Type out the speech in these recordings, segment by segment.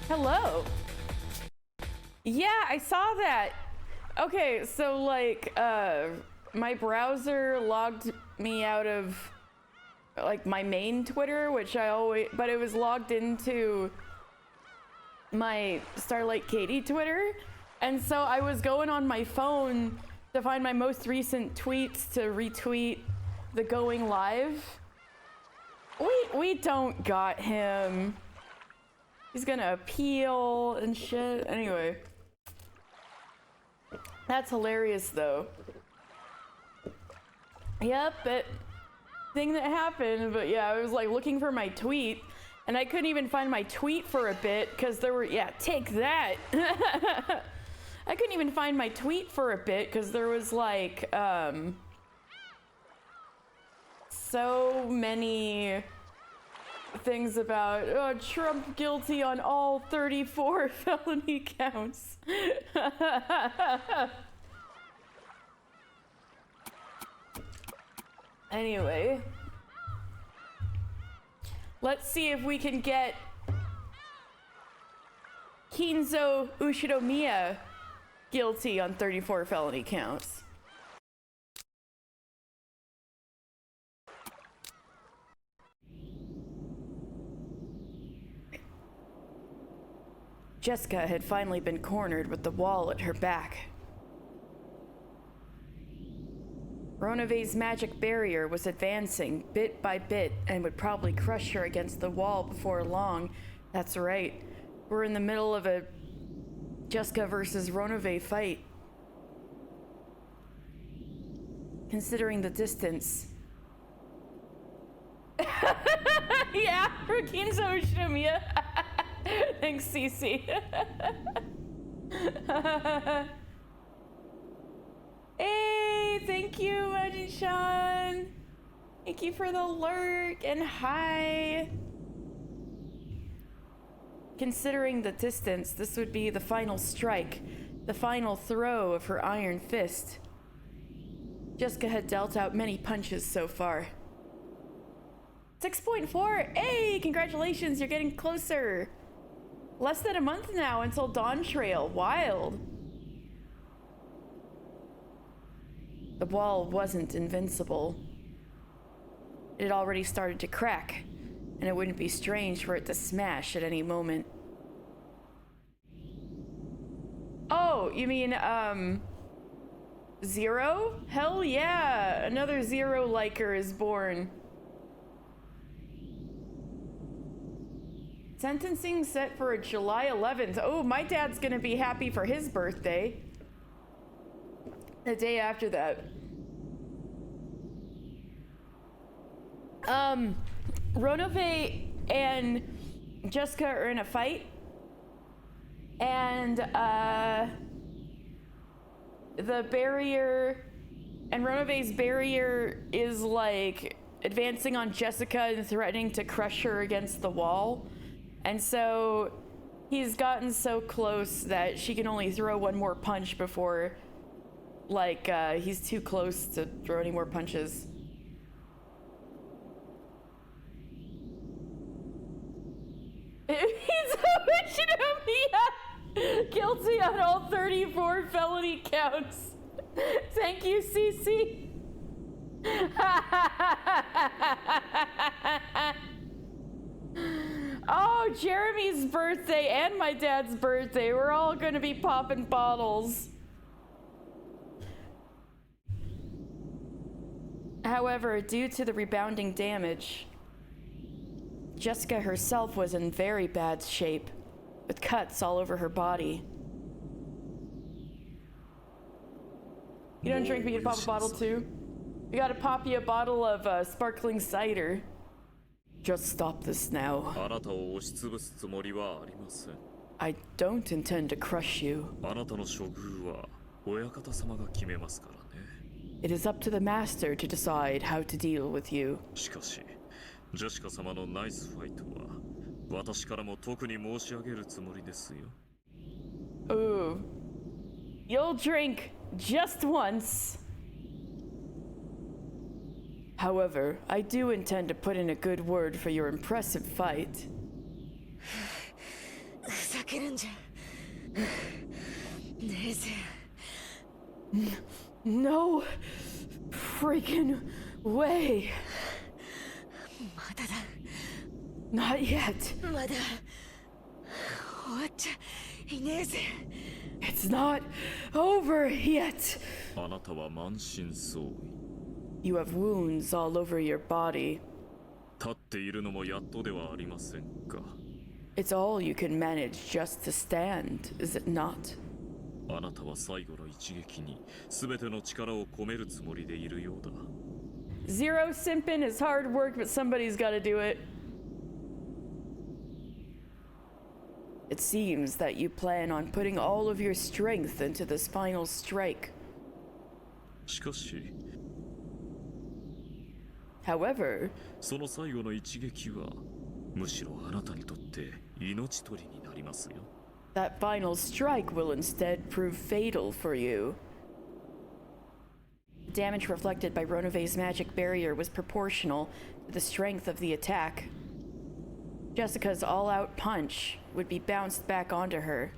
Hello. Yeah, I saw that. Okay, so like my browser logged me out of like my main Twitter, which I always, but it was logged into my Starlight Katie Twitter. And so I was going on my phone to find my most recent tweets to retweet the going live. We don't got him. He's gonna appeal and shit. Anyway. That's hilarious though. Yep, that thing that happened, but yeah, I was like looking for my tweet and I couldn't even find my tweet for a bit because there were, yeah, take that. I couldn't even find my tweet for a bit because there was like, so many things about Trump guilty on all 34 felony counts. Anyway, let's see if we can get Kinzo Ushiromiya guilty on 34 felony counts. Jessica had finally been cornered with the wall at her back. Ronave's magic barrier was advancing bit by bit and would probably crush her against the wall before long. That's right. We're in the middle of a Jessica versus Ronave fight. Considering the distance. Yeah, for Kinzo Ushimiya. Thanks, Cece. Hey, thank you, Majin-chan. Thank you for the lurk and hi. Considering the distance, this would be the final strike, the final throw of her iron fist. Jessica had dealt out many punches so far. 6.4, hey, congratulations, you're getting closer. Less than a month now until Dawn Trail, wild. The wall wasn't invincible. It had already started to crack, and it wouldn't be strange for it to smash at any moment. Oh, you mean, Zero? Hell yeah, another Zero liker is born. Sentencing set for July 11th. Oh, my dad's gonna be happy for his birthday. The day after that. Ronove and Jessica are in a fight. And, the barrier, and Ronove's barrier is like advancing on Jessica and threatening to crush her against the wall. And so he's gotten so close that she can only throw one more punch before, like, he's too close to throw any more punches. He's guilty on all 34 felony counts. Thank you, Cece. Oh, Jeremy's birthday and my dad's birthday. We're all gonna be popping bottles. However, due to the rebounding damage, Jessica herself was in very bad shape, with cuts all over her body. You don't drink, but you pop a bottle too? We gotta pop you a bottle of sparkling cider. Just stop this now. I don't intend to crush you. It is up to the master to decide how to deal with you. ジェシカ様のナイスファイトは私からも特に申し上げるつもりですよ。 Ooh. You'll drink just once. However, I do intend to put in a good word for your impressive fight. ふざけるんじゃねえぜ。 No freaking way. まだだ。 Not yet. まだ終わっちゃいねえぜ。 It's not over yet. あなたは満身創痍。 You have wounds all over your body. 立っているのもやっとではありませんか。 It's all you can manage just to stand, is it not? あなたは最後の一撃に全ての力を込めるつもりでいるようだ。 Zero simping is hard work, but somebody's gotta do it. It seems that you plan on putting all of your strength into this final strike. しかし However, その最後の一撃はむしろあなたにとって命取りになりますよ。 that final strike will instead prove fatal for you. The damage reflected by Ronove's magic barrier was proportional to the strength of the attack. Jessica's all-out punch would be bounced back onto her.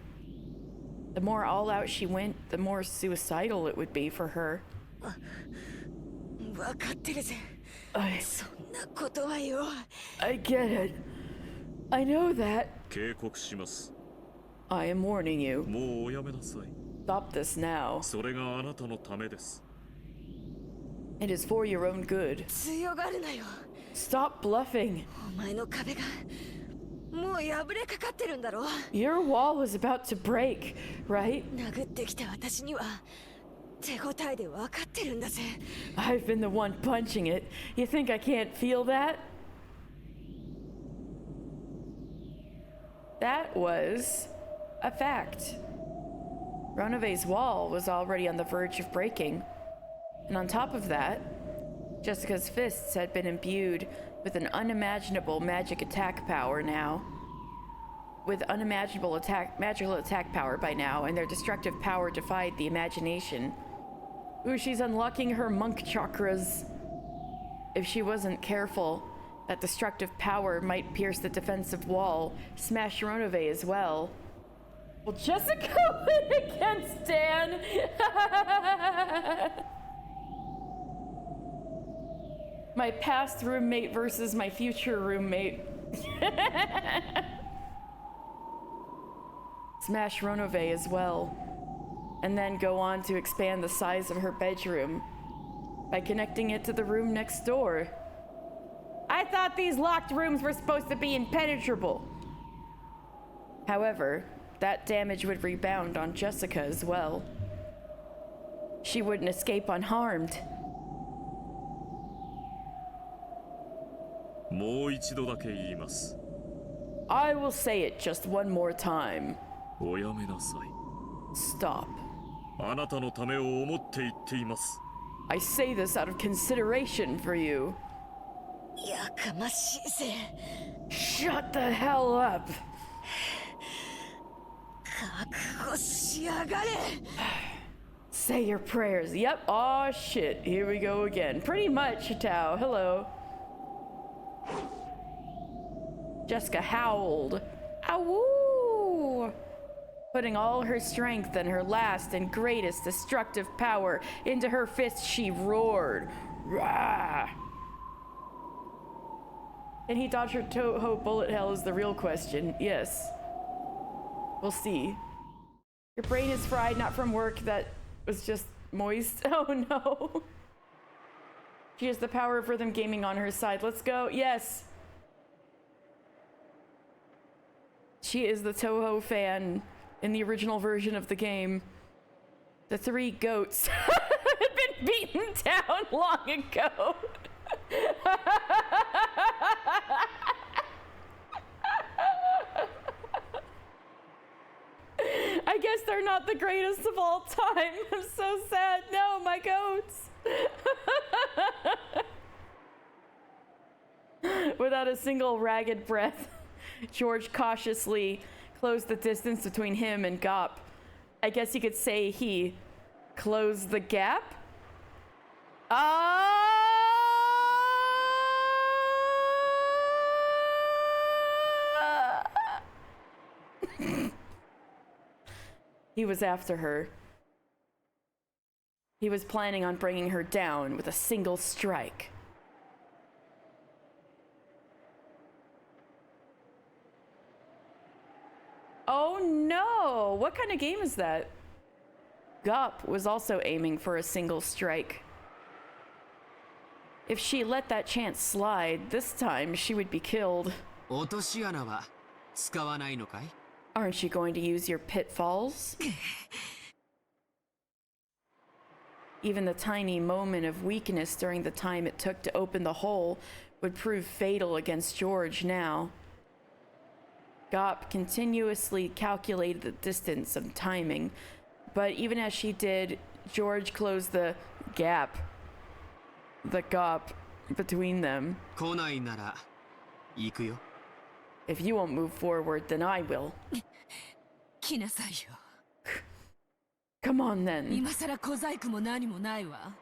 The more all-out she went, the more suicidal it would be for her. わかってるぜ。 I そんなことはよ。 get it. I know that. 警告します。 I am warning you. もうおやめなさい。 Stop this now. それがあなたのためです。 It is for your own good. 強がるなよ。 Stop bluffing. お前の壁がもう破れかかってるんだろ。 Your wall is about to break, right? 殴ってきた私には手応えで分かってるんだぜ。 I've been the one punching it. You think I can't feel that? That was a fact. Ronove's wall was already on the verge of breaking. And on top of that, Jessica's fists had been imbued with an unimaginable magic attack power now. With unimaginable magical attack power by now, and their destructive power defied the imagination. Ooh, she's unlocking her monk chakras. If she wasn't careful, that destructive power might pierce the defensive wall, smash Ronove as well. Well, Jessica went against Dan. My past roommate versus my future roommate. Smash Ronove as well. And then go on to expand the size of her bedroom by connecting it to the room next door. I thought these locked rooms were supposed to be impenetrable. However, that damage would rebound on Jessica as well. She wouldn't escape unharmed. もう一度だけ言います。 I will say it just one more time. おやめなさい。 Stop. あなたのためを思って言っています。 I say this out of consideration for you. やかましいぜ。 Shut the hell up. 覚悟しやがれ。 Say your prayers. Yep. Aw, shit. Here we go again. Pretty much, Tao. Hello. Jessica howled. Ow! Putting all her strength and her last and greatest destructive power into her fist, she roared. Rah! Can he dodge her Toho bullet hell is the real question. Yes. We'll see. Your brain is fried, not from work that was just moist. Oh no. She has the power of rhythm gaming on her side. Let's go. Yes. She is the Toho fan in the original version of the game. The three goats had been beaten down long ago. I guess they're not the greatest of all time. I'm so sad. No, my goats. Without a single ragged breath, George cautiously closed the distance between him and Gop. I guess you could say he closed the gap? He was after her. He was planning on bringing her down with a single strike. Oh no! What kind of game is that? Gop was also aiming for a single strike. If she let that chance slide, this time she would be killed. 落とし穴は使わないのかい? Aren't you going to use your pitfalls? Even the tiny moment of weakness during the time it took to open the hole would prove fatal against George now. Gop continuously calculated the distance and timing, but even as she did, George closed the gap, the gop between them. 来ないなら行くよ. If you won't move forward, then I will. 来なさいよ。 Come on then. 今さら小細工も何もないわ。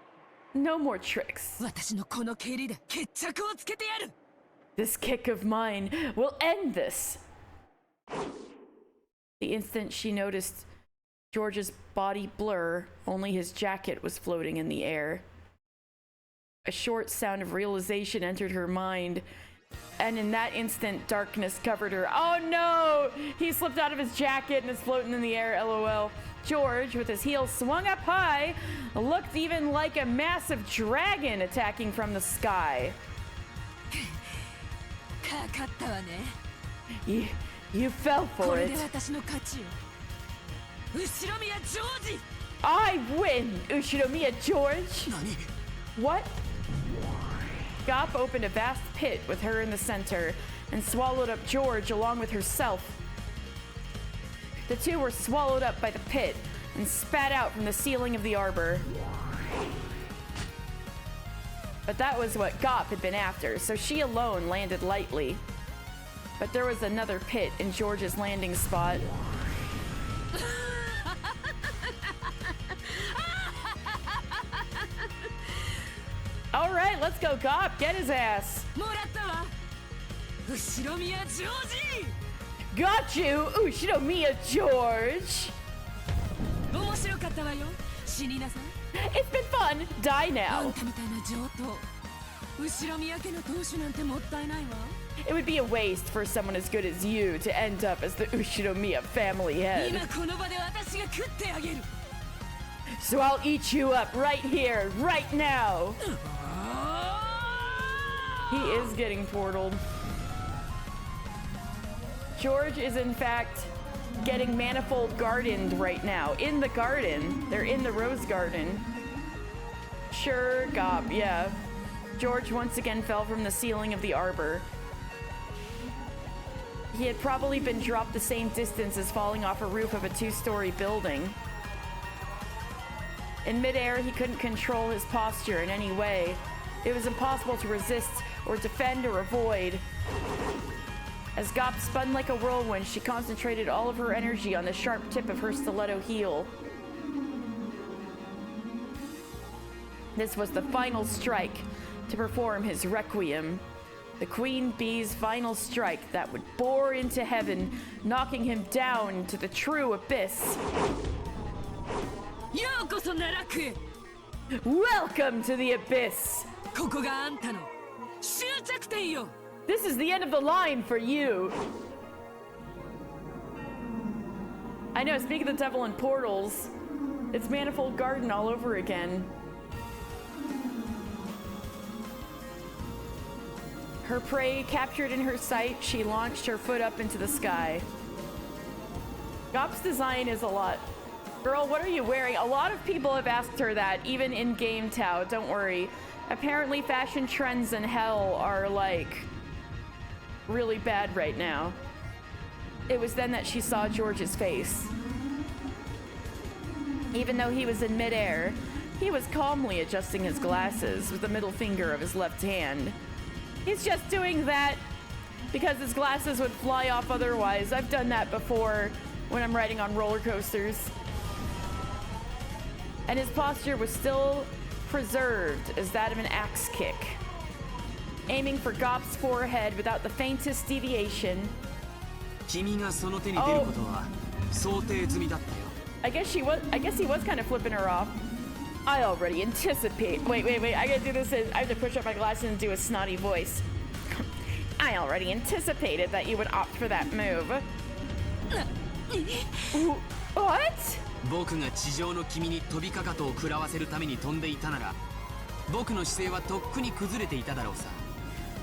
No more tricks. 私のこの蹴りで決着をつけてやる。 This kick of mine will end this. The instant she noticed George's body blur, only his jacket was floating in the air. A short sound of realization entered her mind, and in that instant, darkness covered her. Oh no! He slipped out of his jacket and is floating in the air, lol. George, with his heels swung up high, looked even like a massive dragon attacking from the sky. かかったわね。 You fell こ for れ it. で私の勝ちよ。後ろ宮ジョージ。 I win, Ushinomiya George. 何? What? Gop opened a vast pit with her in the center and swallowed up George along with herself. The two were swallowed up by the pit and spat out from the ceiling of the arbor. But that was what Gop had been after, so she alone landed lightly. But there was another pit in George's landing spot. All right, let's go, Gop. Get his ass. もらったわ。後ろ宮ジョージ。 Got you, Ushinomiya George. 面白かったわよ。死になさい。 It's been fun. Die あ now. んたみたいな上等。後ろ宮家の当主なんてもったいないわ。 It would be a waste for someone as good as you to end up as the Ushinomiya family 今 head. この場で私が食ってあげる。 So I'll eat you up right here, right now. He is getting portaled. George is in fact getting manifold gardened right now. In the garden. They're in the rose garden. Sure, Gop, yeah. George once again fell from the ceiling of the arbor. He had probably been dropped the same distance as falling off a roof of a 2-story building. In midair, he couldn't control his posture in any way. It was impossible to resist or defend or avoid. As Gop spun like a whirlwind, she concentrated all of her energy on the sharp tip of her stiletto heel. This was the final strike to perform his requiem. The queen bee's final strike that would bore into heaven, knocking him down into the true abyss. ようこそ奈落へ。 Welcome to the abyss. ここがあんたの終着点よ。 This is the end of the line for you. I know, speaking of the devil and portals, it's Manifold Garden all over again. Her prey captured in her sight, she launched her foot up into the sky. Gop's design is a lot. Girl, what are you wearing? A lot of people have asked her that, even in Game Tao, don't worry. Apparently fashion trends in hell are like really bad right now. It was then that she saw George's face. Even though he was in midair, he was calmly adjusting his glasses with the middle finger of his left hand. He's just doing that because his glasses would fly off otherwise. I've done that before when I'm riding on roller coasters. And his posture was still preserved as that of an axe kick. Aiming for Gop's forehead without the faintest deviation. 君がその手に出ることは想定済みだったよ。I guess he was kind of flipping her off. I already anticipate. Wait. I gotta do this. I have to push up my glasses and do a snotty voice. I already anticipated that you would opt for that move. What? 僕が地上の君に飛びかかとを食らわせるために飛んでいたなら、僕の姿勢はとっくに崩れていただろうさ。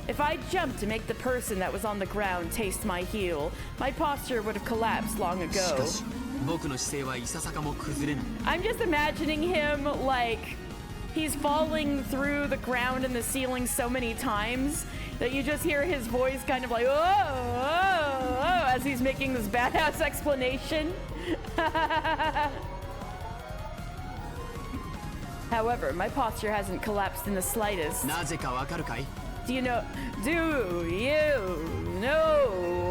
If I jumped to make the person that was on the ground taste my heel, my posture would have collapsed long し ago. かし、僕の姿勢はいささかも崩れない。I'm just imagining him like he's falling through the ground and the ceiling so many times that you just hear his voice kind of like, oh, as he's making this badass explanation. However, my posture hasn't collapsed in the slightest. なぜかわかるかい？ Do you know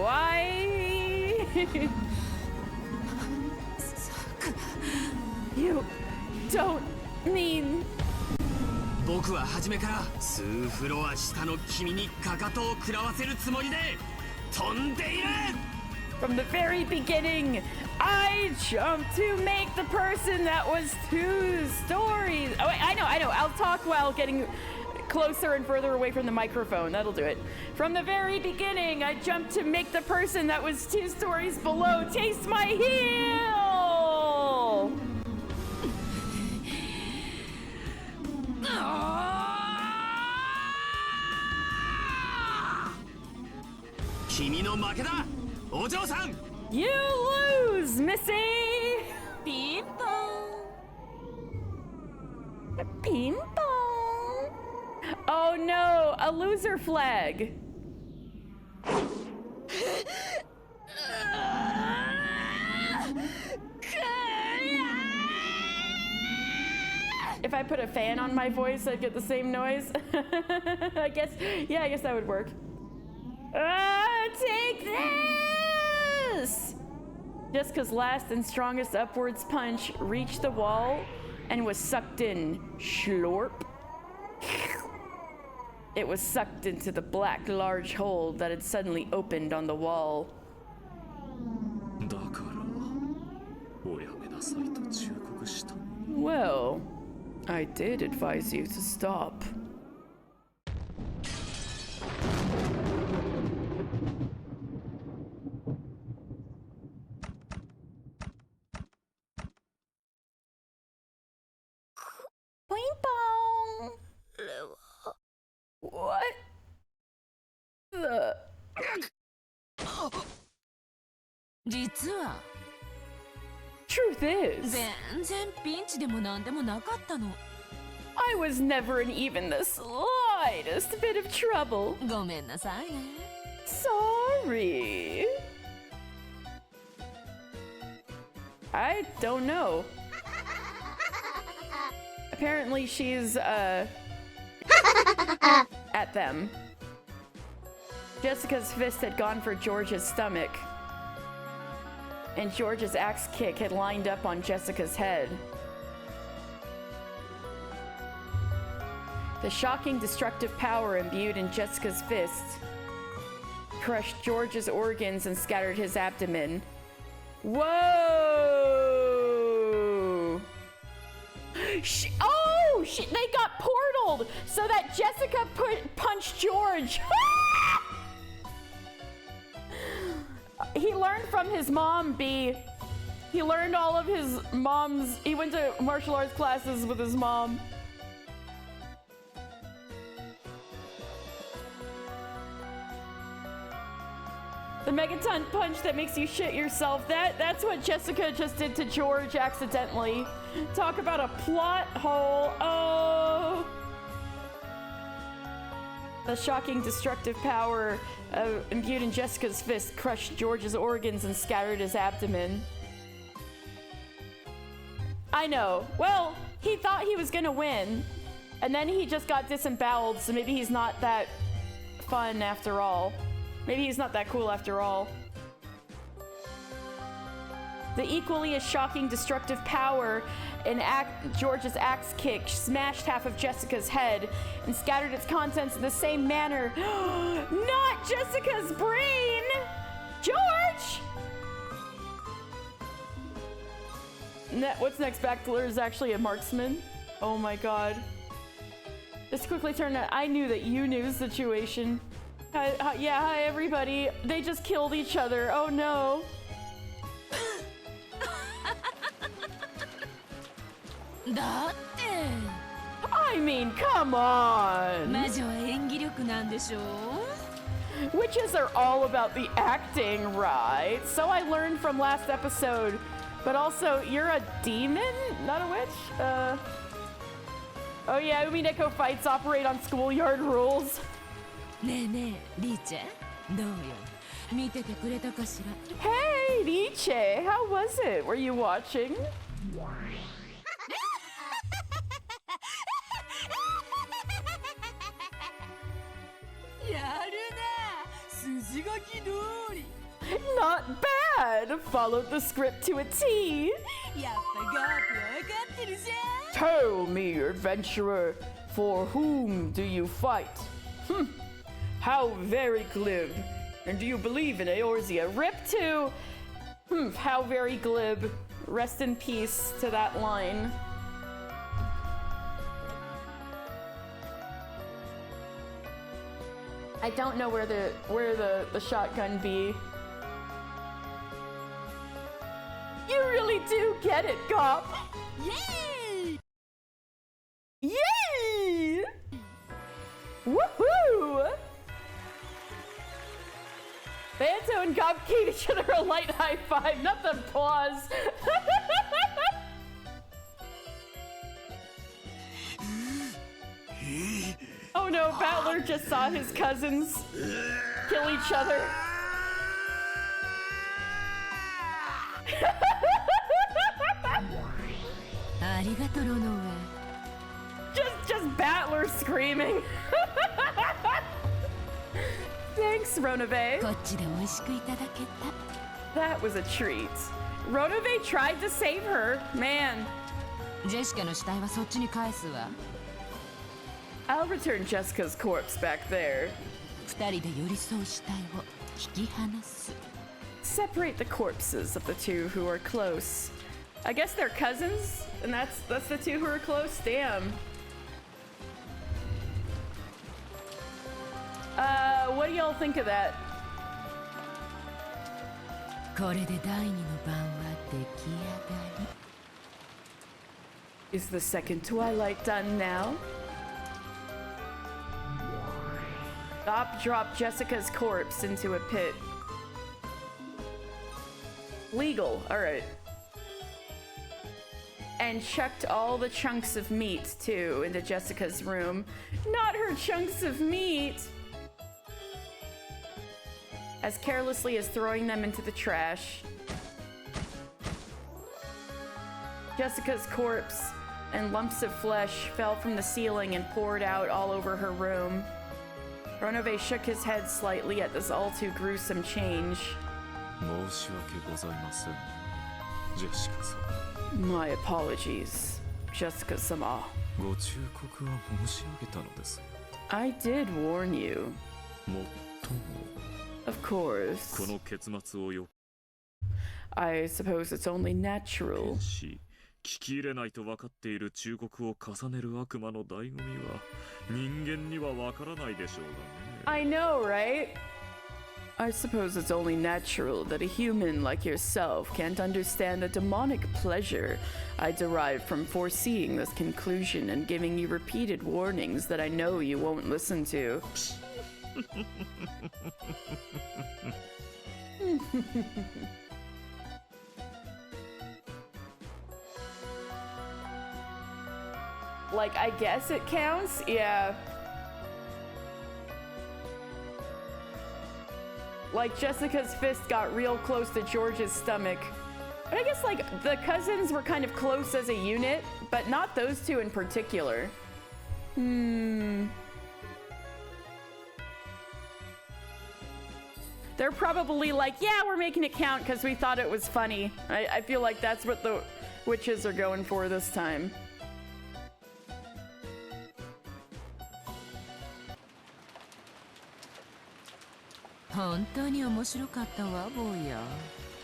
why? You don't mean... 僕は初めから数フロア下の君にかかとを食らわせるつもりで飛んでいる。 From the very beginning, I jumped to make the person that was 2 stories. Oh, wait, I know. I'll talk while getting closer and further away from the microphone. That'll do it. From the very beginning, I jumped to make the person that was 2 stories below taste my heel. 君の負けだ、お嬢さん。 You lose, Missy. ピンポン Ping pong. Oh no, a loser flag. If I put a fan on my voice, I'd get the same noise. I guess that would work. Take this! Jessica's last and strongest upwards punch reached the wall and was sucked in. Schlorp. It was sucked into the black large hole that had suddenly opened on the wall. だからおやめなさいと忠告した。 Well, I did advise you to stop. Boing bong. What the? 実は Truth is, 全然ピンチでもなんでもなかったの。 I was never in even the slightest bit of trouble. ごめんなさいね。 Sorry. I don't know. Apparently she's at them. Jessica's fist had gone for George's stomach, and George's axe kick had lined up on Jessica's head. The shocking destructive power imbued in Jessica's fist crushed George's organs and scattered his abdomen. Whoa! They got portaled so that Jessica punched George. He learned from his mom, B. He learned all of his mom's... He went to martial arts classes with his mom. The Megaton punch that makes you shit yourself. That's what Jessica just did to George accidentally. Talk about a plot hole. Oh. The shocking destructive power imbued in Jessica's fist crushed George's organs and scattered his abdomen. I know. Well, he thought he was gonna win, and then he just got disemboweled, so maybe he's not that fun after all. Maybe he's not that cool after all. The equally as shocking destructive power in George's axe kick smashed half of Jessica's head and scattered its contents in the same manner. Not Jessica's brain! George! What's next? Backler is actually a marksman. Oh my god. This quickly turned out I knew that you knew the situation. Hi everybody. They just killed each other. Oh no. I mean, come on! Witches are all about the acting, right? So I learned from last episode. But also, you're a demon? Not a witch? Oh yeah, Umineko fights operate on schoolyard rules. Hey, Riche, how was it? Were you watching? Not bad! Followed the script to a T. Tell me, adventurer, for whom do you fight? How very glib. And do you believe in Eorzea? Rip to... how very glib. Rest in peace to that line. I don't know where the shotgun be. You really do get it, Gop! Yay! Yay! Woohoo! Banto and Gop gave each other a light high five, not the applause. Oh no, Battler just saw his cousins kill each other. just Battler screaming. Thanks, Ronove. That was a treat. Ronove tried to save her, man. I'll return Jessica's corpse back there. Separate the corpses of the two who are close. I guess they're cousins, and that's the two who are close. Damn. What do y'all think of that? Is the second Twilight done now? Gop dropped Jessica's corpse into a pit. Legal, alright. And chucked all the chunks of meat, too, into Jessica's room. Not her chunks of meat! As carelessly as throwing them into the trash. Jessica's corpse and lumps of flesh fell from the ceiling and poured out all over her room. Ronove shook his head slightly at this all too gruesome change. My apologies, Jessica-sama. I did warn you. Of course. I suppose it's only natural. I know, right? I suppose it's only natural that a human like yourself can't understand the demonic pleasure I derive from foreseeing this conclusion and giving you repeated warnings that I know you won't listen to. Like, I guess it counts? Yeah. Like, Jessica's fist got real close to George's stomach. But I guess, like, the cousins were kind of close as a unit, but not those two in particular. They're probably like, yeah, we're making it count because we thought it was funny. I feel like that's what the witches are going for this time.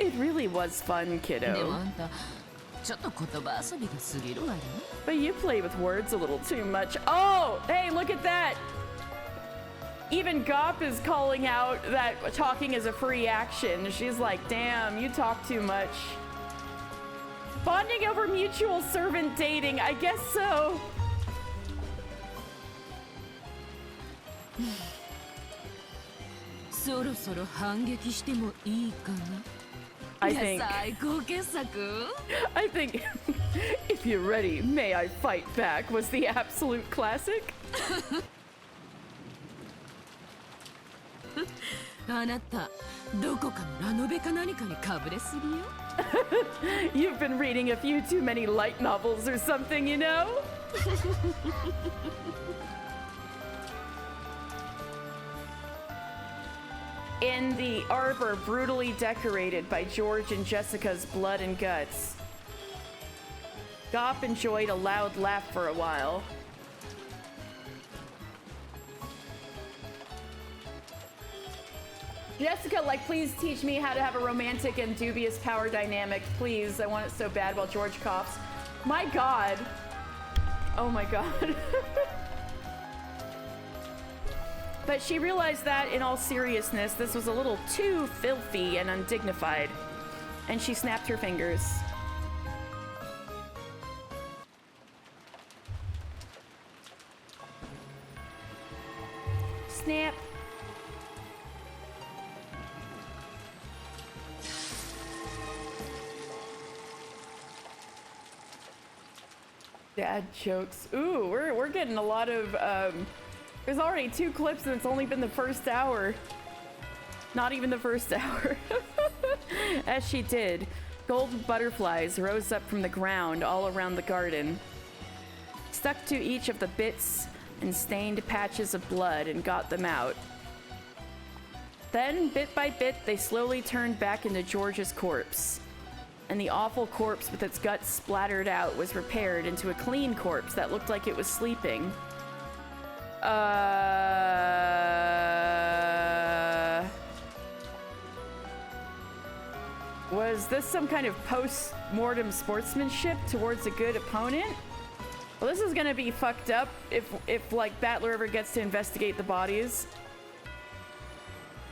It really was fun, kiddo. But you play with words a little too much. Oh, hey, look at that. Even Gop is calling out that talking is a free action. She's like, damn, you talk too much. Bonding over mutual servant dating, I guess so. I think if you're ready, may I fight back was the absolute classic. You've been reading a few too many light novels or something, you know? In the arbor brutally decorated by George and Jessica's blood and guts, Gop enjoyed a loud laugh for a while. Jessica, like, please teach me how to have a romantic and dubious power dynamic, please. I want it so bad while George coughs. My God. Oh my God. But she realized that, in all seriousness, this was a little too filthy and undignified, and she snapped her fingers. Snap. Dad jokes. Ooh, we're getting a lot of, there's already 2 clips and it's only been the first hour. Not even the first hour. As she did, gold butterflies rose up from the ground all around the garden, stuck to each of the bits and stained patches of blood and got them out. Then, bit by bit, they slowly turned back into George's corpse. And the awful corpse with its guts splattered out was repaired into a clean corpse that looked like it was sleeping. Was this some kind of post-mortem sportsmanship towards a good opponent? Well, this is gonna be fucked up if like Battler ever gets to investigate the bodies.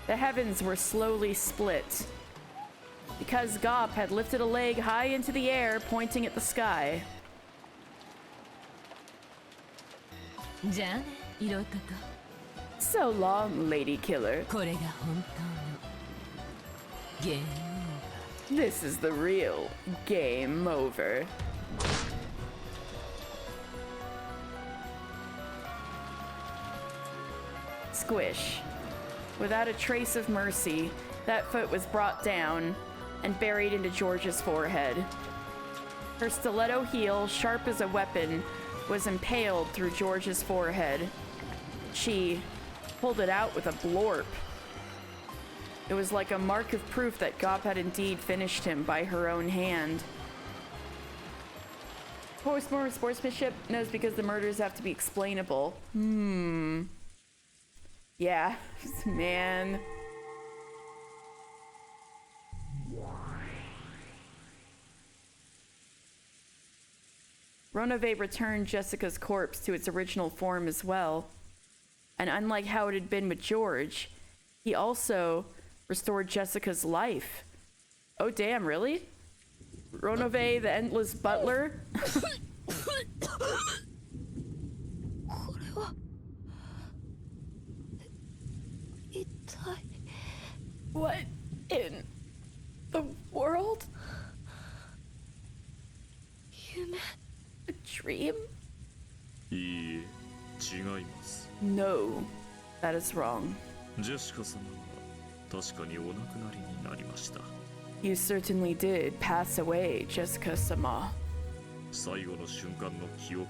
The heavens were slowly split, because Gop had lifted a leg high into the air, pointing at the sky. So long, Lady Killer. This is the real game over. Squish. Without a trace of mercy, that foot was brought down and buried into George's forehead. Her stiletto heel, sharp as a weapon, was impaled through George's forehead. She pulled it out with a blorp. It was like a mark of proof that Gop had indeed finished him by her own hand. Post-mortem sportsmanship knows because the murders have to be explainable. Yeah, man. Ronove returned Jessica's corpse to its original form as well. And unlike how it had been with George, he also restored Jessica's life. Oh damn, really? Ronove, the endless butler? What in the world? A dream? いいえ、違います。 No, that is wrong. ジェシカ様は確かにお亡くなりになりました。 You certainly did pass away, Jessica-sama. 最後の瞬間の記憶を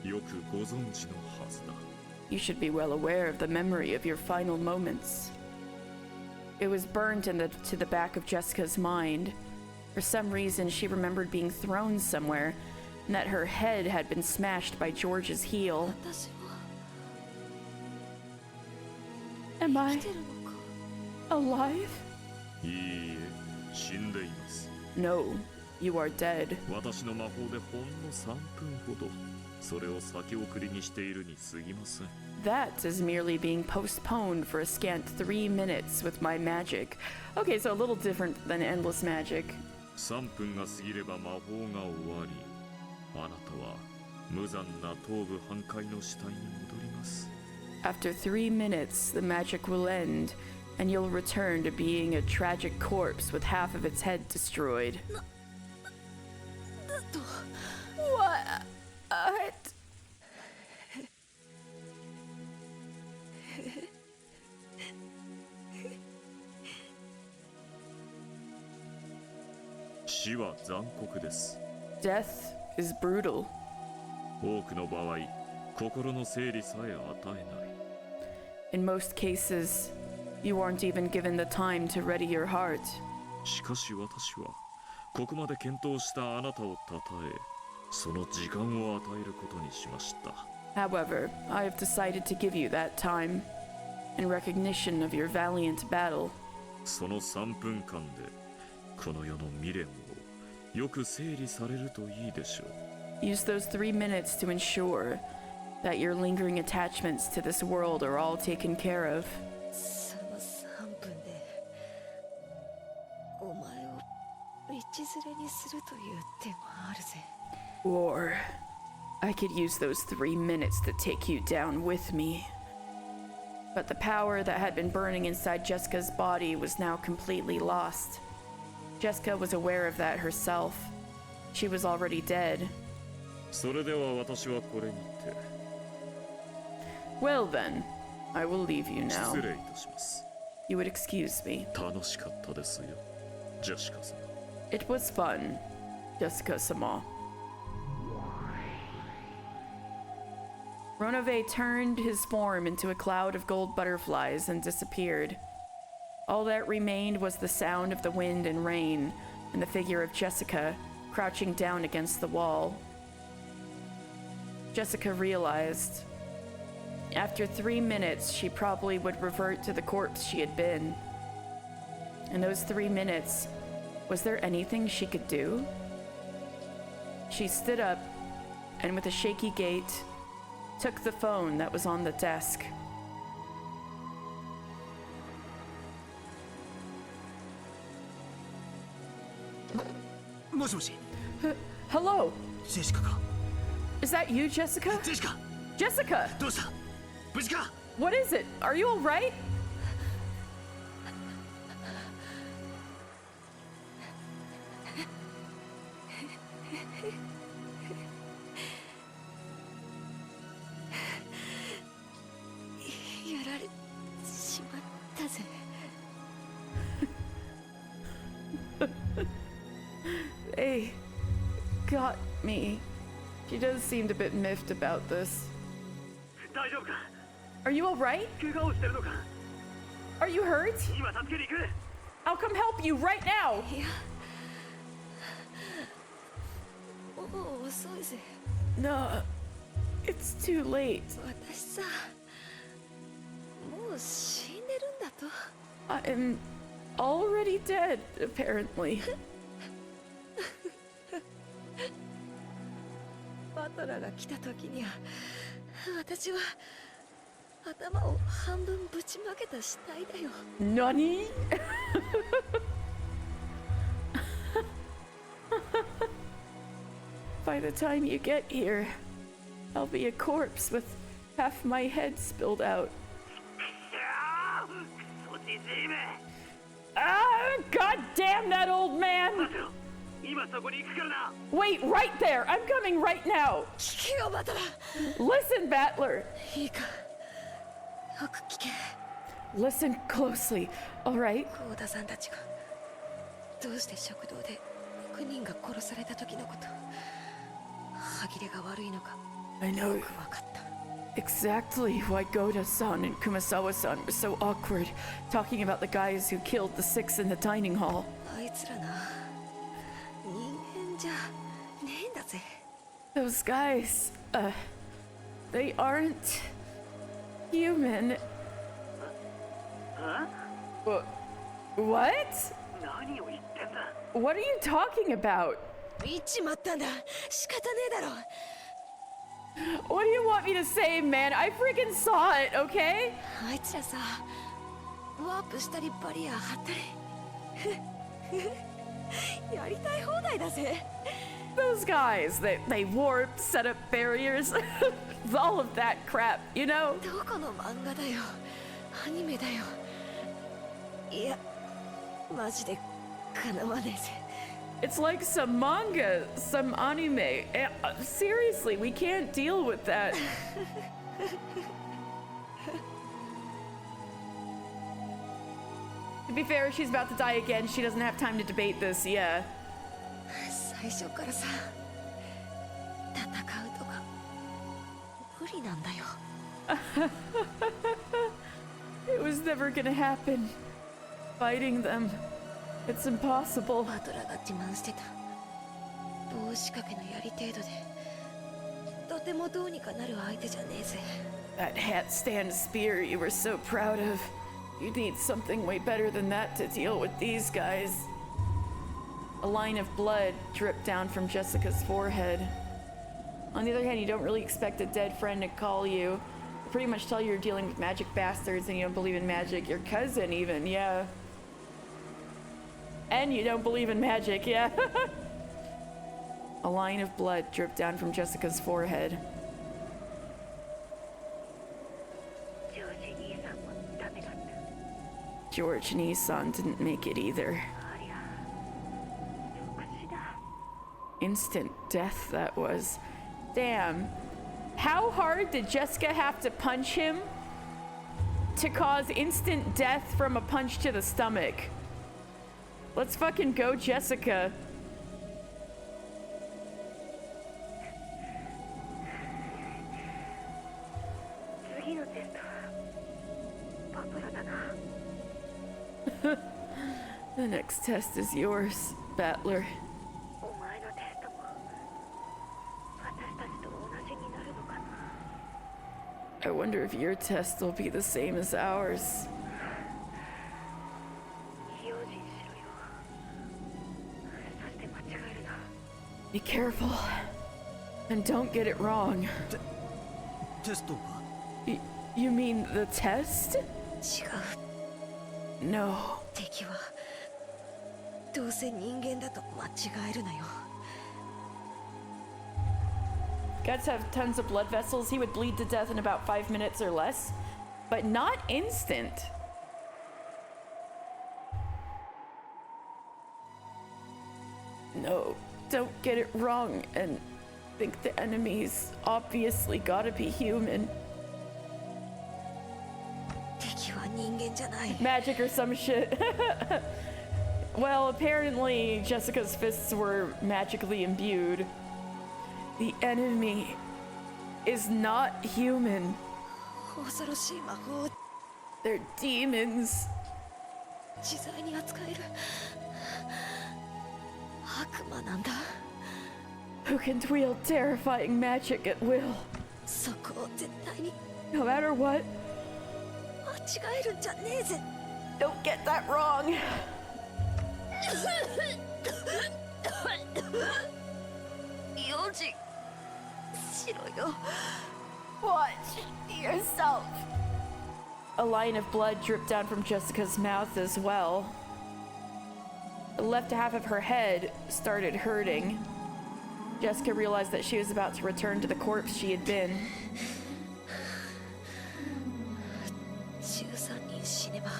よくご存知のはずだ。 You should be well aware of the memory of your final moments. It was burnt to the back of Jessica's mind. For some reason, she remembered being thrown somewhere, and that her head had been smashed by George's heel. 私は Am 生 I きてるのか alive? いいえ死んでいます No, you are dead. 私の魔法でほんの3分ほどそれを先送りにしているに過ぎません That is merely being postponed for a scant 3 minutes with my magic. Okay, so a little different than endless magic. 3分が過ぎれば魔法が終わりあなたは無残な頭部半壊の死体に戻ります After 3 minutes, the magic will end, and you'll return to being a tragic corpse with half of its head destroyed. だと What? 死は残酷です Death is brutal. 多くの場合心の整理さえ与えない In most cases, you aren't even given the time to ready your heart. しかし私はここまで検討したあなたを称えその時間を与えることにしました However, I have decided to give you that time in recognition of your valiant battle. その3分間でこの世の未練をよく整理されるといいでしょう Use those 3 minutes to ensure that your lingering attachments to this world are all taken care of. その3分でお前を道連れにするという手もあるぜ Or I could use those 3 minutes to take you down with me. But the power that had been burning inside Jessica's body was now completely lost. Jessica was aware of that herself. She was already dead. それでは私はこれにて Well then, I will leave you 失 now. 礼いたします You would excuse me. 楽しかったですよジェシカさん It was fun, Jessica-sama. Ronove turned his form into a cloud of gold butterflies and disappeared. All that remained was the sound of the wind and rain, and the figure of Jessica crouching down against the wall. Jessica realized after 3 minutes she probably would revert to the corpse she had been. In those 3 minutes, was there anything she could do? She stood up and with a shaky gait took the phone that was on the desk. Hello? ジェシカか Is that you, Jessica? ジェシカ Jessica! どうした無事か What is it? Are you alright? やられしまったぜ They got me. She does seem a bit miffed about this. 大丈夫か Are you alright? 怪我をしてるのか Are you hurt? 今助けに行く I'll come help you right now! いやもう遅いぜ No, it's too late. 私さもう死んでるんだと I'm already dead, apparently. バトラーが来た時には私は頭を半分ぶちまけた死体だよ Nani? By the time you get here, I'll be a corpse with half my head spilled out. クソじじいめ Ah, god damn that old man! 待てろ今そこに行くからな Wait, right there! I'm coming right now! 聞けよバトラ Listen, Battler! ーいいかよく聞け Listen closely, alright? 幸田さんたちがどうして食堂で6人が殺された時のこと歯切れが悪いのか I よ know く分かった exactly why Goda-san and Kumasawa-san were so awkward, talking about the guys who killed the 6 in the dining hall. あいつらな人間じゃねえんだぜ。 Those guys, they aren't human. What? What are you talking about? 言っちまったんだ。仕方ねえだろ。 What do you want me to say, man? I freaking saw it, okay? あいつらさワープしたりバリア張ったりやりたい放題だぜ。 Those guys, they warp, set up barriers, all of that crap, you know? どこの漫画だよアニメだよ。いやマジでかなわねえぜ。 It's like some manga, some anime. Seriously, we can't deal with that. To be fair, she's about to die again. She doesn't have time to debate this, yeah. 最初からさ戦うとか無理なんだよ。 It was never gonna happen. Fighting them. It's impossible. バトラが自慢してた棒仕掛けのやり程度でとてもどうにかなる相手じゃねえぜ。 That hat stand spear you were so proud of. You need something way better than that to deal with these guys. A line of blood dripped down from Jessica's forehead. On the other hand, you don't really expect a dead friend to call you. You pretty much tell you're dealing with magic bastards and you don't believe in magic. Your cousin even, yeah. And you don't believe in magic, yeah. A line of blood dripped down from Jessica's forehead. George Nissan didn't make it either. Instant death, that was. Damn. How hard did Jessica have to punch him to cause instant death from a punch to the stomach? Let's fucking go, Jessica. The next test is yours, Battler. I wonder if your test will be the same as ours. Be careful. And don't get it wrong. Test? You mean the test? 違う。 No. 敵はどうせ人間だと間違えるなよ。 Guts have tons of blood vessels. He would bleed to death in about 5 minutes or less, but not instant. No, don't get it wrong and think the enemy's obviously gotta be human. 敵は人間じゃない。 Magic or some shit. Well, apparently Jessica's fists were magically imbued. The enemy is not human. 恐ろしい魔法を They're demons. 自在に扱える悪魔なんだ。 Who can wield terrifying magic at will. そこを絶対に No matter what, 間違えるんじゃねえぜ。 don't get that wrong. 用心しろよ。 Watch yourself. A line of blood dripped down from Jessica's mouth as well. The left half of her head started hurting. Jessica realized that she was about to return to the corpse she had been. 13人死ねば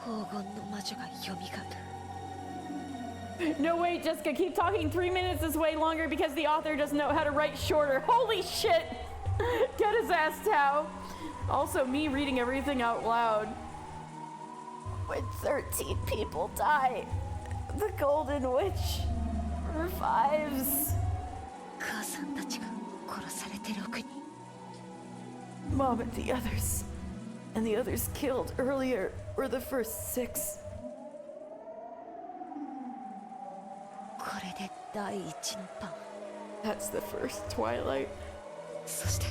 黄金の魔女が蘇る。 No, wait, Jessica, keep talking. 3 minutes is way longer because the author doesn't know how to write shorter. Holy shit! Get his ass, Tao. Also, me reading everything out loud. When 13 people die, the Golden Witch revives. 母さんたちが殺されて6人。Mom and the others. And the others killed earlier were the first 6. これで第一のパン。 That's the first Twilight. そして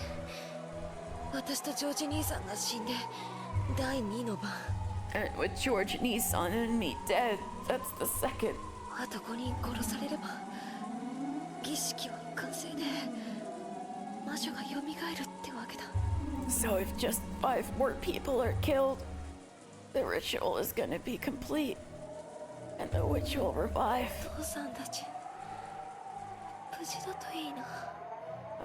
私とジョージ兄さんが死んで第2の番。 And with George Nissan and me dead, that's the second. あと5人殺されれば儀式は完成で魔女が蘇るってわけだ。 So if just 5 more people are killed, the ritual is gonna be complete. And the witch will revive. 父さんたち無事だといいな。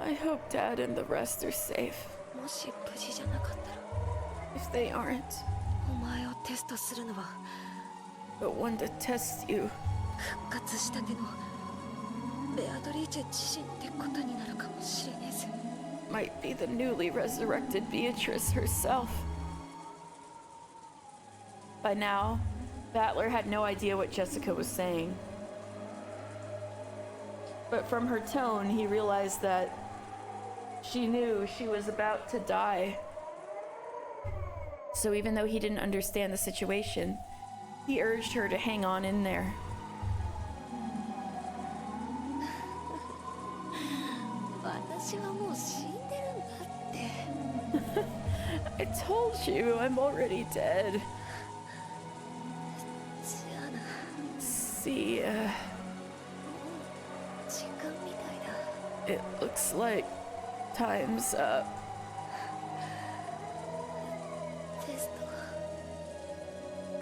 I hope Dad and the rest are safe. もし無事じゃなかったら If they aren't, お前をテストするのは the one to test you. 復活したてのベアドリーチェ自身ってことになるかもしれねえぜ。 Might be the newly resurrected Beatrice herself. By now, Battler had no idea what Jessica was saying. But from her tone, he realized that she knew she was about to die. So even though he didn't understand the situation, he urged her to hang on in there. 私はもう死んでるんだって。 I told you I'm already dead. じゃあな。 See, 時間みたいだ。 it looks like time's up. テスト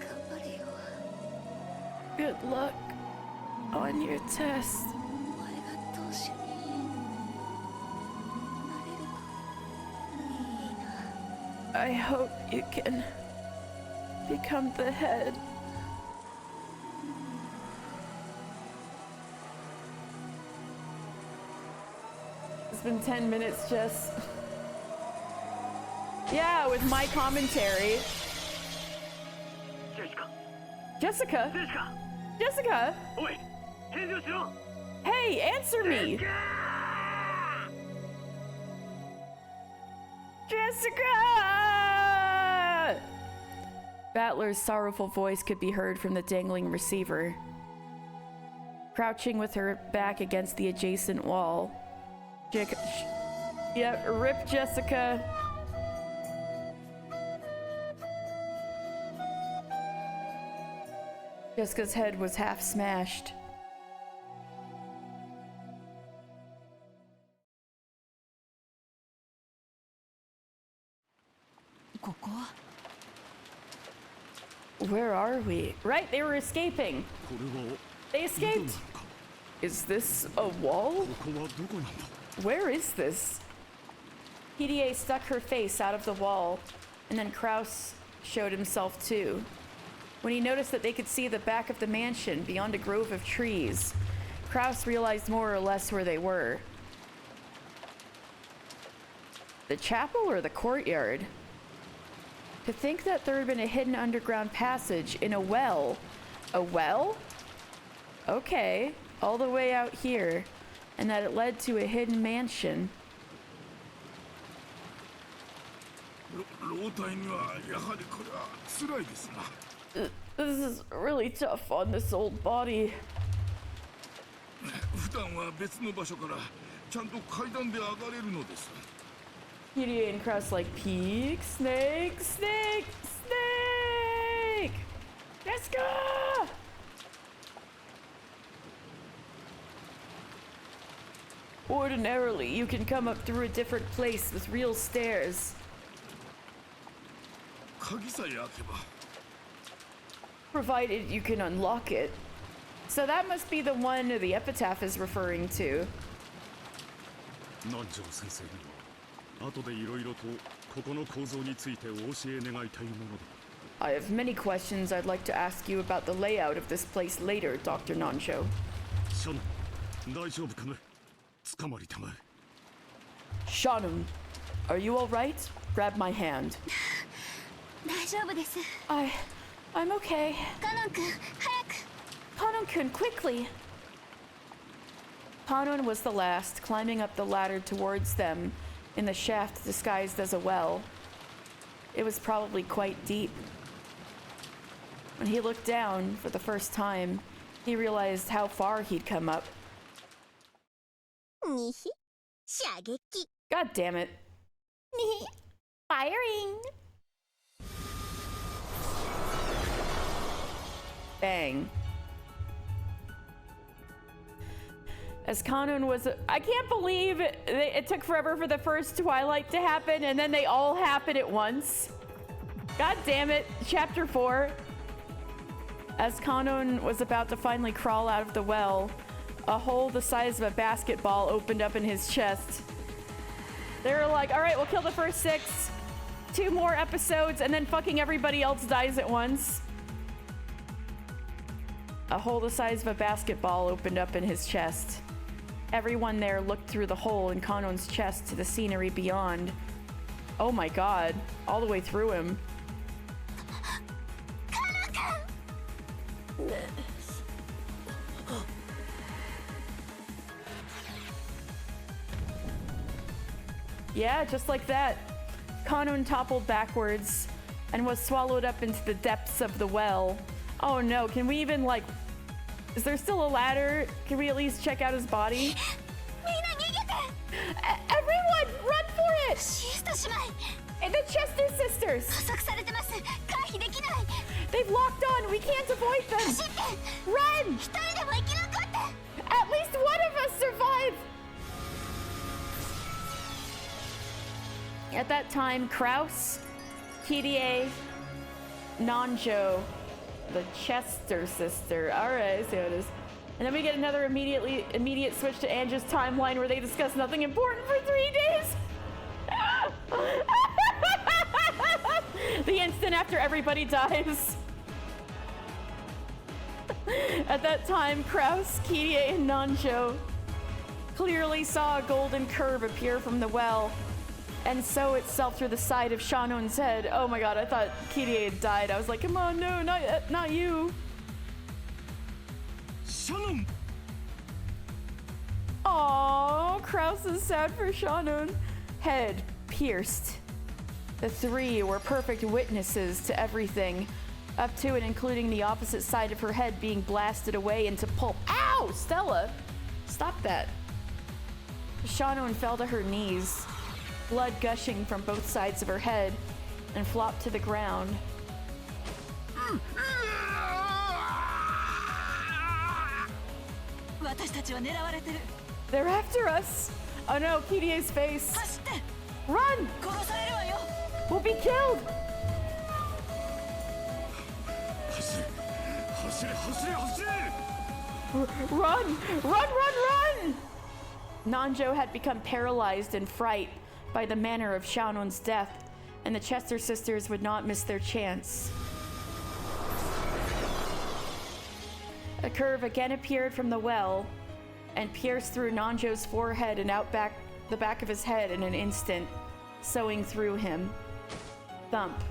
頑張れよ。 Good luck on your test. お前が当主になれるといいな。 I hope you can become the head. It's been 10 minutes, Jess. Yeah, with my commentary. Jessica? Jessica? Hey, answer me! Jessica! Battler's sorrowful voice could be heard from the dangling receiver. Crouching with her back against the adjacent wall. Yep, rip Jessica. Jessica's head was half smashed. Where are we? Right, they were escaping. They escaped. Is this a wall? Where is this? PDA stuck her face out of the wall, and then Kraus showed himself too. When he noticed that they could see the back of the mansion beyond a grove of trees, Kraus realized more or less where they were. The chapel or the courtyard? To think that there had been a hidden underground passage in a well. A well? Okay, all the way out here, and that it led to a hidden mansion. This is really tough on this old body. PDA and Kraus like, peek, snake, snake, snake! Jessica! Ordinarily, you can come up through a different place with real stairs. Provided you can unlock it. So that must be the one the epitaph is referring to. I have many questions I'd like to ask you about the layout of this place later, Dr. Nancho. Shanum, are you alright? Grab my hand. 大丈夫です。 I'm okay. カノン君、早く。 Kanon-kun, quickly! Kanon was the last, climbing up the ladder towards them in the shaft disguised as a well. It was probably quite deep. When he looked down for the first time, he realized how far he'd come up. God damn it. Firing! Bang. As Kanun was... I can't believe it took forever for the first Twilight to happen, and then they all happen at once. God damn it. Chapter 4. As Kanun was about to finally crawl out of the well, a hole the size of a basketball opened up in his chest. They were like, alright, we'll kill the first 6. 2 more episodes, and then fucking everybody else dies at once. A hole the size of a basketball opened up in his chest. Everyone there looked through the hole in Kanon's chest to the scenery beyond. Oh my god, all the way through him. Yeah, just like that. Kanun toppled backwards and was swallowed up into the depths of the well. Oh no, can we even like... Is there still a ladder? Can we at least check out his body? Everyone, run for it! And the Chester sisters! They've locked on, we can't avoid them! Run! At least one of us survived! At that time, Kraus, Kirie, Nanjo, the Chester sister. Alright, I see how it is. And then we get another immediate switch to Anja's timeline where they discuss nothing important for 3 days. The instant after everybody dies. At that time, Kraus, Kirie, and Nanjo clearly saw a golden curve appear from the well and sow itself through the side of Shanon's head. Oh my god, I thought Kirie had died. I was like, come on, no, not you. Shannon! Aww, Kraus is sad for Shannon. Head pierced. The 3 were perfect witnesses to everything, up to and including the opposite side of her head being blasted away into pulp. Ow! Stella! Stop that. Shannon fell to her knees, blood gushing from both sides of her head, and flopped to the ground. They're after us! Oh no, Kirie's face. Run! We'll be killed! Run! Run! Nanjo had become paralyzed in fright by the manner of Shanon's death, and the Chester sisters would not miss their chance. A curve again appeared from the well and pierced through Nanjo's forehead and out the back of his head in an instant, sewing through him. Thump.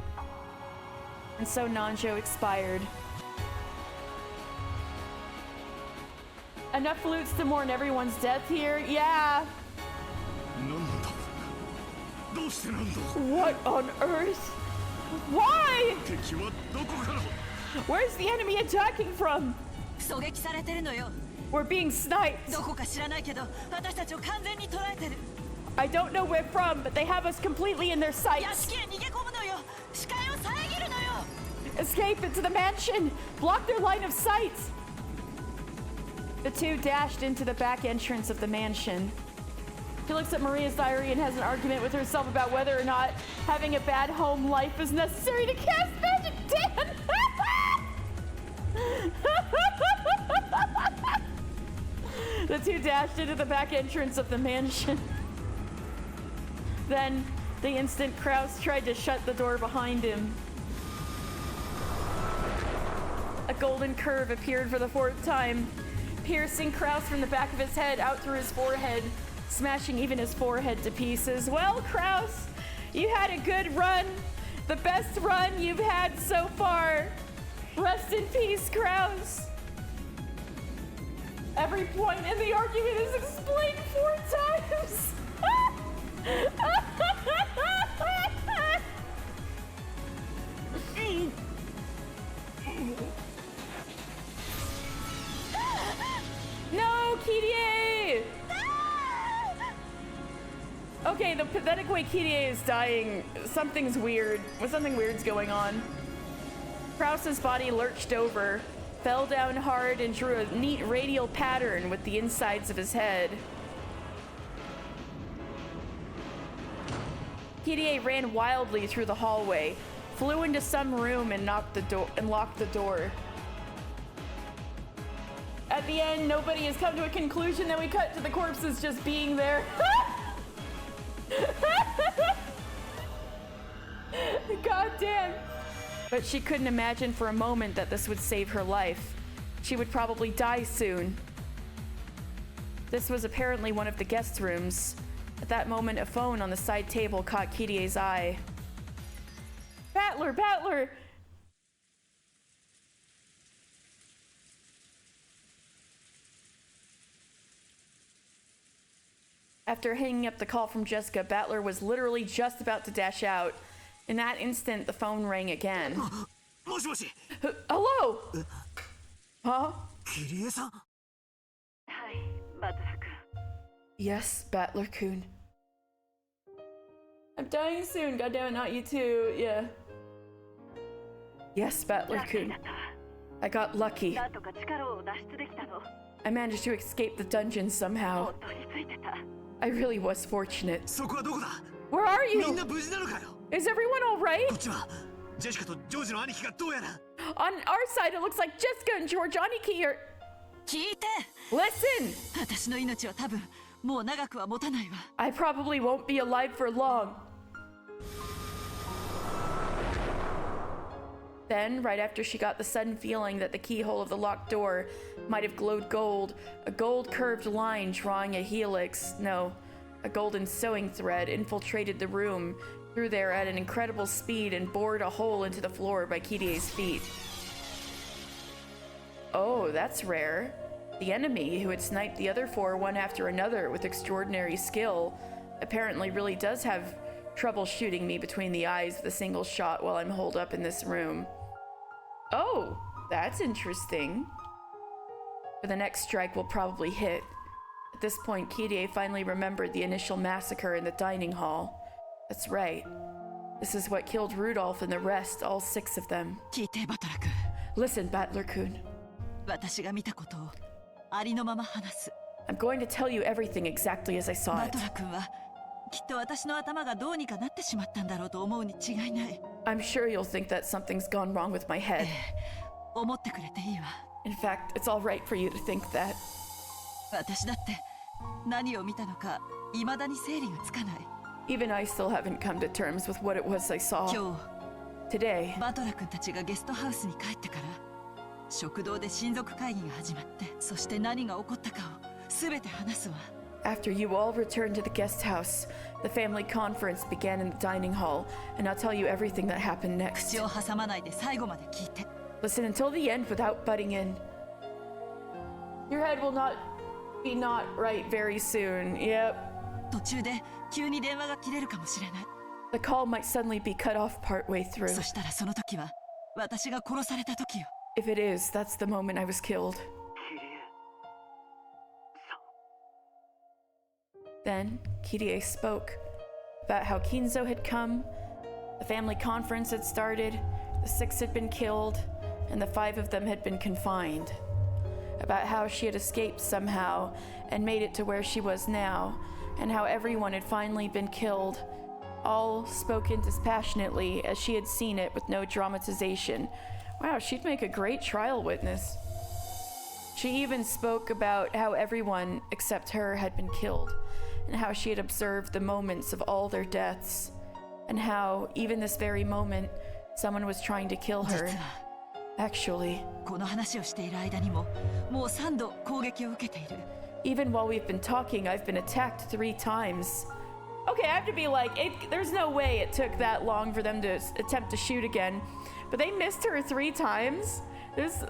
And so Nanjo expired. Enough flutes to mourn everyone's death here? Yeah! What on earth? Why? Where's the enemy attacking from? We're being sniped. I don't know where from, but they have us completely in their sights. Escape into the mansion! Block their line of sight! The 2 dashed into the back entrance of the mansion. She looks at Maria's diary and has an argument with herself about whether or not having a bad home life is necessary to cast magic. Dan! The 2 dashed into the back entrance of the mansion. Then, the instant Kraus tried to shut the door behind him, a golden curve appeared for the 4th time, piercing Kraus from the back of his head out through his forehead, smashing even his forehead to pieces. Well, Kraus, you had a good run. The best run you've had so far. Rest in peace, Kraus. Every point in the argument is explained 4 times. No, Kirie! Okay, the pathetic way Kirie is dying, something's weird. Something weird's going on. Krause's body lurched over, fell down hard, and drew a neat radial pattern with the insides of his head. Kirie ran wildly through the hallway, flew into some room and locked the door. At the end, nobody has come to a conclusion, then we cut to the corpses just being there. God damn. But she couldn't imagine for a moment that this would save her life. She would probably die soon. This was apparently one of the guest rooms. At that moment, a phone on the side table caught Kirie's eye. Battler! Battler! After hanging up the call from Jessica, Battler was literally just about to dash out. In that instant, the phone rang again. Hello? Huh? Kirie-san? Yes, Battler-kun. I'm dying soon, goddammit, not you too, yeah. Yes, Battler-kun. I got lucky. I managed to escape the dungeon somehow. I really was fortunate. Where are you? Is everyone alright? On our side, it looks like Jessica and George Aniki are... Listen! I probably won't be alive for long. Then, right after she got the sudden feeling that the keyhole of the locked door might have glowed gold, a gold curved line drawing a helix, no, a golden sewing thread infiltrated the room through there at an incredible speed and bored a hole into the floor by Kirie's feet. Oh, that's rare. The enemy, who had sniped the other four one after another with extraordinary skill, apparently really does have trouble shooting me between the eyes with a single shot while I'm holed up in this room. Oh, that's interesting. But the next strike will probably hit. At this point, Kirie finally remembered the initial massacre in the dining hall. That's right. This is what killed Rudolph and the rest, all 6 of them. Listen, Battler-kun. I'm going to tell you everything exactly as I saw it. I'm sure you'll think that something's gone wrong with my head. In fact, it's all right for you to think that. Even I still haven't come to terms with what it was I saw. Today, after you all returned to the guest house, the family conference began in the dining hall, and I'll tell you everything that happened next. Listen until the end without butting in. Your head will not be right very soon. Yep. The call might suddenly be cut off partway through. If it is, that's the moment I was killed. Then, Kirie spoke about how Kinzo had come, the family conference had started, the 6 had been killed, and the 5 of them had been confined. About how she had escaped somehow and made it to where she was now, and how everyone had finally been killed, all spoken dispassionately as she had seen it with no dramatization. Wow, she'd make a great trial witness. She even spoke about how everyone except her had been killed, and how she had observed the moments of all their deaths, and how, even this very moment, someone was trying to kill her. Actually, even while we've been talking, I've been attacked 3 times. Okay, I have to be like, there's no way it took that long for them to attempt to shoot again, but they missed her 3 times? There's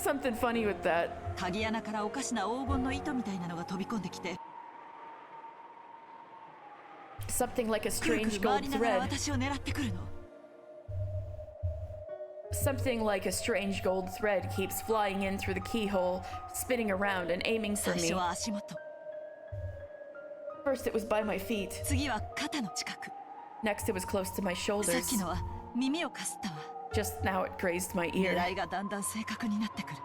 something funny with that. Something like a くるく strange る回 gold りながら thread. 私を狙ってくるの。 Something like a strange gold thread keeps flying in through the keyhole, spinning around and aiming for 最 me. 初は足元、 First, it was by my feet. 次は肩の近く、 Next, it was close to my さっ shoulders. きのは耳をかすったわ。 Just now, it grazed my ear. 狙いがだんだん正確になってくる。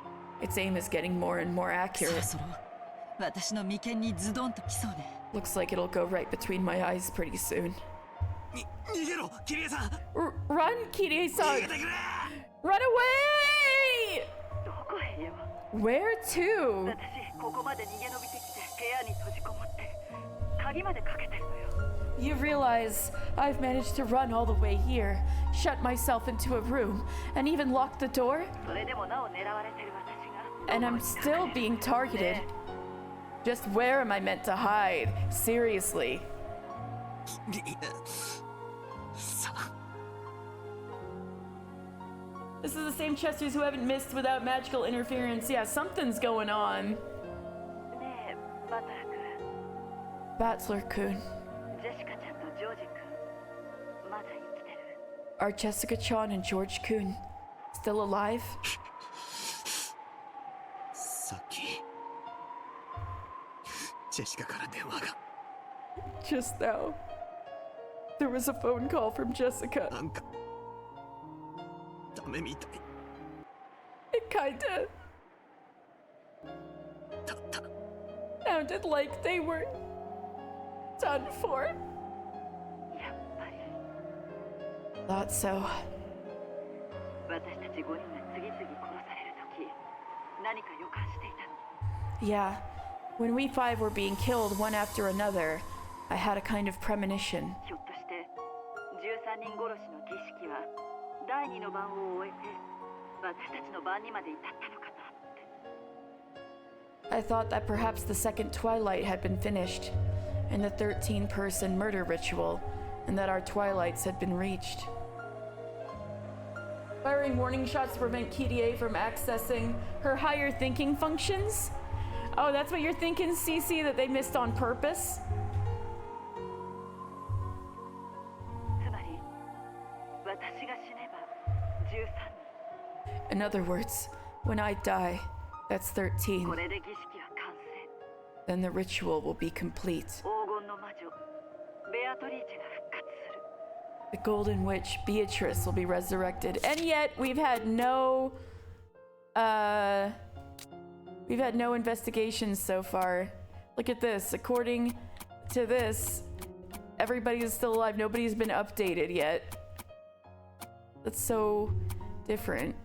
Its aim is getting more and more そろ accurate. そろ私の眉間にズドンときそうね。 Looks like it'll go right between my eyes pretty soon. 逃げろキリエさん Run, Kirie-san! 逃げてくれ Run away! どこへよ。 Where to? 私ここまで逃げ延びてきて部屋に閉じこもって鍵までかけてるのよ。 You realize I've managed to run all the way here, shut myself into a room, and even locked the door? それでもなお狙われてる私が。 And I'm still being targeted. Just where am I meant to hide? Seriously. さあ This is the same Chesters who haven't missed without magical interference. Yeah, something's going on. ねえ、バター君、 Battler-kun. ジェシカちゃんとジョージ君、まだ生きてる。 Are Jessica-chan and George-kun still alive? さっきジェシカから電話が Just now, there was a phone call from Jessica. なんかダメみたい It kinda だった sounded like they were done for. やっぱり Thought so. 私たち5人が次々殺される時、何か予感していたの。 Yeah, when we five were being killed one after another, I had a kind of premonition. ひょっとして13人殺しの儀式は第2の番を終えて私たちの番にまで至ったのかなって。 I thought that perhaps the second twilight had been finished, and the 13-person murder ritual, and that our twilights had been reached. Firing warning shots to prevent Kirie from accessing her higher thinking functions? Oh, that's what you're thinking, Cece, that they missed on purpose? つまり私が死ねば13人。 In other words, when I die, that's 13, これで儀式は完成。 then the ritual will be complete. 黄金の魔女ベアトリーチェが復活する。 The golden witch Beatrice will be resurrected. And yet we've had no investigations so far. Look at this. According to this, everybody is still alive. Nobody's been updated yet. That's so different.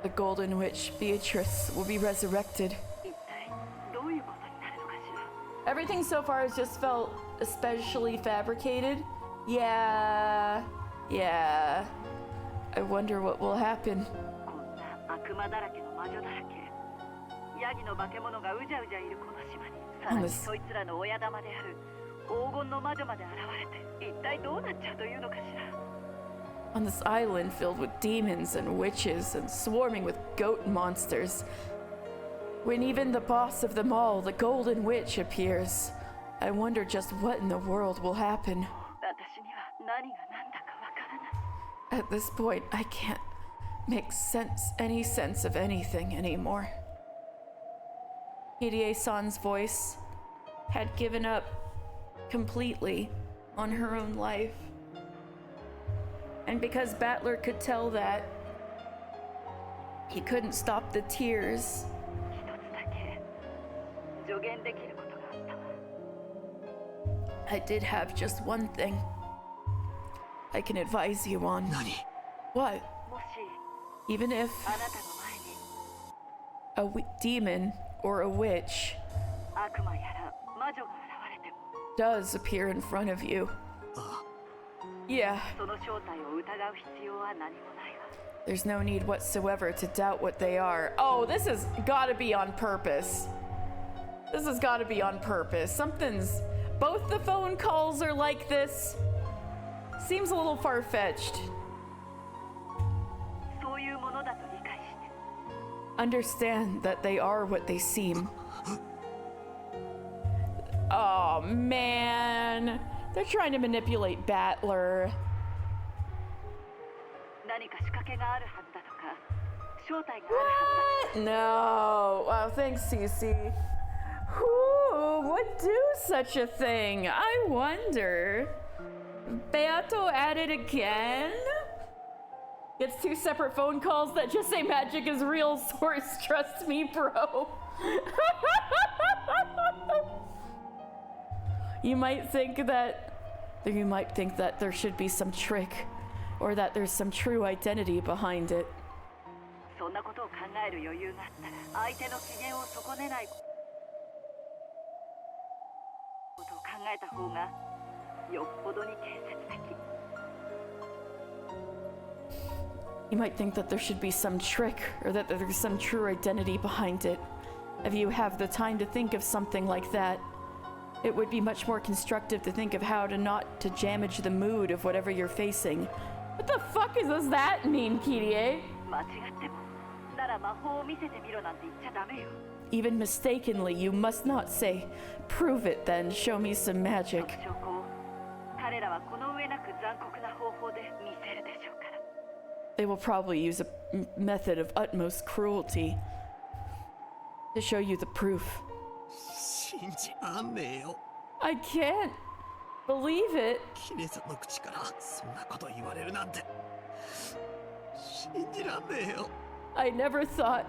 The golden witch Beatrice will be resurrected. 一体どういうことになるのかしら。 Everything so far has just felt especially fabricated. Yeah. I wonder what will happen. こんな悪魔だらけの魔女だらけ。ヤギの化け物がうじゃうじゃいるこの島に、さらにそいつらの親玉である黄金の魔女まで現れて、一体どうなっちゃうというのかしら。 On this island filled with demons and witches and swarming with goat monsters. When even the boss of them all, the Golden Witch, appears, I wonder just what in the world will happen. 私には何が何だかわからない。 At this point, I can't make any sense of anything anymore. Hirie-san's voice had given up completely on her own life. And because Battler could tell that, he couldn't stop the tears. 一つだけ助言できることがあったわ。 I did have just one thing I can advise you on. 何 What? もし Even if あなたの前に a demon or a witch 悪魔やら魔女が現れても、 does appear in front of you, あ yeah, その正体を疑う必要は何もないわ。 there's no need whatsoever to doubt what they are. Oh, this has gotta be on purpose. This has gotta be on purpose. Something's... Both the phone calls are like this. Seems a little far-fetched. そういうものだと理解して、 Understand that they are what they seem. Oh man, they're trying to manipulate Battler. 何か仕掛けがあるはずだとか正体があるはずだ What? No. Wow, thanks, Cece. Who would do such a thing? I wonder. Beato at it again? Gets 2 separate phone calls that just say magic is real. Source, trust me, bro. You might think that there should be some trick, or that there's some true identity behind it. そんなことを考える余裕があったら相手の機嫌を損ねないことを考えた方がよっぽどに建設的 You might think that there should be some trick, or that there's some true identity behind it. If you have the time to think of something like that, it would be much more constructive to think of how to not to damage the mood of whatever you're facing. What the fuck does that mean, Kirie? 間違ってもなら魔法を見せてみろなんて言っちゃダメよ Even mistakenly, you must not say, prove it then, show me some その magic. 証拠を彼らはこの上なく残酷な方法で見せるでしょうから They will probably use a method of utmost cruelty to show you the proof. 信じらんねえよ I can't believe it. キネさんの口からそんなこと言われるなんて信じらんねえよ I never thought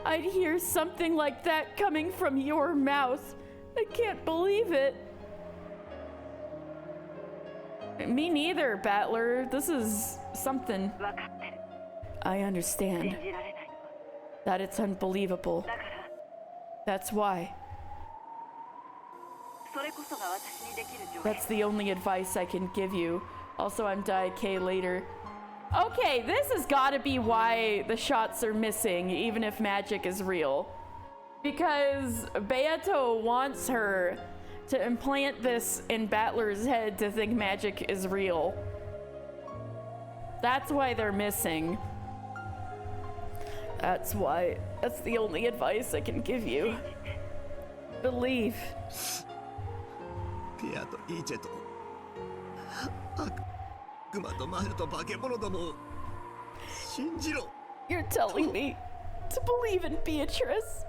I'd hear something like that coming from your mouth. I can't believe it. Me neither, Battler. This is something. 分かってる I 信 understand じられないの that it's unbelievable. だから That's why. それこそが私にできる条件 That's the only advice I can give you. Also, I'm IDK later. Okay, this has gotta be why the shots are missing, even if magic is real. Because Beato wants her to implant this in Battler's head to think magic is real. That's why they're missing. That's why. That's the only advice I can give you. Believe. ペアとイーチェと悪魔とマルと化け物どもを信じろ You're telling me to believe in Beatrice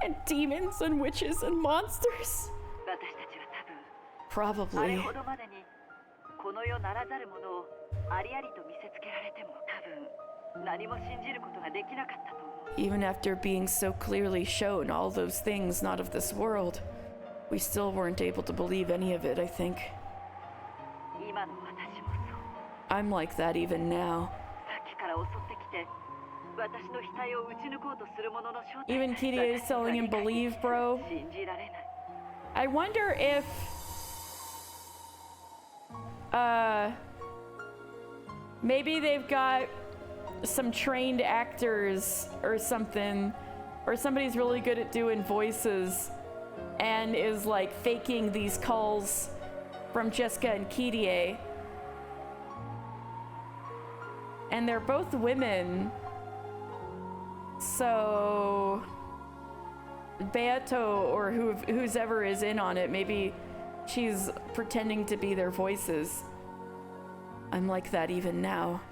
and demons and witches and monsters? 私たちは多分あれ Probably. ほどまでにこの世ならざるものをありありと見せつけられても多分何も信じることができなかったと思う Even after being so clearly shown all those things not of this world, we still weren't able to believe any of it, I think. 今の私もそう I'm like that even now. さっきから襲ってきて私の額を撃ち抜こうとする者の正体 Even Kirie is telling him believe, bro. 信じられない I wonder if maybe they've got some trained actors or something, or somebody's really good at doing voices and is like faking these calls from Jessica and Kirie. And they're both women. So Beato or who's ever is in on it, maybe she's pretending to be their voices. I'm like that even now.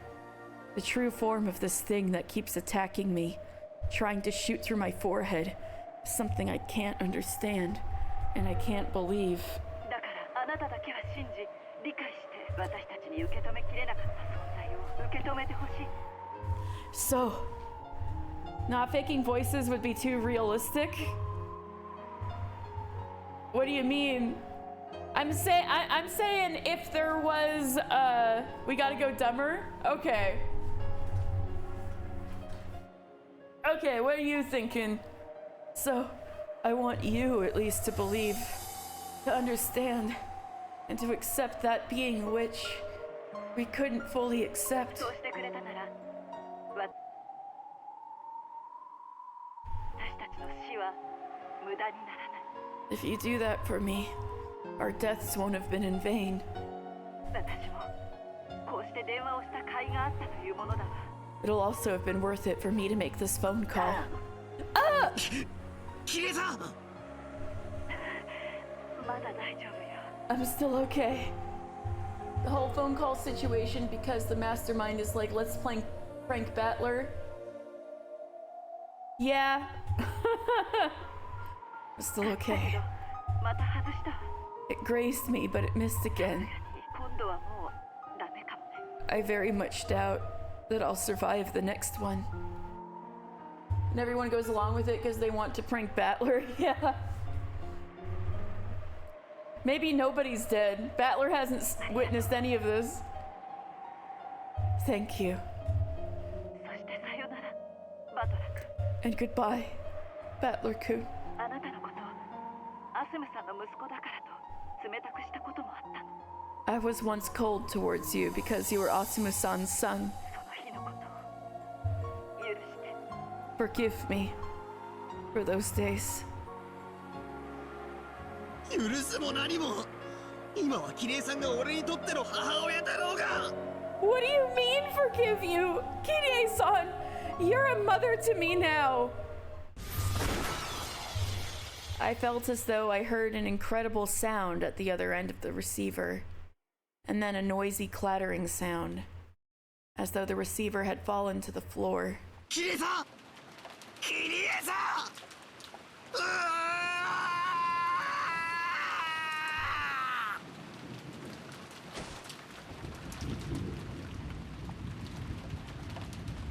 The true form of this thing that keeps attacking me, trying to shoot through my forehead, is something I can't understand and I can't believe. だからあなただけは信じ理解して私たちに受け止めきれなかった存在を受け止めてほしい So, not faking voices would be too realistic? What do you mean? I'm saying if there was we gotta go dumber? Okay. Okay, what are you thinking? So, I want you at least to believe, to understand, and to accept that being a witch we couldn't fully accept. そうしてくれたなら私たちの死は無駄にならない If you do that for me, our deaths won't have been in vain. 私もこうして電話をした甲斐があったというものだわ It'll also have been worth it for me to make this phone call. キレさんまだ大丈夫よ。 I'm still okay. The whole phone call situation because the mastermind is like, let's prank Battler. Yeah. I'm still okay. また外したわ。 It grazed me, but it missed again. 今度はもうダメかもね。 I very much doubt that I'll survive the next one. And everyone goes along with it because they want to prank Battler. Yeah. Maybe nobody's dead. Battler hasn't witnessed any of this. Thank you. そしてさよなら、バトラ君。 And goodbye, Battler-kun. あなたのことをアスムさんの息子だからと冷たくしたこともあったの。 I was once cold towards you because you were Asumu-san's son. その日のことを許して。 Forgive me for those days. 許すも何も今はキリエさんが俺にとっての母親だろうが。 What do you mean forgive you? Kirie-san, you're a mother to me now. I felt as though I heard an incredible sound at the other end of the receiver, and then a noisy clattering sound, as though the receiver had fallen to the floor. キリエさんキリエさんうわー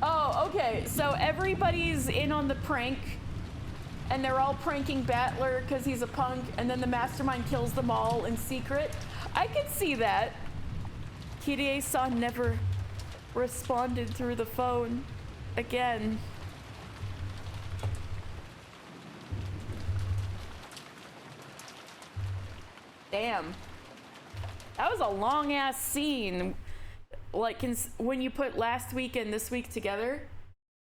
Oh, okay, so everybody's in on the prank, and they're all pranking Battler because he's a punk, and then the mastermind kills them all in secret. I could see that. Kirie-san never responded through the phone again. Damn. That was a long ass scene. Like when you put last week and this week together,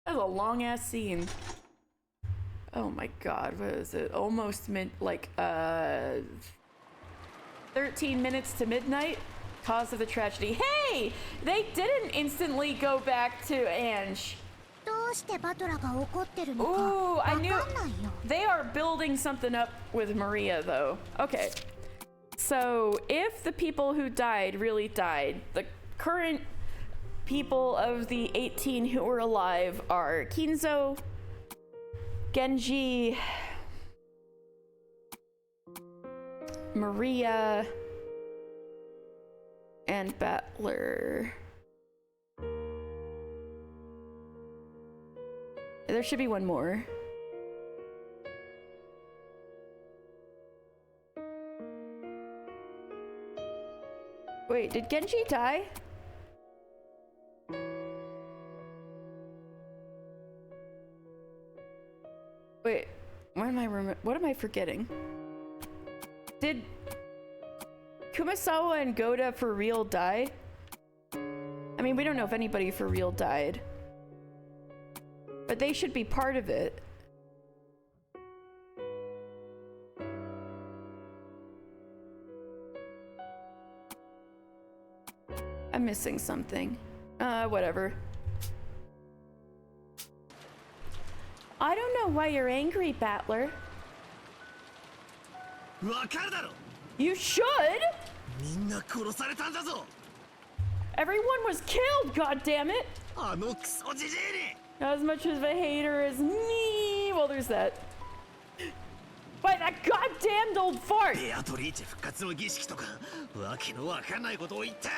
that was a long ass scene. Oh my god, what is it? Almost 13 minutes to midnight. Cause of the tragedy. Hey! They didn't instantly go back to Ange. どうしてバトラが怒ってるのか Ooh, わ I かん knew ないよ they are building something up with Maria though. Okay. So if the people who died really died, the current people of the 18 who are alive are Kinzo, Genji, Maria, and Battler. There should be one more. Wait, did Genji die? Wait, what am I forgetting? Did Kumasawa and Goda for real die? I mean, we don't know if anybody for real died. But they should be part of it. I'm missing something. Whatever. I don't know why you're angry, Battler. わかるだろ You should! みんな殺されたんだぞ Everyone was killed, goddammit! あのクソジジイに Not as much of a hater as me. Well, there's that. By that goddamned old fart! ベアトリーチェ復活の儀式とかわけのわかんないことを言った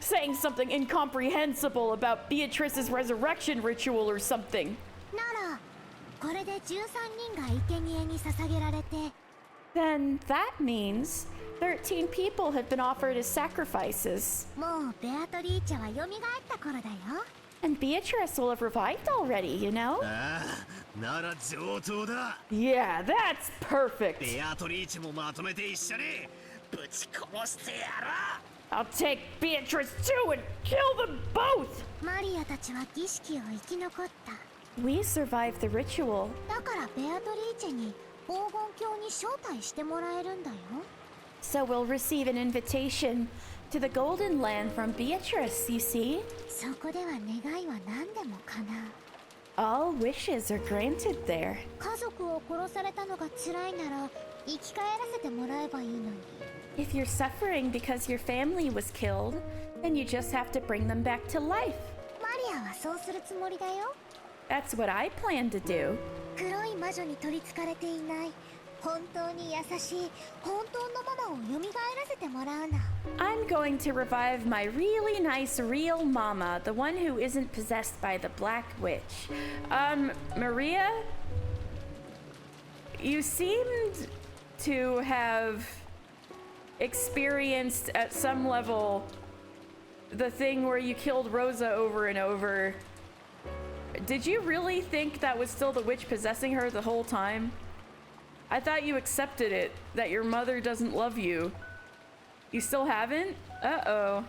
Saying something incomprehensible about Beatrice's resurrection ritual or something. ならこれで13人が生贄に捧げられて Then that means 13 people have been offered as sacrifices. もうベアトリーチェは蘇った頃だよ And Beatrice will have revived already, you know? ああなら上等だ Yeah, that's perfect. ベアトリーチェもまとめて一緒にぶち殺してやろう I'll take Beatrice too and kill them both! マリアたちは儀式を生き残った We survived the ritual. だからベアトリーチェに黄金鏡に招待してもらえるんだよ So we'll receive an invitation to the Golden Land from Beatrice, you see? そこでは願いは何でも叶う All wishes are granted there. 家族を殺されたのが辛いなら生き返らせてもらえばいいのに。 If you're suffering because your family was killed, then you just have to bring them back to life. マリアはそうするつもりだよ。 That's what I plan to do. 黒い魔女に取り憑かれていない本当に優しい本当のママを蘇らせてもらうの。 I'm going to revive my really nice real mama, the one who isn't possessed by the Black Witch. Maria? You seemed to have experienced at some level the thing where you killed Rosa over and over. Did you really think that was still the witch possessing her the whole time? I thought you accepted it, that your mother doesn't love you. You still haven't? Uh-oh.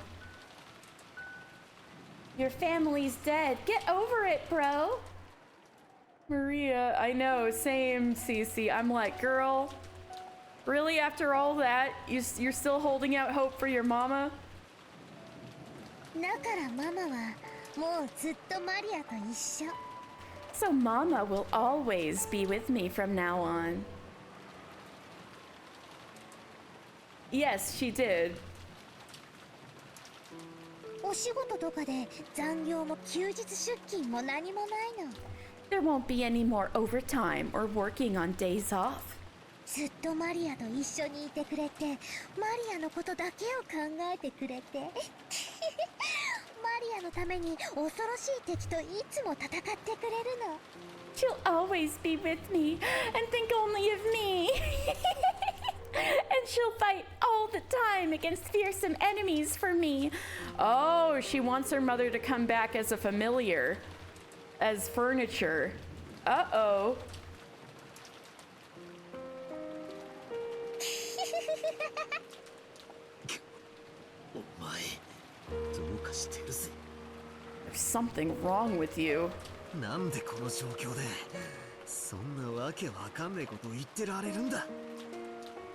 Your family's dead. Get over it, bro. Maria, I know, same, Cece. I'm like, girl, really after all that, you're still holding out hope for your mama? だからママはもうずっとマリアと一緒。 So mama will always be with me from now on. Yes, she did. お仕事とかで残業も休日出勤も何もないの。 There won't be any more overtime or working on days off. ずっとマリアと一緒にいてくれて、マリアのことだけを考えてくれて。マリアのために恐ろしい敵といつも戦ってくれるの。 She'll always be with me and think only of me. And she'll fight all the time against fearsome enemies for me. Oh, she wants her mother to come back as a familiar, as furniture. Uh-oh. お前どうかしてるぜ。 There's something wrong with you. なんでこの状況でそんなわけわかんねえことを言ってられるんだ。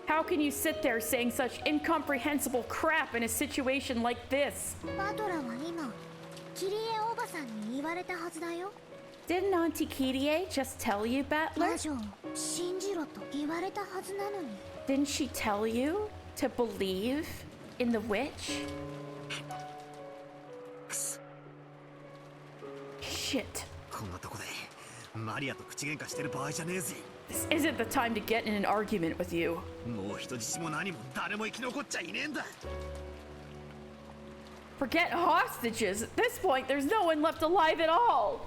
How can you sit there saying such incomprehensible crap in a situation like this? バトラは今、キリエおばさんに言われたはずだよ。 Didn't Auntie Kirie just tell you, 魔 Battler? 女を信じろと言われたはずなのに。 Didn't she tell you to believe in the witch? くそ、 Shit. こんなとこでマリアと口喧嘩してる場合じゃねえぜ。 This isn't the time to get in an argument with you. もう人質も何も誰も生き残っちゃいねえんだ。 Forget hostages. At this point, there's no one left alive at all. も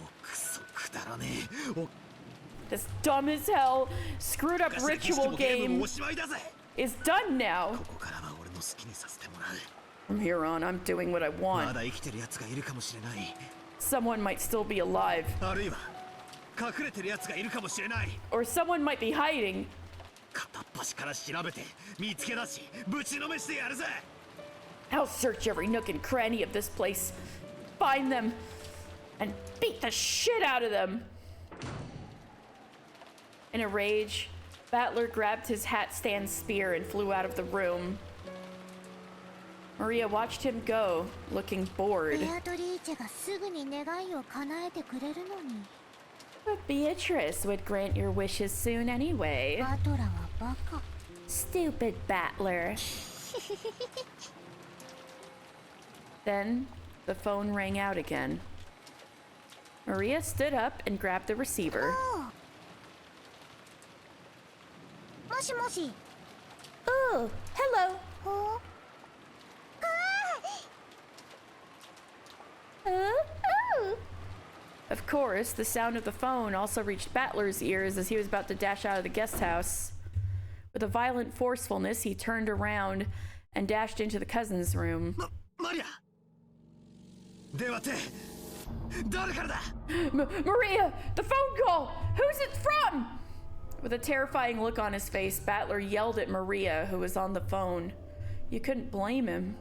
うクソくだらねえ。 This dumb as hell, screwed up おかしな儀式 ritual もゲーム game もおしまいだぜ。 is done now. ここからは俺の好きにさせてもらう。 From here on, I'm doing what I ま want. だ生きてる奴がいるかもしれない。 Someone might still be alive, あるいは隠れてる奴がいるかもしれない。 or someone might be hiding. 片っ端から調べて見つけ出しぶちのめしてやるぜ。 I'll search every nook and cranny of this place, find them, and beat the shit out of them. In a rage, Battler grabbed his hat stand spear and flew out of the room. Maria watched him go, looking bored. ベアトリーチェがすぐに願いを叶えてくれるのに。 But Beatrice would grant your wishes soon anyway. バトラはバカ。 Stupid Battler. Then the phone rang out again. Maria stood up and grabbed the receiver. もしもし。 Oh, hello. おあ Oh. Of course, the sound of the phone also reached Battler's ears as he was about to dash out of the guest house. With a violent forcefulness, he turned around and dashed into the cousin's room. マリア電話って誰からだ。 Maria! The phone call! Who's it from? With a terrifying look on his face, Battler yelled at Maria, who was on the phone. You couldn't blame him.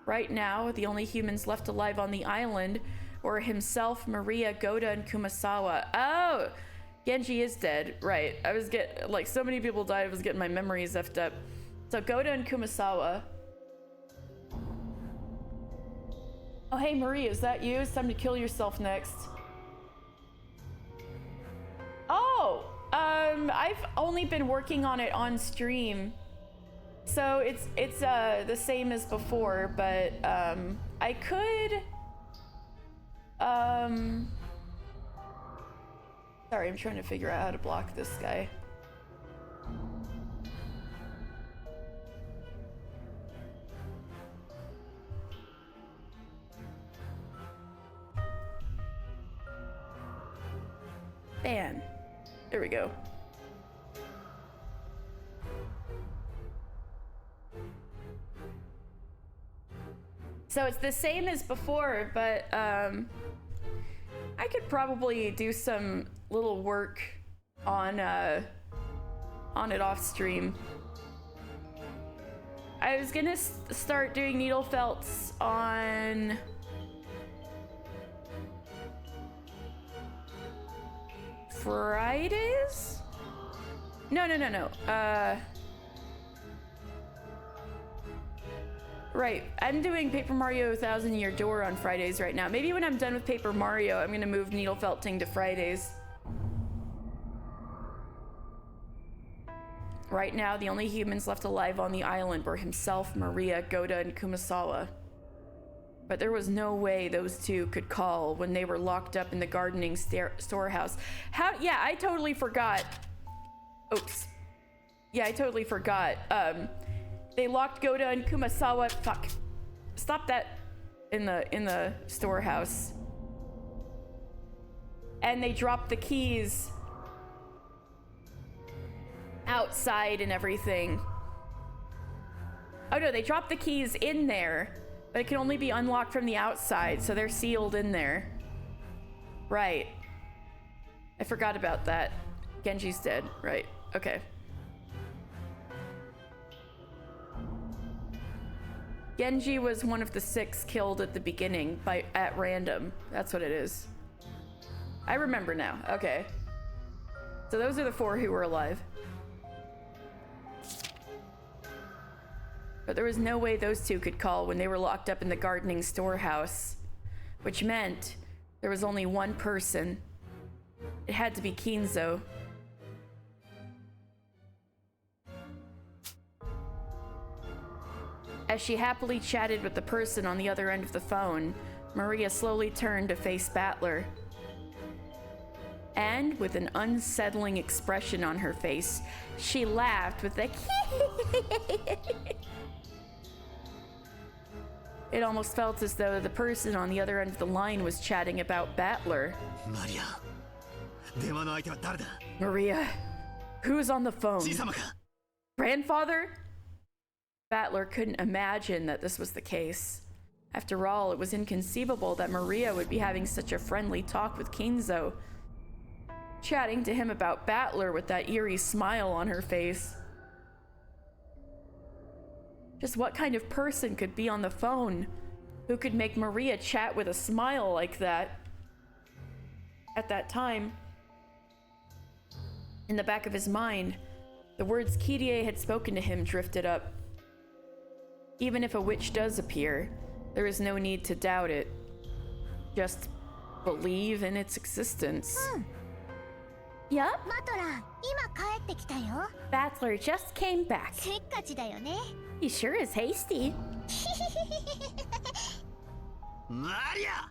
Right now, the only humans left alive on the island were himself, Maria, Goda, and Kumasawa. Oh! Genji is dead. Right. I was like, so many people died, I was getting my memories effed up. So Goda and Kumasawa. Oh, hey, Marie, is that you? It's time to kill yourself next. Oh, I've only been working on it on stream. So it's the same as before, but I could sorry, I'm trying to figure out how to block this guy. Ban. There we go. So it's the same as before, but I could probably do some little work on it off stream. I was gonna start doing needle felts on Fridays? No. Right, I'm doing Paper Mario 1000 Year Door on Fridays right now. Maybe when I'm done with Paper Mario, I'm gonna move needle felting to Fridays. Right now, the only humans left alive on the island were himself, Maria, Goda, and Kumasawa. But there was no way those two could call when they were locked up in the gardening storehouse. How? Yeah, I totally forgot. Oops. Yeah, I totally forgot. They locked Goda and Kumasawa. Fuck. Stop that in the storehouse. And they dropped the keys outside and everything. Oh no, they dropped the keys in there, but it can only be unlocked from the outside, so they're sealed in there. Right. I forgot about that. Genji's dead. Right. Okay. Genji was one of the 6 killed at the beginning at random. That's what it is. I remember now. Okay. So those are the 4 who were alive. But there was no way those 2 could call when they were locked up in the gardening storehouse, which meant there was only one person. It had to be Kinzo. As she happily chatted with the person on the other end of the phone, Maria slowly turned to face Battler. And with an unsettling expression on her face, she laughed with a It almost felt as though the person on the other end of the line was chatting about Battler. Maria, who's on the phone? Grandfather? Battler couldn't imagine that this was the case. After all, it was inconceivable that Maria would be having such a friendly talk with Kinzo, chatting to him about Battler with that eerie smile on her face. Just what kind of person could be on the phone who could make Maria chat with a smile like that at that time? In the back of his mind, the words Kirie had spoken to him drifted up. Even if a witch does appear, there is no need to doubt it. Just believe in its existence. Yup. Battler just came back. He sure is hasty. Maria!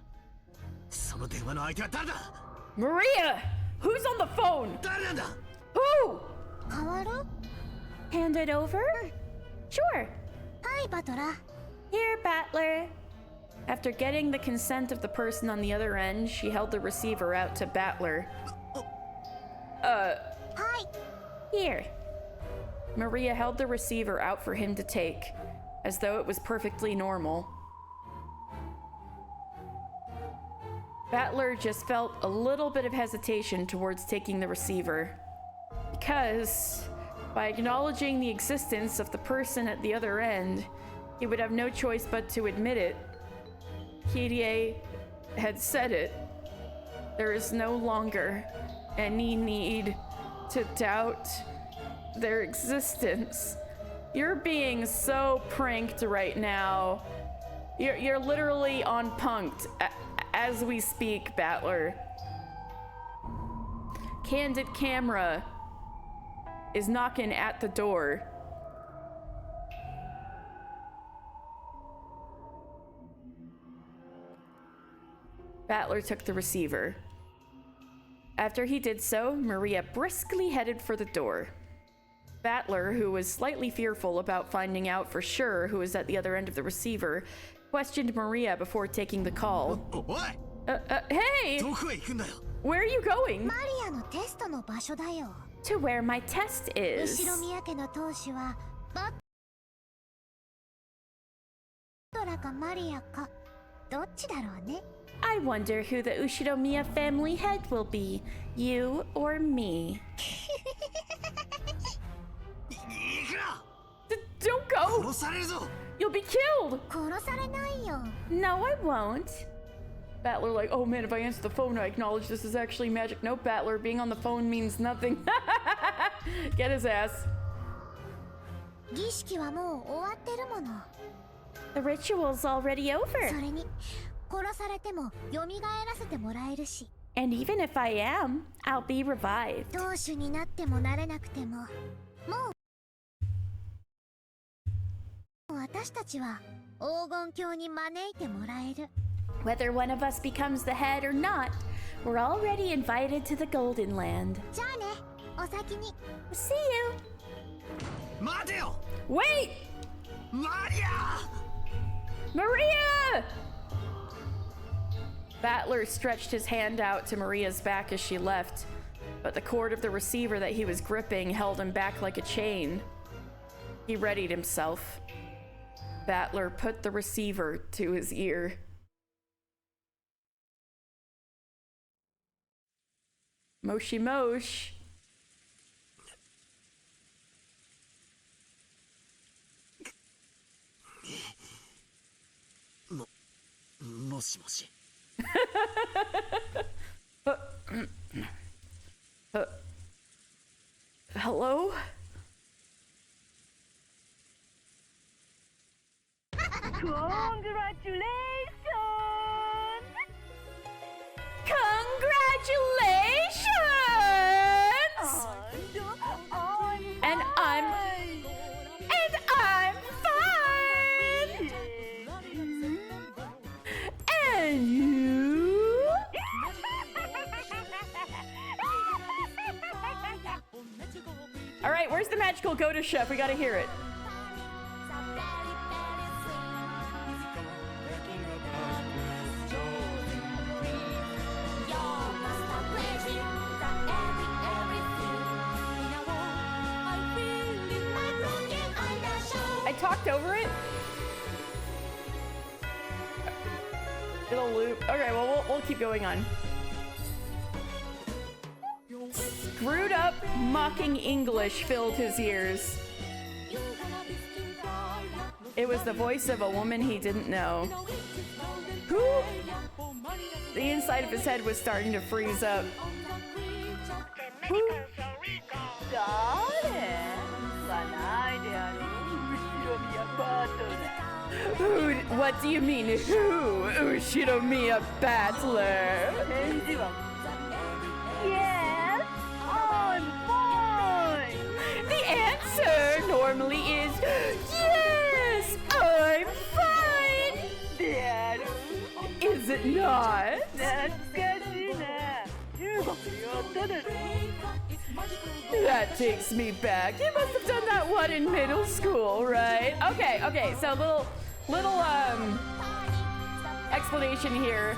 Who's on the phone? Who? Hand it over? Sure. Hi, Battler. Here, Battler. After getting the consent of the person on the other end, she held the receiver out to Battler. Hi. Here. Maria held the receiver out for him to take, as though it was perfectly normal. Battler just felt a little bit of hesitation towards taking the receiver, because by acknowledging the existence of the person at the other end, he would have no choice but to admit it. Kirie had said it. There is no longer any need to doubt their existence. You're being so pranked right now. You're literally on punked as we speak, Battler. Candid Camera is knocking at the door. Battler took the receiver. After he did so, Maria briskly headed for the door. Battler, who was slightly fearful about finding out for sure who was at the other end of the receiver, questioned Maria before taking the call. Hey! Where are you going? マリアのテストの場所だよ。 To where my test is. 後宮家の当主はバトラかマリアかどっちだろうね。 I wonder who the Ushiromiya family head will be, you or me. Don't go! You'll be killed! 殺されないよ。 No, I won't. Battler like, oh man, if I answer the phone, I acknowledge this is actually magic. No, Battler, being on the phone means nothing. Get his ass. 儀式はもう終わってるもの。 The ritual's already そ over. れに殺されても蘇らせてもらえるし、 And even if I am, I'll be revived. 当主になってもなれなくても、もう私たちは黄金鏡に招いてもらえる。 Whether one of us becomes the head or not, we're already invited to the Golden Land. じゃあね、お先に。 See you. 待てよ Wait! マリア Maria! Battler stretched his hand out to Maria's back as she left, but the cord of the receiver that he was gripping held him back like a chain. He readied himself. Battler put the receiver to his ear. Moshi Mosh. もしもし Hello? Congratulations! And I'm fine! And you? All right, where's the magical Gouda chef? We gotta hear it. I talked over it. It'll loop. Okay, well, we'll keep going on. Screwed up, mocking English filled his ears. It was the voice of a woman he didn't know. Who? The inside of his head was starting to freeze up. Who? Who? What do you mean, who? Ushiromiya Battler. Yes, I'm fine. The answer normally is yes, I'm fine. Dad, Is it not? 懐かしいな。中国にやっただろ。 That takes me back. You must have done that one in middle school, right? Okay, so little explanation here.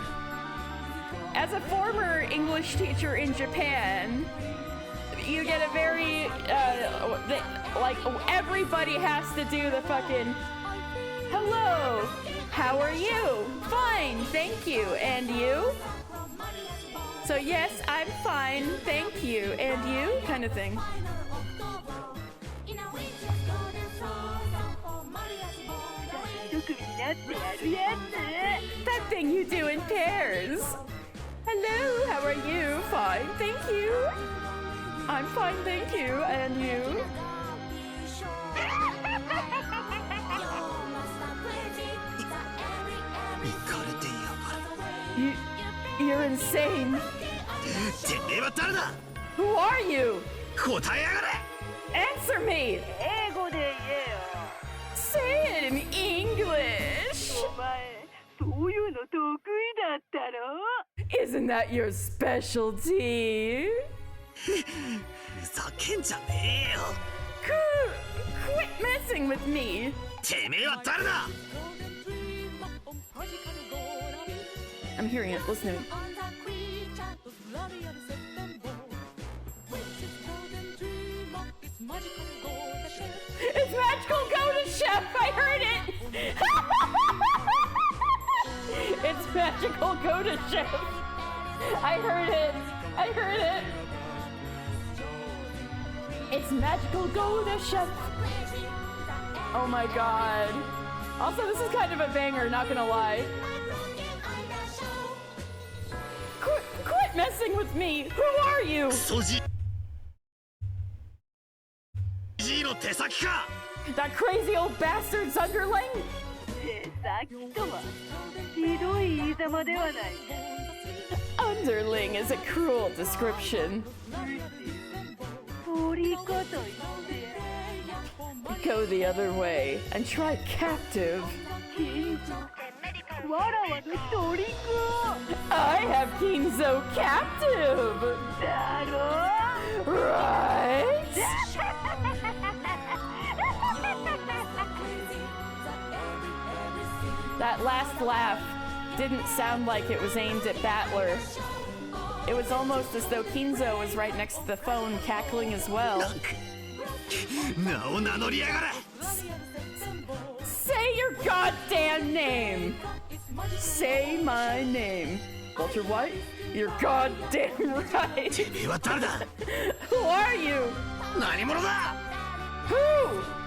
As a former English teacher in Japan, you get a very like everybody has to do the fucking hello, how are you? Fine, thank you. And you? So yes, I'm fine, thank you. And you? Kind of thing. That thing you do in pairs. Hello, how are you? Fine, thank you. I'm fine, thank you. And you? insane. てめえは誰だ Who are you? 答えやがれ Answer me. 英語で言えよ。 Say it in English. お前、そういうの得意だったろ Isn't that your specialty? ふざけんじゃねえよ Quit messing with me. てめえは誰だ I'm hearing it. Listen to me. It's magical Gouda Chef. I heard it. It's magical Gouda Chef. I heard it. I heard it. It's magical Gouda Chef. Oh my god. Also, this is kind of a banger, not gonna lie. Quit messing with me. Who are you? ソジジの手先か That crazy old bastard's underling? 手先とはひどい言いざまではない。 Underling is a cruel description. 虜と言ってや Go the other way and try captive. 金蔵わらわの虜 I have Kinzo captive. だろ Right? That last laugh didn't sound like it was aimed at Battler. It was almost as though Kinzo was right next to the phone, cackling as well. 名を名乗りやがれ Say your goddamn name! Say my name. Walter White? You're goddamn right. てめえは誰だ Who are you? 何者だ Who?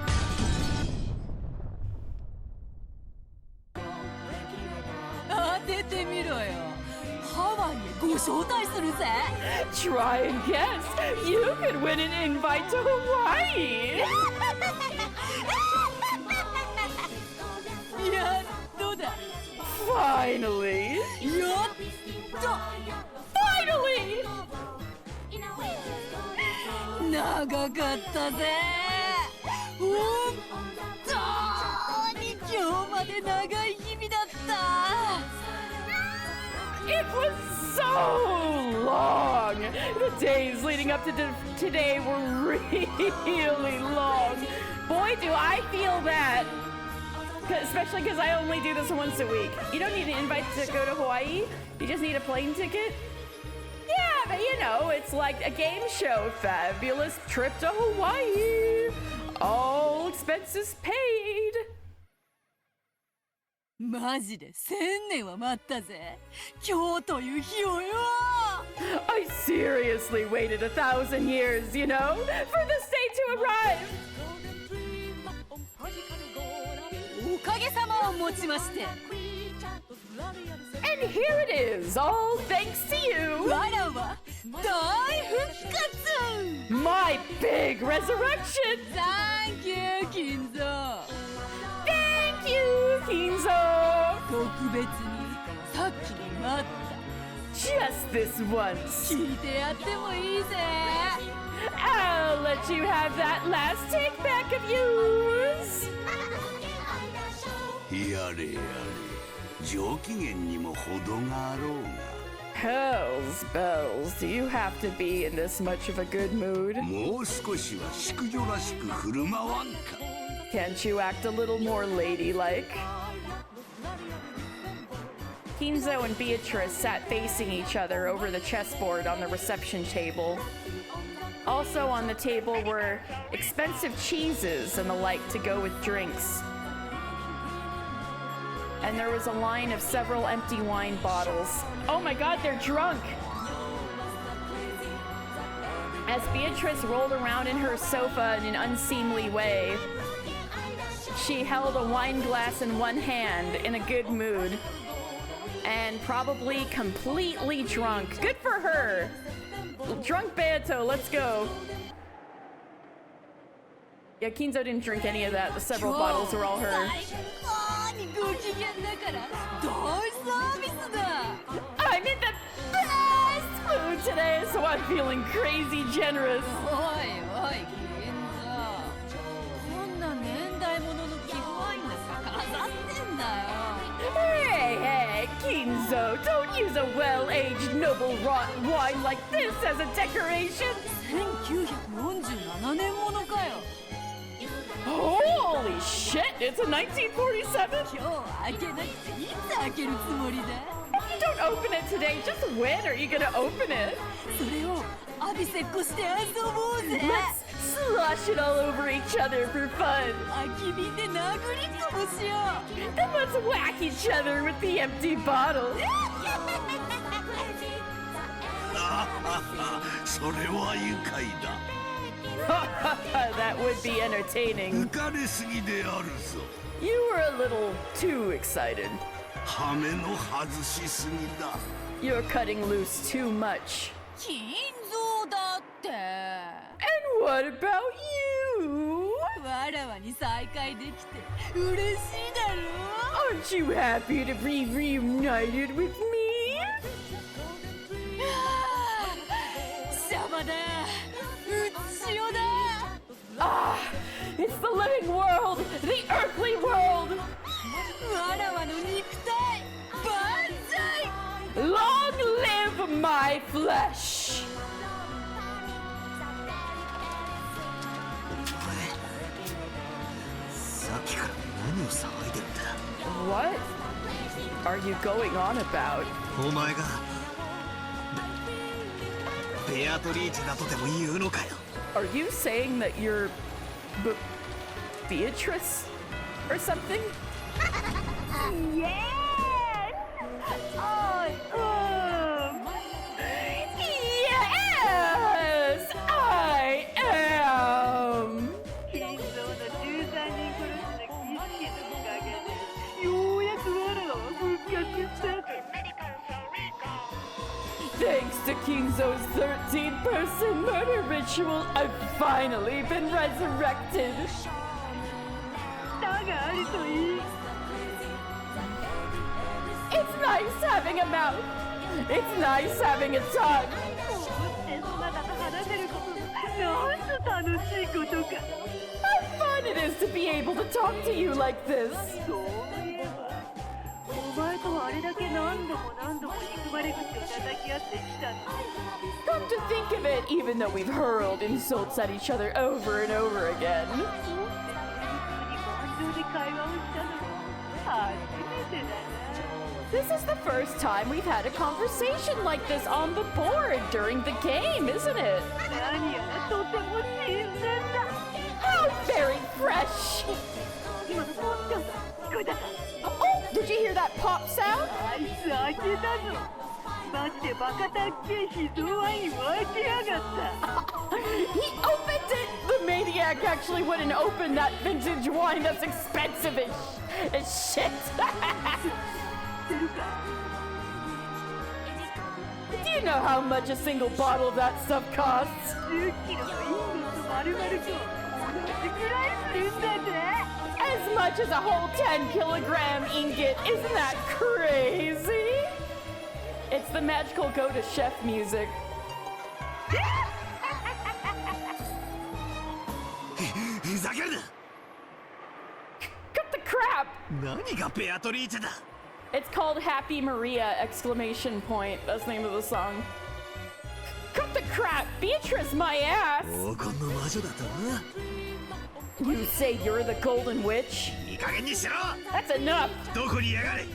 当ててみろよ。ハワイへご招待するぜ。 Try and guess. You could win an invite to Hawaii. やっとだ。 Finally. やっと。 Finally. 長かったぜ。本当に今日まで長い日々だった。 It was so long. The days leading up to today were really long. Boy, do I feel that. Especially because I only do this once a week. You don't need an invite to go to Hawaii. You just need a plane ticket. Yeah, but you know, it's like a game show. Fabulous trip to Hawaii. All expenses paid. マジで1000年は待ったぜ。今日という日をよ。 I seriously waited 1,000 years, you know, for this day to arrive. おかげさまをもちまして。 And here it is, all thanks to you. わらは大復活。 My big resurrection. Thank you, 金蔵。 Thank you, Kinzo. 特別にさっきの待った。 Just this once. 聞いてやってもいいぜ。 I'll let you have that last take back of yours. やれやれ上機嫌にも程があろうが Hells bells, do you have to be in this much of a good mood? もう少しは淑女らしく振る舞わんか Can't you act a little more ladylike? Kinzo and Beatrice sat facing each other over the chessboard on the reception table. Also on the table were expensive cheeses and the like to go with drinks. And there was a line of several empty wine bottles. Oh my god, they're drunk! As Beatrice rolled around in her sofa in an unseemly way, she held a wine glass in one hand in a good mood. And probably completely drunk. Good for her! Drunk Beato, let's go. Yeah, Kinzo didn't drink any of that. The several bottles were all her. 最高にご機嫌だから大サービスだ。 I'm in the today, so I'm feeling crazy generous. おいおい金蔵、こんな年代物の寄付ワインなんか飾ってんだよ。 Hey, hey, Kinzo, don't use a well-aged noble wine like this as a decoration. 1947年ものかよ。 Holy shit, it's a 1947? 今日開けなくていつ開けるつもりだ。 If you don't open it today, just when are you gonna open it? それを浴びせっこして遊ぼうぜ。 Let's slosh it all over each other for fun. 空き瓶で殴りっこもしよう。 Then let's whack each other with the empty bottle. それは愉快だ。 That would be entertaining. 浮かれすぎであるぞ。 You were a little too excited. 羽目の外しすぎだ。 You're cutting loose too much. 金蔵だって。 And what about you? わらわに再会できて嬉しいだろ。 Aren't you happy to be reunited with me? シャバだ。うつしおだ。 Ah, it's the living world, the earthly world. わらわの肉体万歳。 Long live my flesh. さっきから何を騒いでるんだ。 What are you going on about? お前がベアトリーチェだとでも言うのかよ。 Are you saying that you're Beatrice or something? Yes! I am! Yes, I am. 金蔵の13人殺しの儀式のおかげでようやく我らは復活した。 Thanks to Kinzo's 13-person murder ritual, I've finally been resurrected. だがあるといい。 It's nice having a mouth. It's nice having a tongue. こうしてそなたと話せることなんと楽しいことか。 How fun it is to be able to talk to you like this. そういえばお前とはあれだけ何度も何度も憎まれ口を叩き合ってきたの。 Come to think of it, even though we've hurled insults at each other over and over again. そうして盤上で会話をしたのも初めてだな。 This is the first time we've had a conversation like this on the board during the game, isn't it? 何やらとても新鮮だ。 How very fresh! 今のポッチョン聞こえたか。 Oh, did you hear that pop sound? あいつ開けたぞ。マジでバカたっけえ秘蔵ワインを開けやがった。 He opened it! The maniac actually went and opened that vintage wine that's expensive as shit! 知ってるか。 Do you know how much a single bottle of that stuff costs? 10キロのインゴット丸々と同じくらいするんだぜ。 As much as a whole 10-kilogram ingot, isn't that crazy? It's the magical go-to-chef music. ふざけるな。 Cut the crap! 何がベアトリーチェだ。 It's called Happy Maria! Exclamation point. That's the name of the song. Cut the crap! Beatrice, my ass! 黄金の魔女だとな。 You say you're the golden witch? いい加減にしろ。 That's enough! どこにやがれ。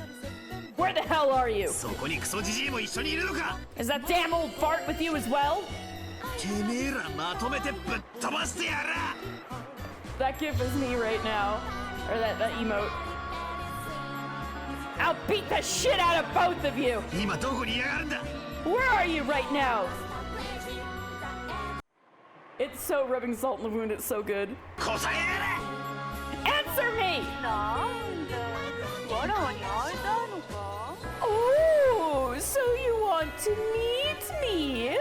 Where the hell are you? そこにクソジジイも一緒にいるのか。 Is that damn old fart with you as well? てめえらまとめてぶっ飛ばしてやら。 That gif is me right now. Or that emote. I'll beat the shit out of both of you! 今どこにいやがるんだ。 Where are you right now? It's so rubbing salt in the wound, it's so good. 答えやがれ。 Answer me! なんだ。わらわに会いたいのか。 Oh, so you want to meet me?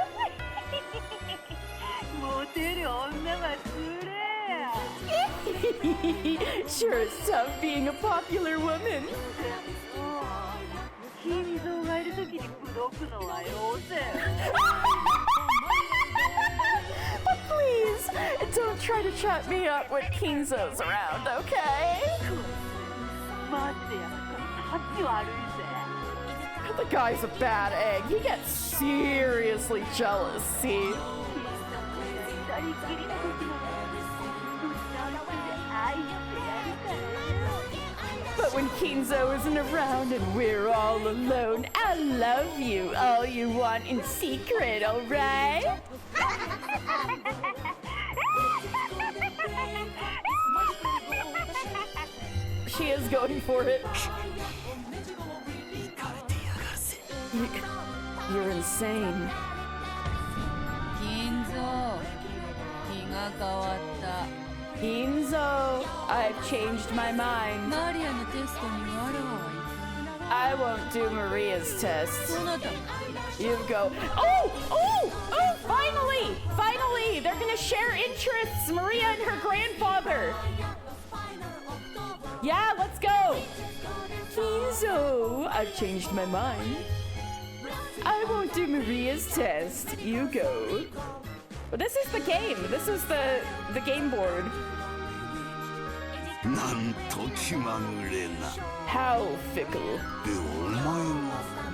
モテる女はつれえ。 Sure is tough being a popular woman. 金蔵がいるときに口説くのはよせ。try to chat me up when Kinzo's around, okay? マジでやるから立ち悪いぜ。 The guy's a bad egg. He gets seriously jealous, see? 二人きりの時のうちの手で愛してやるからよ。 But when Kinzo isn't around and we're all alone, I love you, all you want in secret, alright? She is going for it. You're insane. 銀蔵気が変わった。 Kinzo, I've changed my mind. マリアのテストにわらわ I won't do Maria's test. そなたも You go. Oh! Oh! Oh! Finally! Finally! They're gonna share interests, Maria and her grandfather. Yeah, let's go! Kinzo, I've changed my mind. I won't do Maria's test. You go. But this is the game. This is the game board. なんと気まぐれな。 How fickle. でお前が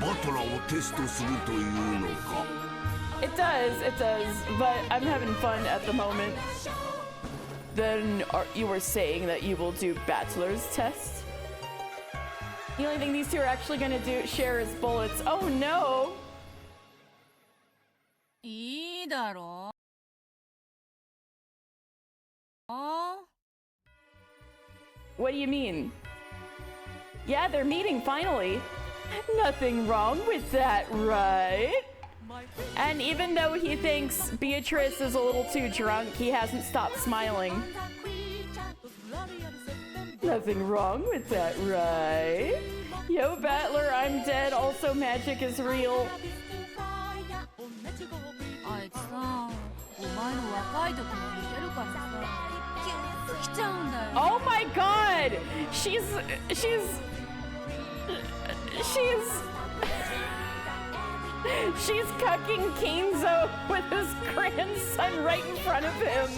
バトラをテストするというのか。 It does, but I'm having fun at the moment. Then you were saying that you will do bachelor's test? The only thing these two are actually gonna share is bullets. Oh no! いいだろう。あ What do you mean? Yeah, they're meeting finally. Nothing wrong with that, right? And even though he thinks Beatrice is a little too drunk, he hasn't stopped smiling. Nothing wrong with that, right? Yo, Battler, I'm dead. Also, magic is real. あいつさ、お前の若い時に似てるからさ、キュンときちゃうんだよ。 Oh my god! She's cucking Kinzo with his grandson right in front of him.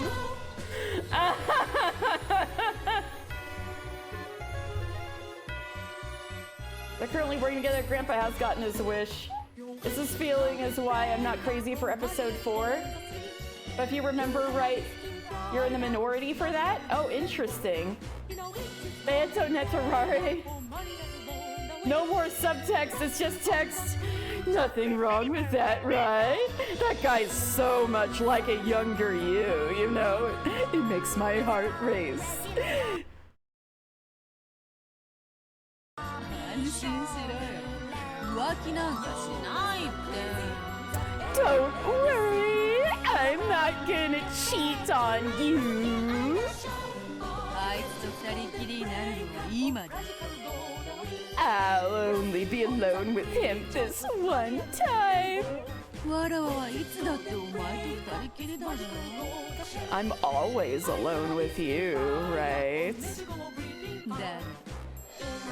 They're currently working together. Grandpa has gotten his wish. This feeling is why I'm not crazy for episode 4. But if you remember right, you're in the minority for that? Oh, interesting. Beato Netarare. No more subtext, it's just text. Nothing wrong with that, right? That guy's so much like a younger you know? It makes my heart race. 安心しろよ。浮気なんかしないって。 Don't worry, I'm not gonna cheat on you. あいつと二人きりになるのは今だ。 I'll only be alone with him this one time. わらわはいつだってお前と二人きりだぞ。 I'm always alone with you, right? だ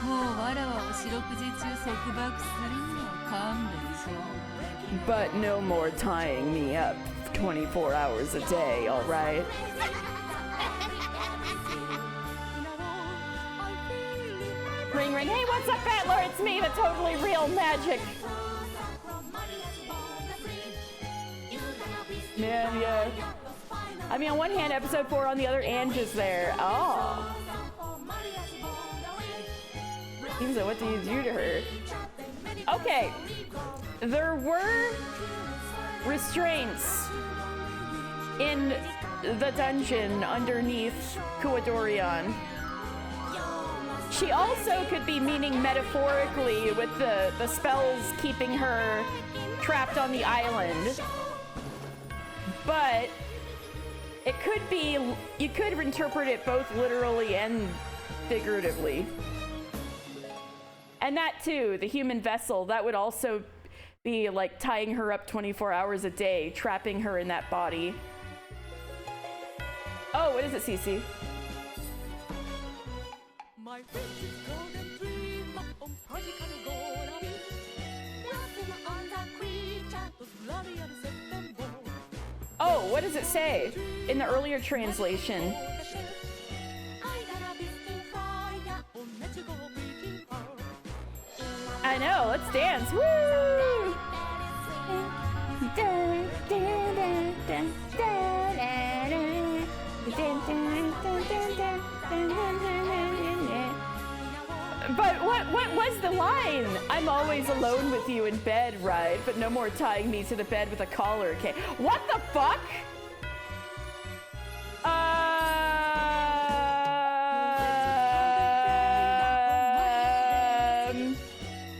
もうわらわを四六時中束縛するのは勘弁しろ。 But no more tying me up 24 hours a day, alright? Ring ring, hey, what's up, Battler? It's me, the totally real magic. Man, yeah. I mean, on one hand, episode 4, on the other, Ange is there. Oh. Kinzo, what do you do to her? Okay. There were restraints in the dungeon underneath Kuadorian. She also could be meaning metaphorically with the spells keeping her trapped on the island. But it could be, you could interpret it both literally and figuratively. And that too, the human vessel, that would also be like tying her up 24 hours a day, trapping her in that body. Oh, what is it, Cece? Oh, Oh, what does it say in the earlier translation? I know, let's dance. Woo! But what was the line? I'm always alone with you in bed, right? But no more tying me to the bed with a collar, okay? What the fuck?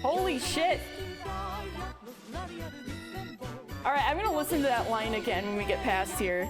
Holy shit. Alright, I'm gonna listen to that line again when we get past here.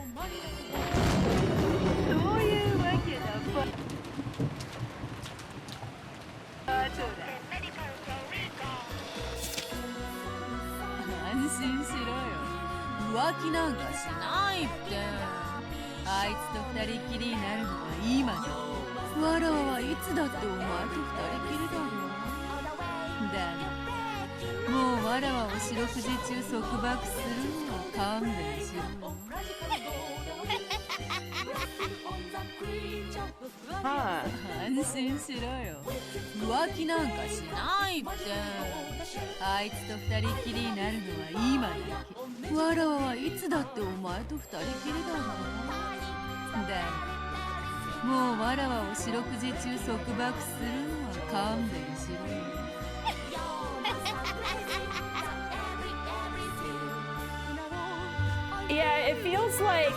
Yeah, it feels like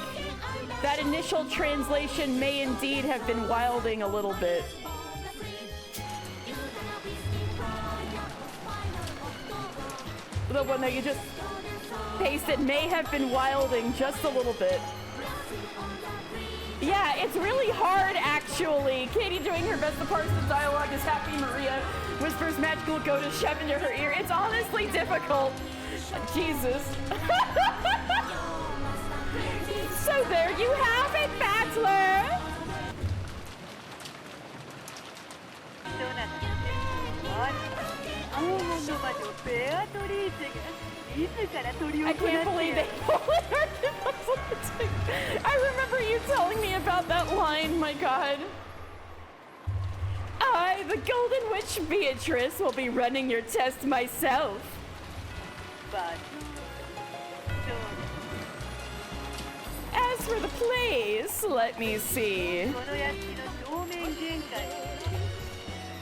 that initial translation may indeed have been wilding a little bit. The one that you just pasted may have been wilding just a little bit. Yeah, it's really hard, actually. Katie doing her best to parse the dialogue as Happy Maria whispers magical go to shove into her ear. It's honestly difficult. Jesus. So there you have it, Bachelor! I can't believe they I remember you telling me about that line, my god. I, the Golden Witch Beatrice, will be running your test myself. As for the place, let me see.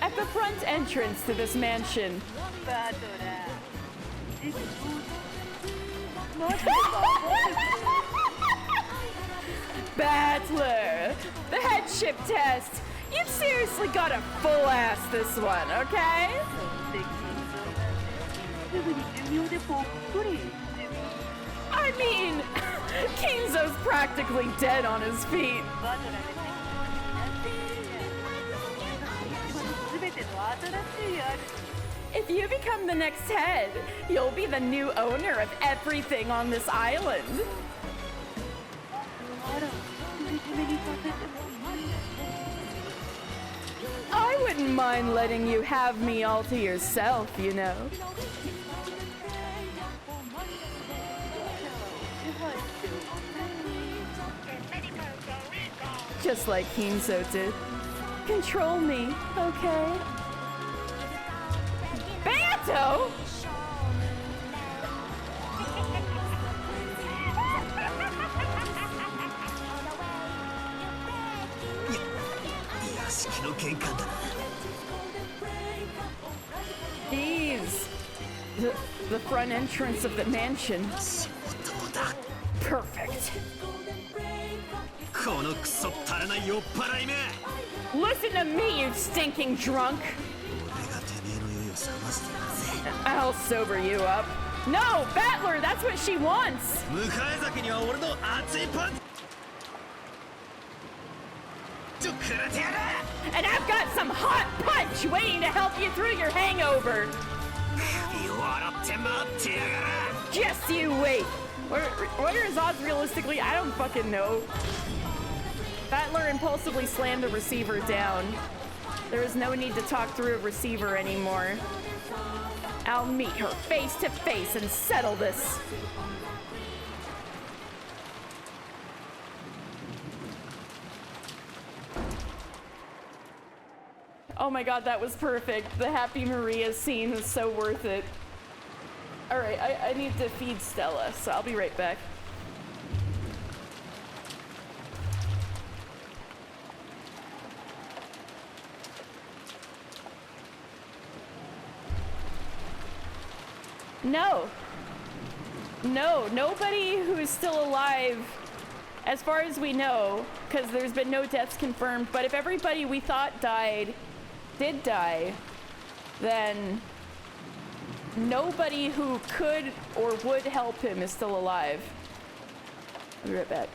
At the front entrance to this mansion. Battler, the headship test. You've seriously got a full ass this one, okay? I mean, Kinzo's practically dead on his feet. If you become the next head, you'll be the new owner of everything on this island. I wouldn't mind letting you have me all to yourself, you know. Just like Kinzo did. Control me, okay? Beato! These. The front entrance of the mansion. Perfect. Listen to me, you stinking drunk. I'll sober you up. No, Battler, that's what she wants. And I've got some hot punch waiting to help you through your hangover. Just you wait. What are his odds realistically? I don't fucking know. Battler impulsively slammed the receiver down. There is no need to talk through a receiver anymore. I'll meet her face to face and settle this. Oh my god, that was perfect. The Happy Maria scene was so worth it. Alright, I need to feed Stella, so I'll be right back. No. No, nobody who is still alive, as far as we know, because there's been no deaths confirmed, but if everybody we thought died did die, then nobody who could or would help him is still alive. I'll be right back.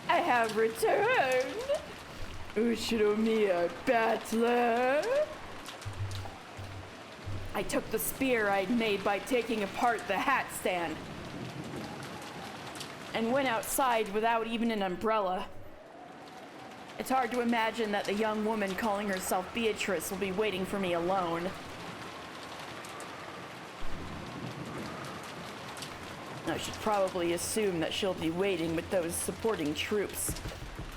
I have returned! Ushiromiya battler! I took the spear I'd made by taking apart the hat stand and went outside without even an umbrella. It's hard to imagine that the young woman calling herself Beatrice will be waiting for me alone. I should probably assume that she'll be waiting with those supporting troops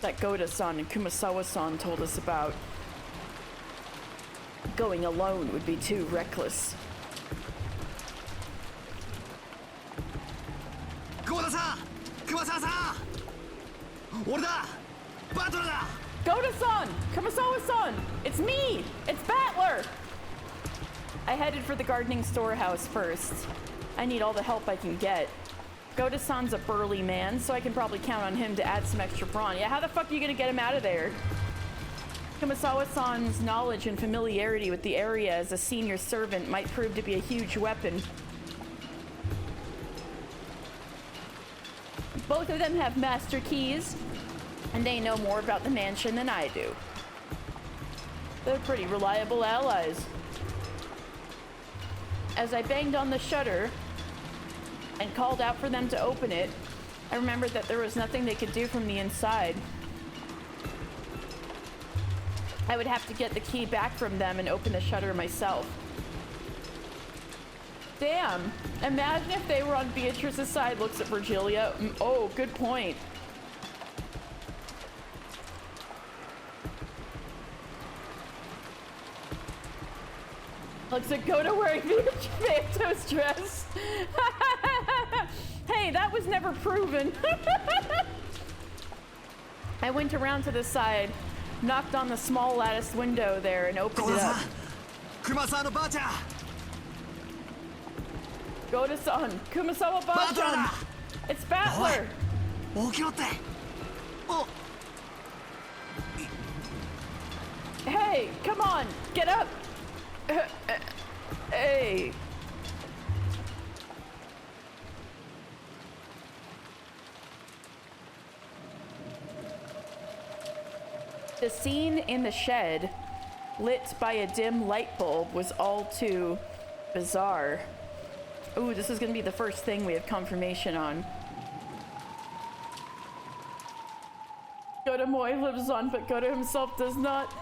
that Goda-san and Kumasawa-san told us about. Going alone would be too reckless. Goda-san! Kumasawa-san! Orida! Battler! Goda-san! Kumasawa-san! It's me! It's Battler! I headed for the gardening storehouse first. I need all the help I can get. Goda-san's a burly man, so I can probably count on him to add some extra brawn. Yeah, how the fuck are you gonna get him out of there? Kumasawa-san's knowledge and familiarity with the area as a senior servant might prove to be a huge weapon. Both of them have master keys, and they know more about the mansion than I do. They're pretty reliable allies. As I banged on the shutter and called out for them to open it, I remembered that there was nothing they could do from the inside. I would have to get the key back from them and open the shutter myself. Damn, imagine if they were on Beatrice's side. Looks at Virgilia. Oh, good point. Looks at Goda wearing Beatrice's dress. Hey, that was never proven. I went around to the side, knocked on the small lattice window there, and opened it up. Goda-san, Kumasawa-bachan! It's Battler! Hey, come on, get up! Hey. The scene in the shed, lit by a dim light bulb, was all too bizarre. Ooh, this is gonna be the first thing we have confirmation on. Goda Moi lives on, but Goda himself does not. No!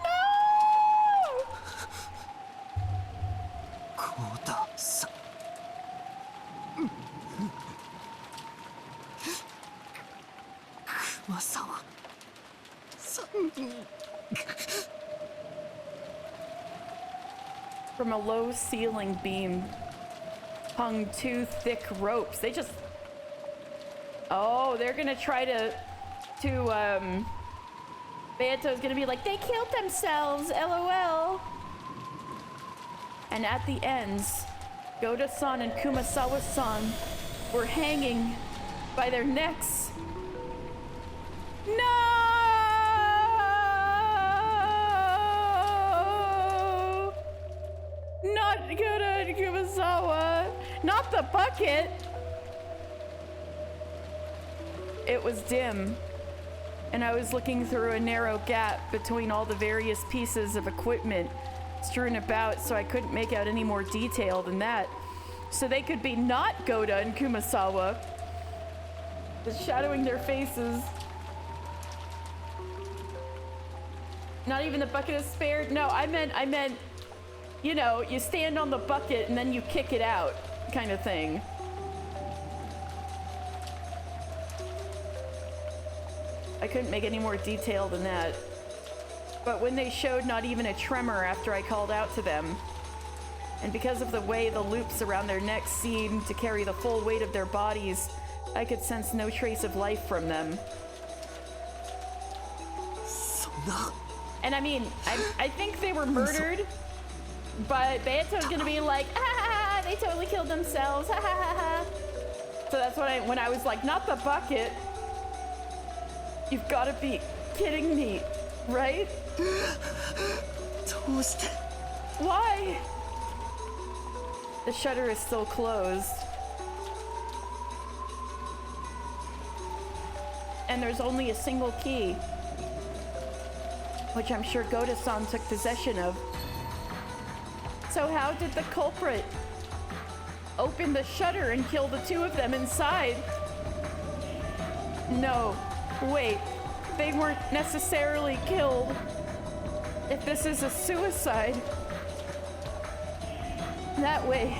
From a low ceiling beam hung two thick ropes. They just... Oh, they're gonna try to Beato's gonna be like, they killed themselves, LOL. And at the ends, Goda-san and Kumasawa-san were hanging by their necks. No! Not Goda and Kumasawa. Not the bucket. It was dim, and I was looking through a narrow gap between all the various pieces of equipment strewn about, so I couldn't make out any more detail than that. So they could be not Goda and Kumasawa, but shadowing their faces. Not even the bucket is spared? No, I meant, you know, you stand on the bucket and then you kick it out, kind of thing. I couldn't make any more detail than that. But when they showed not even a tremor after I called out to them, and because of the way the loops around their necks seemed to carry the full weight of their bodies, I could sense no trace of life from them. And I mean, I think they were murdered, but Beato's gonna be like, ah, ha, ha, they totally killed themselves, ha, ha, ha, ha. So that's when I was like, not the bucket. You've got to be kidding me, right? Why? The shutter is still closed. And there's only a single key, which I'm sure Goda-san took possession of. So how did the culprit open the shutter and kill the two of them inside? No. Wait, they weren't necessarily killed. If this is a suicide, that way,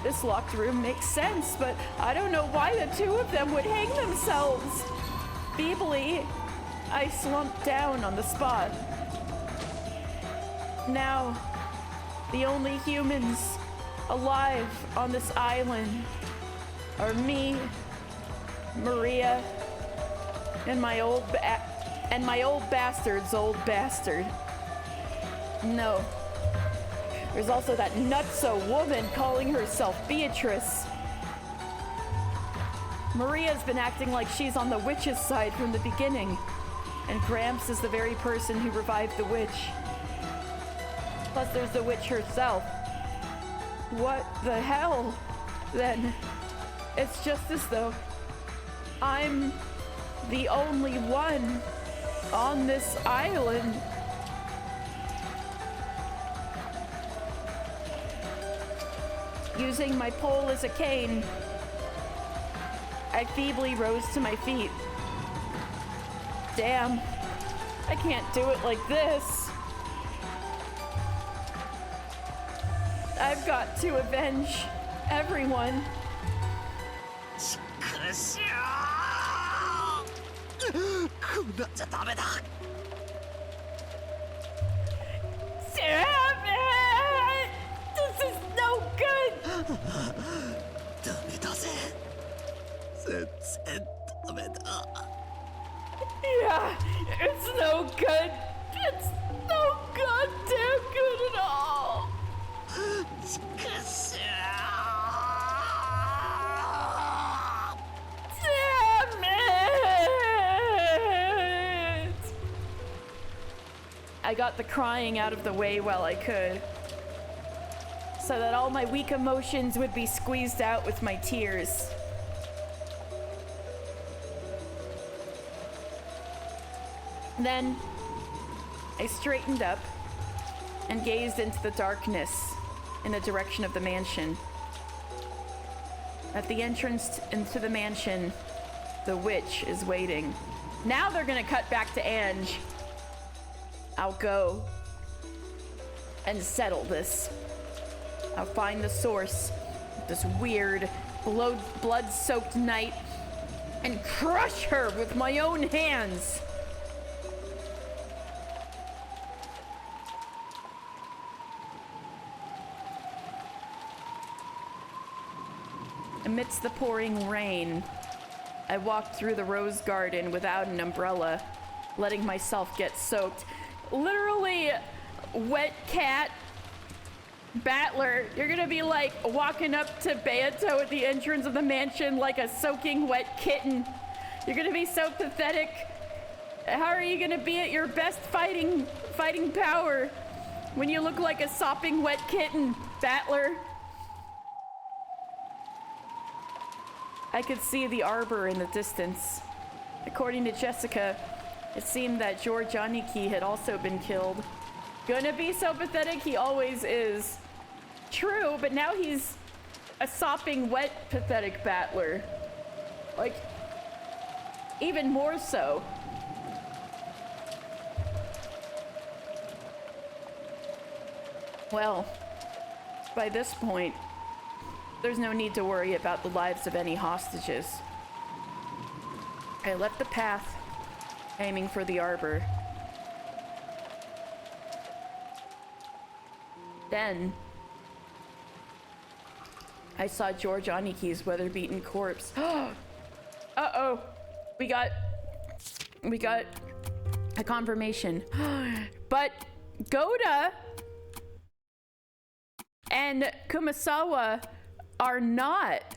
this locked room makes sense, but I don't know why the two of them would hang themselves. Feebly, I slumped down on the spot. Now, the only humans alive on this island are me, Maria, and my old bastard's old bastard. No. There's also that nutso woman calling herself Beatrice. Maria's been acting like she's on the witch's side from the beginning. And Gramps is the very person who revived the witch. Plus there's the witch herself. What the hell? Then it's just as though I'm the only one on this island. Using my pole as a cane, I feebly rose to my feet. Damn, I can't do it like this. I've got to avenge everyone. しかしこんなんじゃダメだ Damn it! This is no good! ダメだぜ全然ダメだ Yeah, it's no good. It's no goddamn good at all. しかし Damn it! I got the crying out of the way while I could, so that all my weak emotions would be squeezed out with my tears. Then I straightened up and gazed into the darkness in the direction of the mansion. At the entrance into the mansion, the witch is waiting. Now they're gonna cut back to Ange. I'll go and settle this. I'll find the source of this weird, blood-soaked night and crush her with my own hands. Amidst the pouring rain, I walked through the rose garden without an umbrella, letting myself get soaked. Literally, wet cat battler. You're gonna be like walking up to Beato at the entrance of the mansion like a soaking wet kitten. You're gonna be so pathetic. How are you gonna be at your best fighting power when you look like a sopping wet kitten, battler? I could see the arbor in the distance. According to Jessica, it seemed that George Aniki had also been killed. Gonna be so pathetic, he always is. True, but now he's a sopping wet pathetic battler. Like, even more so. Well, by this point, there's no need to worry about the lives of any hostages. I left the path, aiming for the arbor. Then, I saw George Aniki's weather-beaten corpse. Uh-oh. We got a confirmation. But Goda and Kumasawa are not.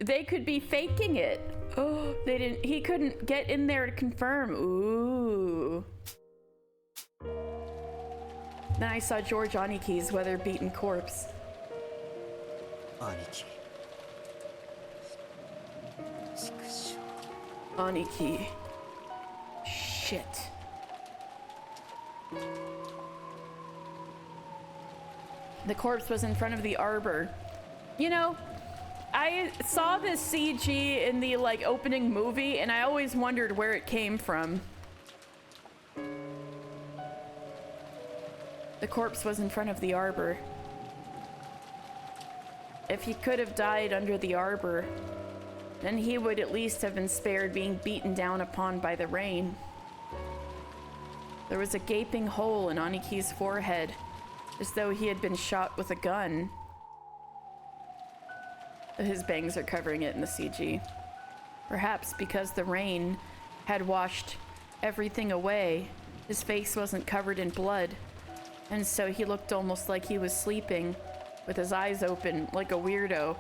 They could be faking it. Oh, he couldn't get in there to confirm. Ooh. Then I saw George Aniki's weather-beaten corpse. Aniki. Shit. The corpse was in front of the arbor. You know, I saw this CG in the opening movie and I always wondered where it came from. The corpse was in front of the arbor. If he could have died under the arbor, then he would at least have been spared being beaten down upon by the rain. There was a gaping hole in Aniki's forehead, as though he had been shot with a gun. His bangs are covering it in the CG. Perhaps because the rain had washed everything away, his face wasn't covered in blood, and so he looked almost like he was sleeping, with his eyes open like a weirdo.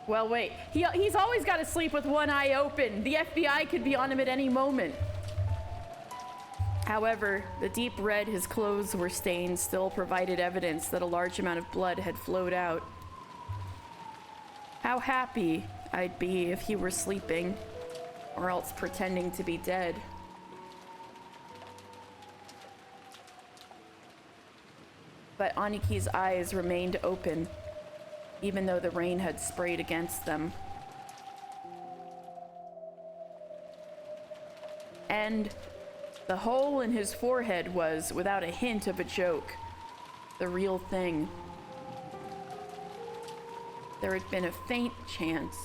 Well, wait, he's always got to sleep with one eye open. The FBI could be on him at any moment. However, the deep red his clothes were stained still provided evidence that a large amount of blood had flowed out. How happy I'd be if he were sleeping, or else pretending to be dead. But Aniki's eyes remained open, even though the rain had sprayed against them. And the hole in his forehead was, without a hint of a joke, the real thing. There had been a faint chance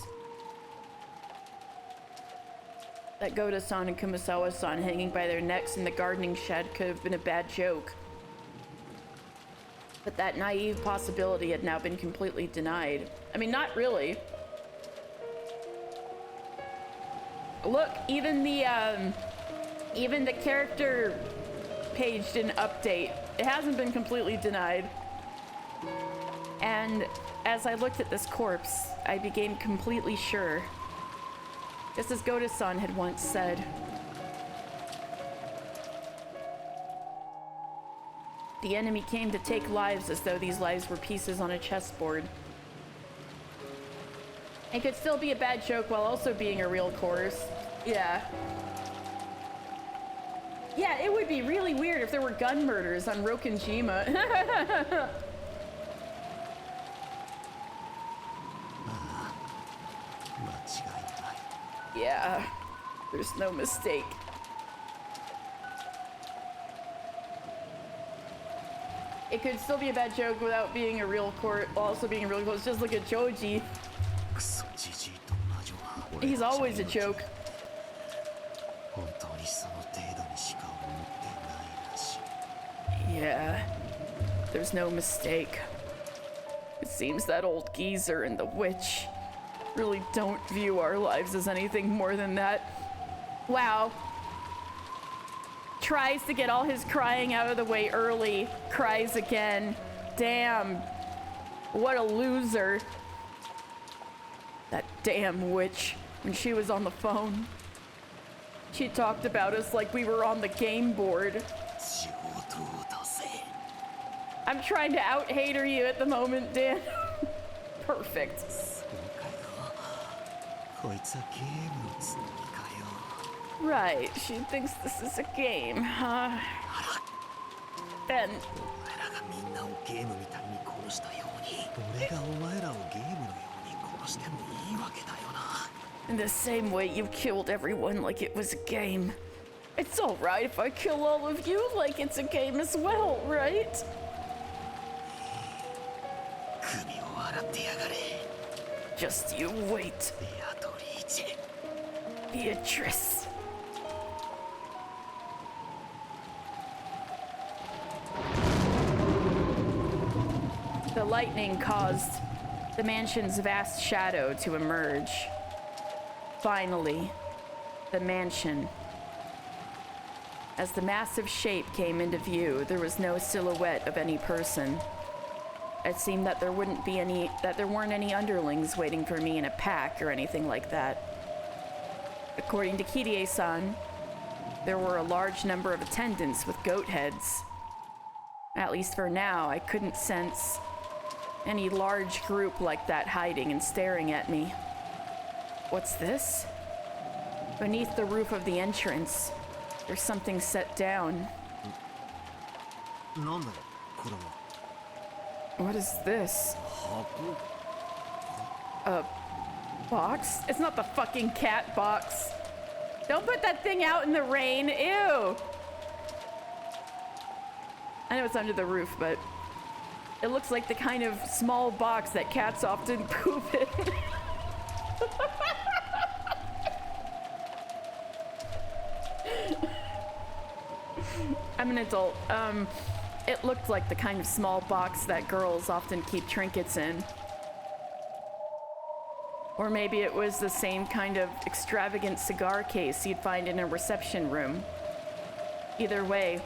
that Goda-san and Kumasawa-san hanging by their necks in the gardening shed could have been a bad joke. But that naive possibility had now been completely denied. I mean, not really. Look, even the character page didn't update. It hasn't been completely denied. And as I looked at this corpse, I became completely sure. Just as Goda-san had once said. The enemy came to take lives as though these lives were pieces on a chessboard. It could still be a bad joke while also being a real course. Yeah. Yeah, it would be really weird if there were gun murders on Rokenjima. Yeah, there's no mistake. It could still be a bad joke without being a real court, also being a real court. Just look at Joji. He's always a joke. Yeah, there's no mistake. It seems that old geezer and the witch really don't view our lives as anything more than that. Wow. Tries to get all his crying out of the way early, cries again. Damn. What a loser. That damn witch, when she was on the phone, she talked about us like we were on the game board. I'm trying to out-hater you at the moment, Dan. Perfect. Right, she thinks this is a game, huh? Then... in the same way you killed everyone like it was a game. It's alright if I kill all of you like it's a game as well, right? Just you wait. Beatrice. The lightning caused the mansion's vast shadow to emerge. Finally, the mansion. As the massive shape came into view, there was no silhouette of any person. It seemed that there weren't any underlings waiting for me in a pack or anything like that. According to Kirie-san, there were a large number of attendants with goat heads. At least for now, I couldn't sense any large group like that hiding and staring at me. What's this? Beneath the roof of the entrance, there's something set down. What is this? A box? It's not the fucking cat box. Don't put that thing out in the rain. Ew. I know it's under the roof, but it looks like the kind of small box that cats often poop in. I'm an adult. It looked like the kind of small box that girls often keep trinkets in. Or maybe it was the same kind of extravagant cigar case you'd find in a reception room. Either way,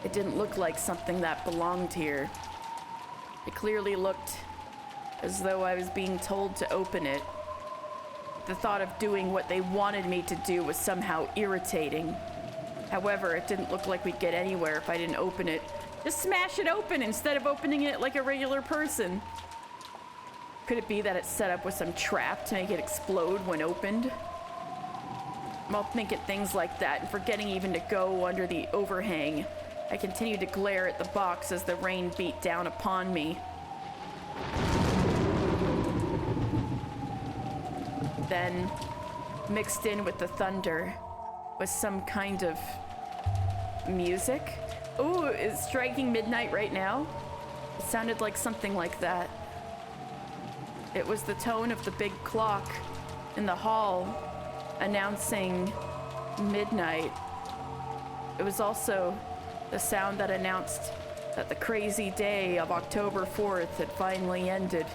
it didn't look like something that belonged here. It clearly looked as though I was being told to open it. The thought of doing what they wanted me to do was somehow irritating. However, it didn't look like we'd get anywhere if I didn't open it. Just smash it open instead of opening it like a regular person. Could it be that it's set up with some trap to make it explode when opened? While thinking things like that and forgetting even to go under the overhang, I continued to glare at the box as the rain beat down upon me. Then, mixed in with the thunder, was some kind of music. Ooh, it's striking midnight right now. It sounded like something like that. It was the tone of the big clock in the hall announcing midnight. It was also the sound that announced that the crazy day of October 4th had finally ended,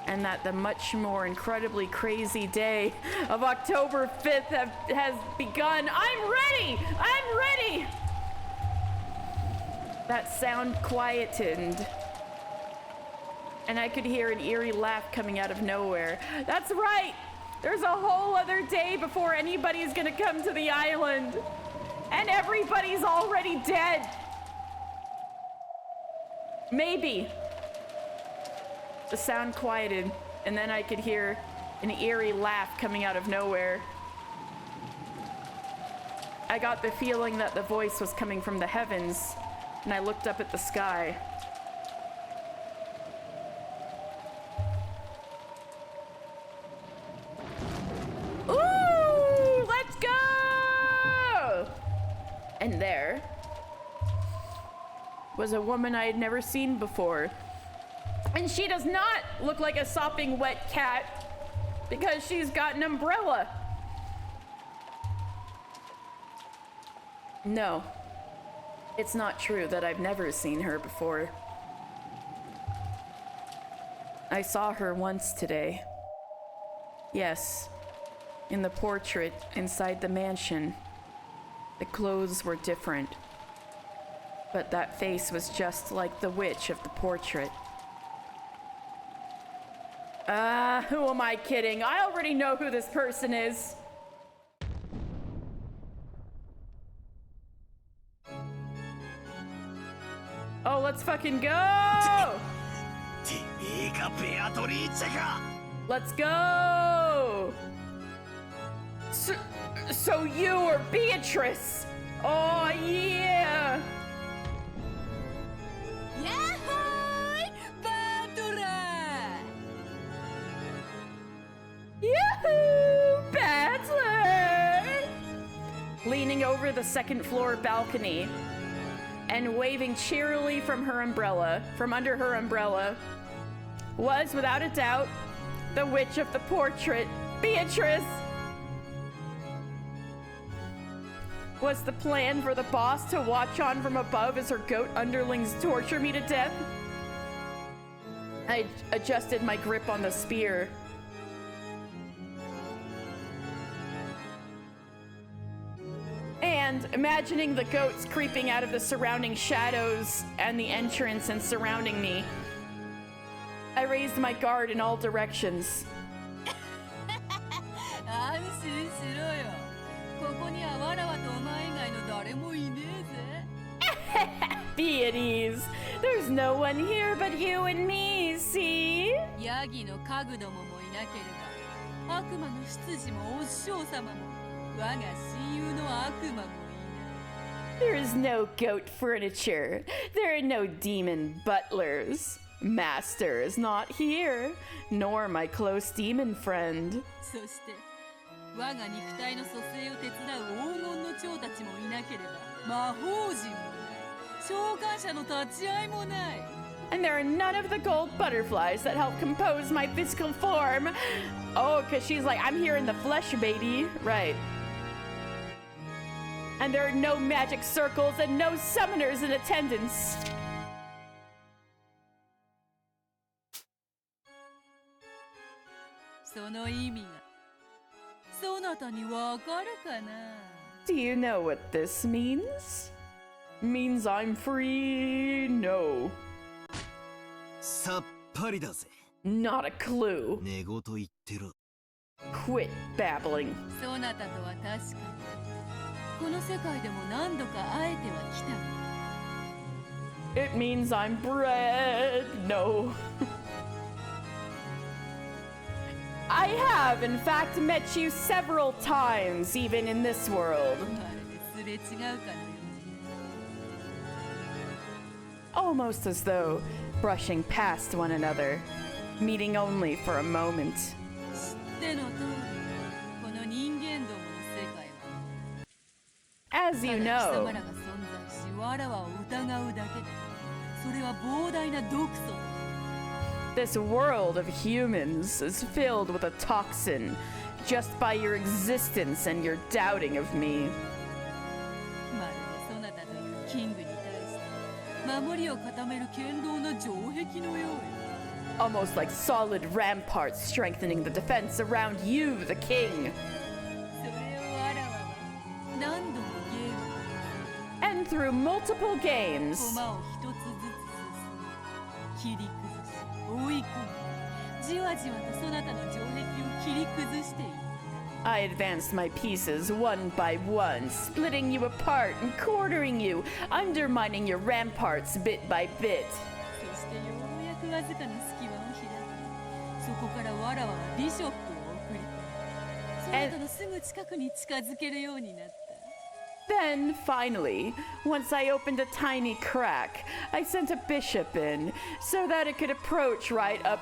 and that the much more incredibly crazy day of October 5th has begun. I'm ready! I'm ready! That sound quietened, and I could hear an eerie laugh coming out of nowhere. That's right! There's a whole other day before anybody's gonna come to the island, and everybody's already dead. Maybe. The sound quieted, and then I could hear an eerie laugh coming out of nowhere. I got the feeling that the voice was coming from the heavens, and I looked up at the sky. Ooh, let's go! And there was a woman I had never seen before. And she does not look like a sopping wet cat because she's got an umbrella. No, it's not true that I've never seen her before. I saw her once today. Yes, in the portrait inside the mansion. The clothes were different, but that face was just like the witch of the portrait. Who am I kidding? I already know who this person is. Oh, let's fucking go! Let's go! So you are Beatrice! Oh, yeah! Yahoo! Battler! Yahoo! Battler! Leaning over the second floor balcony and waving cheerily from under her umbrella, was without a doubt the witch of the portrait, Beatrice. Was the plan for the boss to watch on from above as her goat underlings torture me to death? I adjusted my grip on the spear. And imagining the goats creeping out of the surrounding shadows and the entrance and surrounding me, I raised my guard in all directions. Be at ease. There's no one here but you and me, see? There is no goat furniture. There are no demon butlers. Master is not here, nor my close demon friend. And there are none of the gold butterflies that help compose my physical form. Oh, because she's like, I'm here in the flesh, baby. Right. And there are no magic circles and no summoners in attendance. Do you know what this means? Means I'm free? No. Not a clue. Quit babbling. この世界でも何度か会えてはきた。 It means I'm bread. No. I have, in fact, met you several times, even in this world. まるですれ違うかのように。 Almost as though brushing past one another, meeting only for a moment. 知っての通り、この人間どもの世界は As た you だ貴様 know, らが存在し、わらわを疑うだけで、それは膨大な毒素だ。 this world of humans is filled with a toxin just by your existence and your doubting of me. まるでそなたというキングに対して守りを固める堅牢な城壁のようよ。 Almost like solid ramparts strengthening the defense around you, the king. それをわらわは何度もゲーム And through multiple で games, 駒を一つずつ進め、切り崩し、追い込み、じわじわとそなたの城壁を切り崩している。 I advanced my pieces one by one, splitting you apart and quartering you, undermining your ramparts bit by bit. そしてようやくわずかな隙間を開き、そこからわらわはビショップを送り込み、そなたのすぐ近くに近づけるようになった。 Then, finally, once I opened a tiny crack, I sent a bishop in so that it could approach right up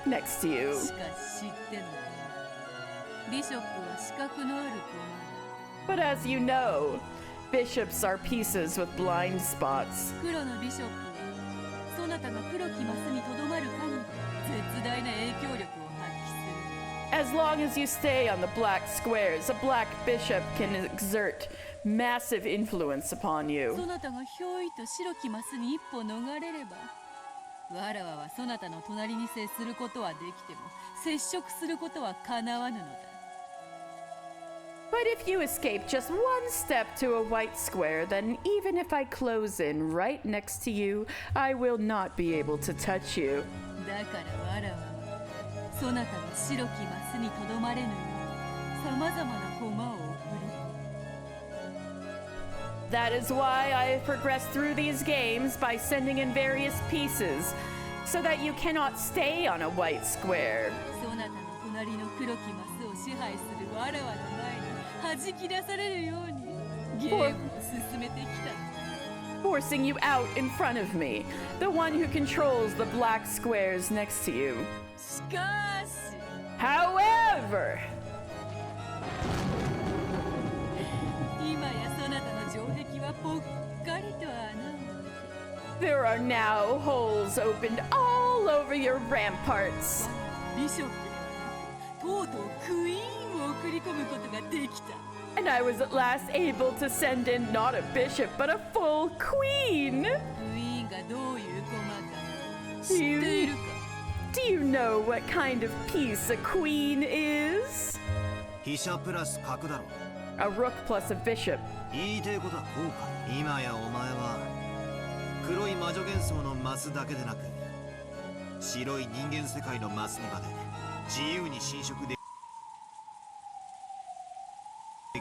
next to you. しかし知ってんのか。ビショップは資格のある駒 But as you know, bishops are pieces with blind spots. だ。黒のビショップはそなたが黒きマスにとどまる限り絶大な影響力を発揮する。 As long as you stay on the black squares, a black bishop can exert massive influence upon そ you. なたがひょいと白きマスに一歩逃れれば、わらわはそなたの隣に接することはできても接触することはかなわぬのだ。 But if you escape just one step to a white square, then even if I close in right next to you, I will not be able to touch you. だからわらわはそなたの白きマスにとどまれぬようさまざまな駒を送り、 That is why I have progressed through these games by sending in various pieces, so that you cannot stay on a white square. そなたの隣の黒きマスを支配するわらわの前に弾き出されるようにゲームを進めてきた。 Forcing you out in front of me, the one who controls the black squares next to you. しかし However, 今やそなたの城壁はぽっかりと穴を there are now holes opened all over your ramparts. ビショップではなくとうとうクイーンを送り込むことができた。 And I was at last able to send in not a bishop, but a full queen. クイーンがどういう駒か知っているか。 Do you know what kind of piece a queen is? 飛車プラス角だろ。 A rook plus a bishop. 言いてえことはこうか。今やお前は黒い魔女幻想のマスだけでなく白い人間世界のマスにまで自由に侵食で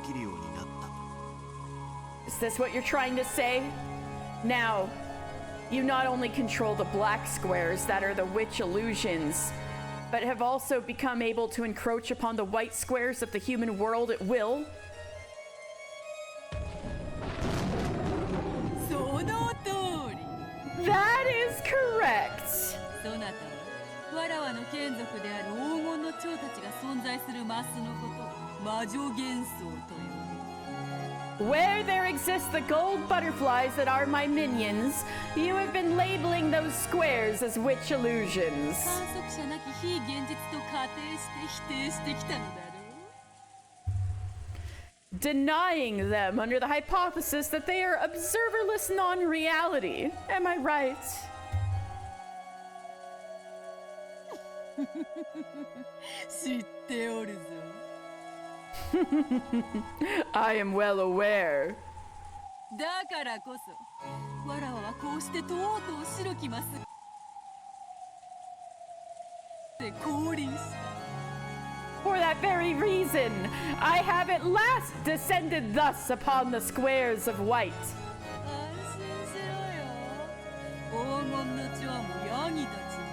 きるようになった。 Is this what you're trying to say? Now, you not only control the black squares that are the witch illusions, but have also become able to encroach upon the white squares of the human world at will? その通り。 That is correct! そなたはわらわの眷属である黄金の蝶たちが存在するマスのことを魔女幻想という。 Where there exist the gold butterflies that are my minions, you have been labeling those squares as witch illusions. 観測者なき非現実と仮定して否定してきたのだろう。 Denying them under the hypothesis that they are observerless non-reality. Am I right? 知っておるぞ。 I am well aware. だからこそわらわはこうしてとうとう白きマスで降臨した。For that very reason, I have at last descended thus upon the squares of white. 安心しろよ。黄金の蝶もヤギたちも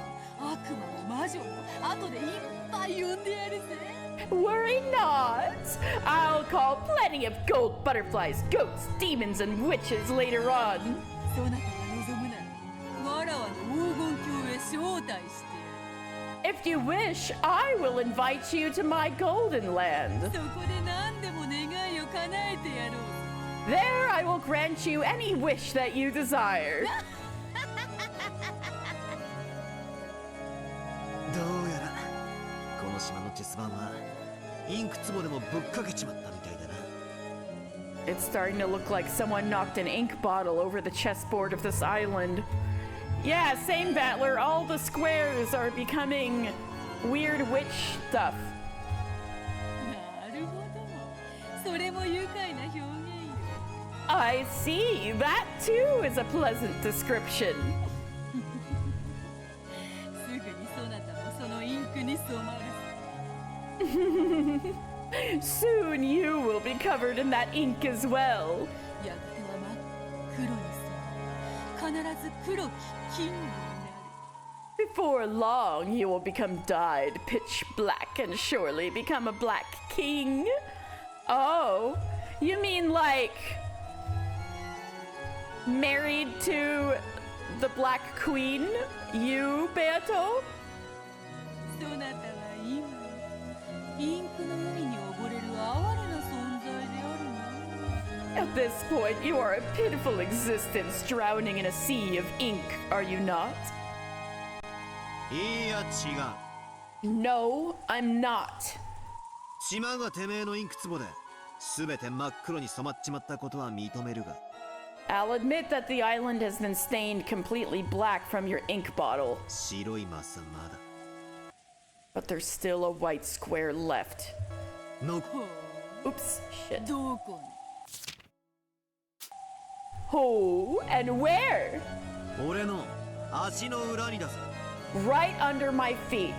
悪魔も魔女も後でいっぱい呼んでやるぜ。Worry not. I'll call plenty of gold butterflies, ghosts, demons, and witches later on. そなたが望むならわらわの黄金鏡へ招待して。 If you wish, I will invite you to my golden land. そこで何でも願いを叶えてやろう。 There I will grant you any wish that you desire. どうやらこの島のチェス盤はインク壺でもぶっかけちまったみたいだな。 It's starting to look like someone knocked an ink bottle over the chessboard of this island. Yeah, same Battler. All the squares are becoming weird witch stuff. なるほど。それも愉快な表現よ。 I see. That too is a pleasant description. すぐにそなたもそのインクに染まる。 Soon you will be covered in that ink as well. やがては真っ黒に染まる。必ず黒き金になる。 Before long, you will become dyed pitch black and surely become a black king. Oh, you mean like married to the Black Queen? You, Beato? そなたは今インクの海に溺れる哀れな存在であるな。 At this point, you are a pitiful existence drowning in a sea of ink, are you not? いや違う。 No, I'm not. 島がてめえのインク壺で全て真っ黒に染まっちまったことは認めるが。 I'll admit that the island has been stained completely black from your ink bottle, 白いマスはまだ。 but there's still a white square left. の Oops, shit. どこに？ Who and where? 俺の足の裏にだぜ。 Right under my feet.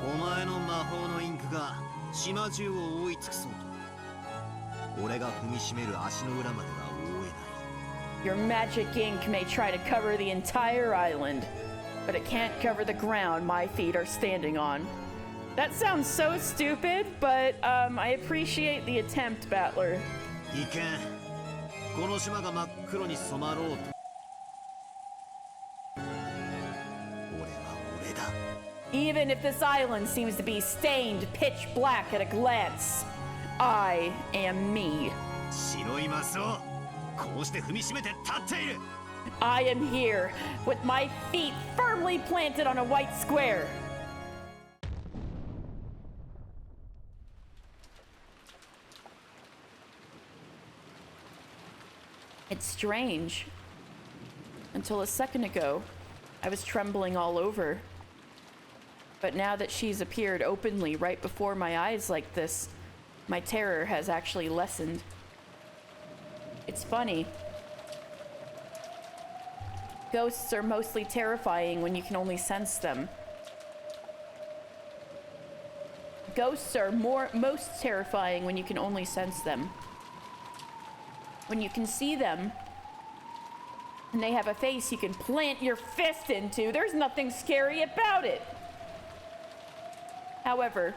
お前の魔法のインクが島中を覆い尽くそうと。俺が踏みしめる足の裏までは覆えない。 Your magic ink may try to cover the entire island, but it can't cover the ground my feet are standing on. That sounds so stupid, but I appreciate the attempt, Battler. いけん。この島が真っ黒に染まろうと。俺は俺だ。 Even if this island seems to be stained pitch black at a glance, I am me. 白いマスをこうして踏みしめて立っている。 I am here, with my feet firmly planted on a white square. It's strange. Until a second ago, I was trembling all over. But now that she's appeared openly right before my eyes like this, my terror has actually lessened. It's funny. Ghosts are mostly terrifying when you can only sense them. Ghosts are most terrifying when you can only sense them. When you can see them, and they have a face you can plant your fist into, there's nothing scary about it. However,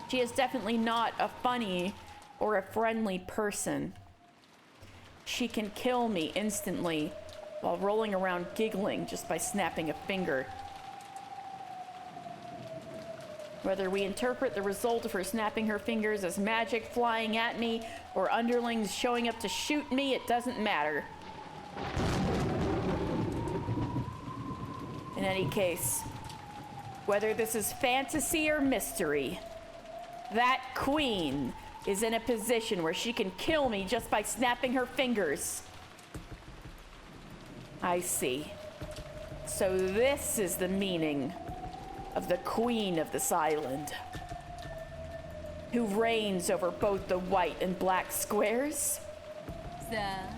she is definitely not a funny or a friendly person. She can kill me instantly while rolling around giggling just by snapping a finger. Whether we interpret the result of her snapping her fingers as magic flying at me or underlings showing up to shoot me, it doesn't matter. In any case, whether this is fantasy or mystery, that queen is in a position where she can kill me just by snapping her fingers. I see. So this is the meaning of the queen of this island, who reigns over both the white and black squares. さあ、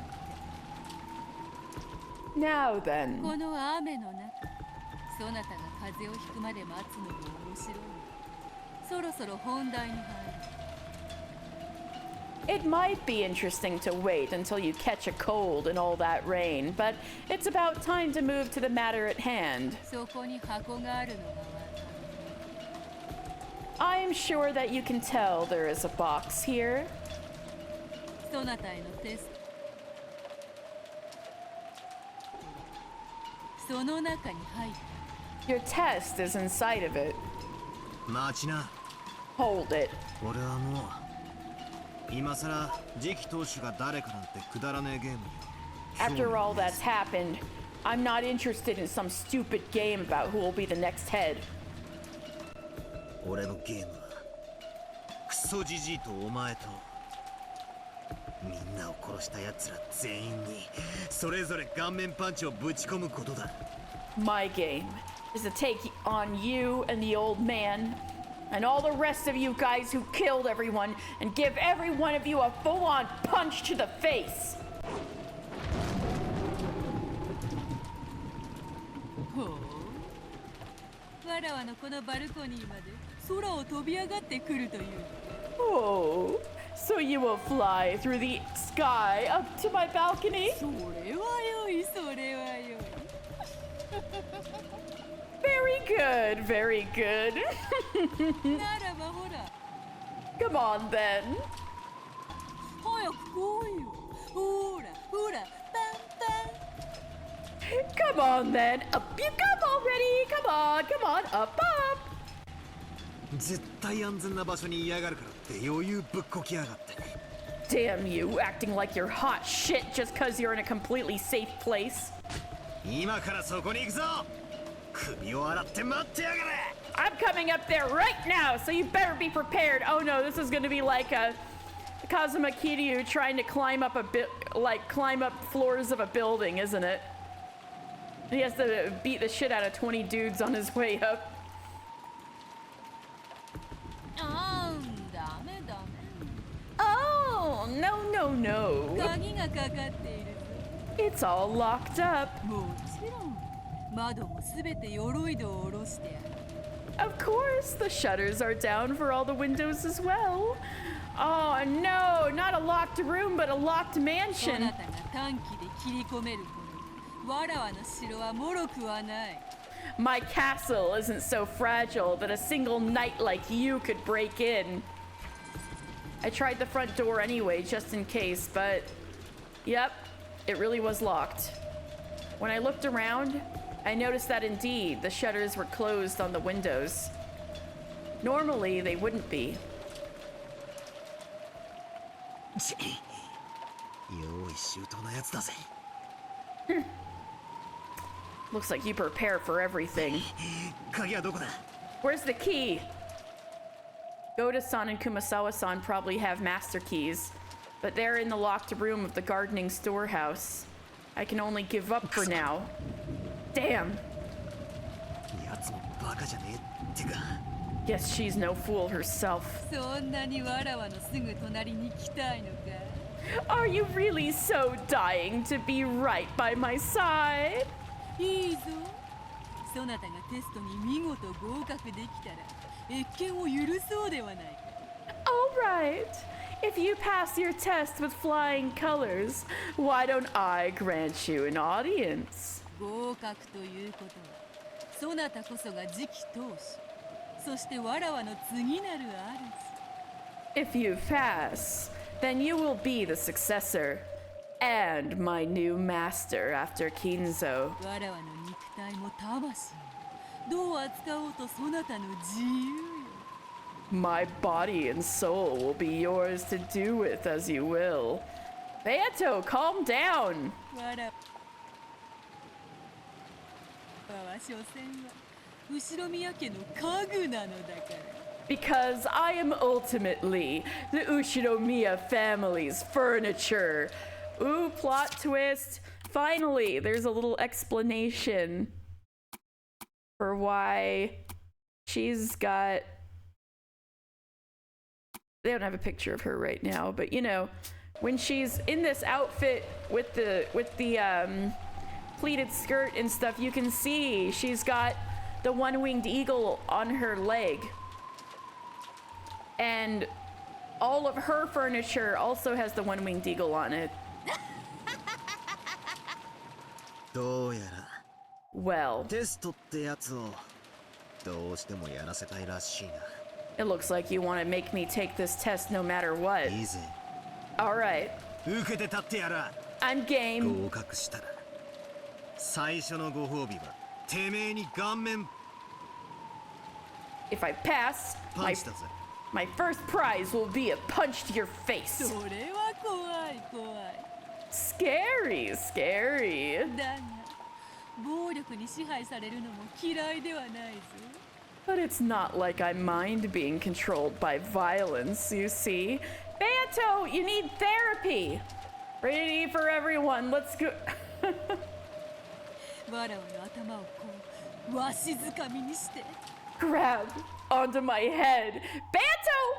Now then, この雨の中、そなたが風邪をひくまで待つのも面白い。そろそろ本題に入る。 It might be interesting to wait until you catch a cold in all that rain, but it's about time to move to the matter at hand. そこに箱があるのがわかる。 I am sure that you can tell there is a box here. そなたへのテスト。その中に入った。 Your test is inside of it. 待ちな。 Hold it. 俺はもう今さら次期当主が誰かなんてくだらねえゲームに After all that's happened, I'm not interested in some stupid game about who will be the next head. 俺のゲームはクソジジイとお前とみんなを殺した奴ら全員にそれぞれ顔面パンチをぶち込むことだ。 My game is to take on you and the old man and all the rest of you guys who killed everyone and give every one of you a full-on punch to the face. ほう。わらわのこのバルコニーまで空を飛び上がってくるという。 Oh, so you will fly through the sky up to my balcony? それはよい、それはよい。 Very good, very good. ならばほら。 Come on then. 早く来いよ。ほら、ほら、パンパン。 Come on then. Up you come already. Come on, up. 絶対安全な場所に嫌がるからって余裕ぶっこきやがって。 Damn you, acting like you're hot shit just cause you're in a completely safe place. 今からそこに行くぞ。首を洗って待ってやがれ。 I'm coming up there right now, so you better be prepared. Oh no, this is gonna be like a Kazuma Kiryu trying to climb up climb up floors of a building, isn't it? He has to beat the shit out of 20 dudes on his way up. あー、ダメダメ。 Oh, no. 鍵がかかっているぞ。 It's all locked up. もちろん。窓もすべて鎧戸を下ろしてある。 Of course, the shutters are down for all the windows as well. Oh no, not a locked room, but a locked そな mansion. たが短期で切り込めるほど、わらわの城は脆くはない。 My castle isn't so fragile that a single knight like you could break in. I tried the front door anyway, just in case, but yep, it really was locked. When I looked around, I noticed that indeed the shutters were closed on the windows. Normally, they wouldn't be. 用意周到なやつだぜ。 Looks like you prepare for everything. 鍵はどこだ？ Where's the key? Goda-san and Kumasawa-san probably have master keys, but they're in the locked room of the gardening storehouse. I can only give up for now. Damn. やつもバカじゃねえってか。 Guess she's no fool herself. そんなにわらわのすぐ隣に来たいのか。 Are you really so dying to be right by my side? いいぞ。そなたがテストに見事合格できたら、謁見を許そうではないか。 All right. If you pass your test with flying colors, why don't I grant you an audience? 合格ということは、そなたこそが次期当主、そしてわらわの次なる主。 If you pass, then you will be the successor and my new master after Kinzo. わらわの肉体も魂もどう扱おうとそなたの自由よ。 My body and soul will be yours to do with as you will. Beato, calm down. わらわは所詮は後ろ宮家の家具なのだから。 Because I am ultimately the Ushinomiya family's furniture. Ooh, plot twist. Finally, there's a little explanation for why she's got... They don't have a picture of her right now, but you know, when she's in this outfit with the pleated skirt and stuff, you can see she's got the one-winged eagle on her leg. And all of her furniture also has the one-winged eagle on it. どうやら Well, テストってやつをどうしてもやらせたいらしいな。 it looks like you want to make me take this test no matter what. いいぜ。 Alright, 受けて立ってやら。 I'm game. 合格したら最初のご褒美はてめえに顔面 If I pass, パ my ンチだぜ。 my first prize will be a punch to your face. それは怖い怖い。 Scary, scary. だが暴力に支配されるのも嫌いではないぞ。 But it's not like I mind being controlled by violence, you see. Beato, you need therapy. Rated E for everyone. Let's go. わらわの頭をこうわしづかみにして Grab onto my head. Beato,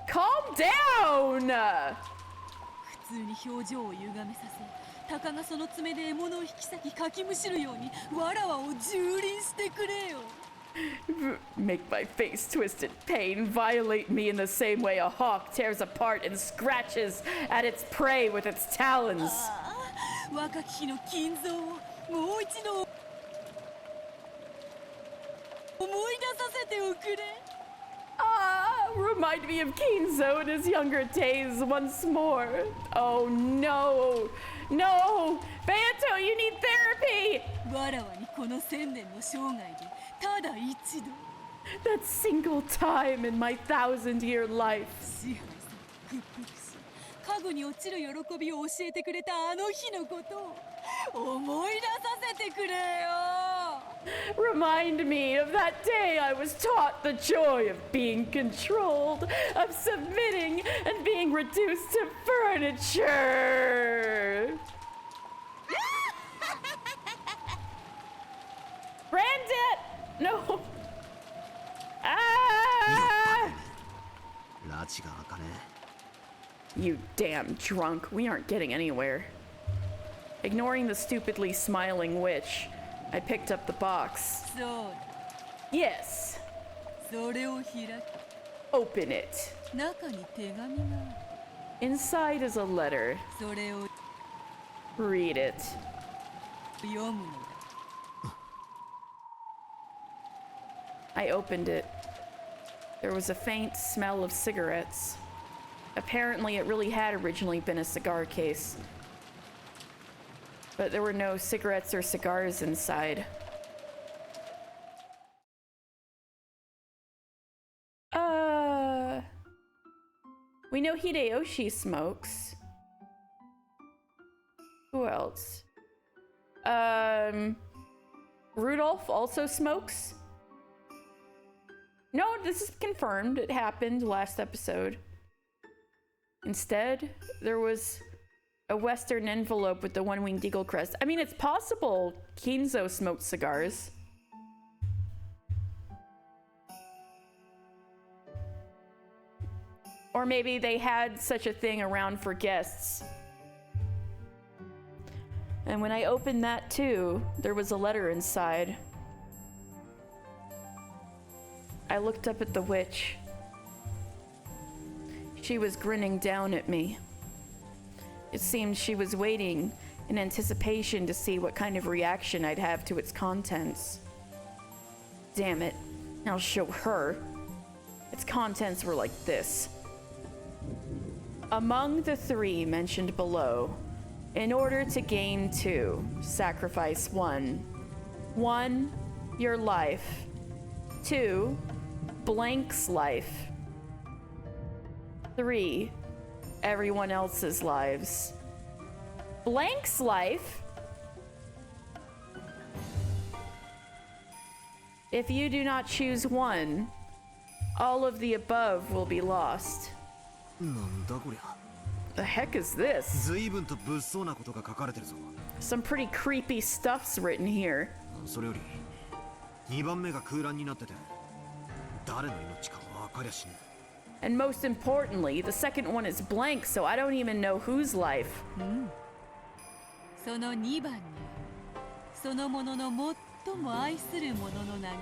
calm down. 普通に表情を歪めさせ鷹がその爪で獲物を引き裂きかきむしるようにわらわを蹂躙してくれよ。 Make my face twist in pain. Violate me in the same way a hawk tears apart and scratches at its prey with its talons. ああ若き日の金蔵をもう一度思い出させておくれ。 Remind me of Kinzo in his younger days once more. Oh no. No. Beato, you need therapy. わらわにこの1000年の生涯でただ一度 That single time in my 1,000-year life. 支配され屈服し家具に落ちる喜びを教えてくれたあの日のことを思い出させてくれよ。 Remind me of that day I was taught the joy of being controlled, of submitting and being reduced to furniture. Brandit! No! Ah! 拉致が開かね You damn drunk. We aren't getting anywhere. Ignoring the stupidly smiling witch, I picked up the box. そうだ Yes. それを開き Open it. 中に手紙があ Inside is a letter. る。それを Read it. 読むのだ。 I opened it. There was a faint smell of cigarettes. Apparently, it really had originally been a cigar case. But there were no cigarettes or cigars inside. We know Hideyoshi smokes. Who else? Rudolph also smokes? No, this is confirmed. It happened last episode. Instead, there was a Western envelope with the one-winged eagle crest. I mean, it's possible Kinzo smoked cigars. Or maybe they had such a thing around for guests. And when I opened that too, there was a letter inside. I looked up at the witch. She was grinning down at me. It seemed she was waiting in anticipation to see what kind of reaction I'd have to its contents. Damn it, I'll show her. Its contents were like this. Among the 3 mentioned below, in order to gain 2, sacrifice 1. 1, your life. 2, blank's life. 3, everyone else's lives. Blank's life? If you do not choose 1, all of the above will be lost. なんだこりゃ The heck is this? 随分と物騒なことが書かれてるぞ Some pretty creepy stuff's written here. それより2番目が空欄になってて誰の命か分かりゃしね And most importantly, the second one is blank, so I don't even know whose life. その2番にそのものの最も愛するものの名が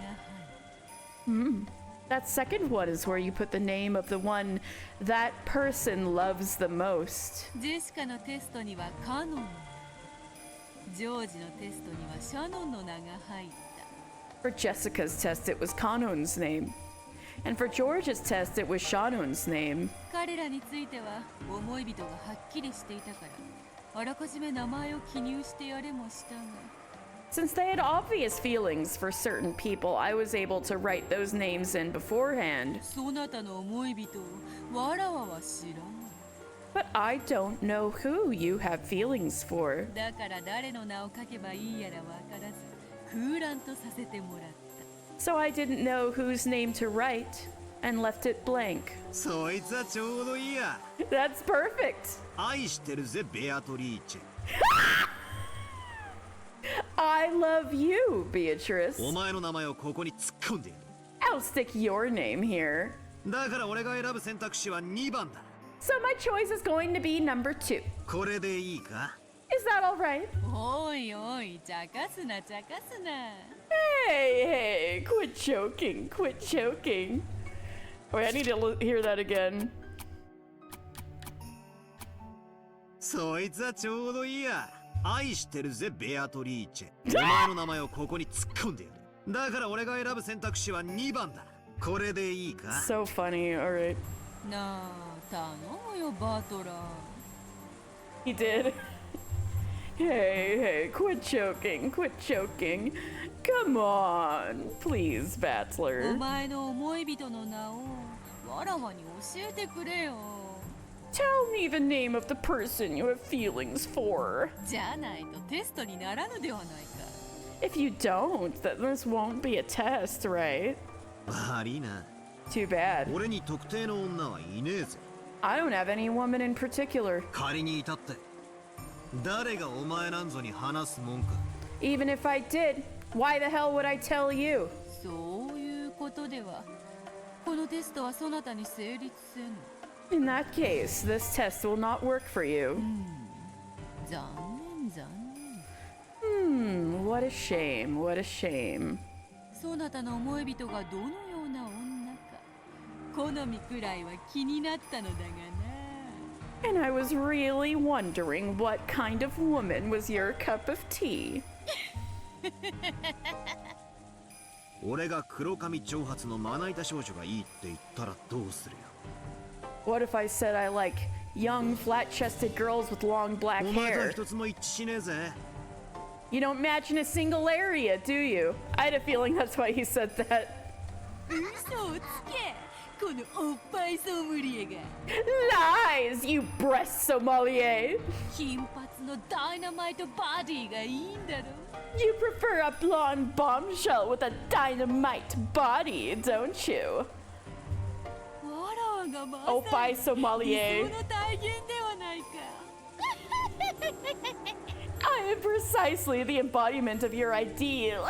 入る。That second one is where you put the name of the one that person loves the most. ジェシカのテストにはカノン、ジョージのテストにはシャノンの名が入った。 For Jessica's test, it was Kanon's name. And for George's test, it was Shannon's name. 彼らについては思い人がはっきりしていたからあらかじめ名前を記入してやれもしたが Since they had obvious feelings for certain people, I was able to write those names in beforehand. そなたの思い人をわらわは知らん。 But I don't know who you have feelings for. だから誰の名を書けばいいやらわからず空欄とさせてもらった。 So I didn't know whose name to write and left it blank. そいつはちょうどいいや。 That's perfect. 愛してるぜベアトリーチェ。 I love you, Beatrice. お前の名前をここに突っ込んでやる。 I'll stick your name here. だから俺が選ぶ選択肢は2番だ。 So my choice is going to be number 2. これでいいか？ Is that all right? おいおい茶化すな茶化すな。 Hey, hey, quit joking, quit joking. Wait, I need to hear that again. そいつはちょうどいいや。愛してるぜベアトリーチェ。お前の名前をここに突っ込んでやる。だから俺が選ぶ選択肢は2番だ。これでいいか？ So funny, alright. なあ頼むよバトラー。 He did. Hey, hey, quit joking, quit joking. Come on, please, お Battler. 前の思い人の名をわらわに教えてくれよ。 Tell me the name of the person you have feelings for. じゃないとテストにならぬではないか。 If you don't, then this won't be a test, right? 悪いな。 Too bad. 俺に特定の女はいねえぜ。 I don't have any woman in particular. 仮にいたって。誰がお前なんぞに話すもんか。 Even if I did, why the hell would I tell you? そういうことではこのテストはそなたに成立せぬ。 In that case, this test will not work for you. 残念残念。 What a shame, what a shame. そなたの思い人がどのような女か好みくらいは気になったのだがな。 And I was really wondering what kind of woman was your cup of tea. 俺が黒髪長髪のまな板少女がいいって言ったらどうするよ。 What if I said I like young, flat-chested girls with long black お前とは hair? 一つも一致しねえぜ。 You don't match in a single area, do you? I had a feeling that's why he said that. 嘘をつけこのおっぱいソムリエが Lies, you breast sommelier. 金髪のダイナマイトバディがいいんだろ。 You prefer a blonde bombshell with a dynamite body, don't you? わらわがまおっぱいさソムリにエ理想の体現ではないか。 I am precisely the embodiment of your ideal.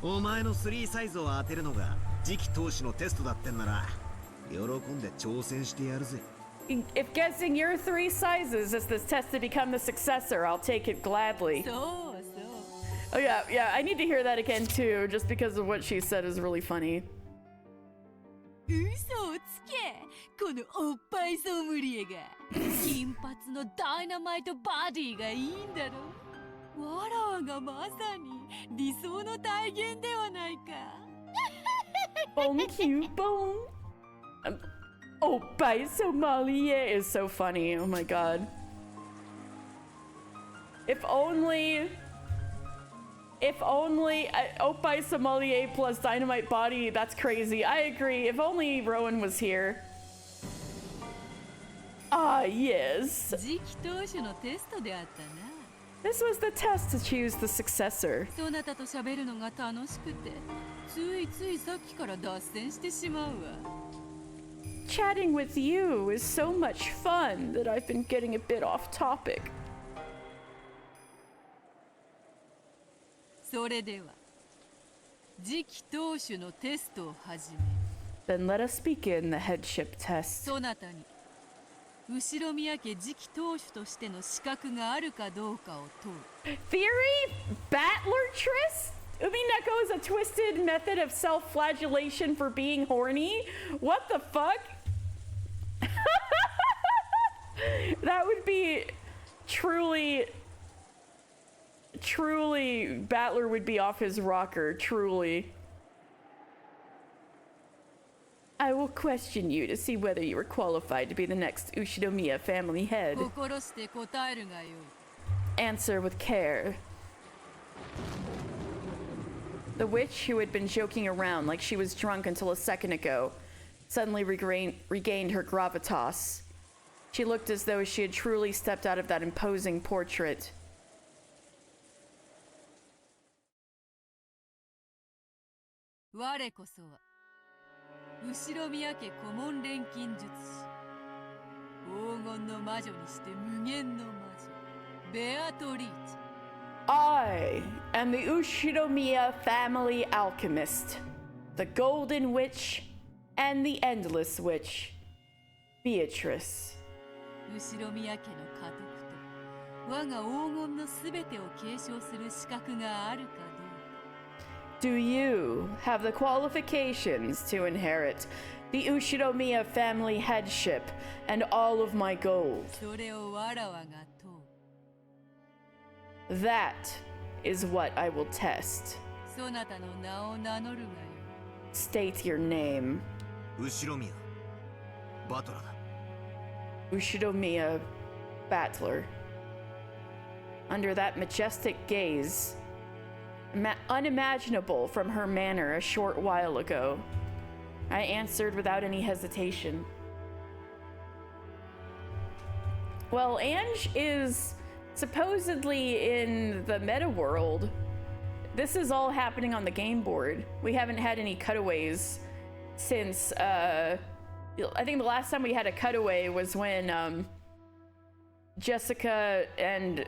お前の3サイズを当てるのが次期投手のテストだってんなら喜んで挑戦してやるぜ。 If guessing your 3 sizes is this test to become the successor, I'll take it gladly. そうそう。 Oh yeah, I need to hear that again too, just because of what she said is really funny. 嘘をつけこのおっぱいソムリエが金髪のダイナマイトバディがいいんだろ。わらわがまさに理想の体現ではないか。 Bone cute bone. Oh, by sommelier is so funny. Oh my god. If only, Oppai sommelier plus dynamite body, that's crazy. I agree. If only Rowan was here. Ah, yes. 次期投手のテストであったな。 This was the test to choose the successor. そなたと喋るのが楽しくて、ついついさっきから脱線してしまうわ。 Chatting with you is so much fun that I've been getting a bit off topic. それでは、次期投手のテストを始め。 Then let us begin the headship test. そなたに後宮家次期投手としての資格があるかどうかを問う。 Theory? Battler Tris? Umineko is a twisted method of self-flagellation for being horny? What the fuck? That would be truly, Battler would be off his rocker, truly. I will question you to see whether you are qualified to be the next Ushinomiya family head. 心して答えるがよ。 Answer with care. The witch, who had been joking around like she was drunk until a second ago, suddenly regained her gravitas. She looked as though she had truly stepped out of that imposing portrait.我こそは後ろ宮家顧問錬金術師、黄金の魔女にして無限の魔女、ベアトリーチェ。 I am the Ushinomiya family alchemist, the Golden Witch and the Endless Witch, Beatrice. 後ろ宮家の家督と我が黄金のすべてを継承する資格があるかどうか。 Do you have the qualifications to inherit the Ushinomiya family headship and all of my gold? それをわらわが問う。 That is what I will test. そなたの名を名乗るがよ。 State your name. 後ろ宮バトラだ。 Ushinomiya Battler. Under that majestic gaze, unimaginable from her manner a short while ago, I answered without any hesitation. Well, Ange is supposedly in the meta world. This is all happening on the game board. We haven't had any cutaways since, I think the last time we had a cutaway was when Jessica and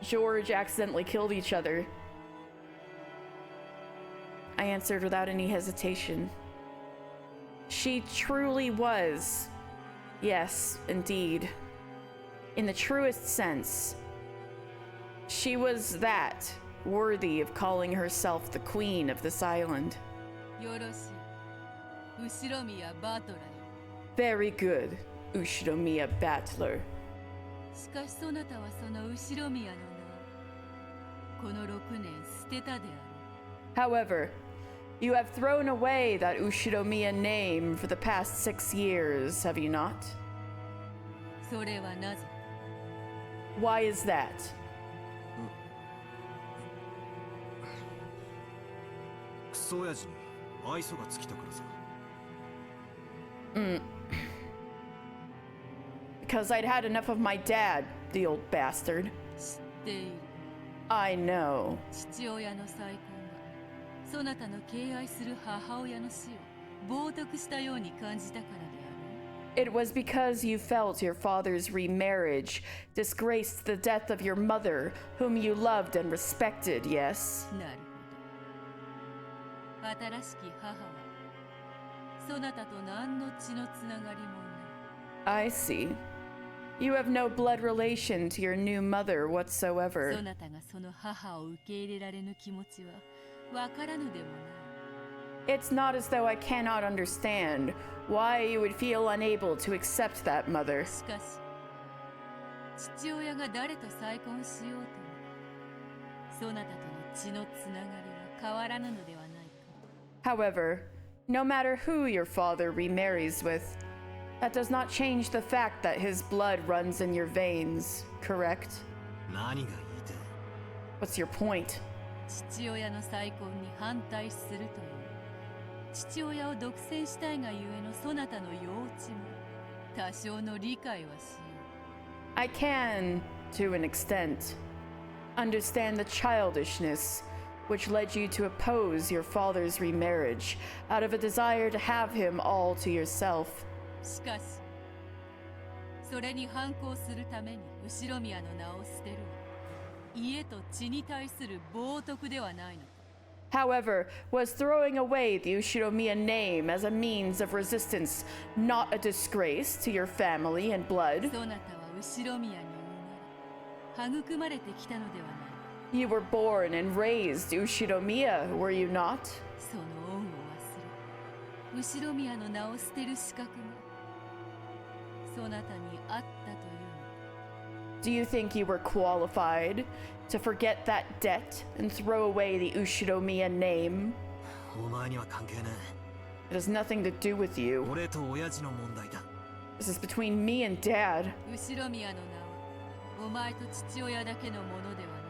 George accidentally killed each other. I answered without any hesitation. She truly was. Yes, indeed. In the truest sense. She was that, worthy of calling herself the queen of this island. よろしい。後ろ宮バトラよ。 Very good, Ushinomiya Battler. しかしそなたはその後ろ宮の名をこの6年捨てたである。 However, you have thrown away that Ushinomiya name for the past 6 years, have you not? それはなぜ？ Why is that? クソ親父に愛想が尽きたからさ。Because I'd had enough of my dad, the old bastard. 知っている。 I know. 父親の再婚がそなたの敬愛する母親の死を冒涜したように感じたからである。 It was because you felt your father's remarriage disgraced the death of your mother, whom you loved and respected, yes? なるほど。新しき母はそなたと何の血のつながりもない。 I see. You have no blood relation to your new mother そ whatsoever. なたがその母を受け入れられぬ気持ちはわからぬでもない。 It's not as though I cannot understand why you would feel unable to accept that mother. しかし父親が誰と再婚しようともそなたとの血のつながりは変わらぬのではないか。 However, no matter who your father remarries with, that does not change the fact that his blood runs in your veins, correct? 何が言いたい？ What's your point? 父親の再婚に反対するという父親を独占したいがゆえのそなたの幼稚も多少の理解はしよ I can, to an extent, understand the childishness which led you to oppose your father's remarriage out of a desire to have him all to yourself. う。しかしそれに反抗するために後ろ宮の名を捨てるは家と血に対する冒涜ではないのか。 However, was throwing away the Ushinomiya name as a means of resistance not a disgrace to your family and blood? そなたは後ろ宮に言うなら育まれてきたのではない。You were born and raised Ushinomiya, were you not? その恩を忘れ後ろ宮の名を捨てる資格がそなたにあったという Do you think you were qualified to forget that debt and throw away the Ushinomiya name? お前には関係ね It has nothing to do with え you. 俺と親父の問題だ This is between me and Dad. 後ろ宮の名はお前と父親だけのものではない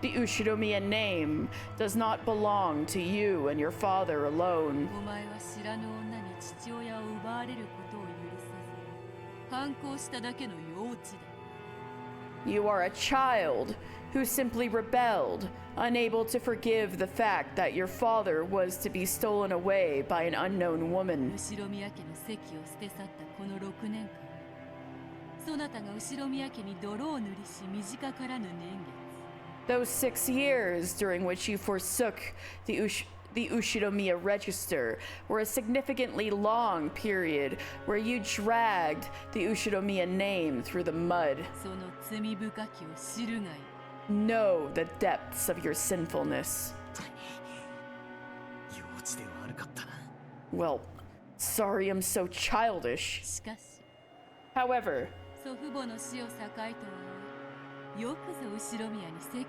The Ushinomiya name does not belong to you and your father alone. お前は知らぬ女に父親を奪われることを許さず反抗しただけの幼稚だ You are a child who simply rebelled, unable to forgive the fact that your father was to be stolen away by an unknown woman. 後ろ宮家の席を捨て去ったこの6年間そなたが後ろ宮家に泥を塗りし短からぬ年月 Those 6 years during which you forsook the Ushinomiya register were a significantly long period where you dragged the Ushinomiya name through the mud. その罪深きを知るがいい Know the depths of your sinfulness. 幼稚で悪かったな Well, sorry I'm so childish. しかし However, 祖父母の死を境とはよくぞ後ろ宮に席を戻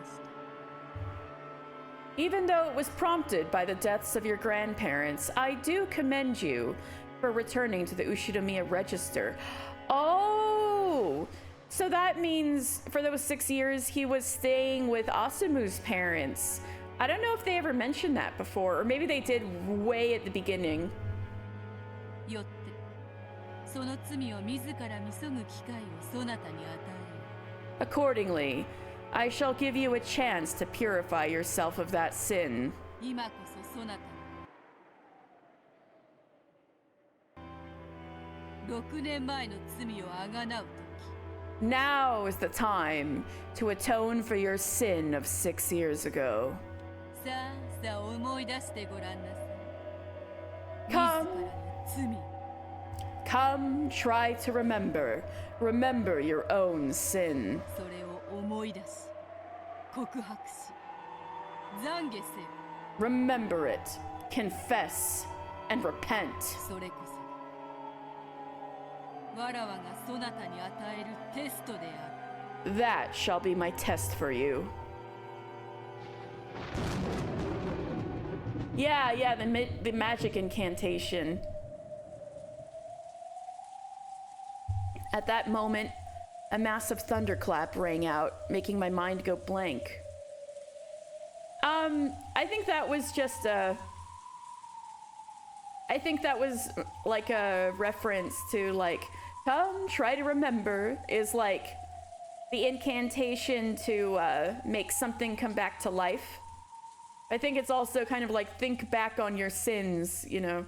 した even though it was prompted by the deaths of your grandparents, I do commend you for returning to the Ushinomiya register. Oh, so that means for those 6 years he was staying with Asumu's parents. I don't know if they ever mentioned that before, or maybe they did way at the beginning. よってその罪を自ら見そぐ機会をそなたに与え Accordingly, I shall give you a chance to purify yourself of that sin. 今こそそなたに6年前の罪をあがなうと Now is the time to atone for your sin of 6 years ago. きさあさあ思い出してごらんなさい Come. 自らの罪 Come, try to remember. Remember your own sin. それを思い出し告白し懺悔せよ Remember it. Confess and repent. それこそわらわがそなたに与えるテストである That shall be my test for you. Yeah, the magic incantation. At that moment, a massive thunderclap rang out, making my mind go blank. I think that was just I think that was like a reference to like, come, try to remember, is like the incantation to make something come back to life. I think it's also kind of like think back on your sins, you know.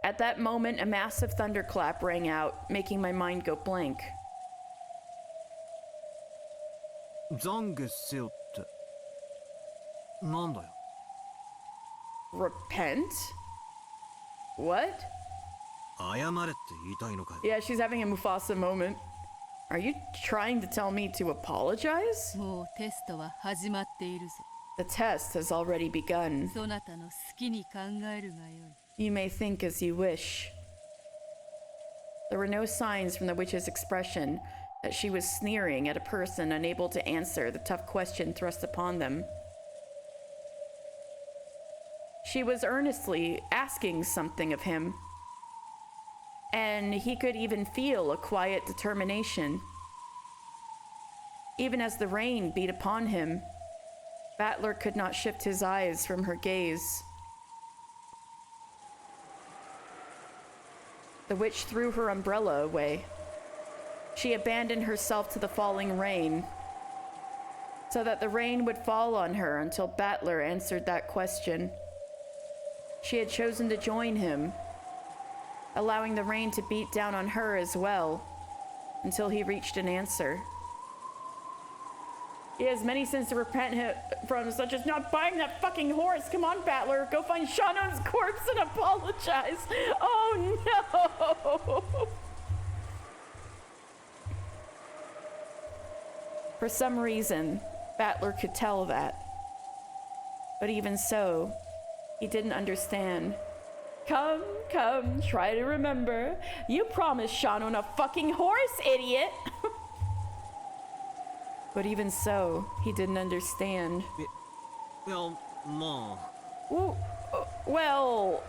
At that moment, a massive thunderclap rang out, making my mind go blank. 懺悔せよってなんだよ Repent? What? 謝れって言いたいのかよ Yeah, she's having a Mufasa moment. Are you trying to tell me to apologize? もうテストは始まっているぞ The test has already begun. そなたの好きに考えるがよい You may think as you wish. There were no signs from the witch's expression that she was sneering at a person unable to answer the tough question thrust upon them. She was earnestly asking something of him, and he could even feel a quiet determination. Even as the rain beat upon him, Battler could not shift his eyes from her gaze. The witch threw her umbrella away. She abandoned herself to the falling rain, so that the rain would fall on her until Battler answered that question. She had chosen to join him, allowing the rain to beat down on her as well, until he reached an answer. He has many sins to repent from, such as not buying that fucking horse. Come on, Battler, go find Shannon's corpse and apologize. Oh no! For some reason, Battler could tell that. But even so, he didn't understand. Come, try to remember. You promised Sean on a fucking horse, idiot! But even so, he didn't understand. Well, まあ Well,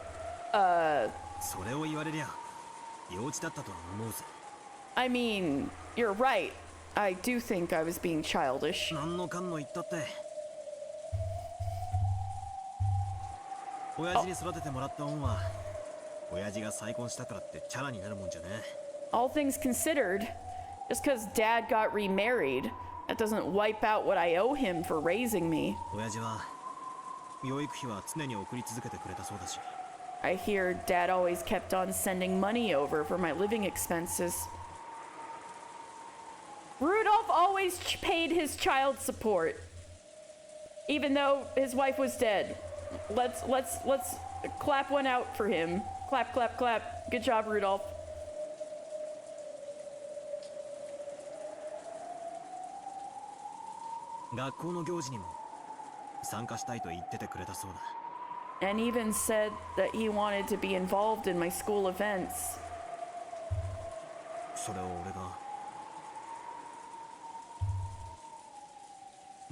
それを言われりゃ幼稚だったとは思うぜ。 I mean, you're right. I do think I was being childish. 何のかんの言ったって親父に育ててもらった恩は親父が再婚したからってチャラになるもんじゃね。 All things considered, just because Dad got remarried, that doesn't wipe out what I owe him for raising me. 親父は養育費は常に送り続けてくれたそうだし。 I hear Dad always kept on sending money over for my living expenses. Rudolph always paid his child support, even though his wife was dead. Let's clap one out for him. Clap, clap, clap. Good job, Rudolph. 学校の行事にも参加したいと言っててくれたそうだ。 And even said that he wanted to be involved in my school events. それを俺が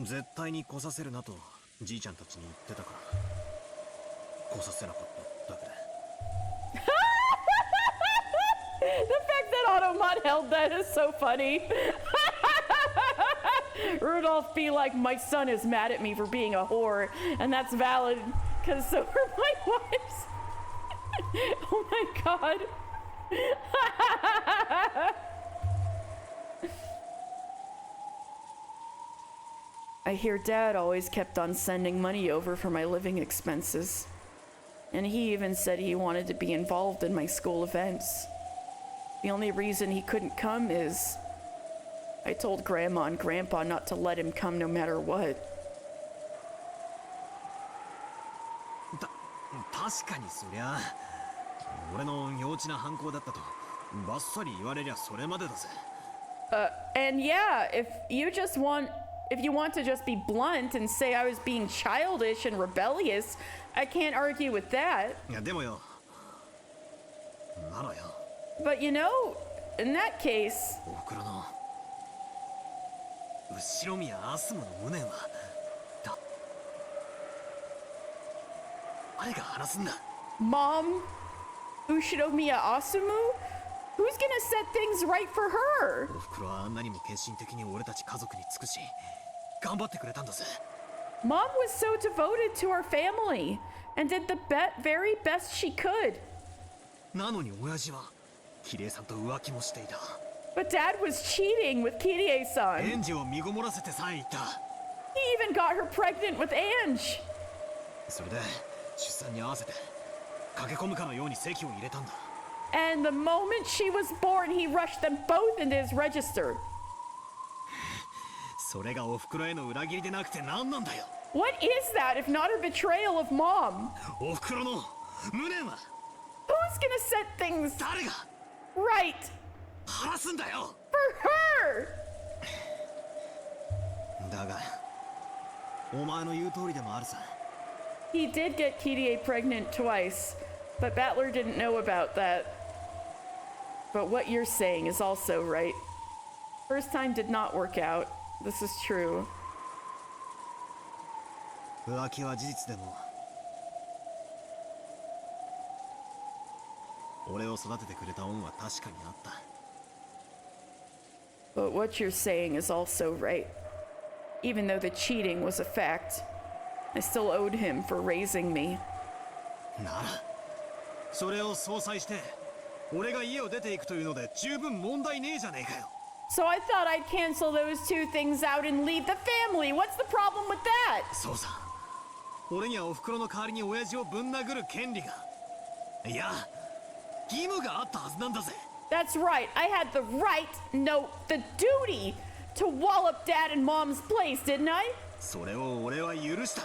絶対に来させるなとじいちゃんたちに言ってたから来させなかっただけで。 The fact that Automod held that is so funny. Rudolph be like, my son is mad at me for being a whore, and that's valid, because so are my wives. Oh my god. I hear Dad always kept on sending money over for my living expenses. And he even said he wanted to be involved in my school events. The only reason he couldn't come is I told Grandma and Grandpa not to let him come no matter what. 確かにそりゃ俺の幼稚な反抗だったとバッサリ言われりゃそれまでだぜ。 And yeah, if you want to just be blunt and say I was being childish and rebellious, I can't argue with that. いやでもよならよ But you know, in that case, おふくろの後ろ宮アスモの無念はだ誰が話すんだ。 Mom Ushinomiya Asumu? Who's gonna set things right for her? おふくろはあんなにも献身的に俺たち家族に尽くし頑張ってくれたんだぜ。 Mom was so devoted to our family and did the very best she could. なのに親父はキリエさんと浮気もしていた。 But Dad was cheating with Kirie-san. 園児を身ごもらせてさえいた。 He even got her pregnant with Ange. それで出産に合わせて駆け込むかのように籍を入れたんだ。 And the moment she was born, he rushed them both into his register. それがおふくろへの裏切りでなくて何なんだよ。 What is that if not a betrayal of Mom? おふくろの無念は Who's gonna set things 誰が right 話すんだよ。 for her? だがお前の言う通りでもあるさ。 He did get Kirie pregnant twice, but Battler didn't know about that. But what you're saying is also right. First time did not work out. This is true. 浮気は事実でも俺を育ててくれた恩は確かにあった。 But what you're saying is also right. Even though the cheating was a fact, I still owed him for raising me. ならそれを相殺して俺が家を出ていくというので十分問題ねえじゃねえかよ。 So I thought I'd cancel those two things out and leave the family. What's the problem with that? そうさ。俺にはおふくろの代わりに親父をぶん殴る権利がいや義務があったはずなんだぜ。 That's right. I had the right, no, the duty to wallop Dad and Mom's place, didn't I? それを俺は許した。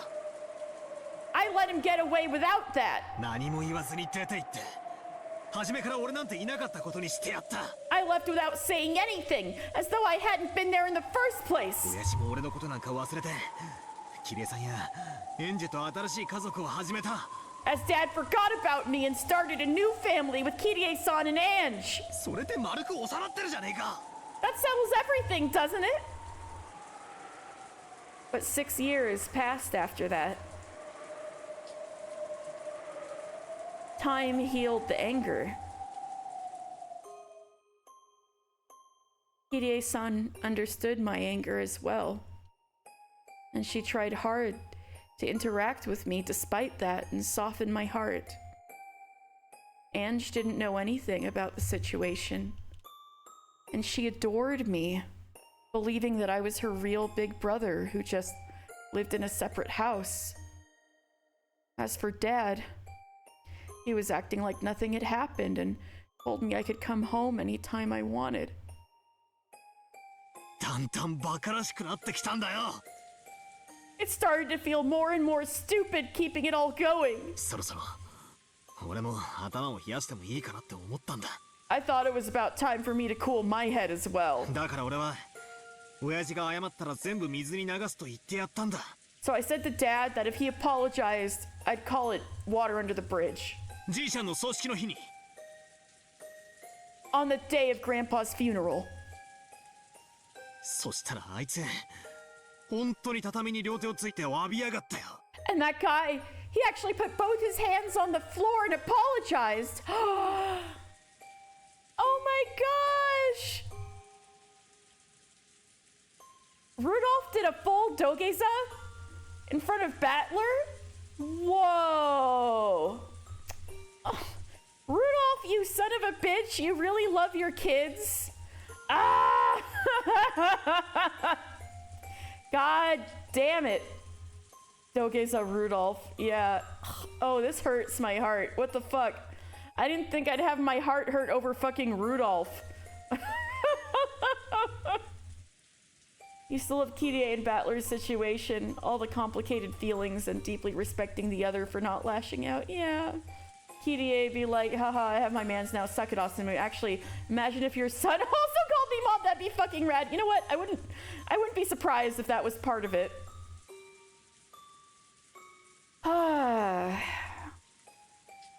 I let him get away without that. 何も言わずに出て行って初めから俺なんていなかったことにしてやった。 I left without saying anything, as though I hadn't been there in the first place. 親父も俺のことなんか忘れて、キリエさんやエンジェと新しい家族を始めた。 As Dad forgot about me and started a new family with Kirie-san and Ange. それで丸く収まってるじゃねえか。 That settles everything, doesn't it? But 6 years passed after that. Time healed the anger. Kirie-san understood my anger as well. And she tried hard to interact with me despite that and soften my heart. Ange didn't know anything about the situation. And she adored me, believing that I was her real big brother who just lived in a separate house. As for Dad, he was acting like nothing had happened and told me I could come home anytime I wanted. だんだんバカらしくなってきたんだよ。 It started to feel more and more stupid keeping it all going. そろそろ俺も頭を冷やしてもいいかなって思ったんだ。 I thought it was about time for me to cool my head as well. だから俺は親父が謝ったら全部水に流すと言ってやったんだ。 So I said to Dad that if he apologized, I'd call it water under the bridge. じいちゃんの葬式の日に。 On the day of Grandpa's funeral. そしたらあいつ本当に畳に両手をついて詫びやがったよ。 And that guy, he actually put both his hands on the floor and apologized. Oh my gosh! Rudolph did a full dogeza in front of Battler? Whoa! Oh, Rudolph, you son of a bitch, you really love your kids? Ah! God damn it. Dogeza Rudolph. Yeah. Oh, this hurts my heart. What the fuck? I didn't think I'd have my heart hurt over fucking Rudolph. You still have Kirie and Battler's situation, all the complicated feelings and deeply respecting the other for not lashing out. Yeah. Kirie be like, haha, I have my mans now, suck it, Austin. Actually, imagine if your son also called me mom, that'd be fucking rad. You know what? I wouldn't be surprised if that was part of it.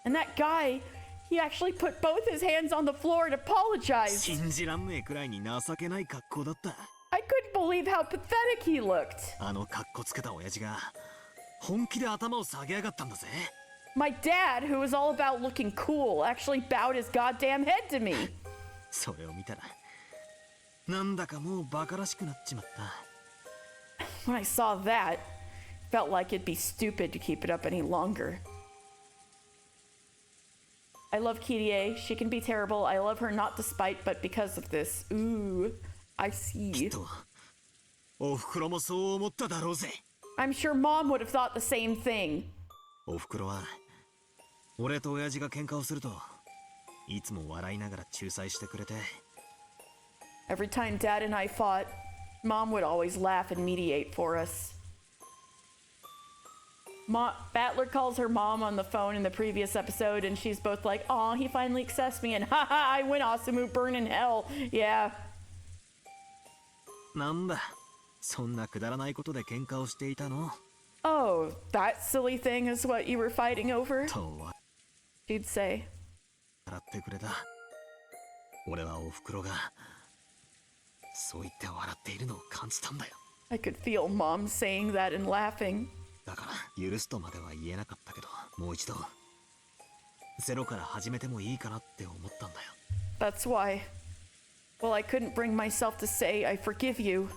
And that guy, he actually put both his hands on the floor and apologized. 信じらんねえくらいに情けない格好だった。 I couldn't believe how pathetic he looked. あの格好つけた親父が本気で頭を下げやがったんだぜ。 My dad, who was all about looking cool, actually bowed his goddamn head to me. それを見たらなんだかもうバカらしくなっちまった。 When I saw that, felt like it'd be stupid to keep it up any longer. I love Kirie. She can be terrible. I love her not despite, but because of this. Ooh, I see. とおふくろもそう思っただろうぜ。 I'm sure Mom would have thought the same thing. おふくろは俺と親父が喧嘩をするといつも笑いながら仲裁してくれて。 Every time Dad and I fought, Mom would always laugh and mediate for us. Battler calls her mom on the phone in the previous episode, and she's both like, "Aw, he finally accepts me," and "Haha, I win, Asumu, burn in hell." Yeah. なんだ、そんなくだらないことで喧嘩をしていたの？ Oh, that silly thing is what you were fighting over? とは She'd say. 笑ってくれた。俺はおふくろがそう言って笑っているのを感じたんだよ。 I could feel Mom saying that and laughing. だから許すとまでは言えなかったけど、もう一度ゼロから始めてもいいかなって思ったんだよ。 That's why. Well, I couldn't bring myself to say I forgive you.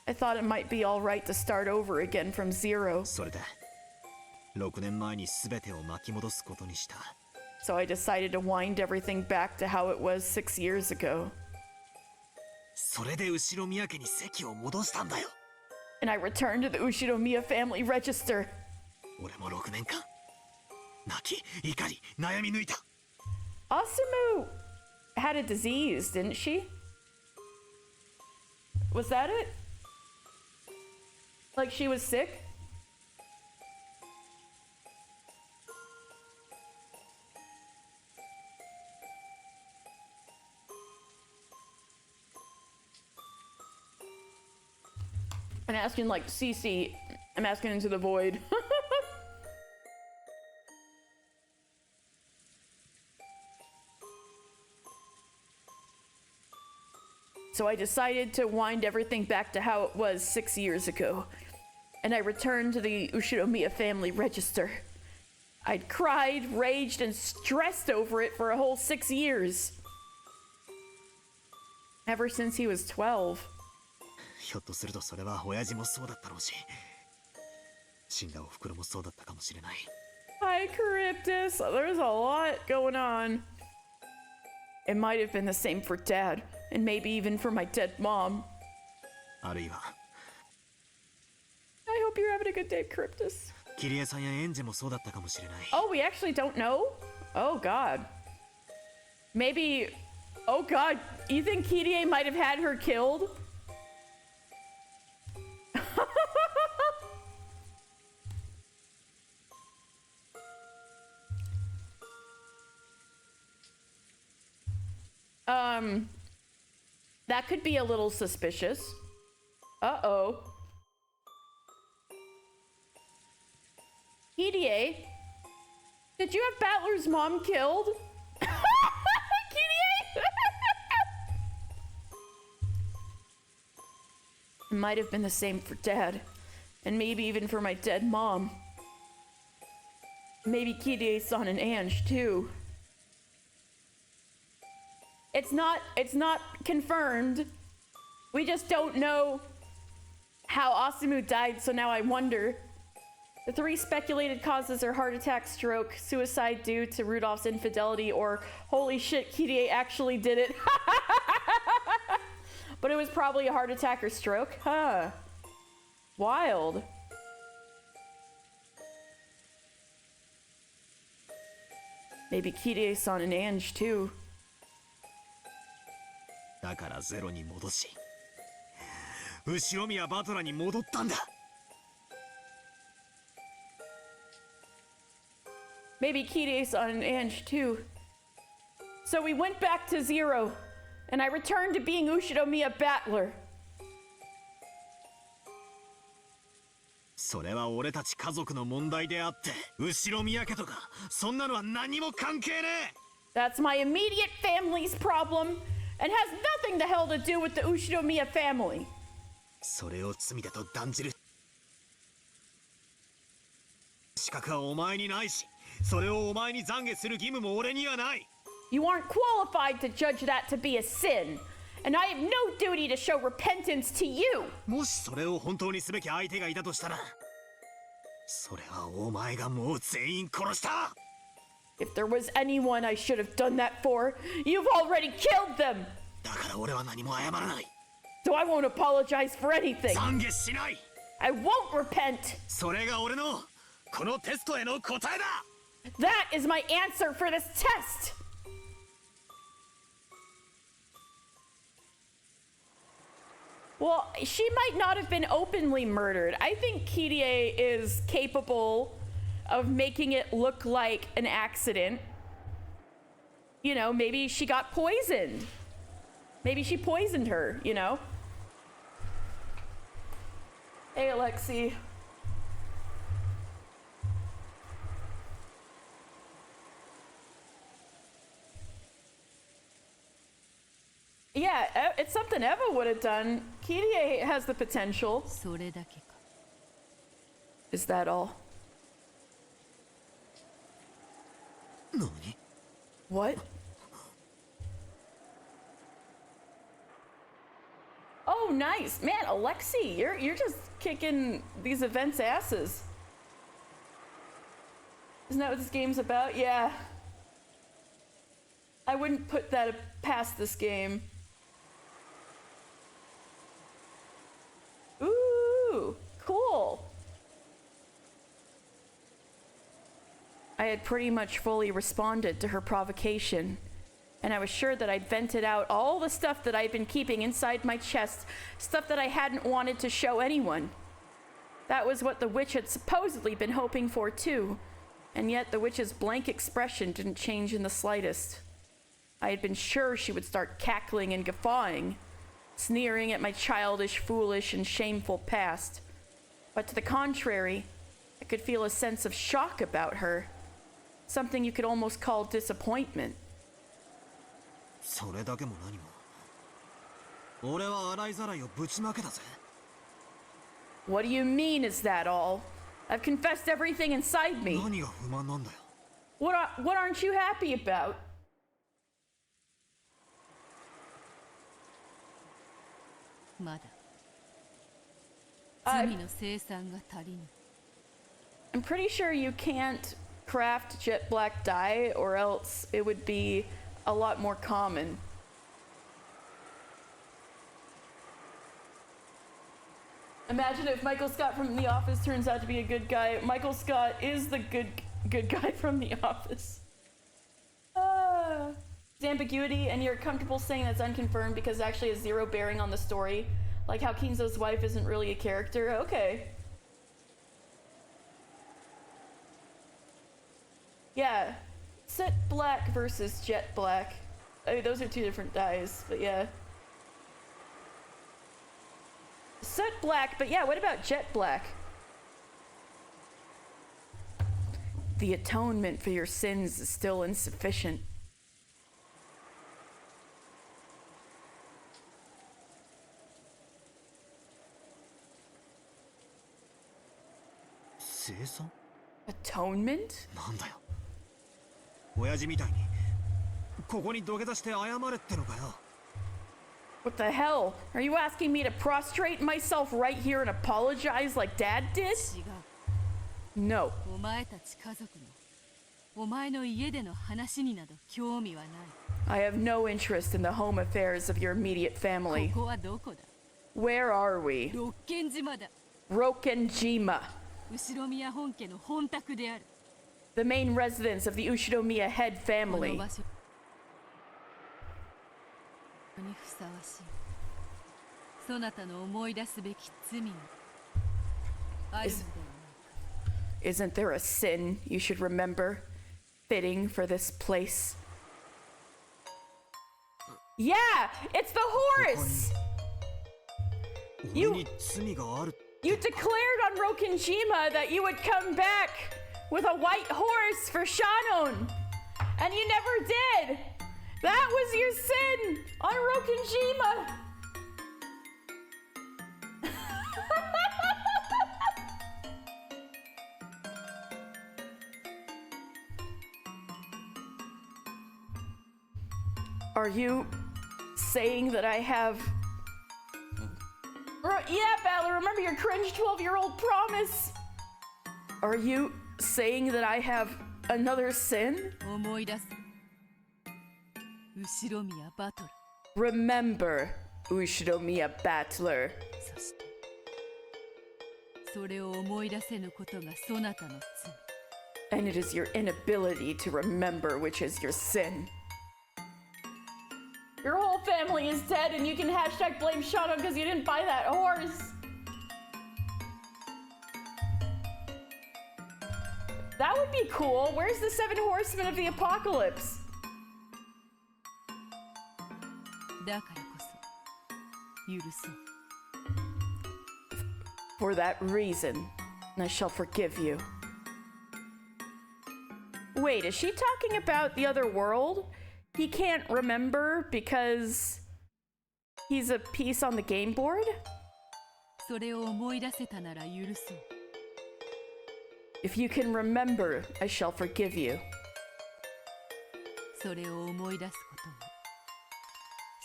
I thought it might be all right to start over again from zero. それで6年前に全てを巻き戻すことにした。 So I decided to wind everything back to how it was 6 years ago. それで後ろ宮家に籍を戻したんだよ。 And I returned to the Ushinomiya family register. 俺も6年間泣き怒り悩み抜いた。 Asumu had a disease, didn't she? Was that it? Like she was sick? I'm asking like CC. I'm asking into the void. So I decided to wind everything back to how it was 6 years ago. And I returned to the Ushinomiya family register. I'd cried, raged, and stressed over it for a whole 6 years. Ever since he was 12. ひょっとするとそれは親父もそうだったろうし、死んだおふくろもそうだったかもしれない。 Hi, Charybdis. There's a lot going on. It might have been the same for Dad, and maybe even for my dead mom. あるいは I hope you're having a good day, Charybdis. キリエさんやエンジェもそうだったかもしれない。 Oh, we actually don't know? Oh, God. Maybe... Oh, God. You think Kirie might have had her killed? That could be a little suspicious. Uh-oh. Kirie? Did you have Battler's mom killed? Kirie? It might have been the same for Dad. And maybe even for my dead mom. Maybe Kirie-san and Ange, too. It's not confirmed. We just don't know how Asumu died, so now I wonder. The 3 speculated causes are heart attack, stroke, suicide due to Rudolph's infidelity, or holy shit, Kirie actually did it. But it was probably a heart attack or stroke. Huh. Wild. Maybe Kirie-san and Ange, too. だからゼロに戻し、後宮バトラに戻ったんだ。 Maybe Kirie-san and Ange too. So we went back to 0, and I returned to being Ushinomiya Battler. それは俺たち家族の問題であって、後宮家とかそんなのは何も関係ねえ。 That's my immediate family's problem, and has nothing the hell to do with the Ushinomiya family. それを罪だと断じる資格はお前にないし、それをお前に懺悔する義務も俺にはない。 You aren't qualified to judge that to be a sin, and I have no duty to show repentance to you. もしそれを本当にすべき相手がいたとしたら、それはお前がもう全員殺した。 If there was anyone I should have done that for, you've already killed them. だから俺は何も謝らない。 So I won't apologize for anything. 懺悔しない。 I won't repent. それが俺のこのテストへの答えだ。 That is my answer for this test. Well, she might not have been openly murdered. I think Kirie is capable of making it look like an accident. You know, maybe she got poisoned. Maybe she poisoned her, you know? Hey, Alexi. Yeah, it's something Eva would have done. Kirie has the potential. それだけか。 Is that all? 何？ What? Oh, nice. Man, Alexi, you're just kicking these events' asses. Isn't that what this game's about? Yeah. I wouldn't put that past this game. Ooh, cool. I had pretty much fully responded to her provocation, and I was sure that I'd vented out all the stuff that I'd been keeping inside my chest, stuff that I hadn't wanted to show anyone. That was what the witch had supposedly been hoping for too, and yet the witch's blank expression didn't change in the slightest. I had been sure she would start cackling and guffawing, sneering at my childish, foolish, and shameful past. But to the contrary, I could feel a sense of shock about her. Something you could almost call disappointment. それだけも何も。俺は洗いざらいをぶちまけたぜ。What do you mean is that all? I've confessed everything inside me. 何が不満なんだよ。What aren't you happy about? まだ罪の生産が足りぬ。 I'm pretty sure you can't craft jet black dye, or else it would be a lot more common. Imagine if Michael Scott from The Office turns out to be a good guy. Michael Scott is the good guy from The Office. The ambiguity, and you're comfortable saying that's unconfirmed because it actually has zero bearing on the story. Like how Kinzo's wife isn't really a character. Okay. Yeah. Set black versus jet black. I mean, those are two different dyes, but yeah. Set black, but yeah, what about jet black? The atonement for your sins is still insufficient. Atonement? なんだよ。親父みたいにここに土下座して謝れってのかよ。What the hell? Are you asking me to prostrate myself right here and apologize like Dad did? 違う。 No. お前たち家族のお前の家での話になど興味はない。 I have no interest in the home affairs of your immediate family. ここはどこだ？ Where are we? 六軒島だ。 Rokenjima, 後ろ宮本家の本宅である。 the main residence of the Ushinomiya head この family. 場所にふさわしい。そなたの思い出すべき罪があるのではないか。 Isn't there a sin you should remember, fitting for this place? Yeah, it's the horse! 俺に罪がある。 You declared on Rokenjima that you would come back with a white horse for Shannon, and you never did! That was your sin on Rokenjima! Are you saying that I have... Yeah, Battler, remember your cringe 12-year-old promise! Are you saying that I have another sin? 思い出す。後ろ宮バトル。 Remember, Ushinomiya Battler. そしてそれを思い出せぬことがそなたの罪。 And it is your inability to remember which is your sin. Your whole family is dead and you can hashtag blame Shadow because you didn't buy that horse. That would be cool. Where's the 7 horsemen of the apocalypse? だからこそ許そう。 For that reason, I shall forgive you. Wait, is she talking about the other world? He can't remember because he's a piece on the game board? それを思い出せたなら許そう。 If you can remember, I shall forgive you. それを思い出すことが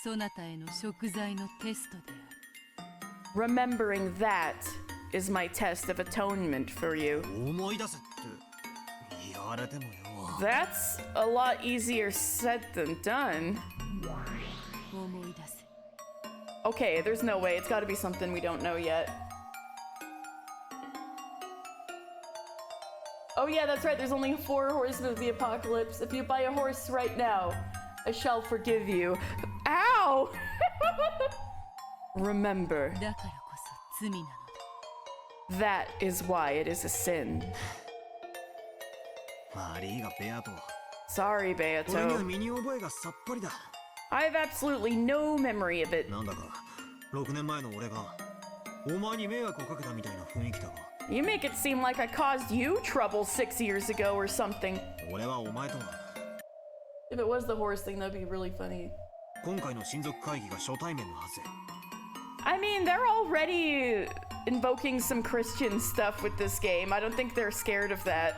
そなたへの贖罪のテストである。 Remembering that is my test of atonement for you. 思い出せって言われてもよ。 That's a lot easier said than done. 思い出せ。 Okay, there's no way. It's gotta be something we don't know yet. Oh yeah, that's right. There's only 4 horsemen of the apocalypse. If you buy a horse right now, I shall forgive you. Ow! Remember, だからこそ罪なのだ。 that is why it is a sin. 悪いがベアト。 Sorry, 俺には Beato. 身に覚えがさっぱりだ。 I have absolutely no memory of it. なんだか6年前の俺がお前に迷惑をかけたみたいな雰囲気だが。 You make it seem like I caused you trouble 6 years ago or something. 俺はお前とは If it was the horse thing, that'd be really funny. 今回の親族会議が初対面のはず。 I mean, they're already invoking some Christian stuff with this game. I don't think they're scared of that.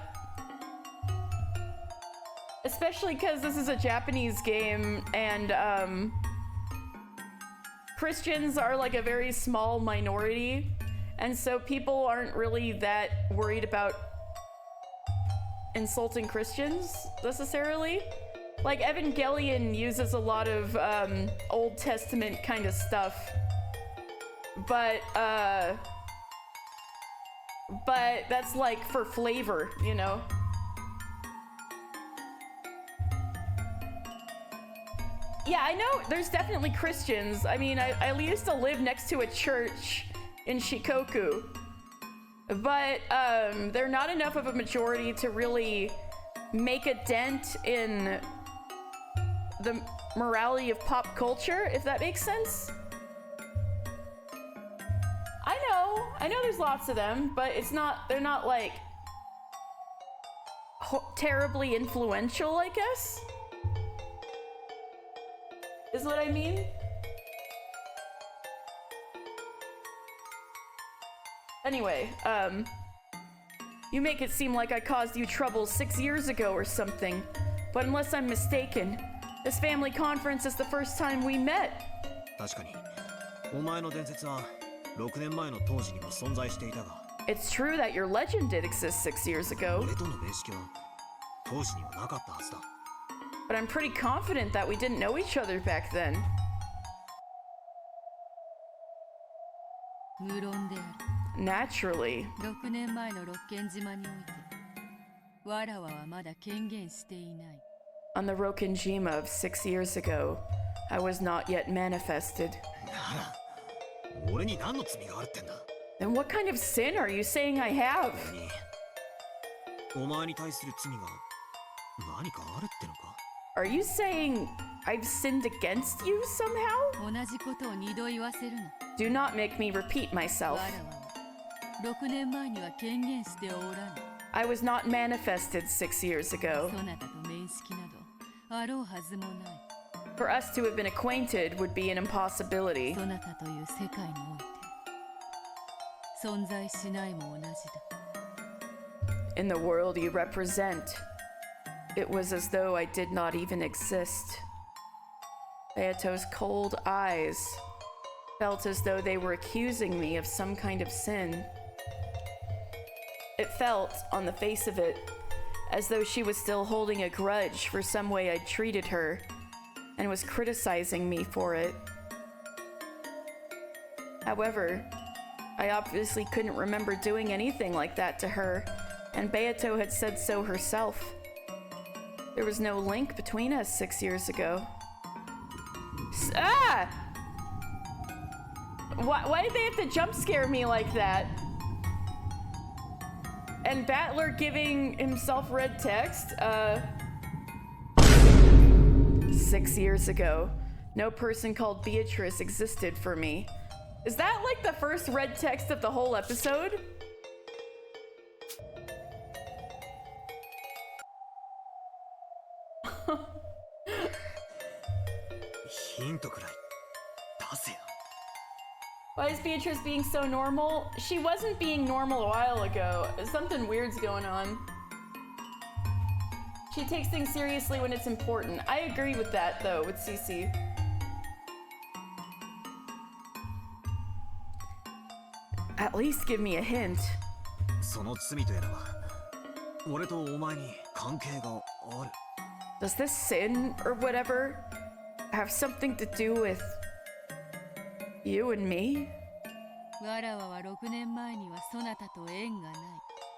Especially because this is a Japanese game and Christians are like a very small minority. And so people aren't really that worried about insulting Christians necessarily. Like Evangelion uses a lot of Old Testament kind of stuff. But that's like for flavor, you know? Yeah, I know there's definitely Christians. I mean, I used to live next to a church in Shikoku. But they're not enough of a majority to really make a dent in the morality of pop culture, if that makes sense. I know there's lots of them, but they're not like terribly influential, I guess. Is what I mean? Anyway, you make it seem like I caused you trouble 6 years ago or something. But unless I'm mistaken, this family conference is the first time we met. 確かにお前の伝説は6年前の当時にも存在していたが。 It's true that your legend did exist 6 years ago. 俺との面識は当時にはなかったはずだ。 But I'm pretty confident that we didn't know each other back then. 無論である。 Naturally. 6年前の六軒島において、わらわはまだ権限していない。 On the Rokenjima of 6 years ago, I was not yet manifested. なら俺に何の罪があるってんだ。 Then what kind of sin are you saying I have? 俺にお前に対する罪が何かあるってのか。 Are you saying I've sinned against you somehow? 同じことを二度言わせるな。 Do not make me repeat わ myself. らわは6年前には権限しておらぬ。 I was not manifested 6 years ago. そなたと面識などあろうはずもない。 For us to have been acquainted would be an impossibility. そなたという世界において存在しないも同じだ。 In the world you represent, it was as though I did not even exist. Beato's cold eyes felt as though they were accusing me of some kind of sin. It felt, on the face of it, as though she was still holding a grudge for some way I'd treated her, and was criticizing me for it. However, I obviously couldn't remember doing anything like that to her, and Beato had said so herself. There was no link between us 6 years ago. Ah! Why did they have to jump scare me like that? And Battler giving himself red text? 6 years ago, no person called Beatrice existed for me. Is that like the first red text of the whole episode? Hintくらい出せよ。 Why is Beatrice being so normal? She wasn't being normal a while ago. Something weird's going on. She takes things seriously when it's important. I agree with that, though, with Cece. At least give me a hint. その罪とやらは俺とお前に関係がある。 Does this sin, or whatever, have something to do with you and me? わらわは6年前にはそなたと縁がない。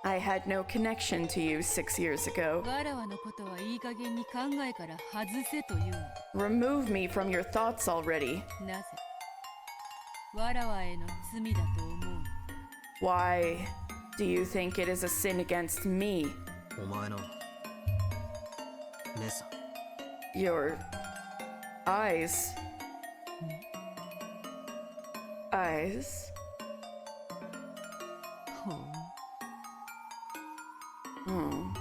I had no connection to you 6 years ago. わらわのことはいい加減に考えから外せというのだ。 Remove me from your thoughts already. なぜわらわへの罪だと思うの。 Why do you think it is a sin against me? お前の姉さん。 Your eyes. eyes. ほう Hmm.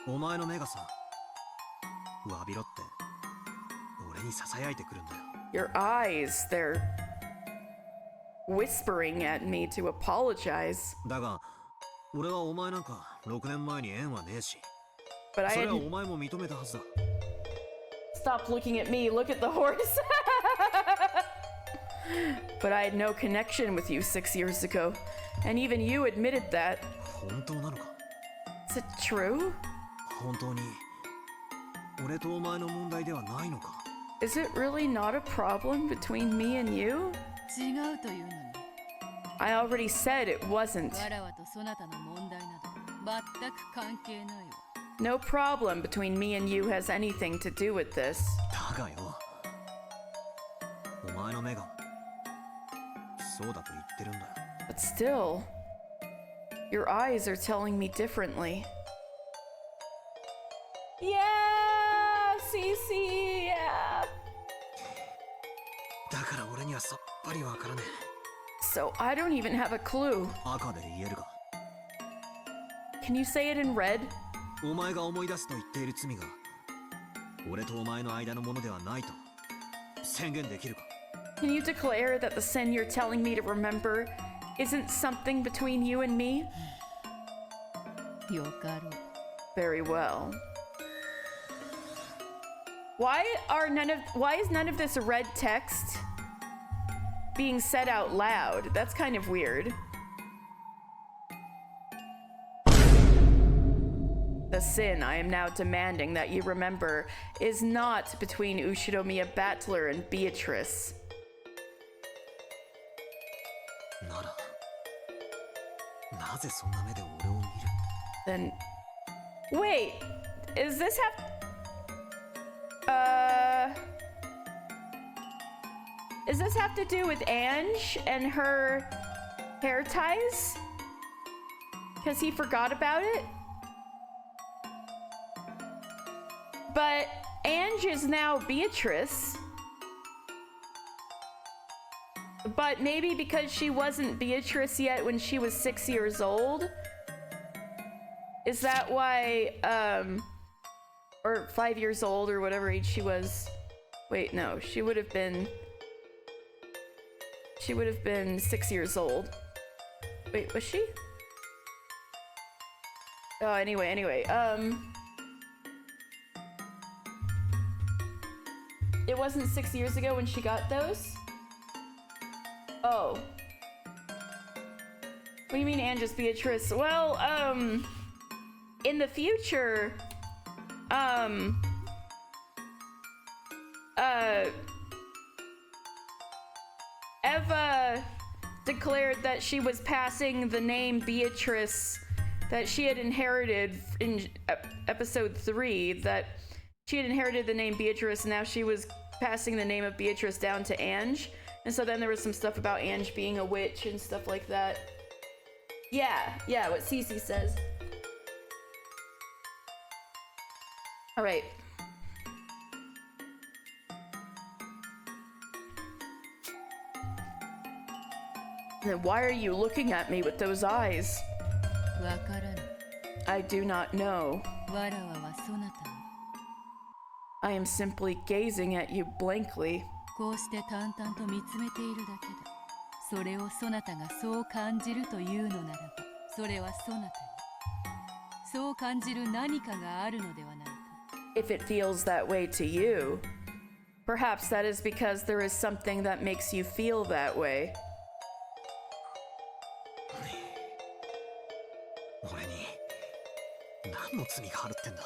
お前の目がさ、わびろって俺に囁いてくるんだよ。 Your eyes, they're whispering at me to apologize. だが俺はお前なんか6年前に縁はねえし、 But I それは had お前も認めたはずだ。 stop looking at me, look at the horse. But I had no connection with you 6 years ago. And even you admitted that. 本当なのか？ Is it true? 本当に俺とお前の問題ではないのか？ Is it really not a problem between me and you? 違うというのに I already said it wasn't. わらわとそなたの問題など全く関係ないわ No problem between me and you has anything to do with this. だがよ、お前の目がそうだと言ってるんだよ。 But still, your eyes are telling me differently. Yeah, CC, yeah. だから俺にはさっぱりわからね So I don't even have a clue. え。赤で言えるか？ Can you say it in red? お前が思い出すと言っている罪が俺とお前の間のものではないと宣言できるか？ Can you declare that the sin you're telling me to remember isn't something between you and me? よかろう Very well. Why is none of this red text being said out loud? That's kind of weird. The sin I am now demanding that you remember is not between Ushiromiya Battler and Beatrice. ならなぜそんな目で俺を見る？ Then wait, is this does this have to do with Ange and her hair ties? Because he forgot about it? But Ange is now Beatrice. But maybe because she wasn't Beatrice yet when she was 6 years old? Is that why, or 5 years old or whatever age she was? Wait, no, she would have been 6 years old. Wait, was she? Oh, anyway, it wasn't 6 years ago when she got those? Oh. What do you mean, Angus Beatrice? Well, in the future, Eva declared that she was passing the name Beatrice that she had inherited in episode 3, that she had inherited the name Beatrice, and now she was passing the name of Beatrice down to Ange. And so then there was some stuff about Ange being a witch and stuff like that. Yeah, what Cece says. Alright. Then why are you looking at me with those eyes? わからぬ I do not know. わらわはそなたに I am simply gazing at you blankly. こうして淡々と見つめているだけだそれをそなたがそう感じるというのならばそれはそなたにそう感じる何かがあるのではないか If it feels that way to you, perhaps that is because there is something that makes you feel that way. 俺に何の罪があるってんだ？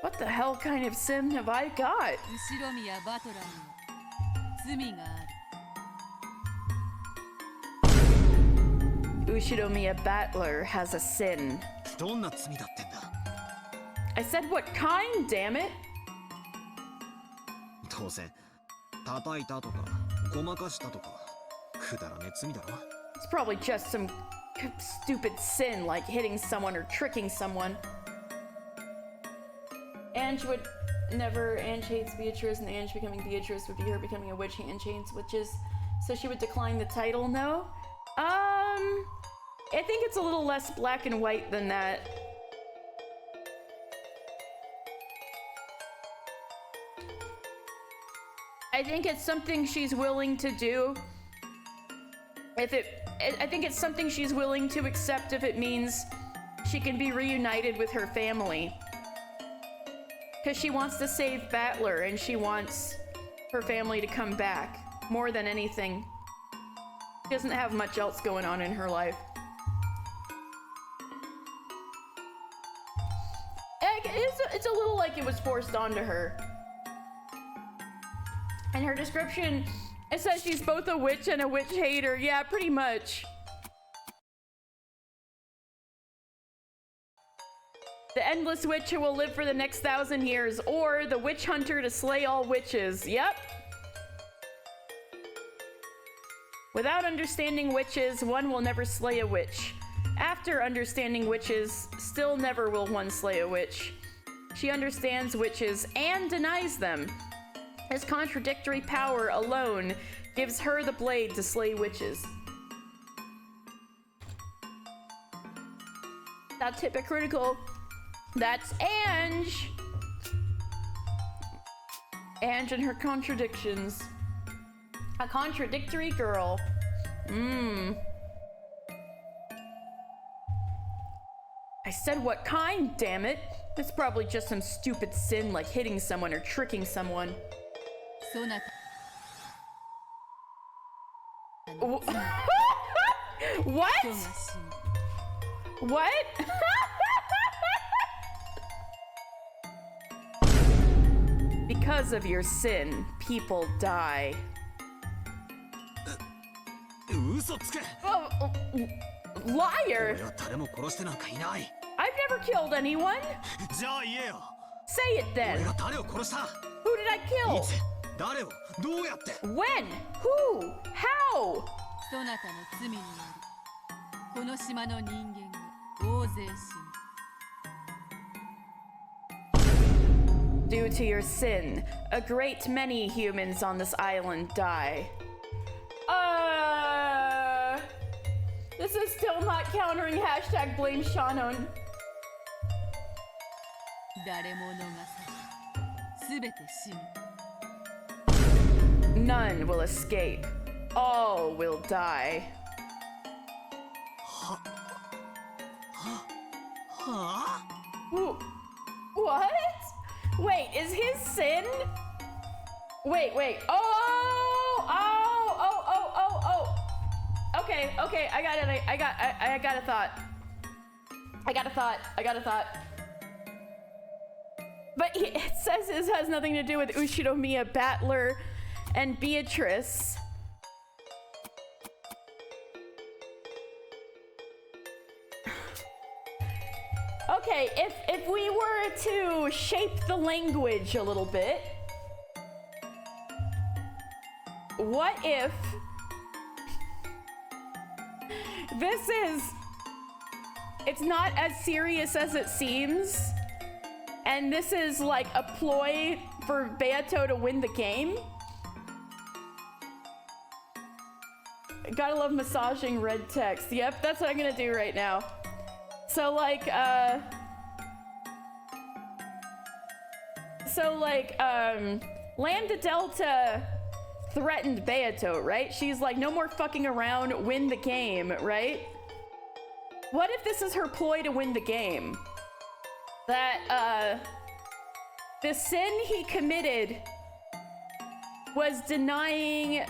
What the hell kind of sin have I got? 後ろ宮バトラーには罪がある Ushiromiya Battler has a sin. どんな罪だってんだ？ I said what kind, damn it? どうせ叩いたとかごまかしたとかくだらねえ罪だろ。 It's probably just some stupid sin like hitting someone or tricking someone. Ange would never, Ange hates Beatrice, and Ange becoming Beatrice would be her becoming a witch. Ange hates witches, So she would decline the title? No? I think it's a little less black and white than that. I think it's something she's willing to do. I think it's something she's willing to accept if it means she can be reunited with her family. Because she wants to save Battler and she wants her family to come back more than anything. She doesn't have much else going on in her life. It's a little like it was forced onto her. In her description, it says she's both a witch and a witch hater. Yeah, pretty much. The endless witch who will live for the next 1,000 years, or the witch hunter to slay all witches. Yep. Without understanding witches, one will never slay a witch. After understanding witches, still never will one slay a witch. She understands witches and denies them. His contradictory power alone gives her the blade to slay witches. That's hypocritical. That's Ange. Ange and her contradictions. A contradictory girl. I said what kind, damn it. It's probably just some stupid sin like hitting someone or tricking someone. What? What? Because of your sin, people die. Oh, liar! I've never killed anyone. Say it then. Who did I kill? When? Who? How? Due to your sin, a great many humans on this island die. This is still not countering hashtag blame Shannon. None will escape. All will die. What? Wait, is his sin? Wait. Oh. Okay, I got it. I got a thought. But it says this has nothing to do with Ushiromiya, Battler, and Beatrice. Okay, if we were to shape the language a little bit, what if it's not as serious as it seems, and this is like a ploy for Beato to win the game? Gotta love massaging red text. Yep, that's what I'm gonna do right now. So Lambda Delta threatened Beato, right? She's like, no more fucking around, win the game, right? What if this is her ploy to win the game? That, the sin he committed was denying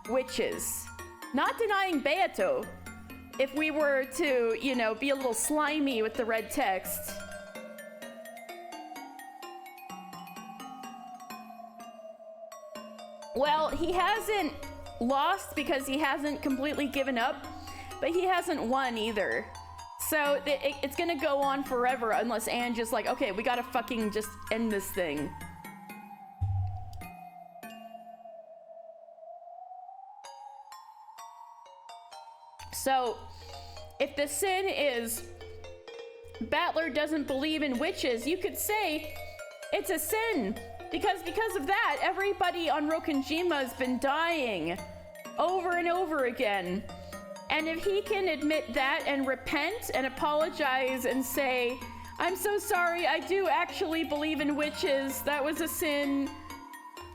witches, not denying Beato. If we were to, you know, be a little slimy with the red text. Well, he hasn't lost because he hasn't completely given up, but he hasn't won either. So it's gonna go on forever unless Anne just like, okay, we gotta fucking just end this thing. So, if the sin is Battler doesn't believe in witches, you could say it's a sin. Because of that, everybody on Rokenjima has been dying. over and over again. And if he can admit that and repent and apologize and say, I'm so sorry, I do actually believe in witches, that was a sin,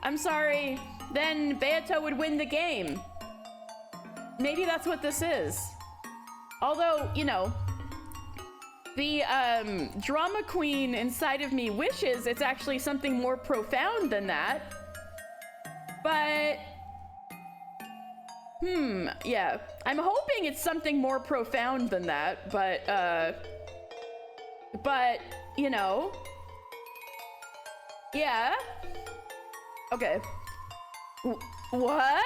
I'm sorry, then Beato would win the game. Maybe that's what this is. Although, you know, the drama queen inside of me wishes it's actually something more profound than that. But, yeah. I'm hoping it's something more profound than that, but, you know. Yeah. Okay. What?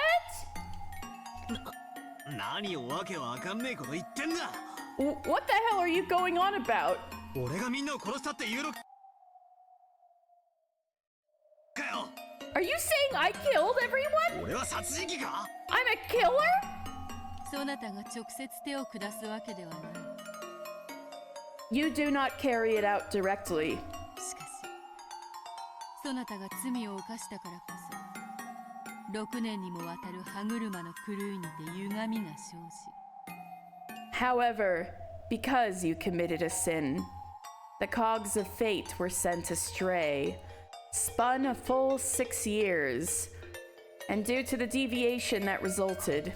何をわけわかんねえこと言ってんだ。 What the hell are you going on about? 俺がみんなを殺したって言うのかよ。 Are you saying I killed everyone? 俺は殺人鬼か？ I'm a killer? そなたが直接手を下すわけではない。 You do not carry it out directly. しかし、そなたが罪を犯したからこそ、6年にもわたる歯車の狂いにて歪みが生じ。 However, because you committed a sin, the cogs of fate were sent astray, spun a full 6 years, and due to the deviation that resulted,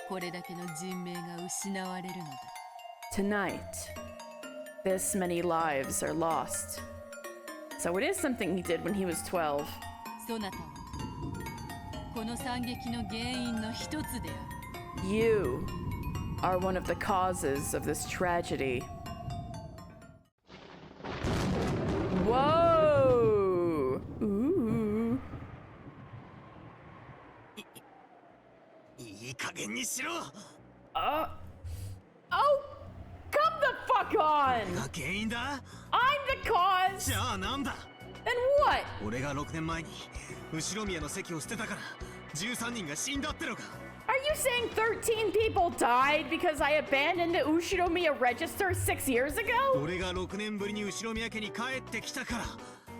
これだけの人命が失われるのだ。 tonight, this many lives are lost. So it is something he did when he was 12. そなたはこの惨劇の原因の一つである。 You are one of the causes of this tragedy. Whoa! Ooh. いい加減にしろ。 Oh, come the fuck on! 俺が原因だ。 I'm the cause! じゃあなんだ。 Then what? 俺が6年前に後ろ宮の席を捨てたから13人が死んだってのか。 Are you saying 13 people died because I abandoned the Ushinomiya register 6 years ago? 俺が6年ぶりに後ろ宮家に帰ってきたから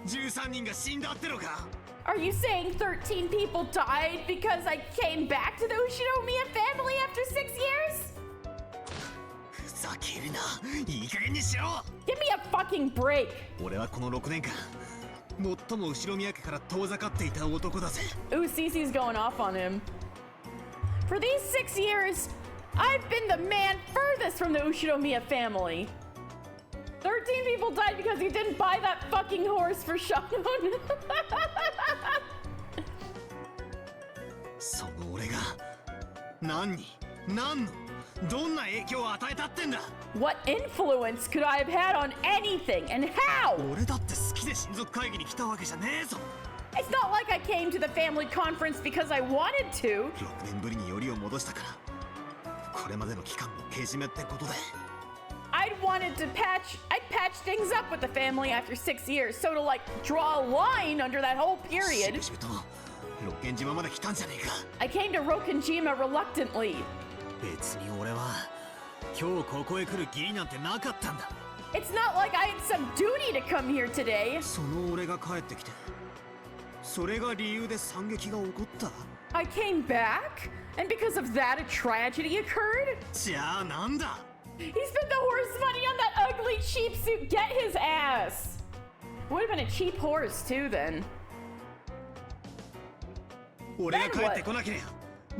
13人が死んだってのか。 Are you saying 13 people died because I came back to the Ushinomiya family after 6 years? ふざけるな。いい加減にしろ。 Give me a fucking break. 俺はこの6年間最も後ろ宮家から遠ざかっていた男だぜ。 Ooh, Cece's going off on him. For these 6 years, I've been the man furthest from the Ushinomiya family. 13 people died because you didn't buy that fucking horse for Shannon. その俺が何に何のどんな影響を与えたってんだ。 What influence could I have had on anything and how? 俺だって好きで親族会議に来たわけじゃねえぞ。 It's not like I came to the family conference because I wanted to. 6年ぶりによりを戻したからこれまでの期間のけじめってことで。 I'd patch things up with the family after 6 years, so to like draw a line under that whole し period. ぶしぶと六軒島まで来たんじゃねえか。 I came to Rokenjima reluctantly. 別に俺は今日ここへ来る義理なんてなかったんだ。 It's not like I had some duty to come here today. その俺が帰ってきてそれが理由で惨劇が起こった。 I came back, and because of that, a tragedy occurred. じゃあなんだ。 He spent the horse money on that ugly cheap suit. Get his ass. Would have been a cheap horse too, then. 俺が帰ってこなければ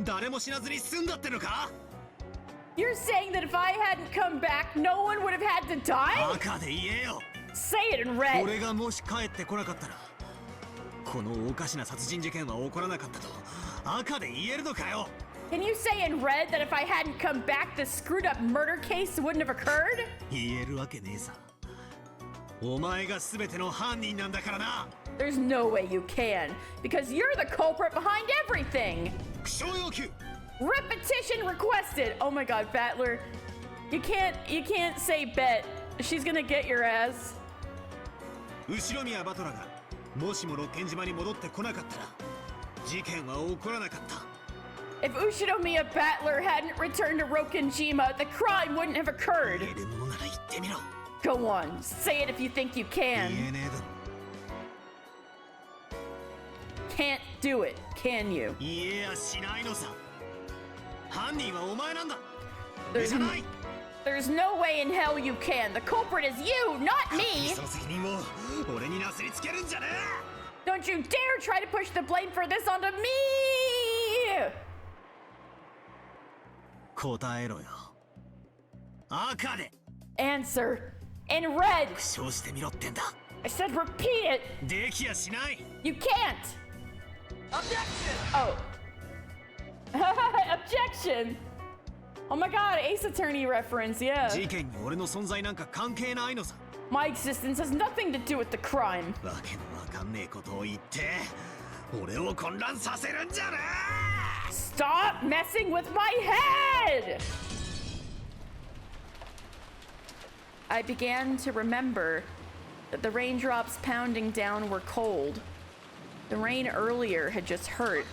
誰も死なずに済んだってのか。 You're saying that if I hadn't come back, no one would have had to die? 赤で言えよ。 Say it in red. 俺がもし帰ってこなかったらこのおかしな殺人事件は起こらなかったと赤で言えるのかよ。 Can you say in red that if I hadn't come back, the screwed up murder case wouldn't have occurred? 言えるわけねえさ。お前が全ての犯人なんだからな。 There's no way you can, because you're the culprit behind everything. 苦笑要求。 Repetition requested. Oh my god, Battler. You can't say bet. She's gonna get your ass. 後ろ宮バトラがもしも六軒島に戻ってこなかったら事件は起こらなかった。 If Ushinomiya Battler hadn't returned to Rokenjima, the crime wouldn't have occurred. 言えるものなら言ってみろ。 Go on, say it if you think you 言 can. えねえだろ。can't do it, can you? 言えやしないのさ。犯人はお前なんだ。 There's じゃない。 There's no way in hell you can. The culprit is you, not me. その責任を俺になすりつけるんじゃねえ。 Don't you dare try to push the blame for this onto me! 答えろよ。赤で Answer. In red. 負傷してみろってんだ。 I said repeat it. できやしない。 You can't. Oh. Objection. Oh my god, Ace Attorney reference, yeah. 事件に俺の存在なんか関係ないのさ。 My existence has nothing to do with the crime. わけのわかんねえことを言って俺を混乱させるんじゃねえ。 Stop messing with my head! I began to remember that the raindrops pounding down were cold. The rain earlier had just hurt.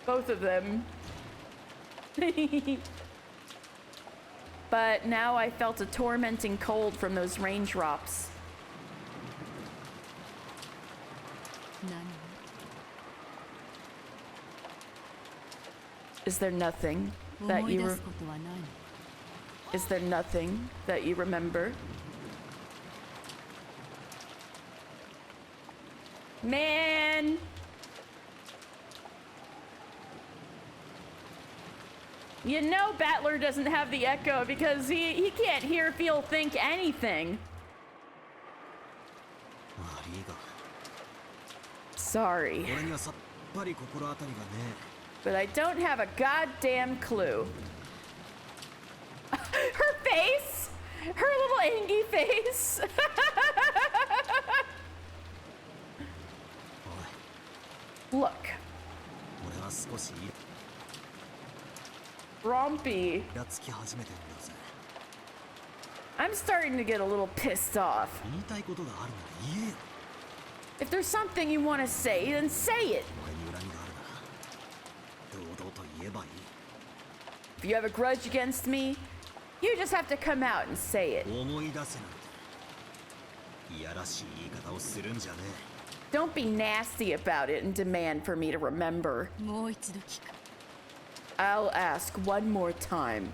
Both of them. But now I felt a tormenting cold from those raindrops. 何 Is there nothing that 思い you 出すことはないの is there nothing that you remember? Man! You know Battler doesn't have the echo because he can't hear, feel, think anything. 悪いが Sorry, 俺にはさっぱり心当たりがね but I don't have a goddamn clue. Her face! Her little angry face! え。おい Look, 俺は少し Rompy. イラつき始めてんだぜ。 I'm starting to get a little pissed off. 言いたいことがあるなら言えよ。 If there's something you want to say, then say it. 俺に恨みがあるなら堂々と言えばいい。 If you have a grudge against me, you just have to come out and say it. 思い出せなんていやらしい言い方をするんじゃね Don't be nasty about it and demand for me to remember. もう一度聞く I'll ask one more time.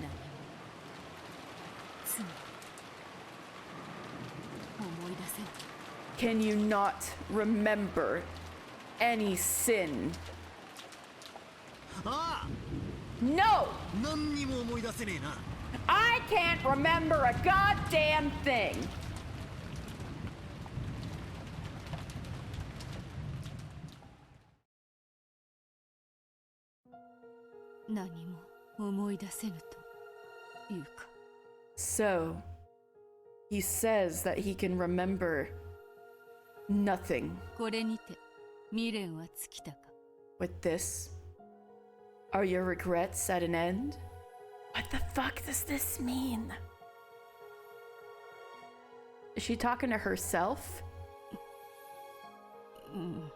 罪思い出せない Can you not remember any sin? え。あ No! あ、何にも思い出せねえな。 I can't remember a goddamn thing. 何も思い出せぬというか So, he says that he can remember nothing. これにて未練は尽きたか With this, are your regrets at an end? What the fuck does this mean? Is she talking to herself? うん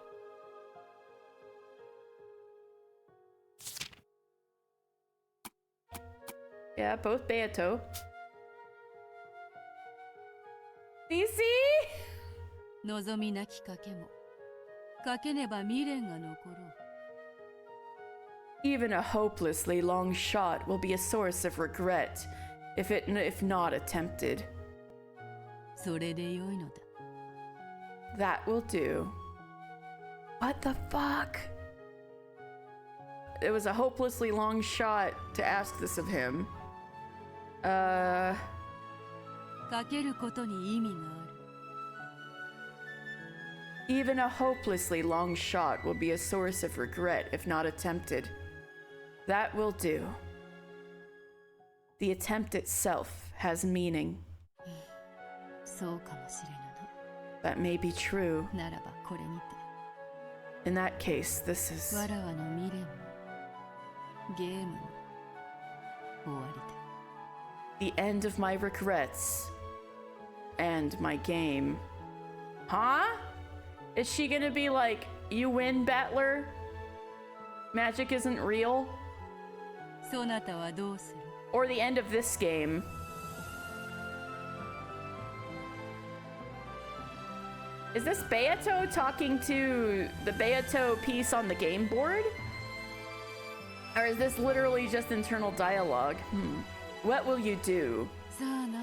Yeah, both Beato. DC? 望みなき賭けも賭けねば未練が残ろう Even a hopelessly long shot will be a source of regret if not attempted. それでよいのだ That will do. What the fuck? It was a hopelessly long shot to ask this of him. 賭けることに意味がある Even a hopelessly long shot will be a source of regret if not attempted. That will do. The attempt itself has meaning. そうかもしれぬ That may be true. なならばこれにて In that case, this is わらわの未練もゲームも終わりだ the end of my regrets and my game. Huh? Is she gonna be like, you win, Battler? Magic isn't real? そなたはどうする Or the end of this game? Is this Beato talking to the Beato piece on the game board? Or is this literally just internal dialogue? What will you do? さあな。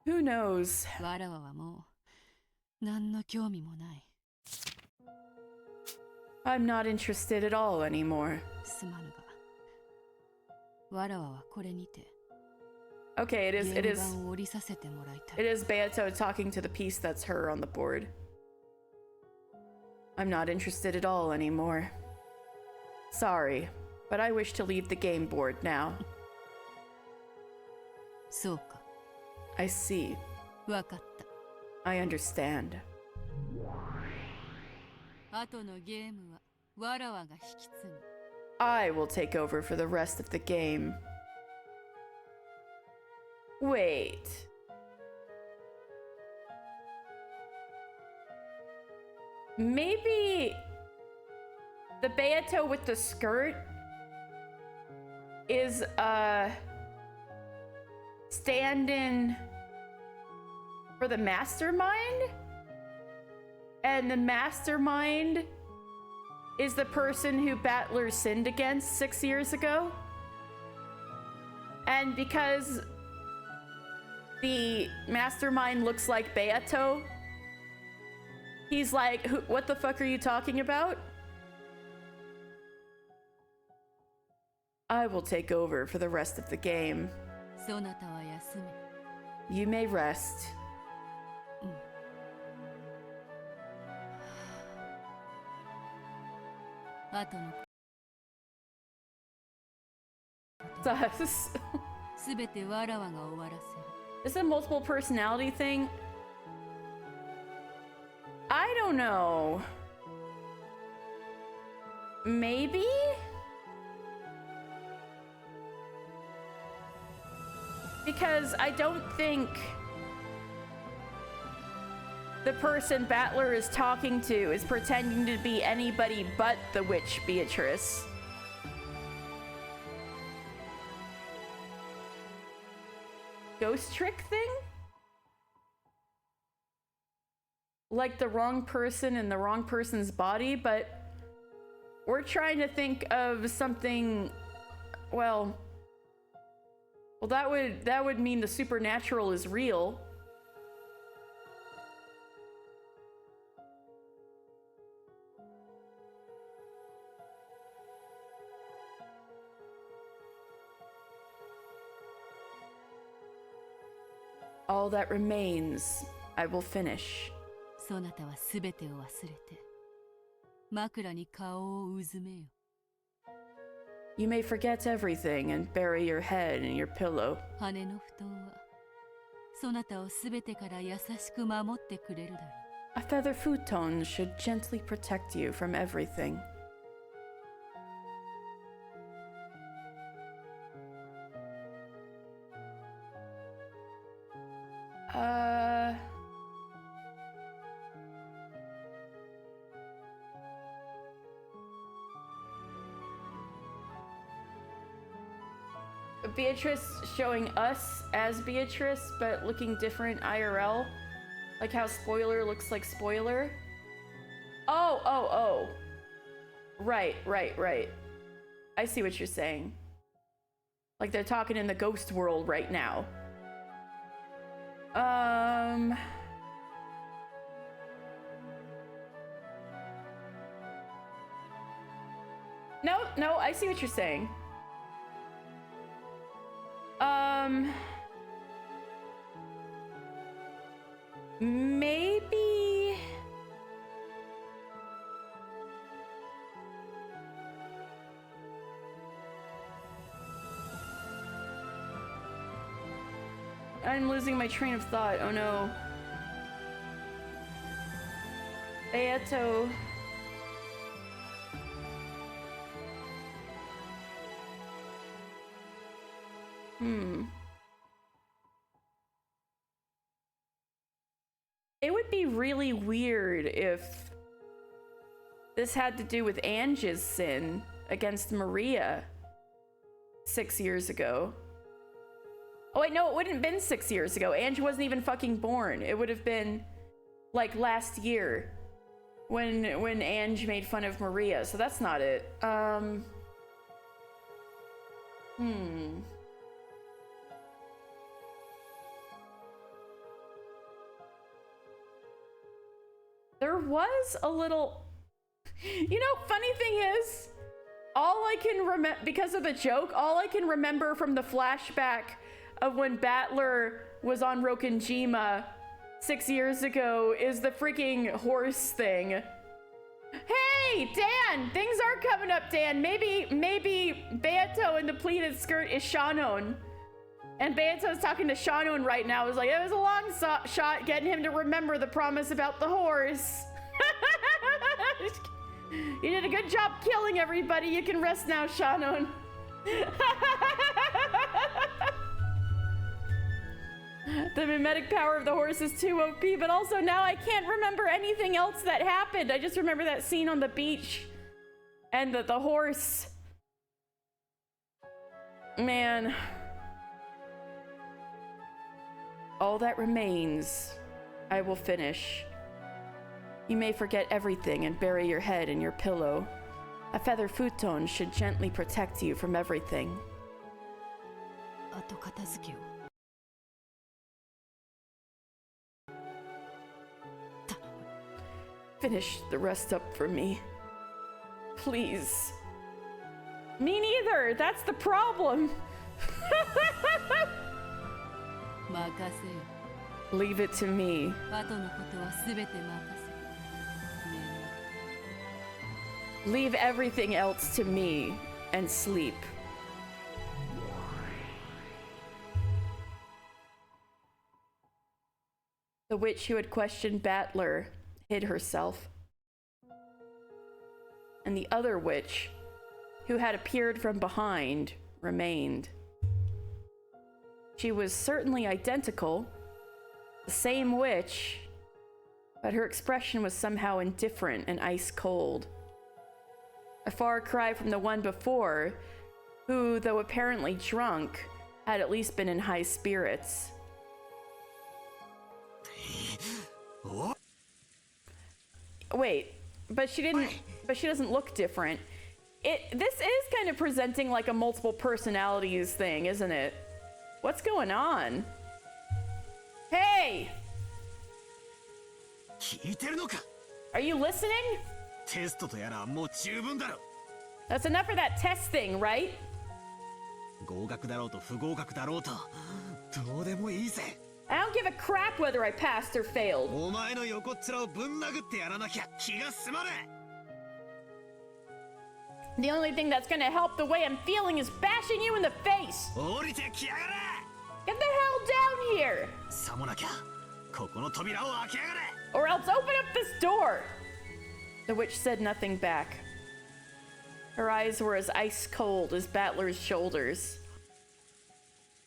Who knows? わらわはもう何の興味もない。 I'm not interested at all anymore. すまぬが、わらわはこれにて。 Okay, it is 原版を降りさせてもらいたい。 it is Beato talking to the piece that's her on the board. I'm not interested at all anymore. Sorry, but I wish to leave the game board now. そうか。 I see. わかった。 I understand. 後のゲームはわらわが引き継ぐ。 I will take over for the rest of the game. Wait. Maybe the Beato with the skirt is stand-in for the mastermind? And the mastermind is the person who Battler sinned against 6 years ago? And because the mastermind looks like Beato, he's like, what the fuck are you talking about? I will take over for the rest of the game. そなたは休め。 You may rest. 後の Sus. すべてわらわが終わらせる。 Is it a multiple personality thing? I don't know. Maybe? Because I don't think the person Battler is talking to is pretending to be anybody but the witch Beatrice. Ghost trick thing? Like the wrong person in the wrong person's body, but we're trying to think of something, well, that would mean the supernatural is real. All that remains, I will finish. そなたはすべてを忘れて枕に顔をうずめよ。 You may forget everything and bury your head in your pillow. 羽の布団はそなたをすべてから優しく守ってくれるだろう。 A feather futon should gently protect you from everything. Beatrice showing us as Beatrice, but looking different IRL. Like how Spoiler looks like Spoiler. Oh. Right. I see what you're saying. Like they're talking in the ghost world right now. No, I see what you're saying. Maybe... I'm losing my train of thought. Oh no. Beato. It would be really weird if this had to do with Ange's sin against Maria 6 years ago. Oh wait, no, it wouldn't have been 6 years ago. Ange wasn't even fucking born. It would have been like last year when Ange made fun of Maria. So that's not it. There was a little, you know, funny thing is, all I can remember, because of the joke, all I can remember from the flashback of when Battler was on Rokkenjima 6 years ago is the freaking horse thing. Hey, Dan! Things are coming up, Dan. Maybe Beato in the pleated skirt is Shannon. And Beato's talking to Shannon right now. It was like, it was a long shot getting him to remember the promise about the horse. You did a good job killing everybody. You can rest now, Shannon. The mimetic power of the horse is too OP, but also now I can't remember anything else that happened. I just remember that scene on the beach and the horse. Man. All that remains, I will finish. You may forget everything and bury your head in your pillow. A feather futon should gently protect you from everything. Finish the rest up for me. Please. Me neither! That's the problem! Leave it to me. Leave everything else to me and sleep. The witch who had questioned Battler hid herself. And the other witch, who had appeared from behind, remained. She was certainly identical, the same witch, but her expression was somehow indifferent and ice cold. A far cry from the one before, who, though apparently drunk, had at least been in high spirits. Wait, but she doesn't look different. This is kind of presenting like a multiple personalities thing, isn't it? What's going on? Hey! Are you listening? That's enough of that test thing, right? I don't give a crap whether I passed or failed. The only thing that's gonna help the way I'm feeling is bashing you in the face! Get the hell down here! Or else open up this door! The witch said nothing back. Her eyes were as ice cold as Battler's shoulders.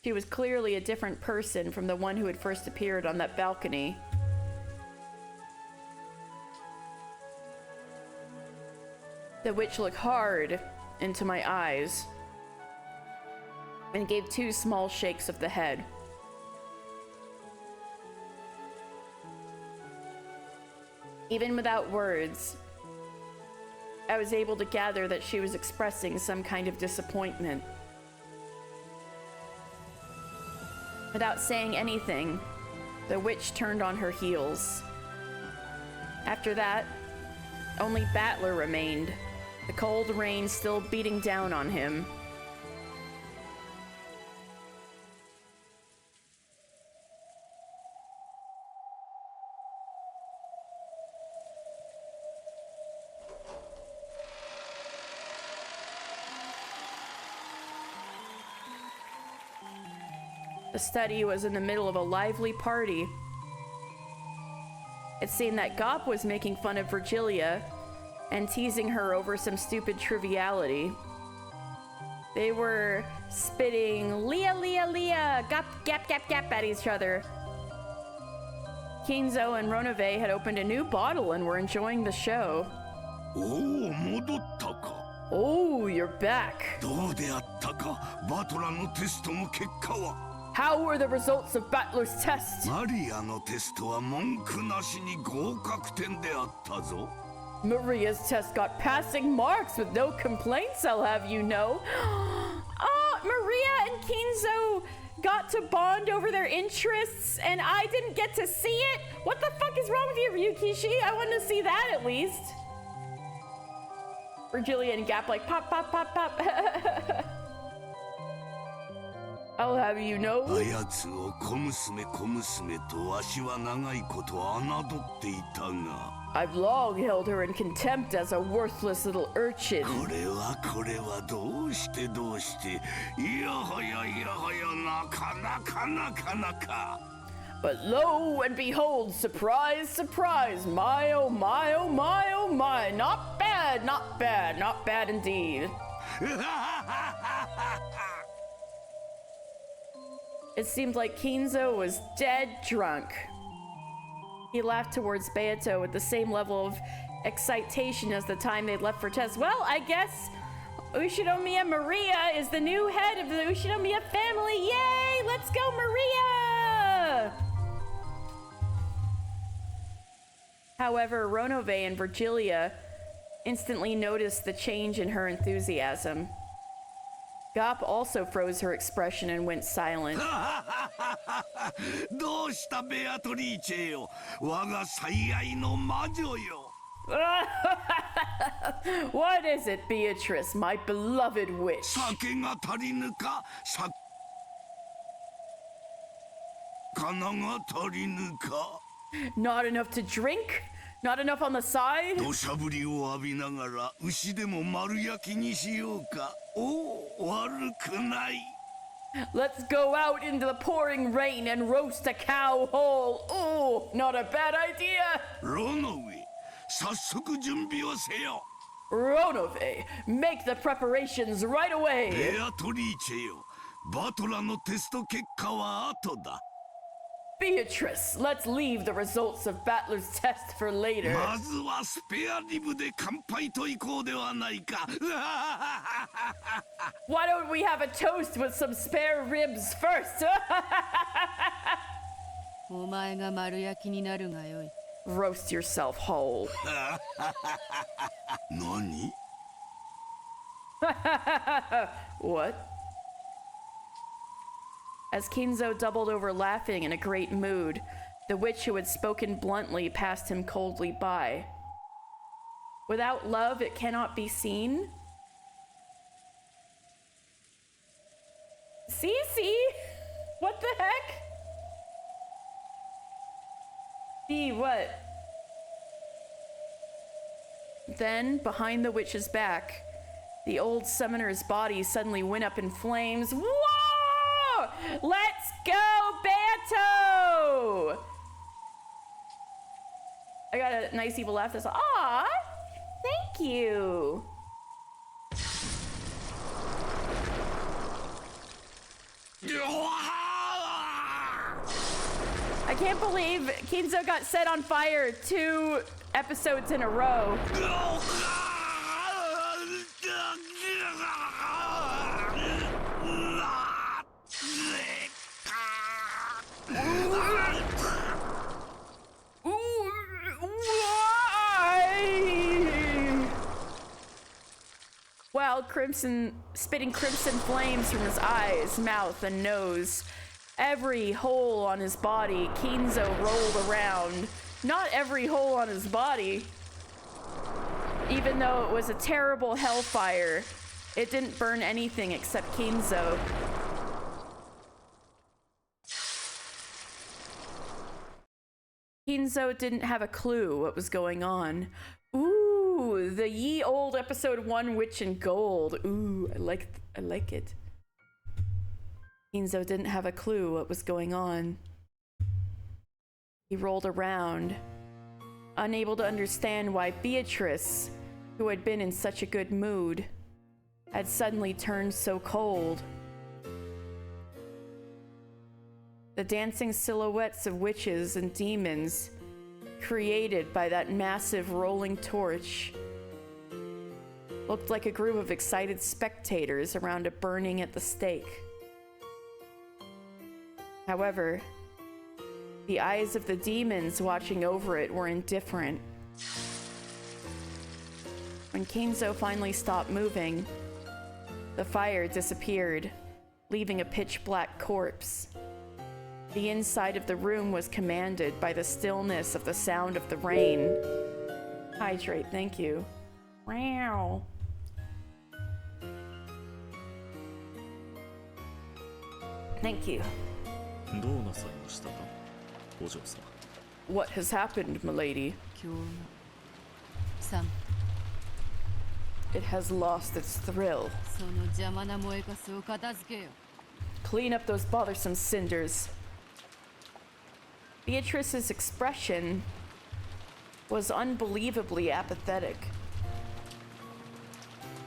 She was clearly a different person from the one who had first appeared on that balcony. The witch looked hard into my eyes and gave 2 small shakes of the head. Even without words, I was able to gather that she was expressing some kind of disappointment. Without saying anything, the witch turned on her heels. After that, only Battler remained, the cold rain still beating down on him. The study was in the middle of a lively party. It seemed that Gop was making fun of Virgilia and teasing her over some stupid triviality. They were spitting Leah, Leah, Leah, gap, gap, gap, gap at each other. Kinzo and Ronove had opened a new bottle and were enjoying the show. Oh, you're back. How were the results of Battler's test? マリアのテストは文句なしに合格点であったぞ。 Maria's test got passing marks with no complaints, I'll have you know. Oh, Maria and Kinzo got to bond over their interests, and I didn't get to see it? What the fuck is wrong with you, Ryukishi? I wanted to see that at least. Virgilia and Gap like, pop, pop, pop, pop. I'll have you know. あやつを小娘小娘とわしは長いこと侮っていたが。 I've long held her in contempt as a worthless little urchin. これはどうしていやはやなか。 But lo and behold, surprise, surprise, my oh my oh my oh my, not bad, not bad, not bad indeed. It seemed like Kinzo was dead drunk. He laughed towards Beato with the same level of excitation as the time they left for test. Well, I guess Ushinomiya Maria is the new head of the Ushinomiya family. Yay! Let's go, Maria! However, Ronove and Virgilia instantly noticed the change in her enthusiasm. Gop also froze her expression and went silent. どうしたベアトリーチェよ。我が最愛の魔女よ。What is it, Beatrice, my beloved witch? 酒が足りぬか。魚が足りぬか。 Not enough to drink? Not enough on the side? 土砂降りを浴びながら牛でも丸焼きにしようか。悪くない。 Let's go out into the pouring rain and roast a cow whole. Oh, not a bad idea. ロノウェ、早速準備をせよ。 Ronove, make the preparations right away. ベアトリーチェよ。バトラのテスト結果は後だ。 Beatrice, let's leave the results of Battler's test for later. まずはスペアリブで乾杯といこうではないか。 Why don't we have a toast with some spare ribs first? お前が丸焼きになるがよい。 Roast yourself whole. 何？ What? As Kinzo doubled over laughing in a great mood, the witch who had spoken bluntly passed him coldly by. Without love, it cannot be seen? See? What the heck? See what? Then, behind the witch's back, the old summoner's body suddenly went up in flames. Whoa! Let's go, Beato! I got a nice evil laugh. That's aw, thank you. I can't believe Kinzo got set on fire 2 episodes in a row. While spitting crimson flames from his eyes, mouth, and nose, every hole on his body, Kinzo rolled around. Not every hole on his body. Even though it was a terrible hellfire, it didn't burn anything except Kinzo. Kinzo didn't have a clue what was going on. Ooh, the ye old episode 1 Witch in Gold. Ooh, I like it. Kinzo didn't have a clue what was going on. He rolled around, unable to understand why Beatrice, who had been in such a good mood, had suddenly turned so cold. The dancing silhouettes of witches and demons created by that massive rolling torch looked like a group of excited spectators around a burning at the stake. However, the eyes of the demons watching over it were indifferent. When Kenzo finally stopped moving, the fire disappeared, leaving a pitch-black corpse. The inside of the room was commanded by the stillness of the sound of the rain. Hydrate, thank you. Wow. Thank you. どうなさいましたか、お嬢様。What has happened, milady? 今日の3 It has lost its thrill. その邪魔な燃えかすを片付けよ。 Clean up those bothersome cinders. Beatrice's expression was unbelievably apathetic.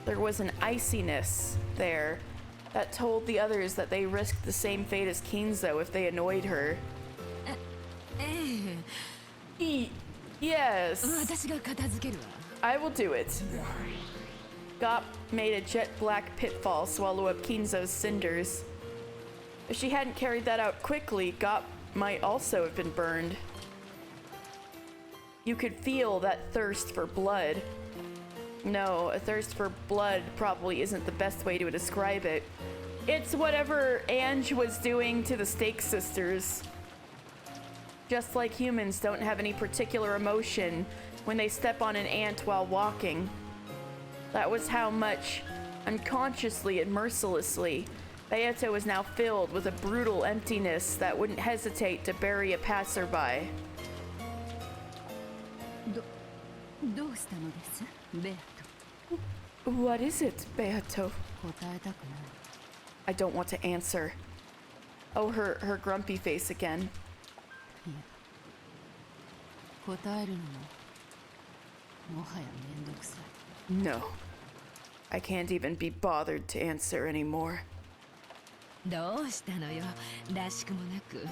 There was an iciness there that told the others that they risked the same fate as Kenzo if they annoyed her. Yes. 私が片付けるわ。 I will do it. Gop made a jet black pitfall swallow up Kenzo's cinders. If she hadn't carried that out quickly, Gop might also have been burned. You could feel that thirst for blood. No, a thirst for blood probably isn't the best way to describe it. It's whatever Ange was doing to the Stake Sisters. Just like humans don't have any particular emotion when they step on an ant while walking. That was how much, unconsciously and mercilessly, Beato was now filled with a brutal emptiness that wouldn't hesitate to bury a passerby. どうしたのです、ベアト。 What is it, Beato? 答えたくない。 I don't want to answer. Oh, her grumpy face again. いや、答えるのももはやめんどくさい。 No. I can't even be bothered to answer anymore. どうしたのよ、らしくもなく。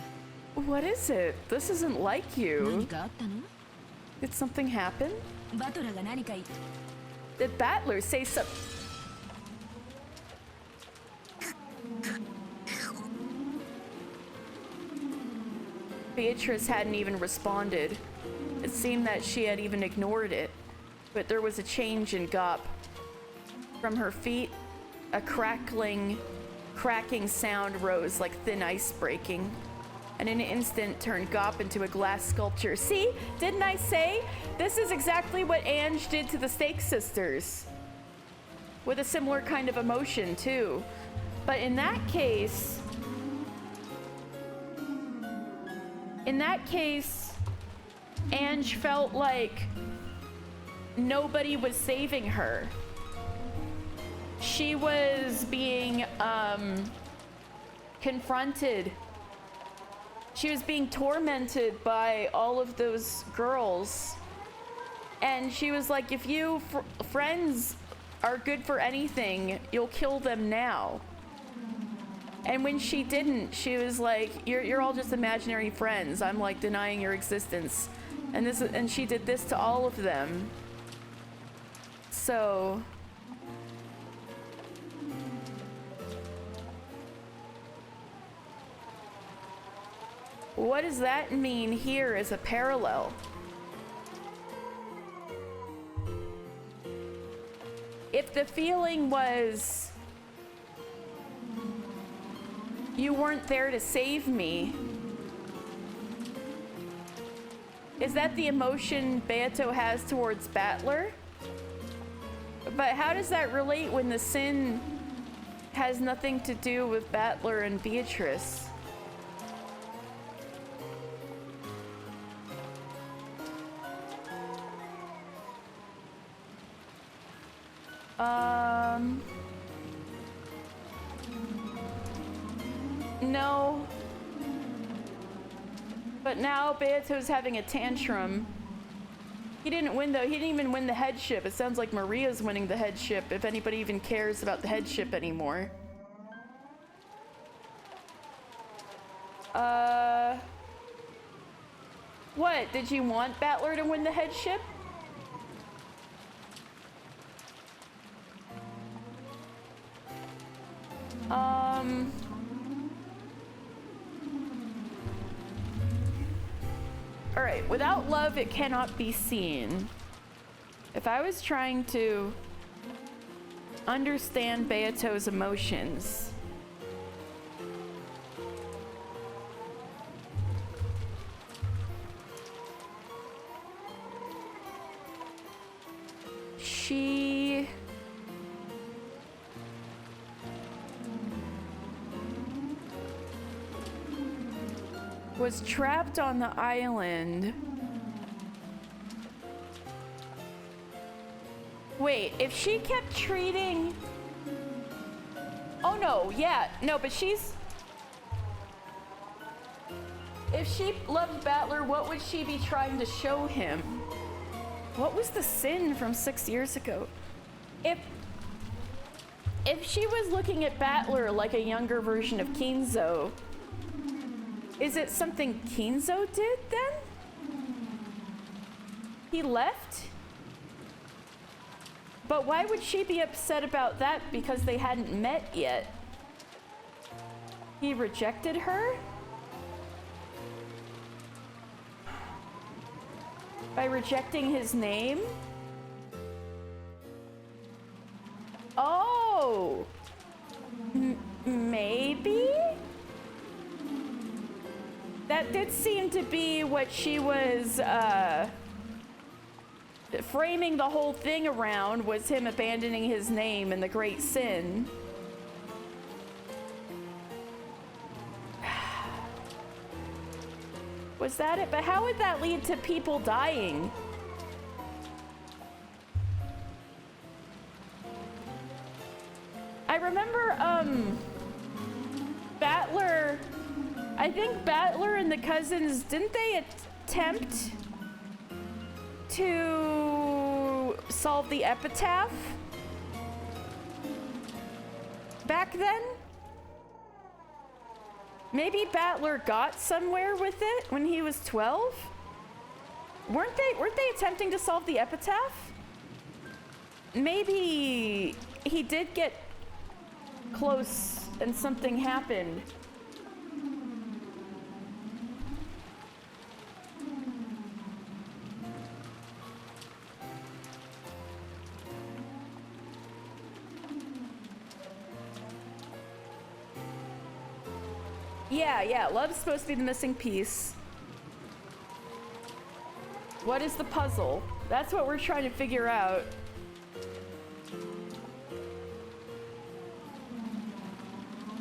What is it? This isn't like 何 you. かあったの？ Did something happen? バトラーが何か言っ Did Battler say something? Beatrice hadn't even responded. It seemed that she had even ignored it. But there was a change in Gop. From her feet, a cracking sound rose like thin ice breaking, and in an instant turned Gop into a glass sculpture. See? Didn't I say? This is exactly what Ange did to the Stake Sisters. With a similar kind of emotion, too. But in that case, Ange felt like nobody was saving her. She was being confronted. She was being tormented by all of those girls. And she was like, if you friends are good for anything, you'll kill them now. And when she didn't, she was like, you're all just imaginary friends. I'm like denying your existence. And she did this to all of them. So what does that mean here as a parallel? If the feeling was you weren't there to save me, is that the emotion Beato has towards Battler? But how does that relate when the sin has nothing to do with Battler and Beatrice? No. But now Beato's having a tantrum. He didn't even win the headship. It sounds like Maria's winning the headship, if anybody even cares about the headship anymore. What? Did you want Battler to win the headship? All right, without love, it cannot be seen. If I was trying to understand Beato's emotions, she was trapped on the island. Wait, if she kept treating... Oh no, yeah, no, but she's... If she loved Battler, what would she be trying to show him? What was the sin from 6 years ago? If she was looking at Battler like a younger version of Kinzo, is it something Kinzo did then? He left? But why would she be upset about that? Because they hadn't met yet. He rejected her? By rejecting his name? Oh! Maybe? That did seem to be what she was, framing the whole thing around, was him abandoning his name and the great sin. Was that it? But how would that lead to people dying? I remember, Battler, I think Battler and the cousins, didn't they attempt to solve the epitaph back then? Maybe Battler got somewhere with it when he was 12? Weren't they attempting to solve the epitaph? Maybe he did get close and something happened. Yeah, love's supposed to be the missing piece. What is the puzzle? That's what we're trying to figure out.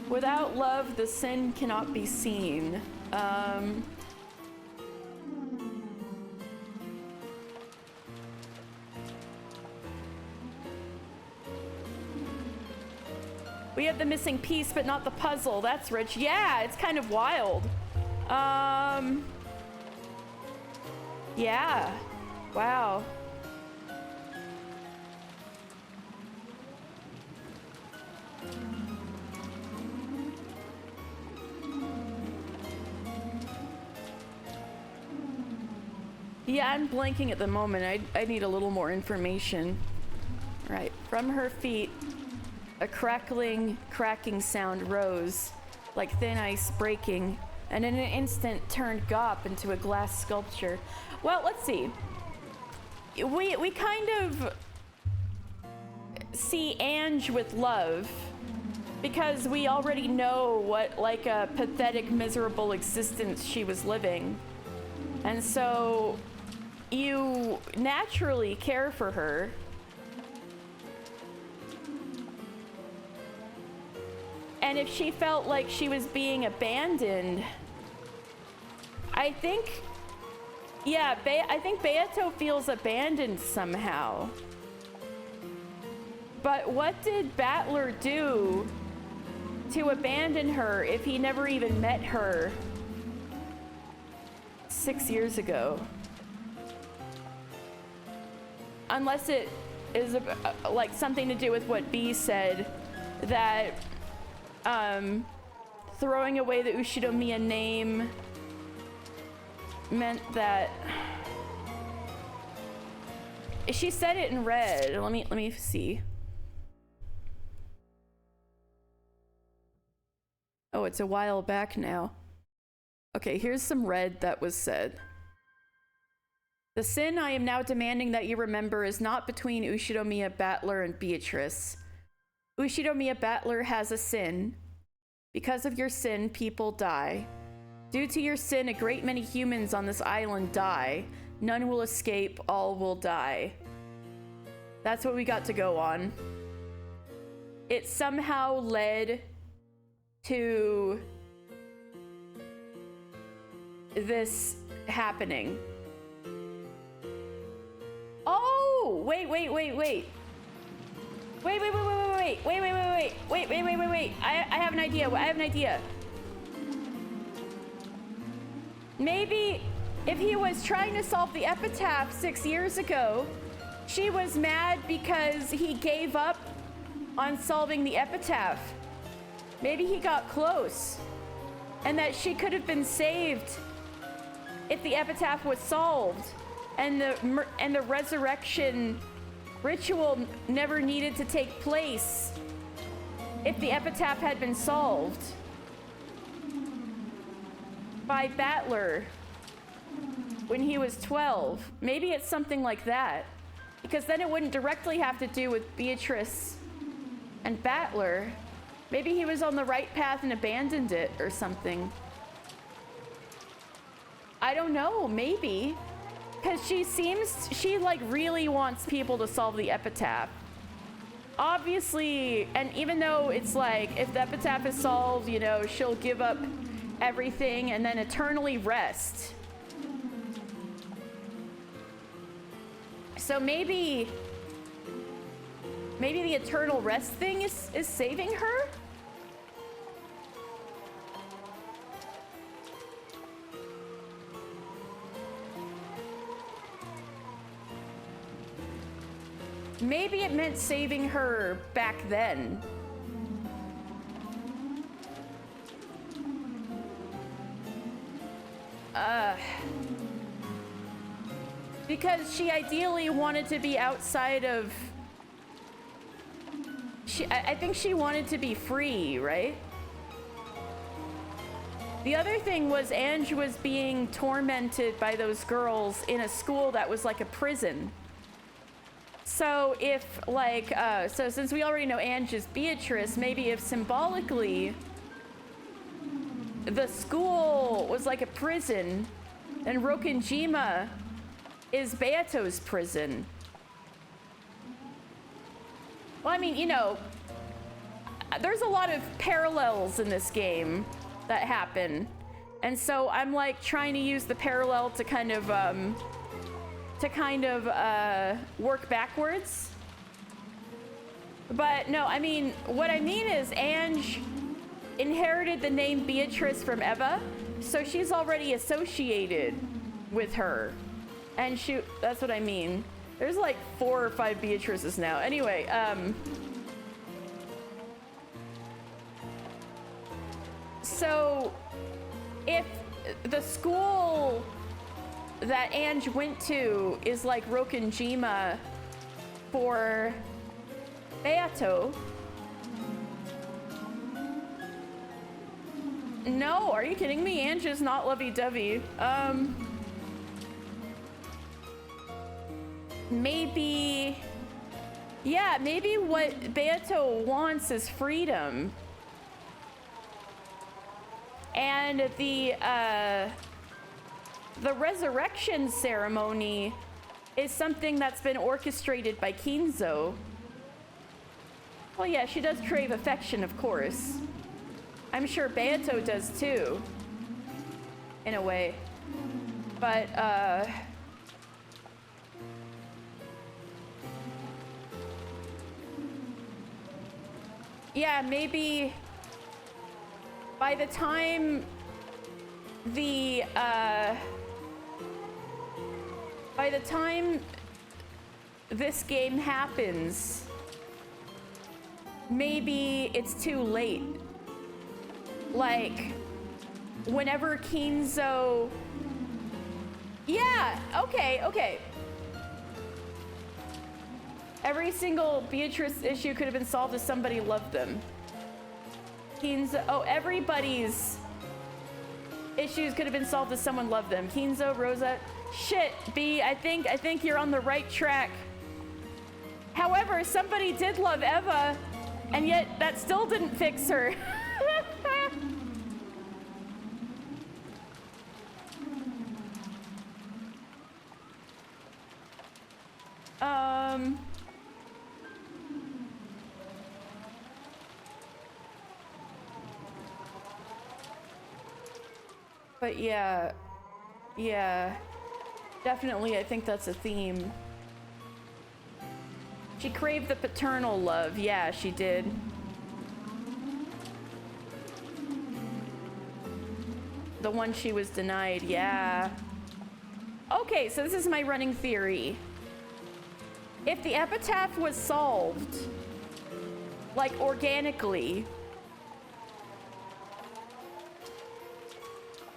Without love, the sin cannot be seen. We have the missing piece, but not the puzzle. That's rich. Yeah, it's kind of wild. Yeah. Wow. Yeah, I'm blanking at the moment. I need a little more information. All right, from her feet, a crackling, cracking sound rose, like thin ice breaking, and in an instant turned Gop into a glass sculpture. Well, let's see. We kind of see Ange with love, because we already know what, like, a pathetic, miserable existence she was living. And so you naturally care for her. And if she felt like she was being abandoned, I think, yeah, I think Beato feels abandoned somehow. But what did Battler do to abandon her if he never even met her 6 years ago? Unless it is like something to do with what B said, that throwing away the Ushidomiya name meant that she said it in red. Let me see. Oh, it's a while back now. Okay, here's some red that was said. The sin I am now demanding that you remember is not between Ushiromiya Battler and Beatrice. Ushiromiya Battler has a sin. Because of your sin, people die. Due to your sin, a great many humans on this island die. None will escape, all will die. That's what we got to go on. It somehow led to this happening. Oh, wait. I have an idea. Maybe if he was trying to solve the epitaph 6 years ago, she was mad because he gave up on solving the epitaph. Maybe he got close, and that she could have been saved if the epitaph was solved, and the resurrection ritual never needed to take place if the epitaph had been solved by Battler when he was 12. Maybe it's something like that, because then it wouldn't directly have to do with Beatrice and Battler. Maybe he was on the right path and abandoned it or something. I don't know, maybe. Because she like really wants people to solve the epitaph. Obviously, and even though it's like, if the epitaph is solved, you know, she'll give up everything and then eternally rest. So maybe the eternal rest thing is saving her? Maybe it meant saving her back then. Because she ideally wanted to be outside of... I think she wanted to be free, right? The other thing was Ange was being tormented by those girls in a school that was like a prison. So if, like, so since we already know Ange is Beatrice, maybe if symbolically the school was like a prison, and Rokenjima is Beato's prison. Well, I mean, you know, there's a lot of parallels in this game that happen. And so I'm like trying to use the parallel to kind of work backwards. But no, I mean, what I mean is Ange inherited the name Beatrice from Eva, so she's already associated with her. And that's what I mean. There's like 4 or 5 Beatrices now. Anyway, so if the school that Ange went to is like Rokenjima for Beato. No, are you kidding me? Ange is not lovey-dovey. Maybe... Yeah, maybe what Beato wants is freedom. And the resurrection ceremony is something that's been orchestrated by Kinzo. Well, yeah, she does crave affection, of course. I'm sure Beato does too, in a way. But, yeah, maybe by the time this game happens, maybe it's too late. Like, whenever Kinzo... Yeah, okay. Every single Beatrice issue could have been solved if somebody loved them. Kinzo... Oh, everybody's issues could have been solved if someone loved them. Kinzo, Rosette... Shit, B, I think you're on the right track. However, somebody did love Eva, and yet that still didn't fix her. But yeah, definitely I think that's a theme. She craved the paternal love, yeah, she did. The one she was denied, yeah. Okay, so this is my running theory. If the epitaph was solved, like organically,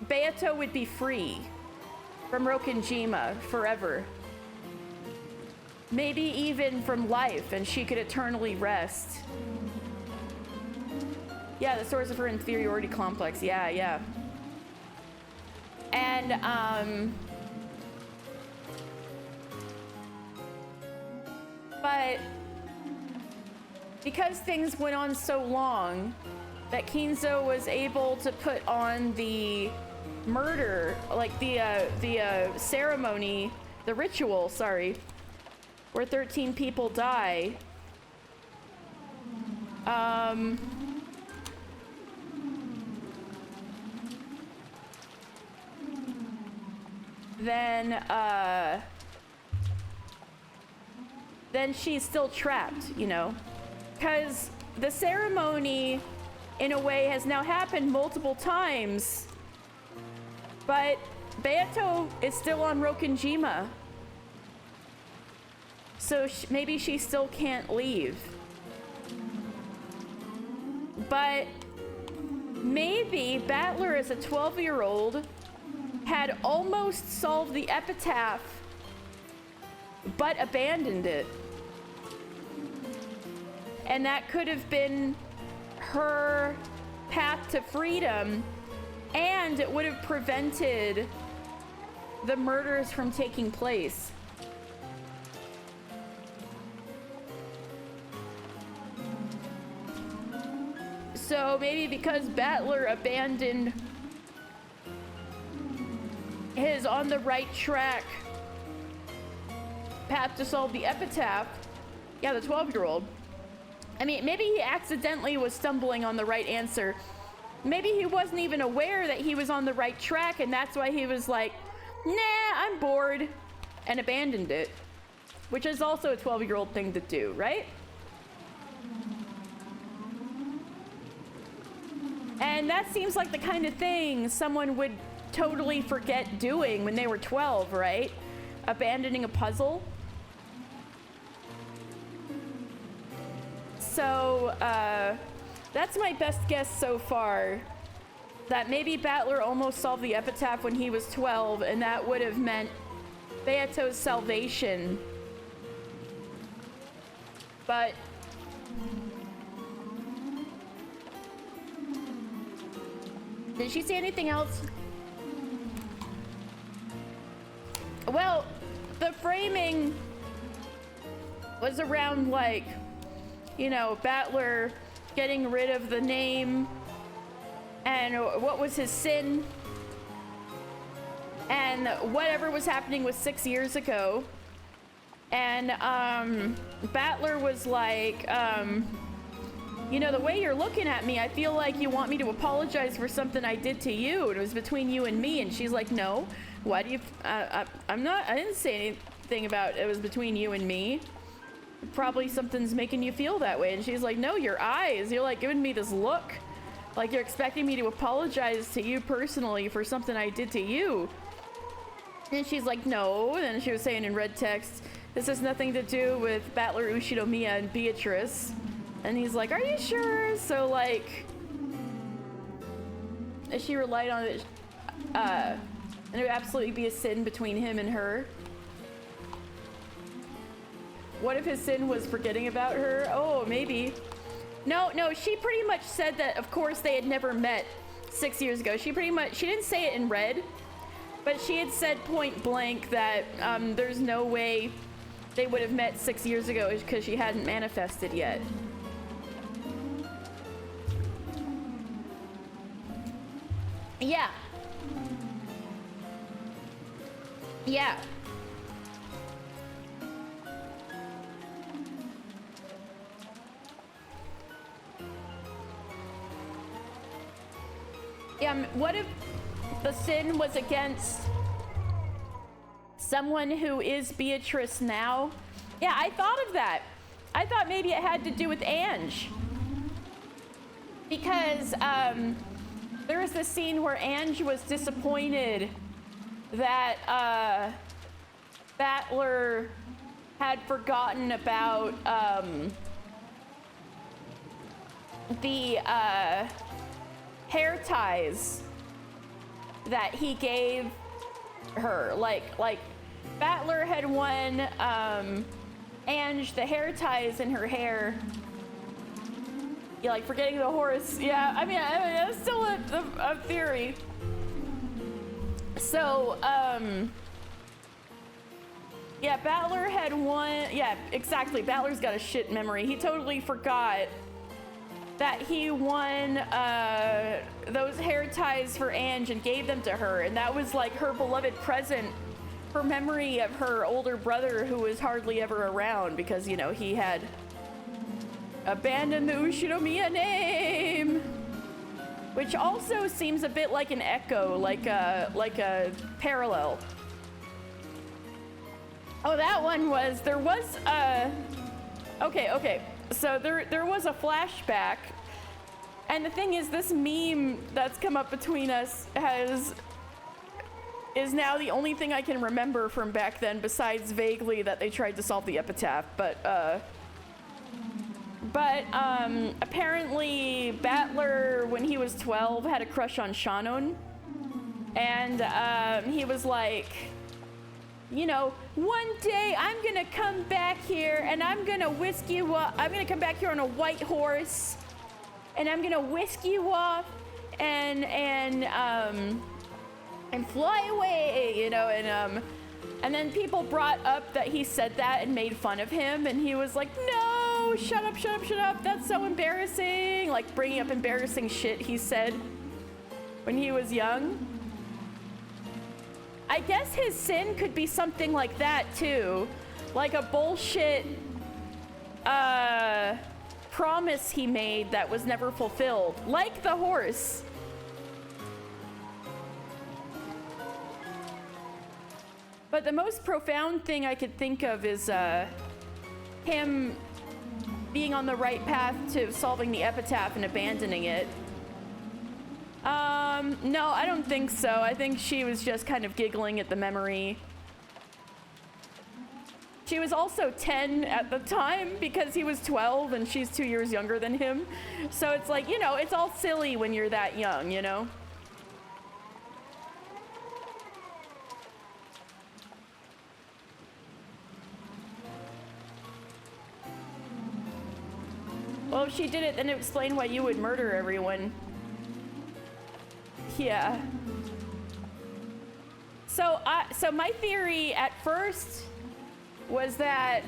Beato would be free from Rokenjima forever. Maybe even from life, and she could eternally rest. Yeah, the source of her inferiority complex, yeah. And, but because things went on so long that Kinzo was able to put on the murder, like the ceremony, the ritual, sorry, where 13 people die. Then she's still trapped, you know? Because the ceremony, in a way, has now happened multiple times, but Beato is still on Rokenjima. So maybe she still can't leave. But maybe Battler, as a 12-year-old, had almost solved the epitaph, but abandoned it. And that could have been her path to freedom, and it would have prevented the murders from taking place. So maybe because Battler abandoned his on the right track path to solve the epitaph, yeah, the 12-year-old. I mean, maybe he accidentally was stumbling on the right answer. Maybe he wasn't even aware that he was on the right track, and that's why he was like, nah, I'm bored, and abandoned it. Which is also a 12-year-old thing to do, right? And that seems like the kind of thing someone would totally forget doing when they were 12, right? Abandoning a puzzle. So, that's my best guess so far. That maybe Battler almost solved the epitaph when he was 12, and that would have meant Beato's salvation. But did she say anything else? Well, the framing was around, like, you know, Battler getting rid of the name, and what was his sin, and whatever was happening was 6 years ago. And Battler was like, you know, the way you're looking at me, I feel like you want me to apologize for something I did to you. It was between you and me. And she's like, no, why do you, I didn't say anything about it was between you and me. Probably something's making you feel that way. And she's like, no, your eyes, you're like giving me this look. Like you're expecting me to apologize to you personally for something I did to you. And she's like, no. And then she was saying in red text, this has nothing to do with Battler, Ushinomiya, and Beatrice. And he's like, are you sure? So like, she relied on it, and it would absolutely be a sin between him and her. What if his sin was forgetting about her? Oh, maybe. No, she pretty much said that, of course, they had never met 6 years ago. She didn't say it in red, But she had said point blank that there's no way they would have met 6 years ago because she hadn't manifested yet. Yeah. Yeah. Yeah, what if the sin was against someone who is Beatrice now? Yeah, I thought of that. I thought maybe it had to do with Ange. Because there was this scene where Ange was disappointed that Battler had forgotten about the hair ties that he gave her. Like Battler had won Ange the hair ties in her hair. Yeah, like forgetting the horse. Yeah, I mean that's still a theory. So, yeah, Battler had won. Yeah, exactly. Battler's got a shit memory. He totally forgot that he won those hair ties for Ange and gave them to her. And that was like her beloved present, her memory of her older brother who was hardly ever around because, you know, he had abandoned the Ushinomiya name. Which also seems a bit like an echo, like a parallel. Oh, that one was, there was okay. So there was a flashback. And the thing is, this meme that's come up between us is now the only thing I can remember from back then, besides vaguely that they tried to solve the epitaph. But apparently Battler, when he was 12, had a crush on Shannon. And he was like, you know, one day I'm gonna come back here and I'm gonna whisk you up. I'm gonna come back here on a white horse and I'm gonna whisk you off and fly away, you know, and then people brought up that he said that and made fun of him, and he was like, no, shut up, that's so embarrassing. Like bringing up embarrassing shit he said when he was young. I guess his sin could be something like that too. Like a bullshit promise he made that was never fulfilled. Like the horse. But the most profound thing I could think of is him being on the right path to solving the epitaph and abandoning it. No, I don't think so. I think she was just kind of giggling at the memory. She was also 10 at the time because he was 12 and she's 2 years younger than him. So it's like, you know, it's all silly when you're that young, you know? Well, if she did it, then it would explain why you would murder everyone. Yeah. So my theory at first was that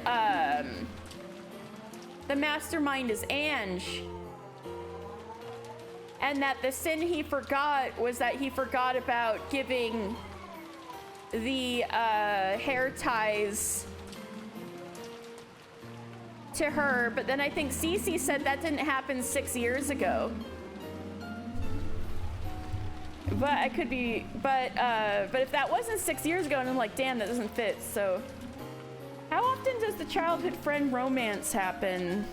the mastermind is Ange, and that the sin he forgot was that he forgot about giving the hair ties to her. But then I think Cece said that didn't happen 6 years ago. But I could be, but if that wasn't 6 years ago, and I'm like, damn, that doesn't fit. So, how often does the childhood friend romance happen?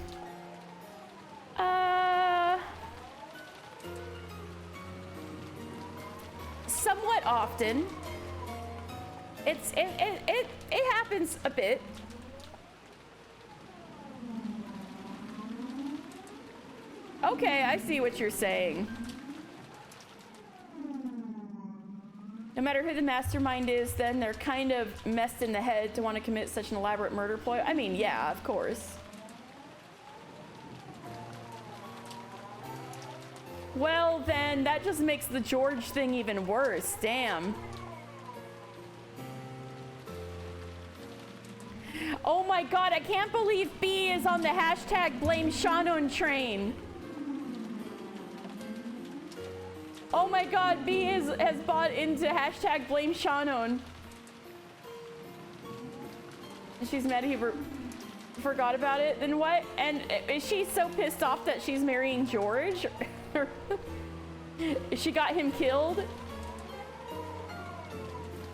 Somewhat often. It happens a bit. Okay, I see what you're saying. No matter who the mastermind is, then they're kind of messed in the head to want to commit such an elaborate murder ploy. I mean, yeah, of course. Well, then that just makes the George thing even worse. Damn. Oh my god, I can't believe B is on the hashtag blame Shannon train. Oh my god, B has bought into hashtag blame Shannon. She's mad he forgot about it. Then what? And is she so pissed off that she's marrying George? She got him killed?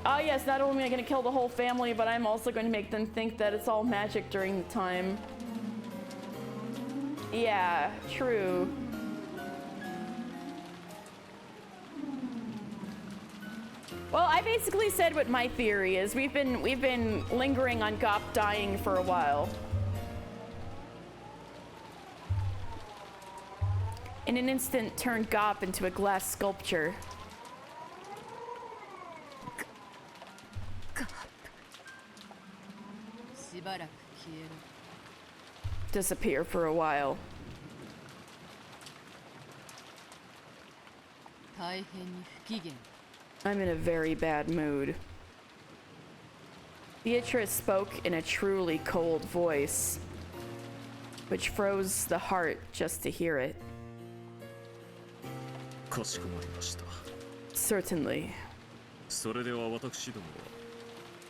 Oh yes, not only am I going to kill the whole family, but I'm also going to make them think that it's all magic during the time. Yeah, true. Well, I basically said what my theory is. We've been lingering on Gop dying for a while. In an instant, turned Gop into a glass sculpture. Disappear for a while. I'm in a very bad mood. Beatrice spoke in a truly cold voice, which froze the heart just to hear it. かしこまりました。 Certainly. それでは私どもは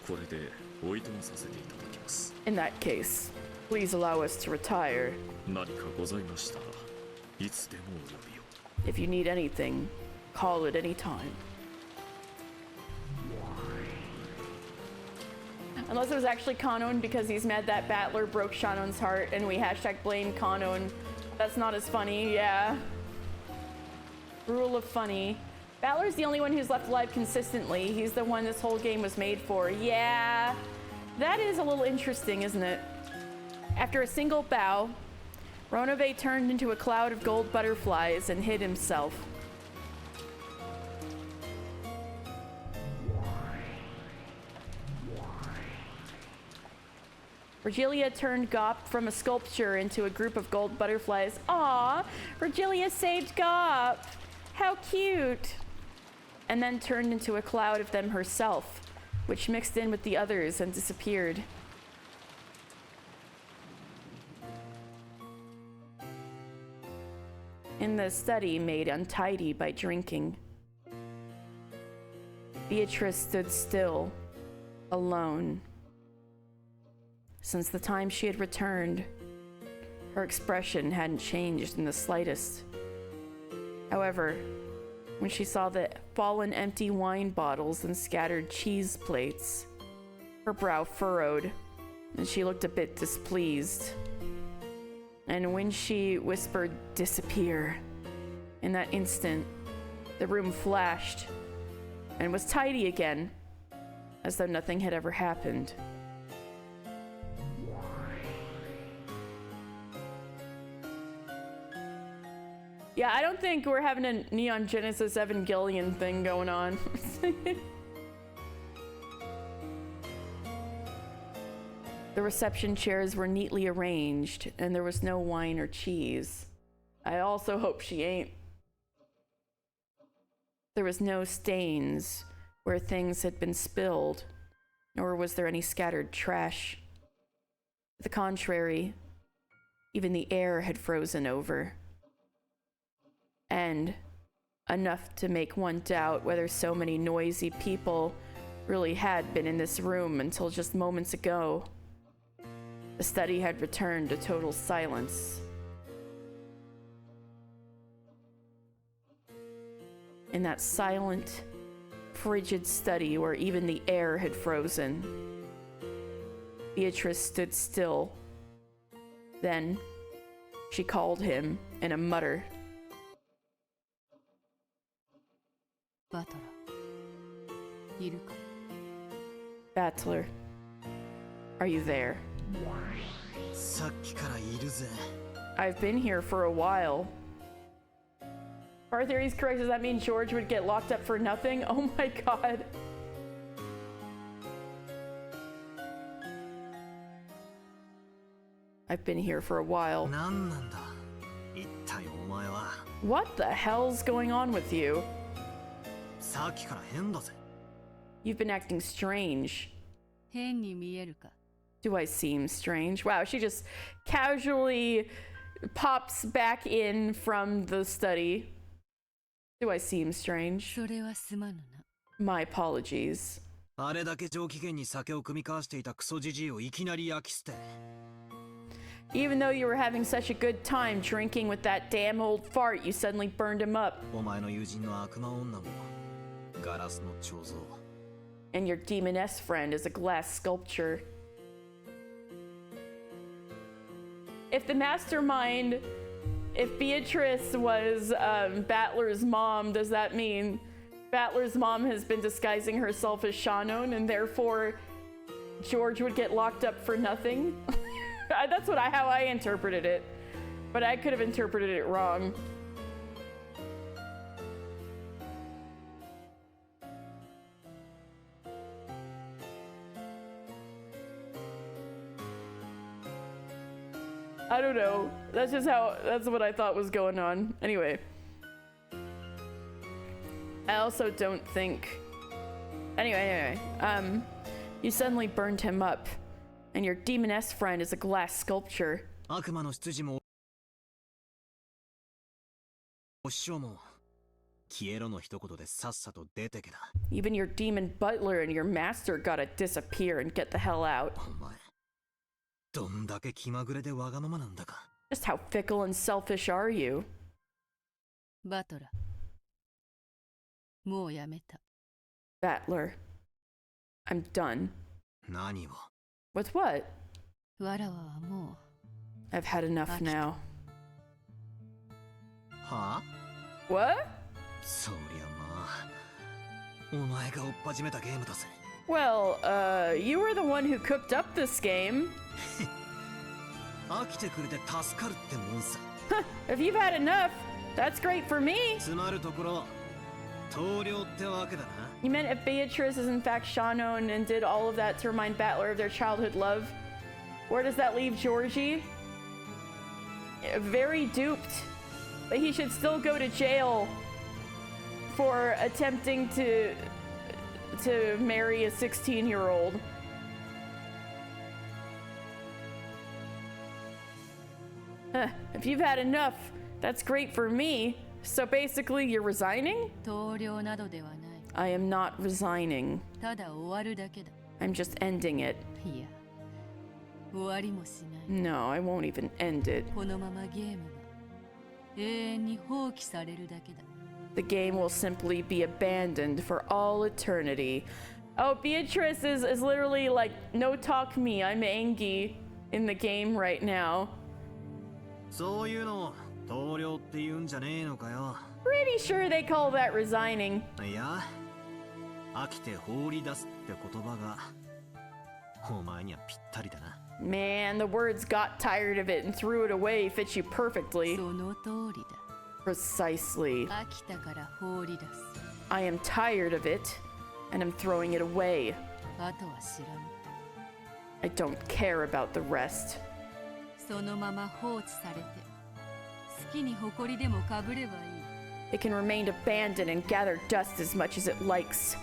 これでおいとまさせていただきます。 In that case, please allow us to retire. 何かございましたらいつでもお呼びを。 If you need anything, call at any time. Unless it was actually Kanon because he's mad that Battler broke Shannon's heart and we hashtag blame Kanon. That's not as funny, yeah. Rule of funny. Battler's the only one who's left alive consistently. He's the one this whole game was made for. Yeah, that is a little interesting, isn't it? After a single bow, Ronove turned into a cloud of gold butterflies and hid himself. Virgilia turned Gop from a sculpture into a group of gold butterflies. Aww, Virgilia saved Gop. How cute. And then turned into a cloud of them herself, which mixed in with the others and disappeared. In the study made untidy by drinking, Beatrice stood still, alone. Since the time she had returned, her expression hadn't changed in the slightest. However, when she saw the fallen empty wine bottles and scattered cheese plates, her brow furrowed, and she looked a bit displeased. And when she whispered, "Disappear," in that instant, the room flashed and was tidy again, as though nothing had ever happened. Yeah, I don't think we're having a Neon Genesis Evangelion thing going on. The reception chairs were neatly arranged, and there was no wine or cheese. I also hope she ain't. There was no stains where things had been spilled, nor was there any scattered trash. To the contrary, even the air had frozen over. And enough to make one doubt whether so many noisy people really had been in this room until just moments ago. The study had returned to total silence. In that silent, frigid study where even the air had frozen, Beatrice stood still. Then she called him in a mutter. Battler, are you there? I've been here for a while. Our theory's correct. Does that mean George would get locked up for nothing? Oh my god. I've been here for a while. What the hell's going on with you? You've been acting strange. Do I seem strange? Wow, she just casually pops back in from the study. Do I seem strange? それはすまぬな。 My apologies. あれだけ上機嫌に酒を酌み交わしていたクソジジイをいきなり焼き捨て。Even though you were having such a good time drinking with that damn old fart, you suddenly burned him up. お前の友人の悪魔女もガラスの彫像。 And your demoness friend is a glass sculpture. If the mastermind, if Beatrice was Battler's mom, does that mean Battler's mom has been disguising herself as Shannon and therefore George would get locked up for nothing? That's how I interpreted it, but I could have interpreted it wrong. I don't know. That's what I thought was going on. Anyway. I also don't think... Anyway. You suddenly burned him up. And your demoness friend is a glass sculpture. 悪魔の執事もお師匠も消えろの一言でさっさと出てけだ。 Even your demon butler and your master gotta disappear and get the hell out. お前どんだけ気まぐれでわがままなんだか。 Just how fickle and selfish are you? バトラー。もうやめた。 Battler. I'm done. 何を With what? わらわはもう。 I've had enough now. はあ What? そりゃまあお前が追っ始めたゲームだぜ。 Well, you were the one who cooked up this game. 飽きてくれて助かるってもんさ。 If you've had enough, that's great for me. つまるところ棟梁ってわけだな。 You meant if Beatrice is in fact Shannon and did all of that to remind Battler of their childhood love, where does that leave Georgie? Very duped. But he should still go to jail for attempting to marry a 16-year-old. If you've had enough, that's great for me. So basically, you're resigning? 棟梁などではない。 I am not resigning. ただ終わるだけだ。 I'm just ending it. いや、終わりもしない。 No, I won't even end it. このままゲームが永遠に放棄されるだけだ。 The game will simply be abandoned for all eternity. Oh, Beatrice is literally like, no talk me, I'm Angie in the game right now. そういうの棟梁って言うんじゃねえのかよ。 Pretty sure they call that resigning. いや飽きて放り出すって言葉がお前にはぴったりだな。 Man, the words got tired of it and threw it away fits you perfectly. その通りだ。 Precisely. 飽きたから放り出す。 I am tired of it, and I'm throwing it away. あとは知らぬ。 I don't care about the rest. そのまま放置されて、好きに埃でもかぶればいい。 It can remain abandoned and gather dust as much as it likes.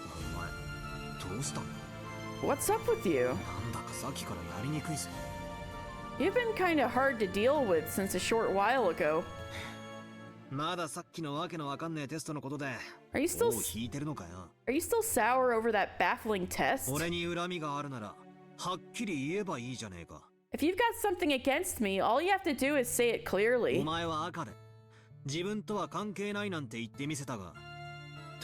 お前どうしたんだ。 What's up with you? なんだかさっきからやりにくいぜ。 You've been kinda hard to deal with since a short while ago. まださっきのわけのわかんねえテストのことで Are you still もう引いてるのかよ。 Are you still sour over that baffling test? 俺に恨みがあるならはっきり言えばいいじゃねえか。 If you've got something against me, all you have to do is say it お clearly. 前は赤で自分とは関係ないなんて言ってみせたが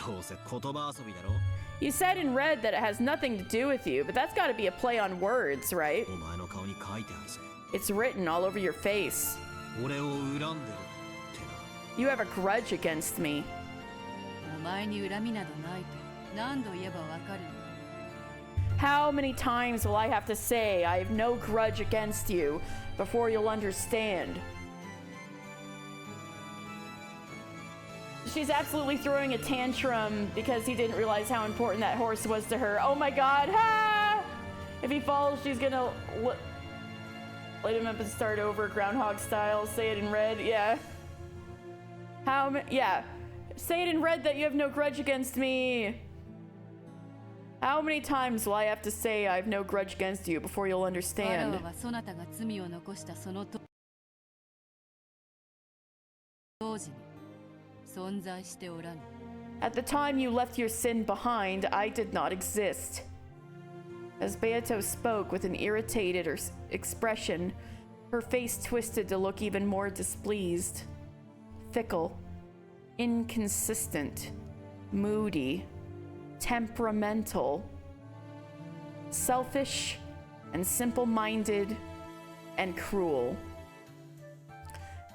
どうせ言葉遊びだろ。 You said in red that it has nothing to do with you, but that's gotta be a play on words, right? お前の顔に書いてあるぜ。 It's written all over your face. 俺を恨んでるってな。 You have a grudge against me. お前に恨みなどないと何度言えばわかる。 How many times will I have to say I have no grudge against you before you'll understand? She's absolutely throwing a tantrum because he didn't realize how important that horse was to her. Oh my god, ha! If he falls, she's gonna light him up and start over Groundhog style. Say it in red, yeah. Yeah. Say it in red that you have no grudge against me. How many times will I have to say I have no grudge against you before you'll わら understand? わはそなたが罪を残したその当時に存在しておらぬ。 At the time you left your sin behind, I did not exist. As Beato spoke with an irritated expression, her face twisted to look even more displeased. Fickle, inconsistent, moody, temperamental, selfish, and simple-minded, and cruel.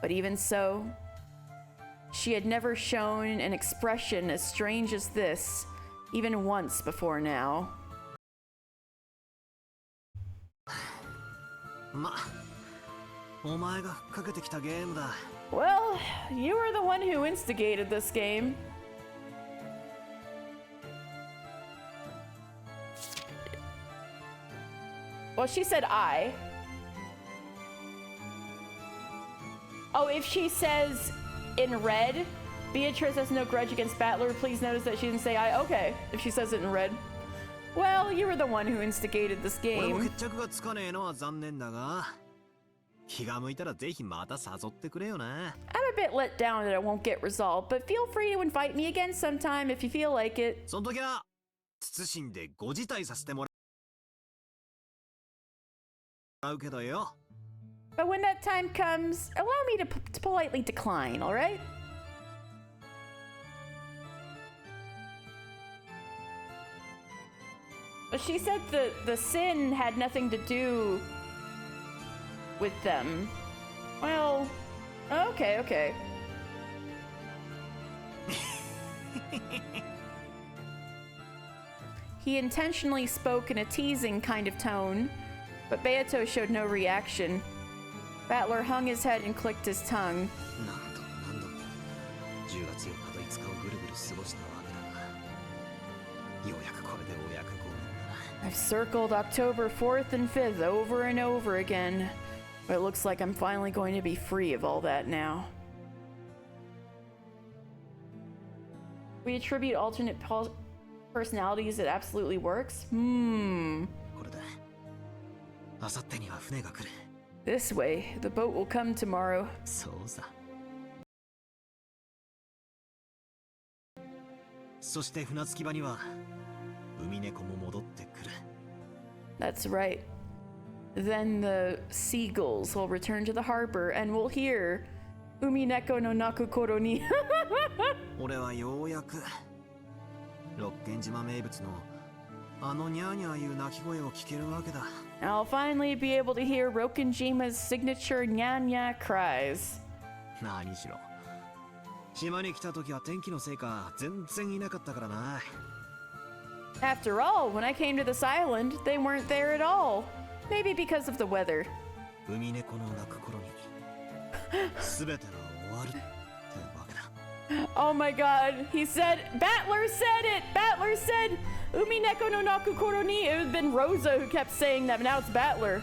But even so, she had never shown an expression as strange as this, even once before now. ま、お前がかけてきたゲームだ。 Well, you were the one who instigated this game. Well, she said I. Oh, if she says in red, Beatrice has no grudge against Battler, please notice that she didn't say I. Okay, if she says it in red. Well, you were the one who instigated this 俺も game. 決着がつかねえのは残念だが、気が向いたらぜひまた誘ってくれよな。I'm a bit let down that it won't get resolved, but feel free to invite me again sometime if you feel like it. その時は謹んでご辞退させてもらうけどよ。 But when that time comes, allow me to politely decline, alright? But she said the sin had nothing to do with them. Well, okay, okay. He intentionally spoke in a teasing kind of tone, but Beato showed no reaction. Battler hung his head and clicked his tongue. 何度も何度も10月4日と5日をぐるぐる過ごしたわけだが、ようやくこれでお役御免だな。 I've circled October 4th and 5th over and over again, but it looks like I'm finally going to be free of all that now. We attribute alternate personalities, it absolutely works? これだ。あさってには船が来る。 This way, the boat will come tomorrow. そうさ。そして船着き場には海猫も戻ってくる。 That's right. Then the seagulls will return to the harbor and we'll hear Umineko no Nakukoro ni. 俺はようやく六軒島名物のあのニャーニャーいう鳴き声を聞けるわけだ。 I'll finally be able to hear Rokenjima's signature nya-nya cries. 何しろ島に来た時は天気のせいか全然いなかったからな。 After all, when I came to this island, they weren't there at all. Maybe because of the weather. 海猫の鳴く頃に全てが終わるってわけだ。 Oh my god, he said, Battler said it! Battler said, Umineko no Nakukoro ni. It had been Rosa who kept saying that, but now it's Battler.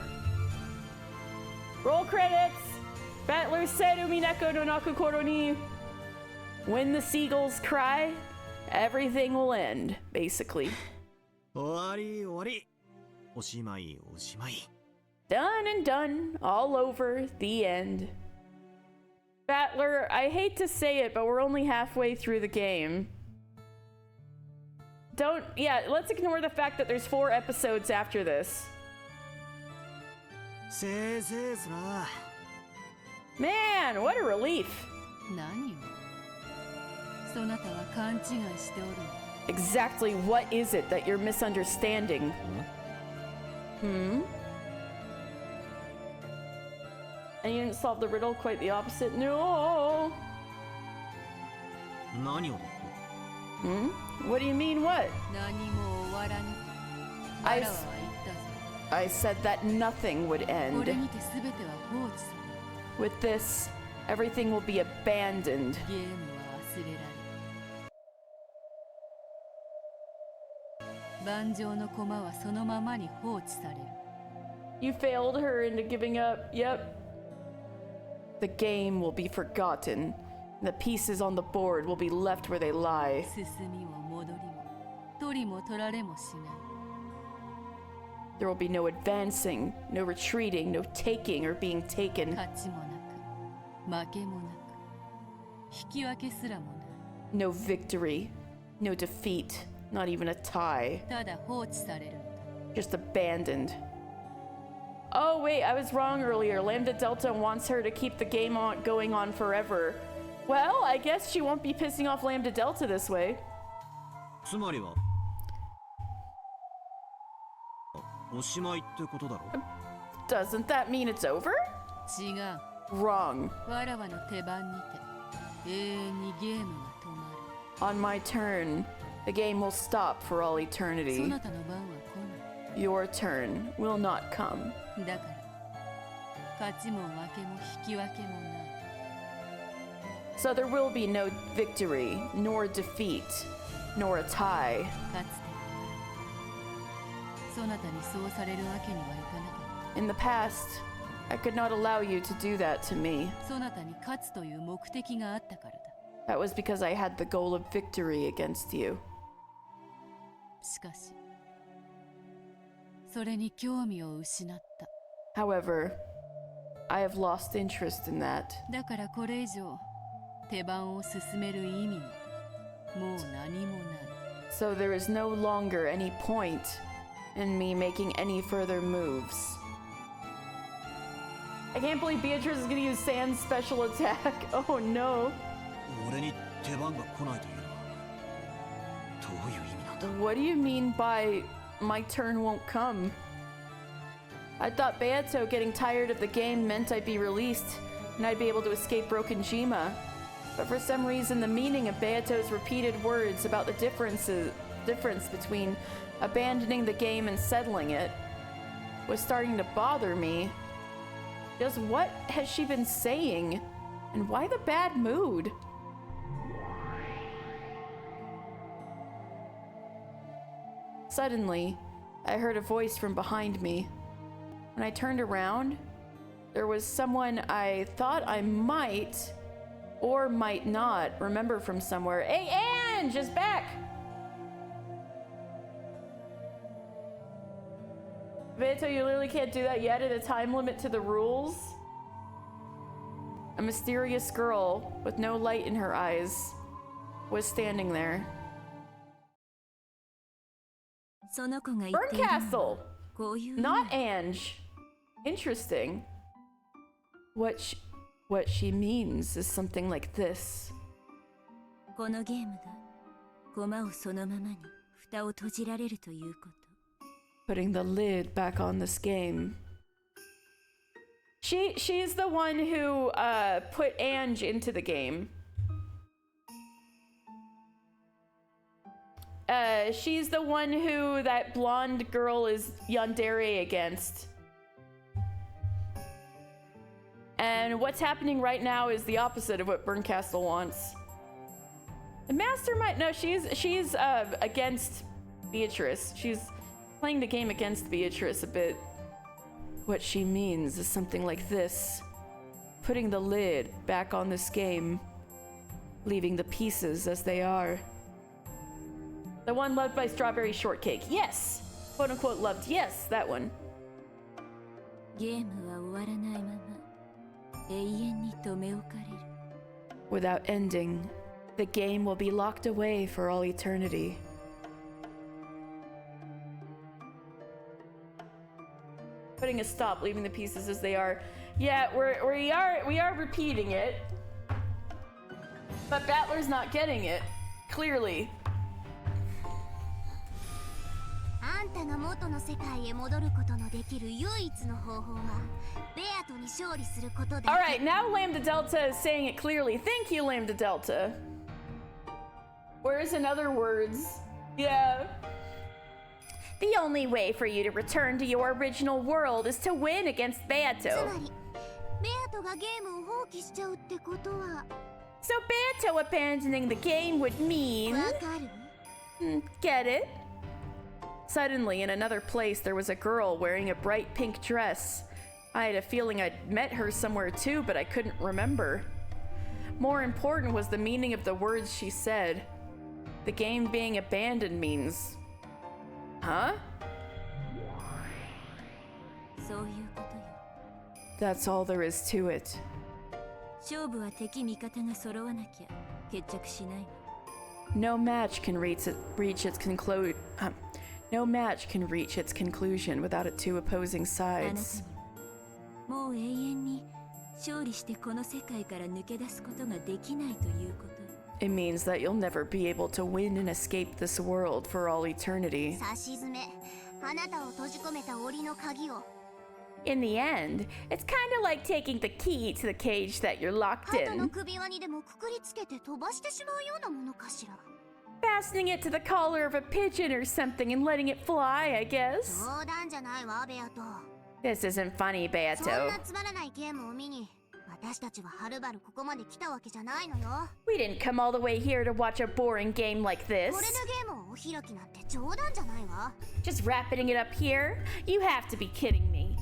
Roll credits! Battler said Umineko no Nakukoro ni. When the seagulls cry, everything will end, basically. 終わり終わり。おしまいおしまい。 Done and done, all over, the end. Battler, I hate to say it, but we're only halfway through the game. Let's ignore the fact that there's 4 episodes after this. せいぜいすら。 Man, what a relief. 何をそなたは勘違いしておる。 Exactly what is it that you're misunderstanding? And you didn't solve the riddle, quite the opposite. No! 何を What do you mean, what? 何も終わらぬ。 I わらわは言ったぞ。 I said that nothing would こ end. れにて全ては放置さ With this, everything will be abandoned. れ、ゲームは忘れられる。盤上の駒はそのままに放置される。 You failed her into giving up. Yep. The game will be forgotten. The pieces on the board will be left where they lie. 進みも戻りも取りも取られもしない。 There will be no advancing, no retreating, no taking or being taken. 勝ちもなく負けもなく引き分けすらもない。 No victory, no defeat, not even a tie. ただ放置されるんだ。 Just abandoned. Oh wait, I was wrong earlier. Lambda Delta wants her to keep the game on going on forever. Well, I guess she won't be pissing off Lambda Delta this way. つまりはおしまいってことだろ。 Doesn't that mean it's over? 違う。 Wrong. わらわの手番にて永遠にゲームが止まる。 On my turn, the game will stop for all そ eternity. なたの番は来ない。 Your turn will not come. だから勝ちも負けも引き分けもない。 So there will be no victory, nor defeat, nor a tie. かつてそなたにそうされるわけにはいかなかっ In the past, I could not allow you to do that to me. た。そなたに勝つという目的があったからだ。 That was because I had the goal of victory against you. しかしそれに興味を失った。 However, I have lost interest in that. だからこれ以上手番を進める意味がもう何もない。 So there is no longer any point in me making any further moves. I can't believe Beatrice is gonna use Sand's special attack. Oh no. 俺に手番が来ないというのはどういう意味なんだ。 What do you mean by my turn won't come? I thought Beato getting tired of the game meant I'd be released and I'd be able to escape Brokenjima. But for some reason, the meaning of Beato's repeated words about the difference between abandoning the game and settling it was starting to bother me. Just what has she been saying? And why the bad mood? Suddenly, I heard a voice from behind me. When I turned around, there was someone I thought I might or might not remember from somewhere. Hey, Ange is back! Beto, you literally can't do that. You added a time limit to the rules. A mysterious girl with no light in her eyes was standing there. その子が言っているのは Burncastle! こういう意味 Not Ange. Interesting. What she means is something like this. このゲームが駒をそのままに蓋を閉じられるということ。 Putting the lid back on this game. She's the one who put Ange into the game. She's the one who that blonde girl is yandere against. And what's happening right now is the opposite of what Burncastle wants. The mastermind, no, she's against Beatrice. She's playing the game against Beatrice a bit. What she means is something like this. Putting the lid back on this game. Leaving the pieces as they are. The one loved by Strawberry Shortcake. Yes! Quote unquote loved. Yes, that one. ゲームは終わらないまま永遠に留め置かれる。 Without ending, the game will be locked away for all eternity. Putting a stop, leaving the pieces as they are. Yeah, we are repeating it. But Battler's not getting it. Clearly. あんたが元の世界へ戻ることのできる唯一の方法はベアトに勝利することだ。 Alright, now Lambda Delta is saying it clearly. Thank you, Lambda Delta. Whereas in other words, yeah. The only way for you to return to your original world is to win against つ Beato. まりベアトがゲームを放棄しちゃうってことは So Beato abandoning the game would mean... わかる？ Get it? Suddenly, in another place, there was a girl wearing a bright pink dress. I had a feeling I'd met her somewhere too, but I couldn't remember. More important was the meaning of the words she said. the game being abandoned means. Huh? そういうことよ。 That's all there is to it. 勝負は敵味方が揃わなきゃ決着しないわ。 No match can reach its conclusion without its two opposing あなた sides. にはもう永遠に勝利してこの世界から抜け出すことができないということよ。 It means that you'll never be able to win and escape this world for all eternity. 差し詰め、あなたを閉じ込めた檻の鍵を In the end, it's kind of like taking the key to the cage that you're locked 鳩の in, 首輪にでもくくりつけて飛ばしてしまうようなものかしら。 fastening it to the collar of a pigeon or something and letting it fly, I guess. 冗談じゃないわ、ベアト。 This isn't funny, そん Beato. なつまらないゲームを見に、私たちははるばるここまで来たわけじゃないのよ。 We didn't come all the way here to watch a boring game like これ this. でゲームをお開きなんて冗談じゃないわ。 Just wrapping it up here? You have to be kidding me.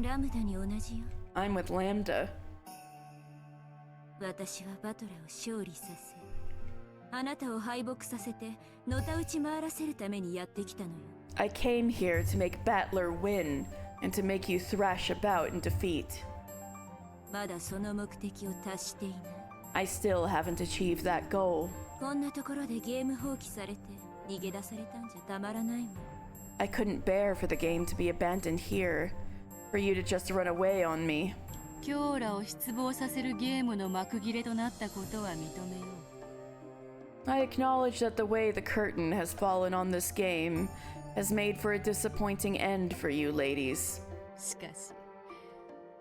ラムダに同じよ。 I'm with Lambda. 私はバトラを勝利させ、あなたを敗北させてのたうち回らせるためにやってきたのよ。 I came here to make Battler win and to make you thrash about in defeat. まだその目的を達していない。 I still haven't achieved that goal. こんなところでゲーム放棄されて逃げ出されたんじゃたまらないわ。 I couldn't bear for the game to be abandoned here, for you to just run away on me. キョーラを失望させるゲームの幕切れとなったことは認めよう。 I acknowledge that the way the curtain has fallen on this game has made for a disappointing end for you ladies. しかし、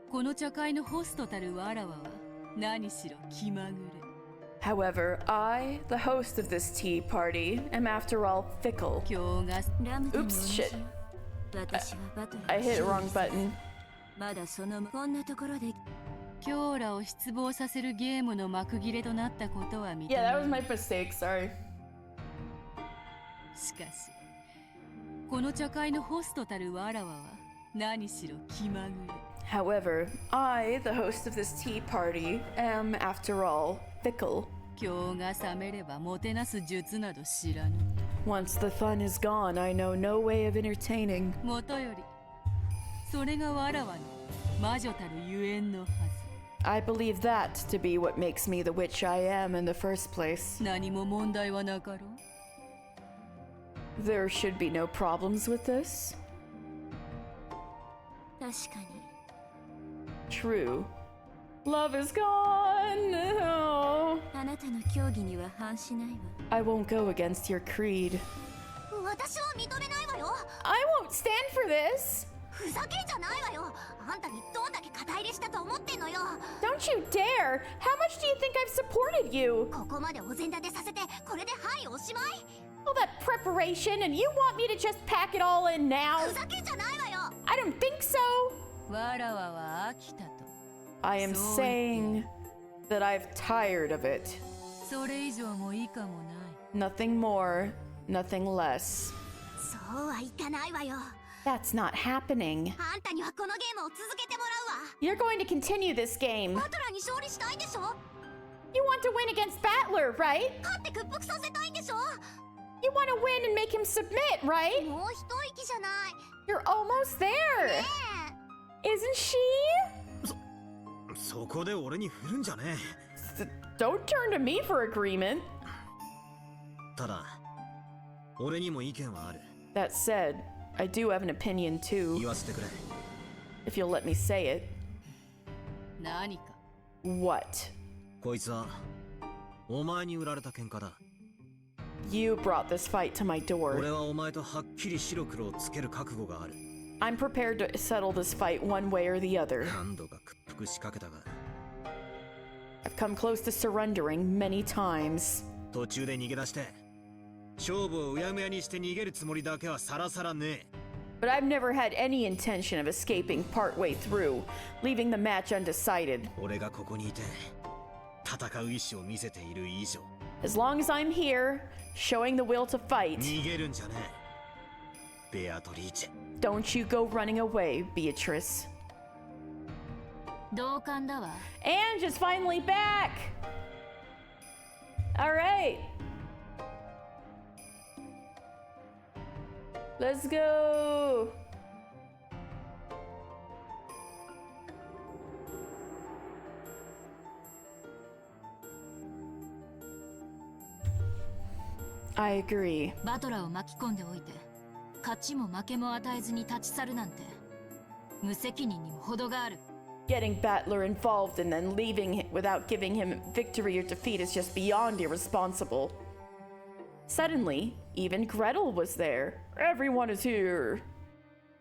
この茶会のホストたるわらわは何しろ気まぐれ。 However, I, the host of this tea party, am after all fickle. 今日がラムダに同 Oops, じよ shit. 私はバトラ I を hit the 勝 wrong 利させ button. まだそのこんなところでキョーラを失望させるゲームの幕切れとなったことは認め Yeah, that was よ my mistake, sorry. う。しかし、この茶会のホストたるわらわは何しろ気まぐれ。 However, I, the host of this tea party, am, after all, fickle. 今日が冷めればもてなす術など知らぬ。 Once the fun is gone, I know no way of entertaining. もとより、それがわらわの魔女たるゆえんのはず。 I believe that to be what makes me the witch I am in the first place. 何も問題はなかろう。 There should be no problems with this. 確かに。 True. Love is gone. Oh. あなたの競技には反しないわ。 I won't go against your creed. 私は認めないわよ。 I won't stand for this. ふざけんじゃないわよ。あんたにどんだけ肩入れしたと思ってんのよ。 Don't you dare! How much do you think I've supported you? ここまでお膳立てさせて、これではいおしまい。 All that preparation, and you want me to just pack it all in now? ふざけんじゃないわよ。 I don't think so. わらわは飽きたと。 I am So- saying that I've tired of it. それ以上も以下もない。 Nothing more, nothing less. そうはいかないわよ。 That's not happening. あんたにはこのゲームを続けてもらうわ。 You're going to continue this game. バトラーに勝利したいんでしょ。 You want to win against Battler, right? 勝って屈服させたいんでしょ。 You want to win and make him submit, right? もう一息じゃない。 You're almost there. ね Isn't she? そこで俺に振るんじゃね Don't turn to me for agreement. え。ただ俺にも意見はある。 That said, I do have an opinion 言 too, わせてくれ。 if you'll let me say it. 何か。 What? こいつはお前に売られた喧嘩だ。 You brought this fight to my 俺 door. はお前とはっきり白黒をつける覚悟がある。 I'm prepared to settle this fight one way or the other. 何度か屈服しかけたが I've come close to surrendering many times. 途中で逃げ出して勝負をうやむやにして逃げるつもりだけはさらさらねえ。 But I've never had any intention of escaping partway through, leaving the match undecided. 俺がここにいて戦う意志を見せている以上 As long as I'm here, showing the will to fight, 逃げるんじゃねえ。ベアトリーチェ。 don't you go running away, Beatrice. 同感だわ。 And just finally back! Alright. Let's go. I agree. バトラーを巻き込んでおいて勝ちも負けも与えずに立ち去るなんて無責任にも程がある。 Getting Battler involved and then leaving him without giving him victory or defeat is just beyond irresponsible. Suddenly, even Gretel was there. Everyone is here.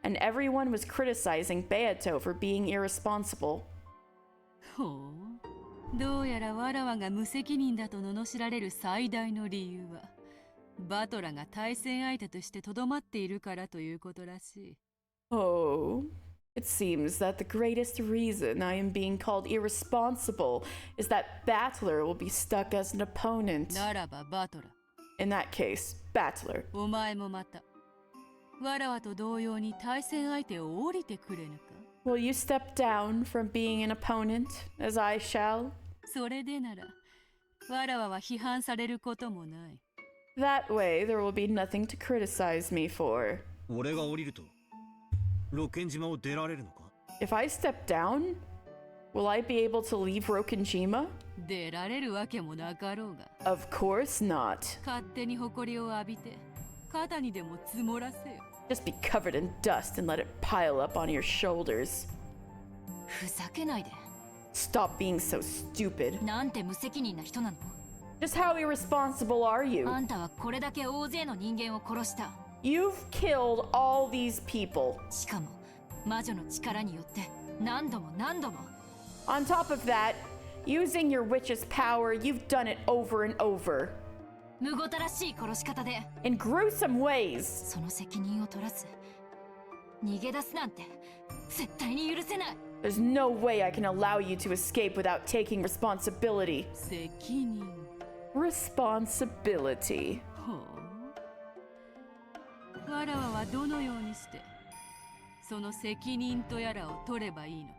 And everyone was criticizing Beato for being irresponsible. ほう、どうやらわらわが無責任だと罵られる最大の理由はバトラが対戦相手としてとどまっているからということらしい。 Oh, it seems that the greatest reason I am being called irresponsible is that Battler will be stuck as an opponent. ならばバトラ、 In that case, Battler. お前もまたわらわと同様に対戦相手を降りてくれぬか。 Will you step down from being an opponent, as I shall? それでならわらわは批判されることもない。 That way, there will be nothing to criticize me for. 俺が降りるとロケン島を出られるのか？ If I step down, will I be able to leave Rokenjima? 出られるわけもなかろうが。 Of course not. 勝手に誇りを浴びて肩にでも積もらせよ。 Just be covered in dust and let it pile up on your shoulders. ふざけないで。 Stop being so stupid. なんて無責任な人なの。 Just how irresponsible are you? あんたはこれだけ大勢の人間を殺した。 You've killed all these people. しかも魔女の力によって何度も何度も。 On top of that, using your witch's power, you've done it over and over. むごたらしい殺し方で In gruesome ways. その責任を取らず逃げ出すなんて絶対に許せない。 There's no way I can allow you to escape without taking responsibility. 責任。 Responsibility. ほう。わらわはどのようにしてその責任とやらを取ればいいのか。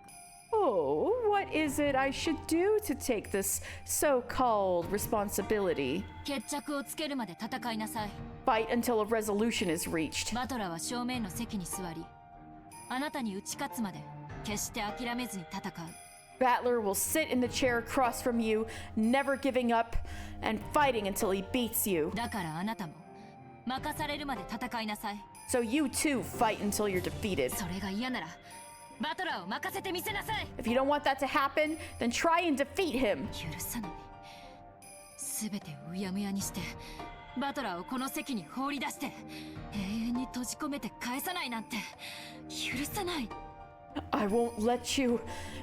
Oh, what is it I should do to take this so-called responsibility? 決着をつけるまで戦いなさい。 Fight until a resolution is reached. バトラは正面の席に座り、あなたに打ち勝つまで決して諦めずに戦う。 Battler will sit in the chair across from you, never giving up, and fighting until he beats you. だからあなたも任されるまで戦いなさい。 So you too fight until you're defeated. それが嫌ならバトラーを任せてみせなさい。 If you don't want that to happen, then try and defeat him. 許さない。すべてをうやむやにしてバトラーをこの席に放り出して永遠に閉じ込めて返さないなんて許さない。 I won't let you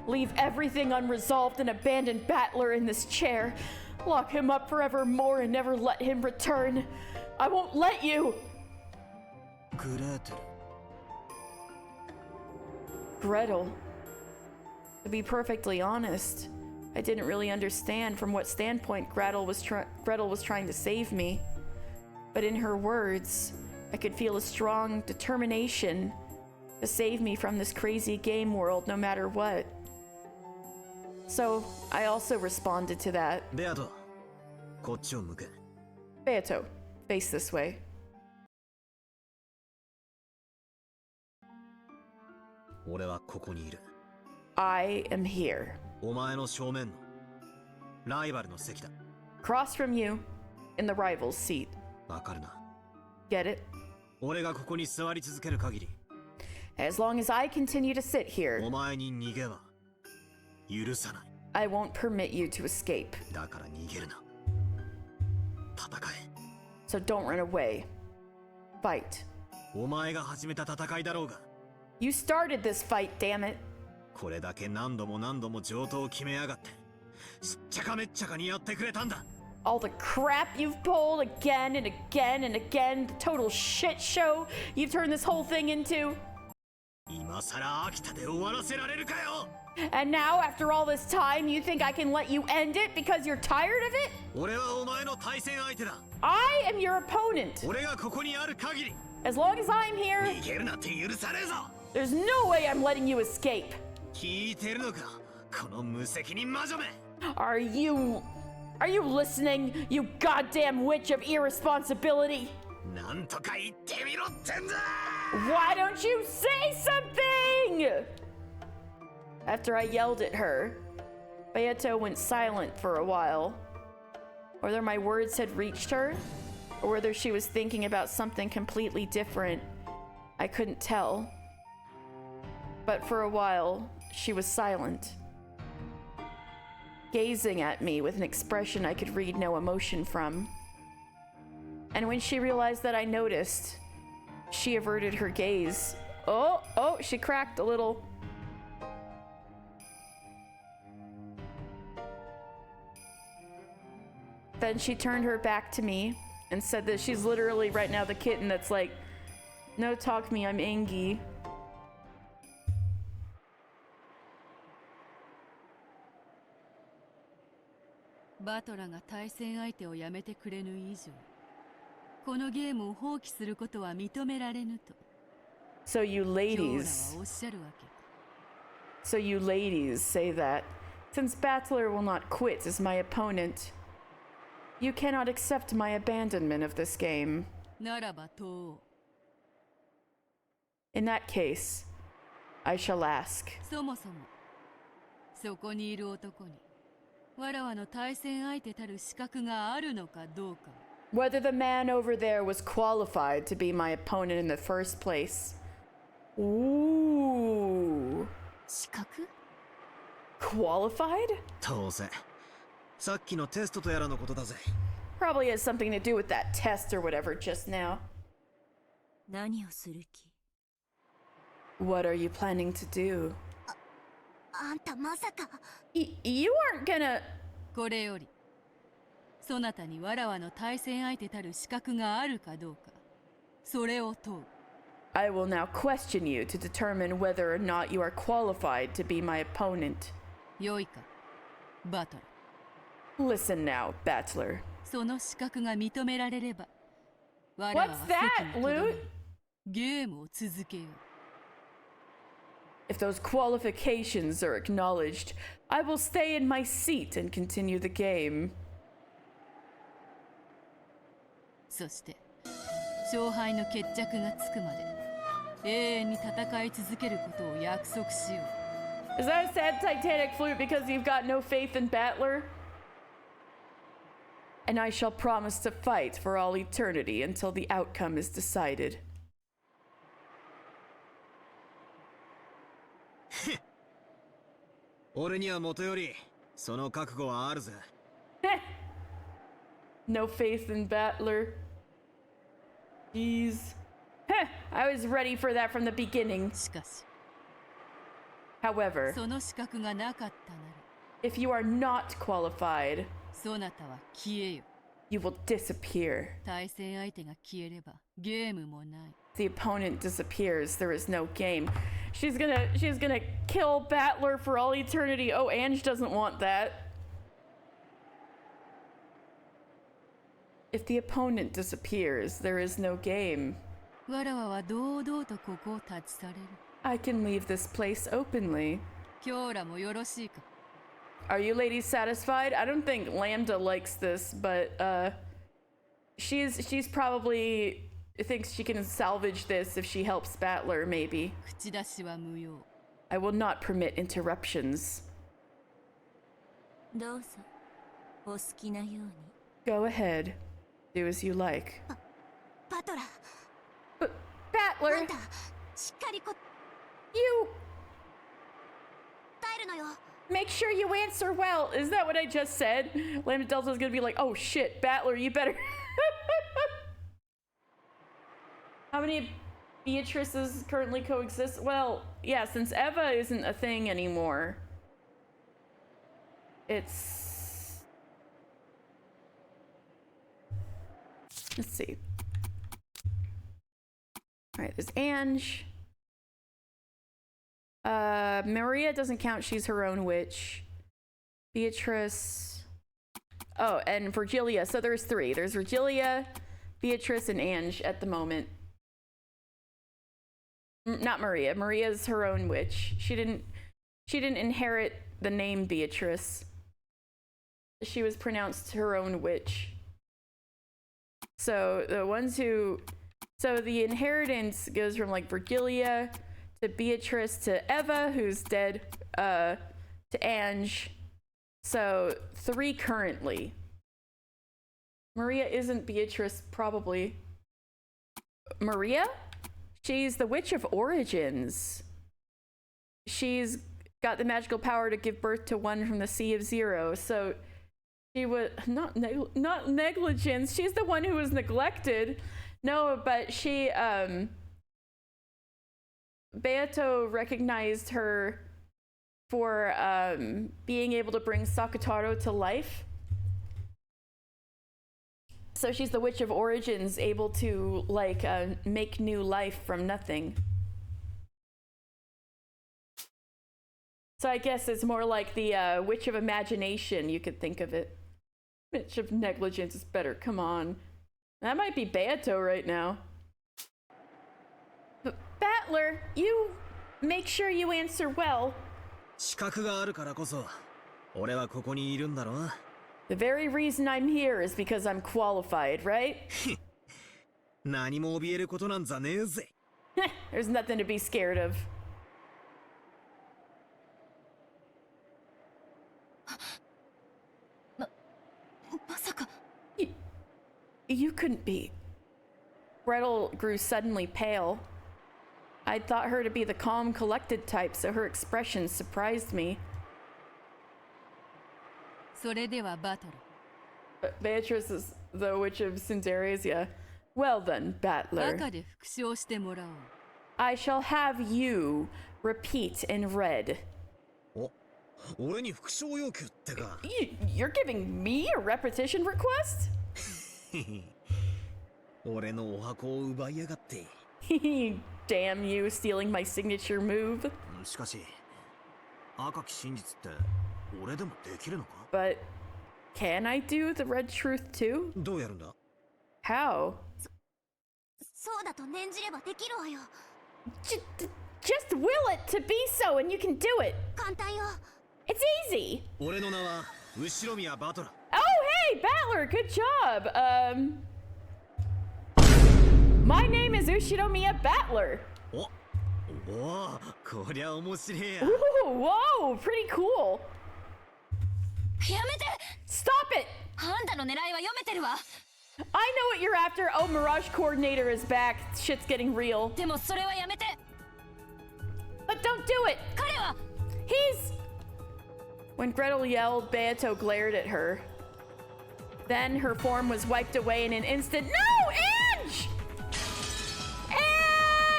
leave everything unresolved and abandon Battler in this chair. Lock him up forevermore and never let him return. I won't let you! グレーテル。 Gretel. To be perfectly honest, I didn't really understand from what standpoint Gretel was trying to save me. But in her words, I could feel a strong determination to save me from this crazy game world no matter what. So, I also responded to that. ベアト、こっちを向け。 Beato, face this way. 俺はここにいる。 I am here. お前の正面のライバルの席だ。 Across from you, in the rival's seat. わかるな。 Get it? 俺がここに座り続ける限り、 As long as I continue to sit here, お前に逃げは許さない。 I won't permit you to escape. だから逃げるな。戦え。 So don't run away. Fight. お前が始めた戦いだろうが。 You started this fight, damn it. これだけ何度も何度も上等を決めやがって、しっちゃかめっちゃかにやってくれたんだ。 All the crap you've pulled again and again and again, the total shit show you've turned this whole thing into. 今さら飽きたで終わらせられるかよ。 And now, after all this time, you think I can let you end it because you're tired of it? 俺はお前の対戦相手だ。 I am your opponent. 俺がここにある限り、 As long as I'm here, 逃げるなんて許さねえぞ。 there's no way I'm letting you escape. 聞いてるのか、この無責任魔女め。 Are you listening, you goddamn witch of irresponsibility? なんとか言ってみろってんだ。 Why don't you say something? After I yelled at her, Beato went silent for a while. Whether my words had reached her, or whether she was thinking about something completely different, I couldn't tell. But for a while, she was silent, gazing at me with an expression I could read no emotion from. And when she realized that I noticed, she averted her gaze. Oh, she cracked a little. Then she turned her back to me and said that she's literally right now the kitten that's like, no, talk me, I'm Angie. Butler が対戦相手をやめてくれぬ以上、このゲームを放棄することは認められぬと。So you 今日らは ladies, おっしゃるわけか。so you ladies say that since Battler will not quit as my opponent, you cannot accept my abandonment of this game. ならば問おう。In that case, I shall ask. そもそもそこにいる男にわらわの対戦相手たる資格があるのかどうか。 Whether the man over there was qualified to be my opponent in the first place. Ooh. 資格？ Qualified? 当然。さっきのテストとやらのことだぜ。 Probably has something to do with that test or whatever just now. 何をする気？ What are you planning to do? あんたまさか。You aren't gonna... これよりそなたにわらわの対戦相手たる資格があるかどうか、それを問う。 I will now question you to determine whether or not you are qualified to be my opponent. よいか、バトル。 Listen now, Battler. その資格が認められれば、我らは What's 席 that, にとどまり Loot? ゲームを続けよう。 If those qualifications are acknowledged, I will stay in my seat and continue the game. そして勝敗の決着がつくまで永遠に戦い続けることを約束しよう。 Is that a sad Titanic flute because you've got no faith in Battler? And I shall promise to fight for all eternity until the outcome is decided. 俺にはもとよりその覚悟はあるぜ。 No faith in Battler. Jeez. Heh, I was ready for that from the beginning. しかし However, その資格がなかったなら if you are not qualified, そなたは消えよ。 you will disappear. 対戦相手が消えればゲームもない。 The opponent disappears, there is no game. She's gonna kill Battler for all eternity. Oh, Ange doesn't want that. If the opponent disappears, there is no game. わらわは堂々とここを立ち去れる。 I can leave this place openly. 今日らもよろしいか。 Are you ladies satisfied? I don't think Lambda likes this, but she's probably thinks she can salvage this if she helps Battler, maybe. 口出しは無用。 I will not permit interruptions. どうぞお好きなように。 Go ahead. Do as you like. バトラー、 But あ Battler, んたしっかり答 you えるのよ。 make sure you answer well. Is that what I just said? Lambda Delta's gonna be like, oh shit, Battler, you better. How many Beatrices currently coexist? Well, yeah, since Eva isn't a thing anymore, it's... Let's see. All right, there's Ange. Maria doesn't count. She's her own witch. Beatrice. Oh, and Virgilia. So there's three. There's Virgilia, Beatrice, and Ange at the moment. Not Maria. Maria's her own witch. She didn't inherit the name Beatrice. She was pronounced her own witch. So the ones who, so the inheritance goes from like Virgilia to Beatrice to Eva, who's dead, to Ange. So 3 currently. Maria isn't Beatrice, probably. Maria? She's the Witch of Origins. She's got the magical power to give birth to one from the Sea of Zero. So she was not negligence. She's the one who was neglected. No, but she Beato recognized her for being able to bring Sakutaro to life. So she's the Witch of Origins, able to like make new life from nothing. So I guess it's more like the Witch of Imagination, you could think of it. Witch of Negligence is better, come on. That might be Beato right now. But Battler, you make sure you answer well. 資格があるからこそ俺はここにいるんだろう。 The very reason I'm here is because I'm qualified, right? 何も怯えることなんざねえぜ。 There's nothing to be scared of. You couldn't be. Gretel grew suddenly pale. I thought her to be the calm, collected type, so her expression surprised me. それではバトル。 Beatrice is the Witch of Cinderesia. Well then, Battler. 赤で復唱してもらおう。 I shall have you repeat in red. お、俺に復唱要求ってか。You're giving me a repetition request? 俺のお箱を奪いやがって。 Damn you, stealing my signature move. しかし、赤き真実って俺でもできるのか？ But can I do the red truth too? どうやるんだ？ How? そうだと念じればできるわよ。 Just will it to be so and you can do it. 簡単よ。 It's easy. 俺の名は後宮バトラ。 Oh, hey, Battler, good job. My name is Ushinomiya Battler. お、こりゃ面白いや。 Ooh, whoa, pretty cool. やめて。 Stop it. あんたの狙いは読めてるわ。 I know what you're after. Oh, Mirage Coordinator is back. Shit's getting real. でもそれはやめて。 But don't do it. 彼は。 He's... When Gretel yelled, Beato glared at her. Then her form was wiped away in an instant. No, Ange!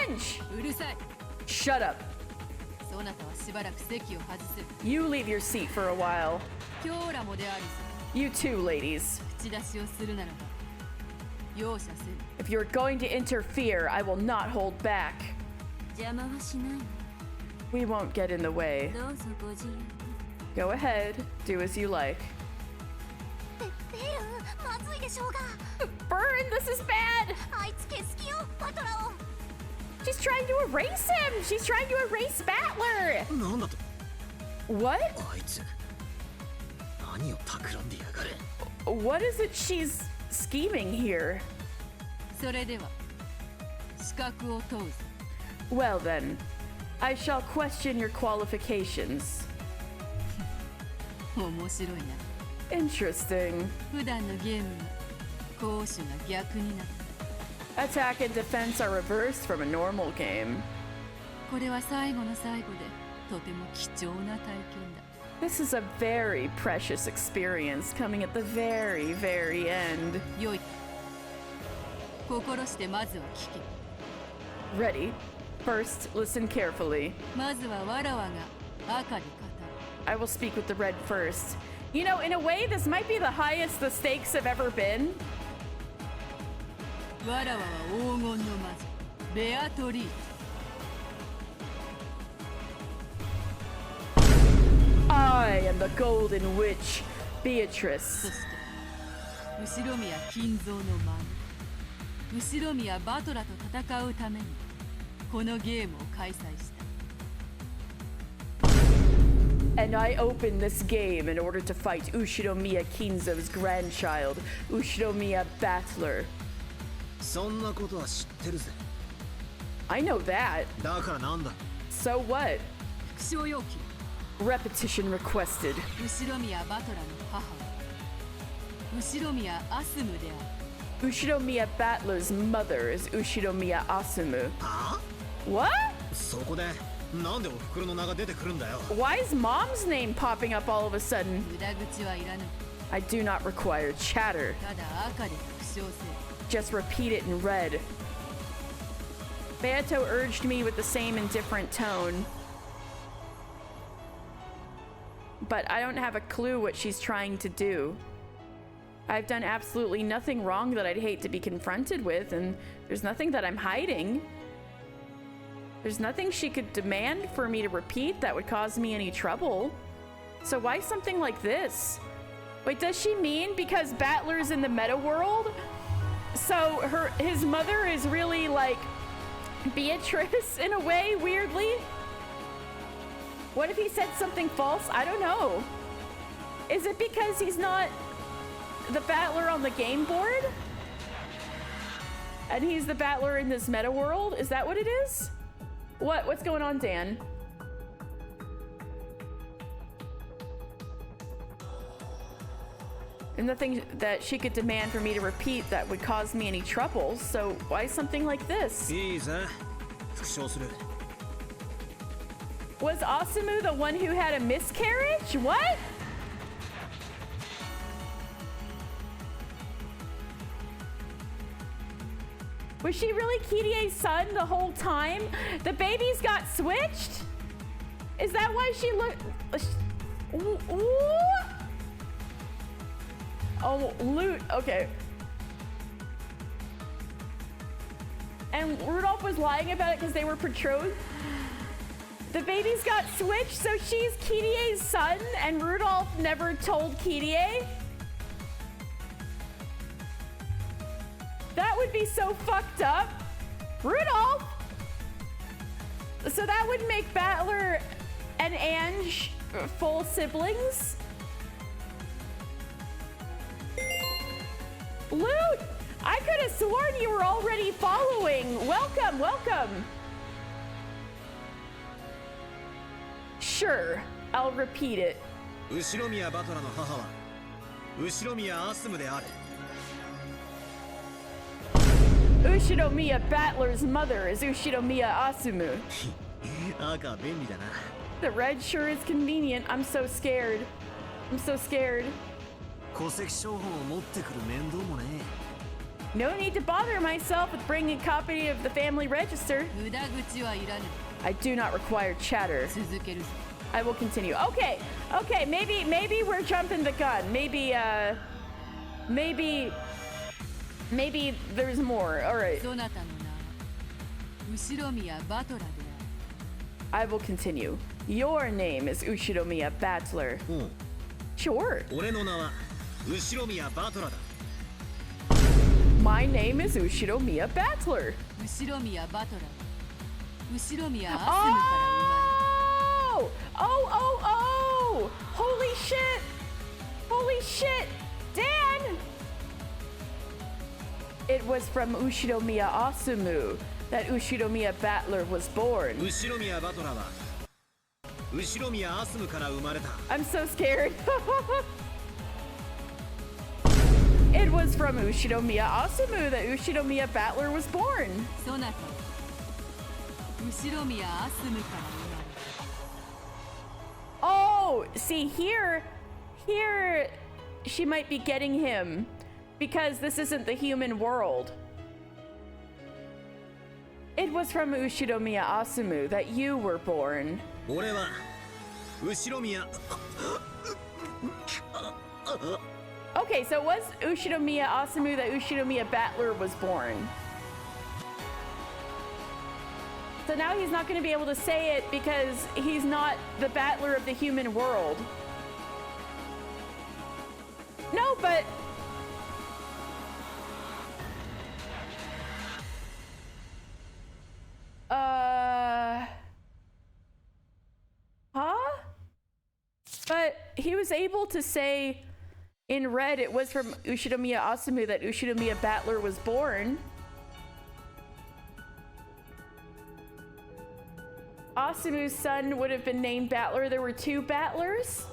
Ange! うるさい。 Shut up. そなたはしばらく席を外す。 You leave your seat for a while. 今日らもである。 You too, ladies. 口出しをするならば容赦せる。 If you're going to interfere, I will not hold back. 邪魔はしない。 We won't get in the way. どうぞご自由に。 Go ahead. Do as you like. ベル、まずいでしょうが。 Burn! This is bad! あいつ消す気よ、バトラを。 She's trying to erase him! She's trying to erase Battler! なんだと？ What? あいつ何を企んでやがる？ What is it she's scheming here? それでは資格を問うぞ。 Well then, I shall question your qualifications. 面白いな。 Interesting. 普段のゲームは攻守が逆になった。 Attack and defense are reversed from a normal game. これは最後の最後でとても貴重な体験だ。 This is a very precious experience coming at the very, very end. よい。心してまずは聞け。 Ready? First, listen carefully. まずはわらわが赤で語る。 I will speak with the red first. You know, in a way, this might be the highest the stakes have ever been. わらわは黄金の魔女ベアトリーチ。 I am the Golden Witch, そ Beatrice. して後宮金蔵の魔女後宮バトラと戦うためにこのゲームを開催した。 And I opened this game in order to fight Ushinomiya Kinzo's grandchild, Ushinomiya Battler. そんなことは知ってるぜ。 I know that. だからなんだ。 So what? 副賞要求 Repetition requested. 後宮バトラの母は後宮アスムである Ushinomiya Battler's mother is Ushinomiya Asumu. はあ What? そこでなんでお袋の名が出てくるんだよ。 Why is mom's name popping up all of a sudden? 無駄口はいらぬ I do not require chatter. ただ赤で復唱せ Just repeat it in red. Beato urged me with the same indifferent tone. But I don't have a clue what she's trying to do. I've done absolutely nothing wrong that I'd hate to be confronted with, and there's nothing that I'm hiding. There's nothing she could demand for me to repeat that would cause me any trouble. So why something like this? Wait, does she mean because Battler's in the meta world? So his mother is really like Beatrice in a way, weirdly? What if he said something false? I don't know. Is it because he's not the battler on the game board? And he's the battler in this meta world? Is that what it is? What's going on, Dan? And nothing that she could demand for me to repeat that would cause me any trouble. So why something like this? いいぜ。復唱する。 Was Asumu the one who had a miscarriage? What? Was she really Kirie's son the whole time? The babies got switched? Is that why she looked... Oh, loot. Okay. And Rudolph was lying about it because they were betrothed? The babies got switched, so she's Kirie's son, and Rudolph never told Kirie? That would be so fucked up. Rudolph! So that would make Battler and Ange full siblings? Loot! I could have sworn you were already following. Welcome, welcome. Sure, I'll repeat it. 後宮バトラの母は後宮アスムである。 Ushinomiya Battler's mother is Ushinomiya Asumu. 赤便利だな。 The red sure is convenient. I'm so scared. I'm so scared. 戸籍商法を持ってくる面倒もね。 No need to bother myself with bringing a copy of the family register. 無駄口はいらぬ I do not require chatter. 続けるぞ I will continue. Okay, okay, maybe we're jumping the gun. Maybe there's more. All right. そなたの名は後宮バトラである I will continue. Your name is Ushinomiya Battler. うん。 Sure. 俺の名は後宮バトラだ。 My name is Ushinomiya Battler. 後宮バトラは後宮アスムから Oh! Oh! Holy shit! Holy shit! Dan! It was from Ushinomiya Asumu that Ushinomiya Battler was born. 後宮バトラは後宮アスムから生まれた。 I'm so scared. It was from Ushinomiya Asumu that Ushinomiya Battler was born. 生まれそなたは後宮アスムから生まれ Oh, see here she might be getting him because this isn't the human world. It was from Ushinomiya Asumu that you were born. 俺は後宮 Okay, so it was Ushinomiya Asumu that Ushinomiya Battler was born. So now he's not going to be able to say it because he's not the battler of the human world. No, but... Huh? But he was able to say in red it was from Ushinomiya Asumu that Ushinomiya Battler was born. Asumu's son would have been named Battler, there were 2 Battlers?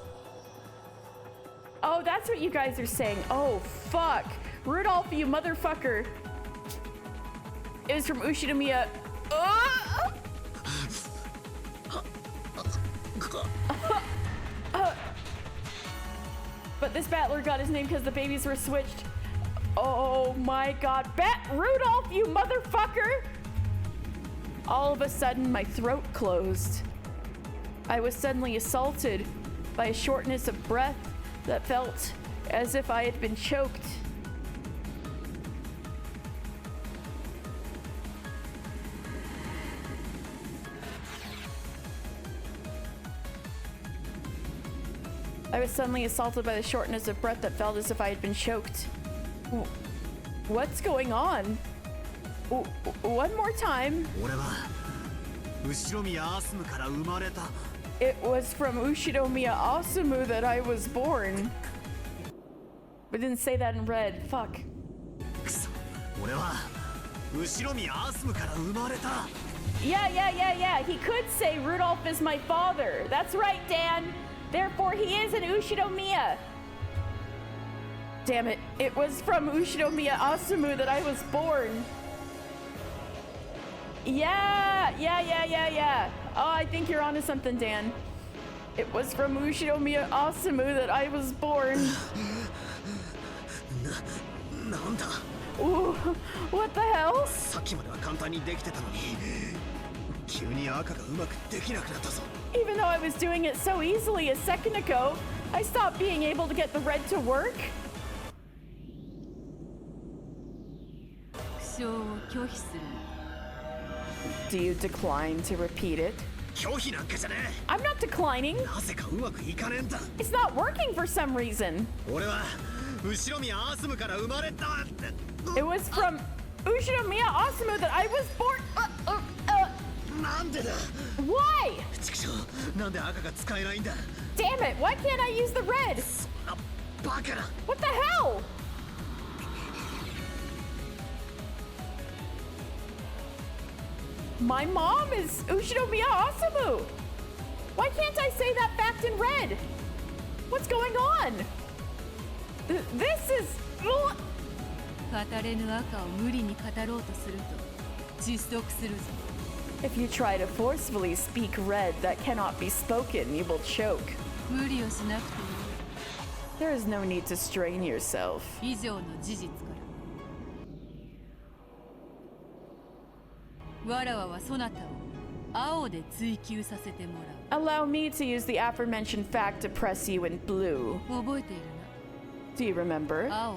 Oh, that's what you guys are saying. Oh, fuck. Rudolph, you motherfucker. It was from Ushinomiya. But this Battler got his name because the babies were switched. Oh my god. Rudolph, you motherfucker! All of a sudden, my throat closed. I was suddenly assaulted by a shortness of breath that felt as if I had been choked. I was suddenly assaulted by the shortness of breath that felt as if I had been choked. What's going on? One more time. It was from Ushinomiya Asumu that I was born. We didn't say that in red. Fuck. Yeah. He could say Rudolph is my father. That's right, Dan. Therefore, he is an Ushinomiya. Damn it. It was from Ushinomiya Asumu that I was born. Yeah. Oh, I think you're onto something, Dan. It was from Ushinomiya Asumu that I was born. Ooh, what the hell? Even though I was doing it so easily a second ago, I stopped being able to get the red to work. Do you decline to repeat it? I'm not declining. It's not working for some reason. It was from Ushinomiya Asumu that I was born. Why? Damn it, why can't I use the red? What the hell? My mom is Ushinomiya Asumu. Why can't I say that fact in red? What's going on? This is... If you try to forcefully speak red that cannot be spoken, you will choke. There is no need to strain yourself. Allow me to use the aforementioned fact to press you in blue. Do you remember? Yeah,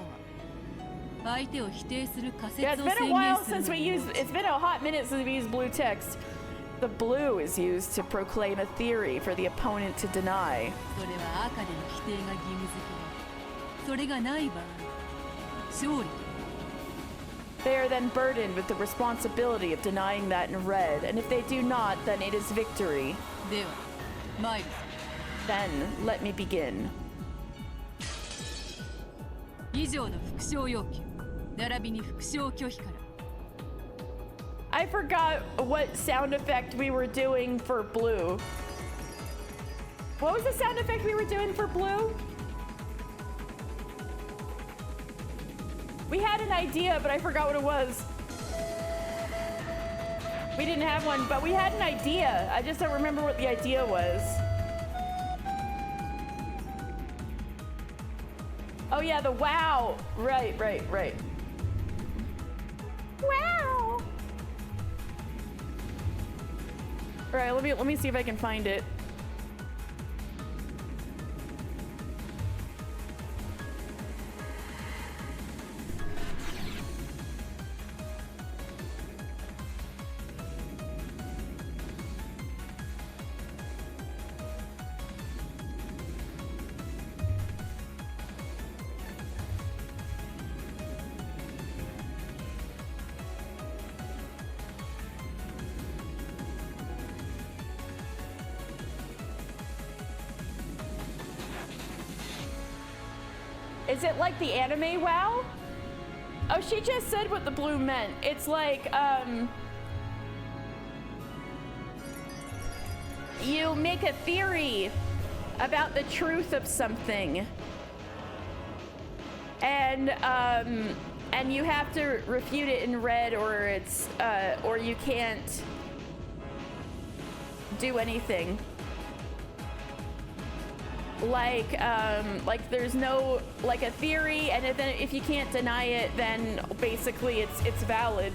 it's been a while since we used, it's been a hot minute since we used blue text. The blue is used to proclaim a theory for the opponent to deny. They are then burdened with the responsibility of denying that in red, and if they do not, then it is victory. Then, let me begin. I forgot what sound effect we were doing for blue. What was the sound effect we were doing for blue? We had an idea, but I forgot what it was. We didn't have one, but we had an idea. I just don't remember what the idea was. Oh yeah, the wow. Right. Wow. All right, let me see if I can find it. Is it like the anime WoW? Oh, she just said what the blue meant. It's like, you make a theory about the truth of something, and you have to refute it in red, or it's or you can't do anything. Like there's no, like, a theory, and then if you can't deny it, then basically it's valid.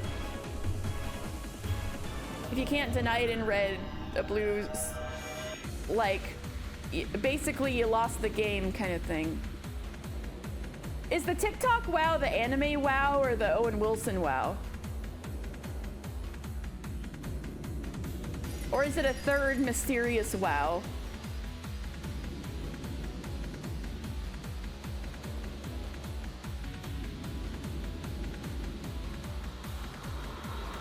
If you can't deny it in red, a blue, like, basically you lost the game kind of thing. Is the TikTok WoW the anime WoW or the Owen Wilson WoW? Or is it a third mysterious WoW?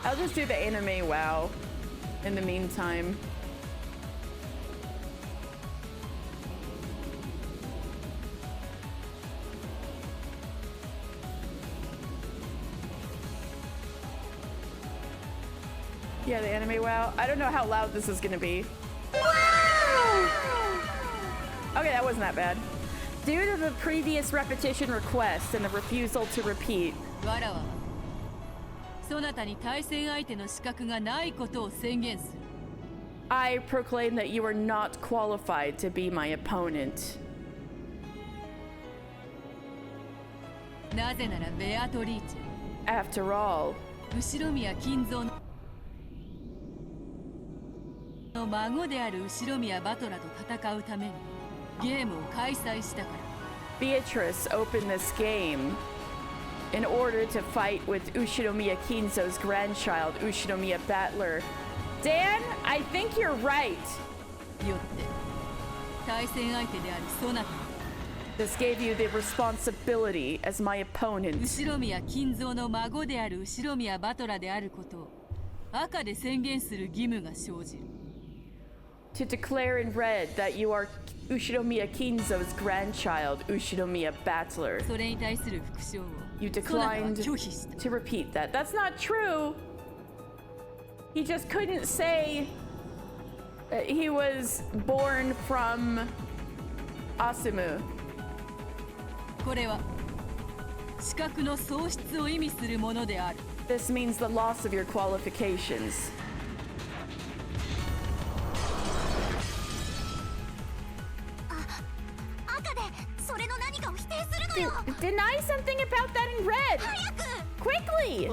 I'll just do the anime WoW in the meantime. Yeah, the anime WoW. I don't know how loud this is gonna be. Wow! Okay, that wasn't that bad. Due to the previous repetition request and the refusal to repeat, そなたに対戦相手の資格がないことを宣言する。 I proclaim that you are not qualified to be my opponent. なぜならベアトリーチェ、 After all, 後宮金蔵の孫である後宮バトラと戦うためにゲームを開催したから。 Beatrice opened this game in order to fight with Ushinomiya Kinzo's grandchild, Ushinomiya Battler. Dan, I think you're right. よって対戦相手であるそなた、 This gave you the responsibility as my opponent 後宮金蔵の孫である後宮バトラであることを赤で宣言する義務が生じる。 to declare in red that you are Ushinomiya Kinzo's grandchild, Ushinomiya Battler. それに対する復唱を You そなたは declined 拒否した。 to repeat that. That's not true. He just couldn't say that he was born from Asumu. これは資格の喪失を意味するものである。 This means the loss of your qualifications. Deny something about that in red! Quickly!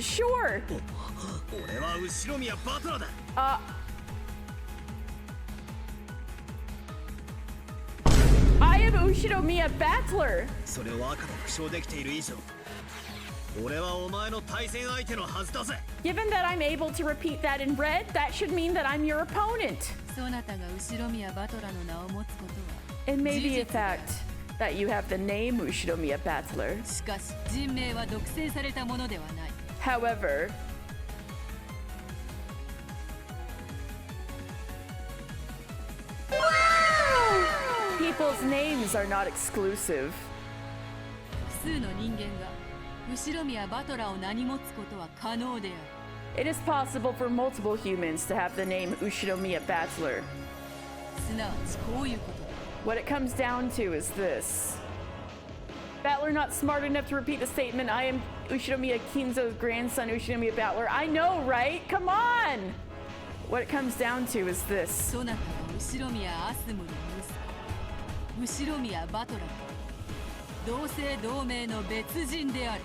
Sure. 俺は後宮バトラだ。I am Ushinomiya Battler. それを赤で復唱できている以上、俺はお前の対戦相手のはずだぜ。 Given that I'm able to repeat that in red, that should mean that I'm your opponent. そなたが後宮バトラの名を持つことは It may 事 be a 実である。 fact that you have the name Ushinomiya Battler. しかし人命は独占されたものではない。 However, people's names are not exclusive. 複数の人間が後宮バトラを名に持つことは可能である。 It is possible for multiple humans to have the name Ushinomiya Battler. すなわちこういうことだ。 What it comes down to is this. Battler not smart enough to repeat the statement, I am Ushinomiya Kinzo's grandson, Ushinomiya Battler. I know, right? Come on! What it comes down to is this. そなたは後宮アスムの息子、後宮バトラと同姓同名の別人である。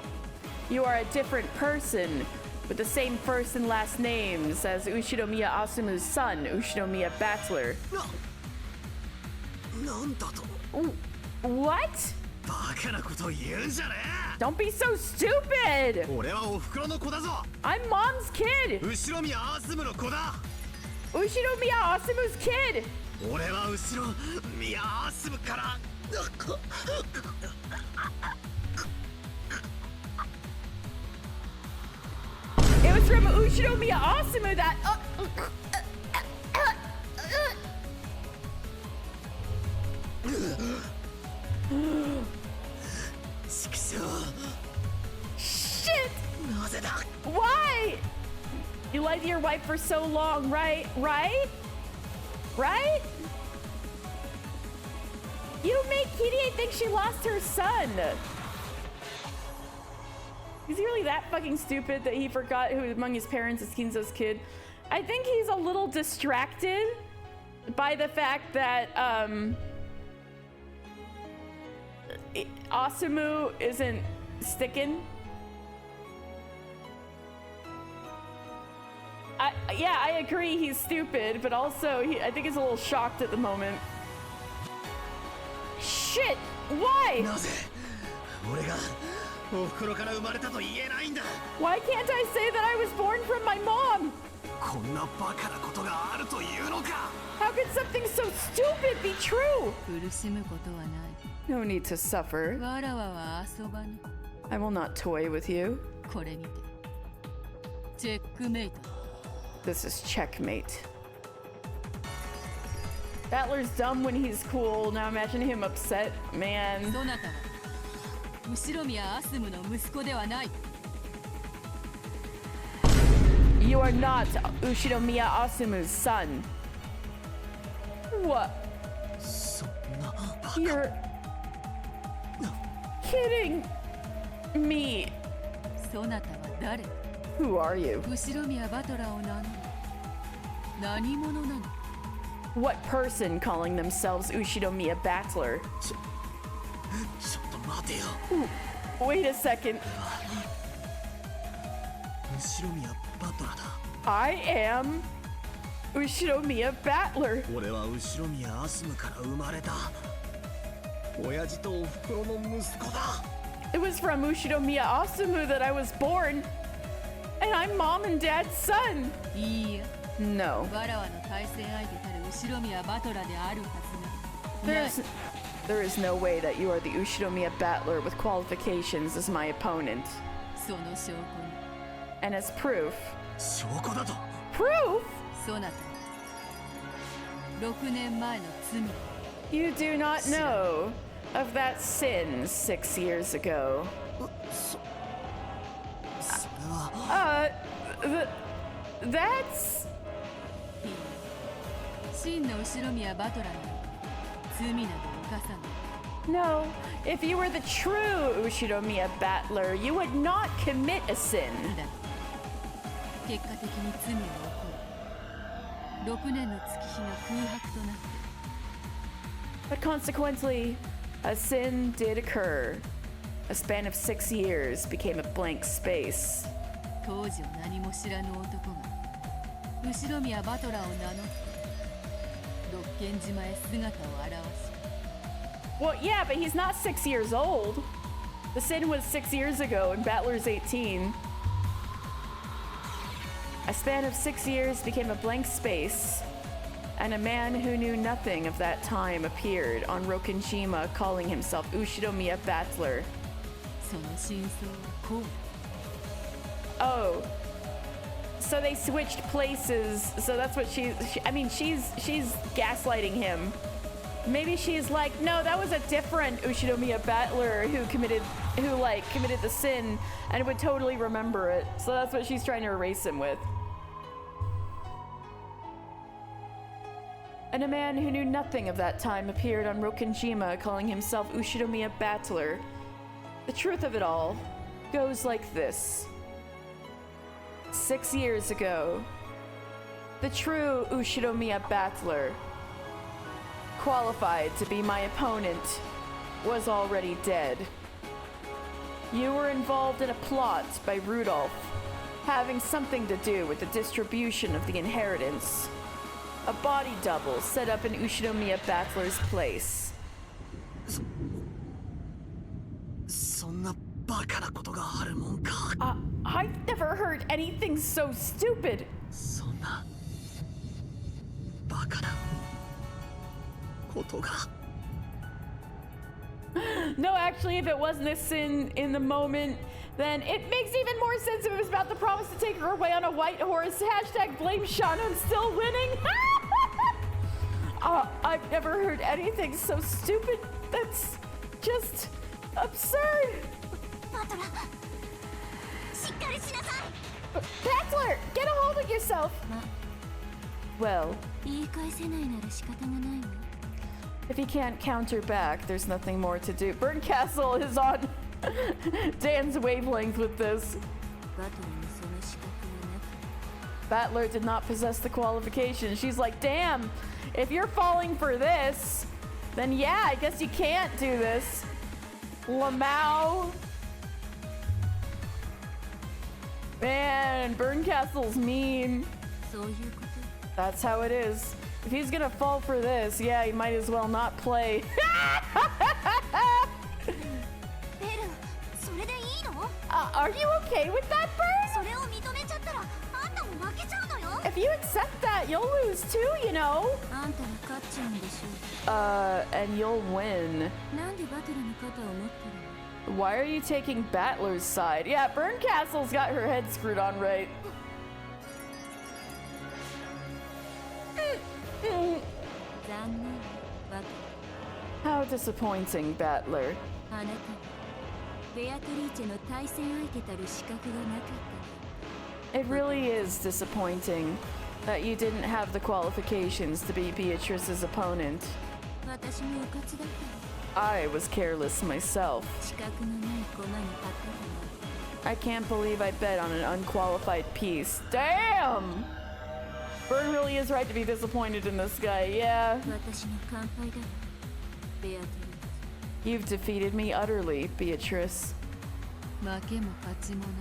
You are a different person with the same first and last names as Ushinomiya Asumu's son, Ushinomiya Battler. なんだと。 What? バカなこと言うんじゃね Don't be so stupid! え。俺はお袋の子だぞ。 I'm mom's kid! 後宮アスムの子だ。 Ushinomiya Asumu's kid! 俺は後宮アスムから。 It was from Ushinomiya Asumu that... Shit! なぜだ。 Why? You lied to your wife for so long, right? Right? Right? You make Kirie think she lost her son. Is he really that fucking stupid that he forgot who among his parents is Kinzo's kid? I think he's a little distracted by the fact that Asumu isn't sticking. Yeah, I agree he's stupid, but also I think he's a little shocked at the moment. Shit! Why? Why can't I say that I was born from my mom? How could something so stupid be true? No need to suffer. I will not toy with you. This is checkmate. Battler's dumb when he's cool. Now imagine him upset, man. You are not Ushinomiya Asumu's son. What? You're kidding me. Who are you? What person calling themselves Ushinomiya Battler? Wait a second. I am Ushinomiya Battler. It was from Ushinomiya Asumu that I was born. And I'm mom and dad's son. No. There is no way that you are the Ushinomiya Battler with qualifications as my opponent. And as proof. Proof? You do not know of that sin 6 years ago. That's... No, if you were the true Ushinomiya Battler, you would not commit a sin. But consequently, a sin did occur. A span of 6 years became a blank space. Well, yeah, but he's not 6 years old. The sin was 6 years ago and Battler's 18. A span of 6 years became a blank space, and a man who knew nothing of that time appeared on Rokenjima calling himself Ushinomiya Battler. Oh. So they switched places, so that's what she's gaslighting him. Maybe she's like, no, that was a different Ushinomiya Battler who committed the sin and would totally remember it. So that's what she's trying to erase him with. And a man who knew nothing of that time appeared on Rokenjima calling himself Ushinomiya Battler. The truth of it all goes like this. 6 years ago, the true Ushinomiya Battler, qualified to be my opponent, was already dead. You were involved in a plot by Rudolph, having something to do with the distribution of the inheritance. A body double set up in Ushinomiya Battler's place. I've never heard anything so stupid. No, actually, if it wasn't a sin in the moment, then it makes even more sense if it was about the promise to take her away on a white horse. Hashtag blame Shauna and still winning. I've never heard anything so stupid. That's just absurd. Battler, get a hold of yourself. Well, 言い返せないなら仕方がないわ。 if he can't counter back, there's nothing more to do. Berncastle is on Dan's wavelength with this. バトルにその資格はなく、 Battler did not possess the qualifications. She's like, damn, if you're falling for this, then yeah, I guess you can't do this. Lamau. Man, Berncastle's mean. そういうこと。 That's how it is. If he's gonna fall for this, yeah, he might as well not play. ベル、それでいいの？ Are you okay with that, Bern? それを認めちゃったら、あんたも負けちゃうのよ。 If you accept that, you'll lose too, you know. あんたが勝っちゃうんでしょ And you'll win. う。なんでバトルの肩を持ってるの？ Why are you taking Battler's side? Yeah, Berncastle's got her head screwed on right. 残念、バトル。 How disappointing, Battler. あなたにベアトリーチェの対戦相手たる資格がなかったの。 It really is disappointing that you didn't have the qualifications to be Beatrice's opponent. 私もうかつだったの。 I was careless myself. 資格のない駒に勝ったのは I can't believe I bet on an unqualified piece. Damn! Bern really is right to be disappointed in this guy, yeah. 私の完敗だわ。ベアトリー You've defeated me utterly, Beatrice. チェ。負けも勝ちもない。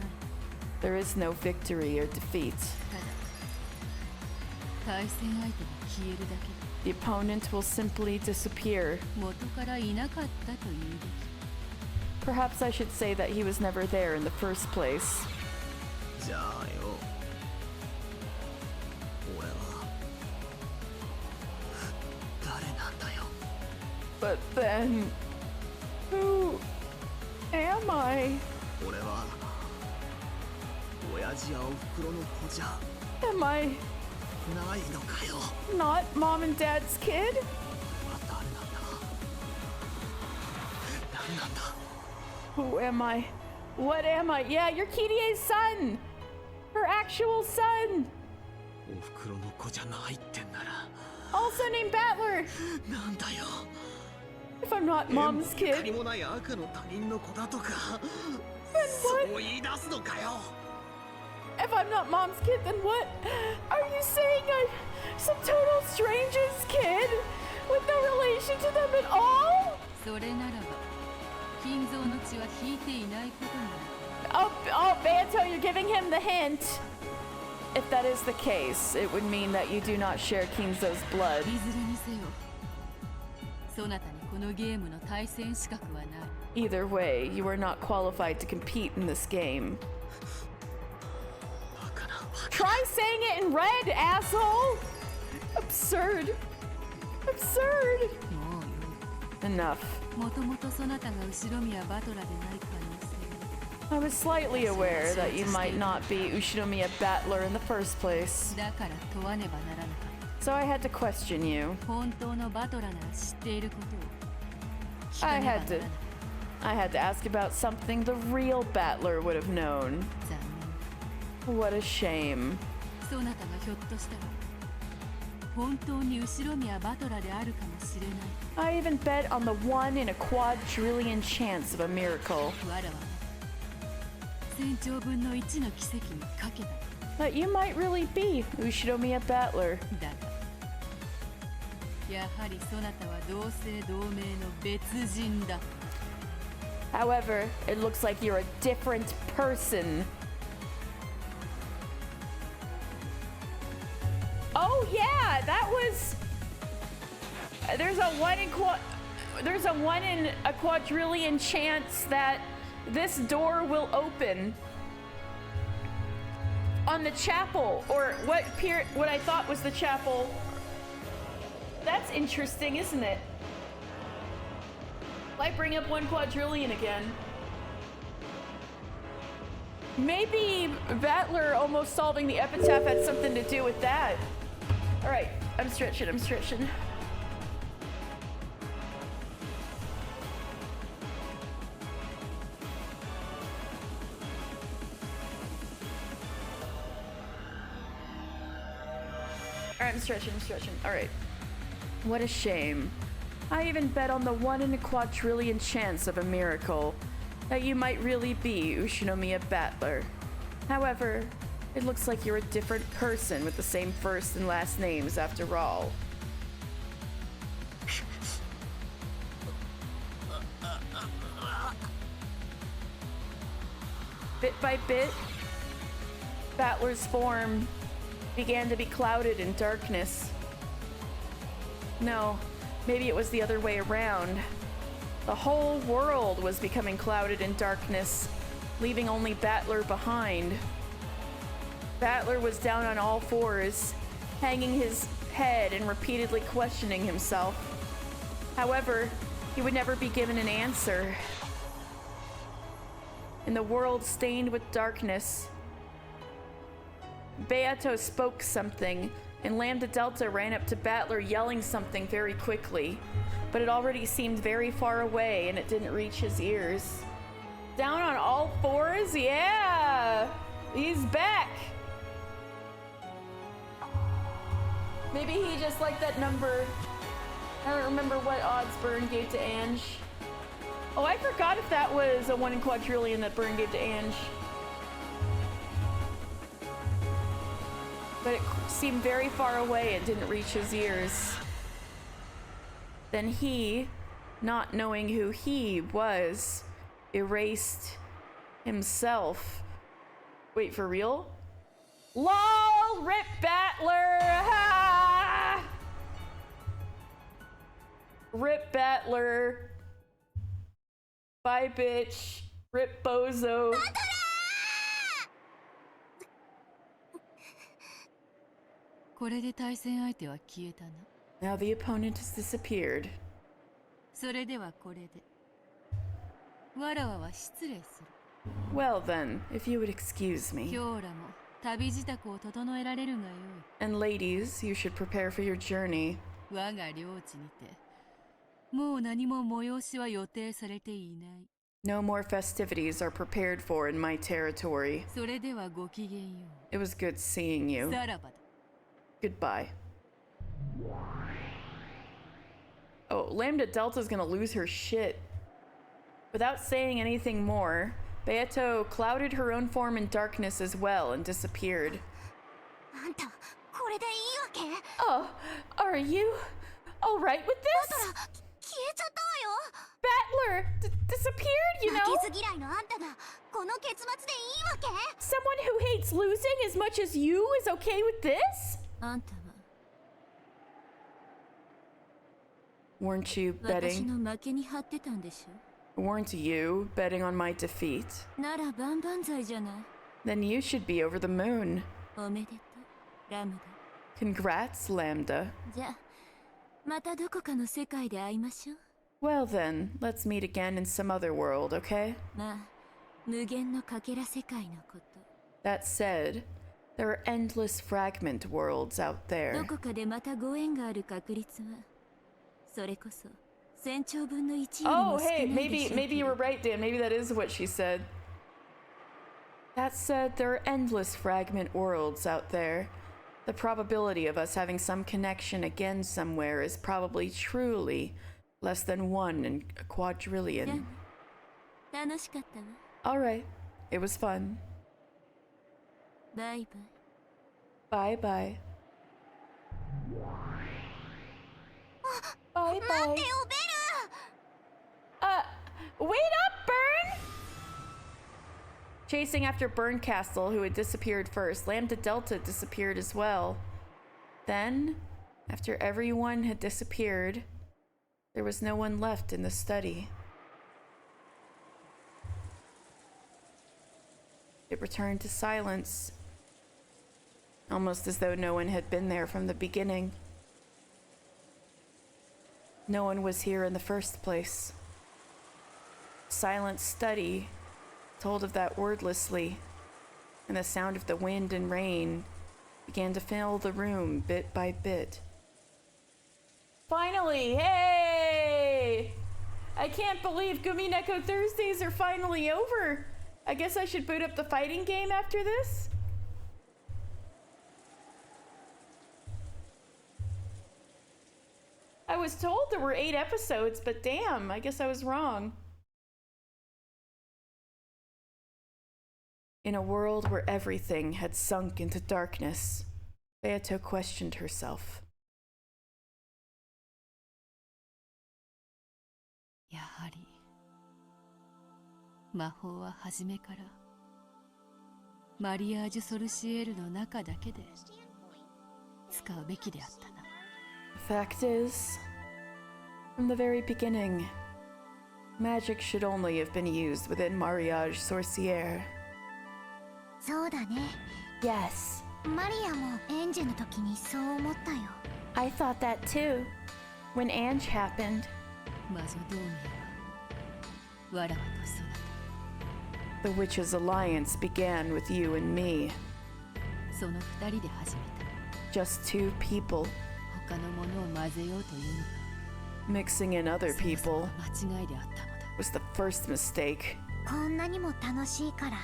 There is no victory or defeat. ただ対戦相手が消えるだけ。 The opponent will simply disappear. 元からいなかったというべき。 Perhaps I should say that he was never there in the first place. じゃあよ、俺は誰なんだよ。 But then, who am I? 俺は親父やおふくろの子じゃ Am I ないのかよ。 not mom and dad's kid? 俺は誰なんだ。何なんだ。 Who am I? What am I? Yeah, you're Kirie's son! Her actual son! おふくろの子じゃないってんなら Also named Battler! なんだよ。 If I'm not mom's 縁もゆか kid, りもない赤の他人の子だとか what? そう言い出すのかよ。 If I'm not mom's kid, then what? Are you saying I'm some total stranger's kid? With no relation to them at all? それならば金蔵の血は引いていないことになる。 Oh, Banto, you're giving him the hint. If that is the case, it would mean that you do not share Kinzo's blood. いずれにせよそなたにこのゲームの対戦資格はない。 Either way, you are not qualified to compete in this game. バカなバカ。 Try saying it in red, asshole! Absurd. Absurd. もうよ Enough. もともとそなたが後ろ宮バトラでない可能性 I was slightly aware that you might not be Ushinomiya Battler in the first place, だから問わねばならなかっ so I had to question you. た。本当のバトラなら知っていることを聞か I ねばな had ら to. ない。 I had to ask about something the real Battler would have known. 残 What a shame. 念。そなたがひょっとしたら本当に後ろ宮バトラであるかもしれない。 I even bet on the 1 in a quadrillion chance of a miracle わらわは1000兆分の1の奇跡にかけた。 that you might really be Ushinomiya Battler. だがやはりそなたは同姓同名の別人だ。 However, it looks like you're a different person. Oh yeah, that was. There's a 1 in a quadrillion chance that this door will open on the chapel, or what I thought was the chapel. That's interesting, isn't it? Why bring up 1 quadrillion again? Maybe Battler almost solving the epitaph had something to do with that. All right, I'm stretching. Alright, I'm stretching. Alright. What a shame. I even bet on the 1 in a quadrillion chance of a miracle that you might really be Ushinomiya Battler. However, it looks like you're a different person with the same first and last names after all. Bit by bit, Battler's form began to be clouded in darkness. No, maybe it was the other way around. The whole world was becoming clouded in darkness, leaving only Battler behind. Battler was down on all fours, hanging his head and repeatedly questioning himself. However, he would never be given an answer. In the world stained with darkness, Beato spoke something, and Lambda Delta ran up to Battler yelling something very quickly, but it already seemed very far away and it didn't reach his ears. Down on all fours? Yeah! He's back! Maybe he just liked that number. I don't remember what odds Burn gave to Ange. Oh, I forgot if that was a 1 in quadrillion that Burn gave to Ange. But it seemed very far away and didn't reach his ears. Then he, not knowing who he was, erased himself. Wait, for real? LOL! Rip Battler! Ha! Rip Battler. Bye, bitch. Rip Bozo. Now the opponent has disappeared. Well then, if you would excuse me. And ladies, you should prepare for your journey. No more festivities are prepared for in my territory. It was good seeing you. Goodbye. Oh, Lambda Delta's gonna lose her shit. Without saying anything more, Beato clouded her own form in darkness as well and disappeared. Oh, are you alright with this? Battler disappeared, you know? Someone who hates losing as much as you is okay with this? Weren't you betting? Weren't you betting on my defeat? Then you should be over the moon. Congrats, Lambda. Well then, let's meet again in some other world, okay? That said, there are endless fragment worlds out there. Oh, hey, maybe you were right, Dan. Maybe that is what she said. That said, there are endless fragment worlds out there. The probability of us having some connection again somewhere is probably truly less than 1 in a quadrillion. Alright, it was fun. Bye bye. Bye bye. Wait up, Burn! Chasing after Burn Castle, who had disappeared first, Lambda Delta disappeared as well. Then, after everyone had disappeared, there was no one left in the study. It returned to silence, almost as though no one had been there from the beginning. No one was here in the first place. Silent study told of that wordlessly, and the sound of the wind and rain began to fill the room bit by bit. Finally! Hey! I can't believe Umineko Thursdays are finally over! I guess I should boot up the fighting game after this? was told there were 8 episodes, but damn, I guess I was wrong. In a world where everything had sunk into darkness, Beato questioned herself. やはり魔法は初めからマリアージュ・ソルシエールの中だけで使うべきであったな。 The fact is, from the very beginning, magic should only have been used within Mariage Sorcière. そうだね。 Yes, マリアもエンジェの時にそう思ったよ。 I thought that too. When Ange happened, 魔女同盟はわらわとそな the Witches' Alliance began with you and me. たその二人で始め Just 2 people た他のものを混ぜようというの mixing in が other そもそも people 間違いであったのだ。 was the first mistake. こんなにも楽しいから、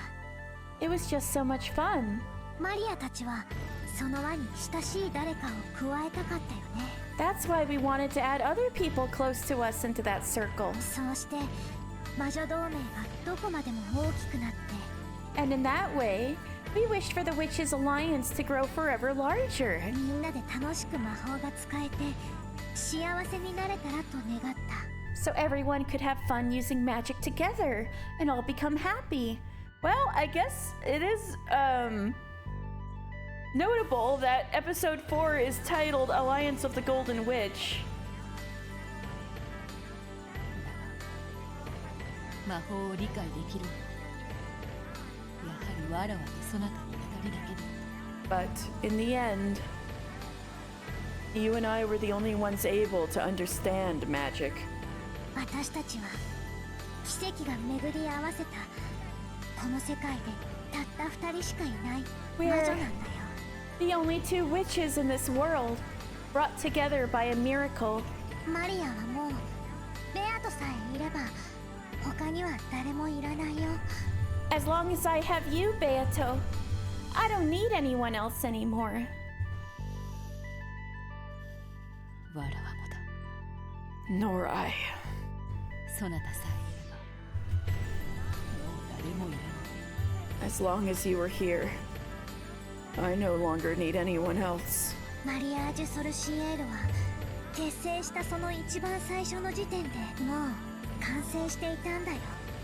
It was just so much fun. マリアたちはその輪に親しい誰かを加えたかったよね。 That's why we wanted to add other people close to us into that circle. そうして魔女同盟がどこまでも大きくなって、 And in that way, we wished for the Witches' Alliance to grow forever larger. みんなで楽しく魔法が使えて幸せになれたらと願った。 So everyone could have fun using magic together and all become happy. Well, I guess it is notable that episode 4 is titled Alliance of the Golden Witch. 魔法を理解できるのはやはりわらわとそなたの二人だけで But in the end, you and I were the only ones able to understand magic. 私たちは奇跡が巡り合わせたこの世界でたった2人しかいない魔女なんだよ。 The only 2 witches in this world, brought together by a miracle. マリアはもうベアトさえいれば他には誰もいらないよ。 As long as I have you, Beato, I don't need anyone else anymore. わらわもだ。 Nor I. そなたさえいればもう誰もいらない。 As long as you are here, I no longer need anyone else. マリアージュ・ソルシエールは結成したその一番最初の時点でもう完成していたんだよ。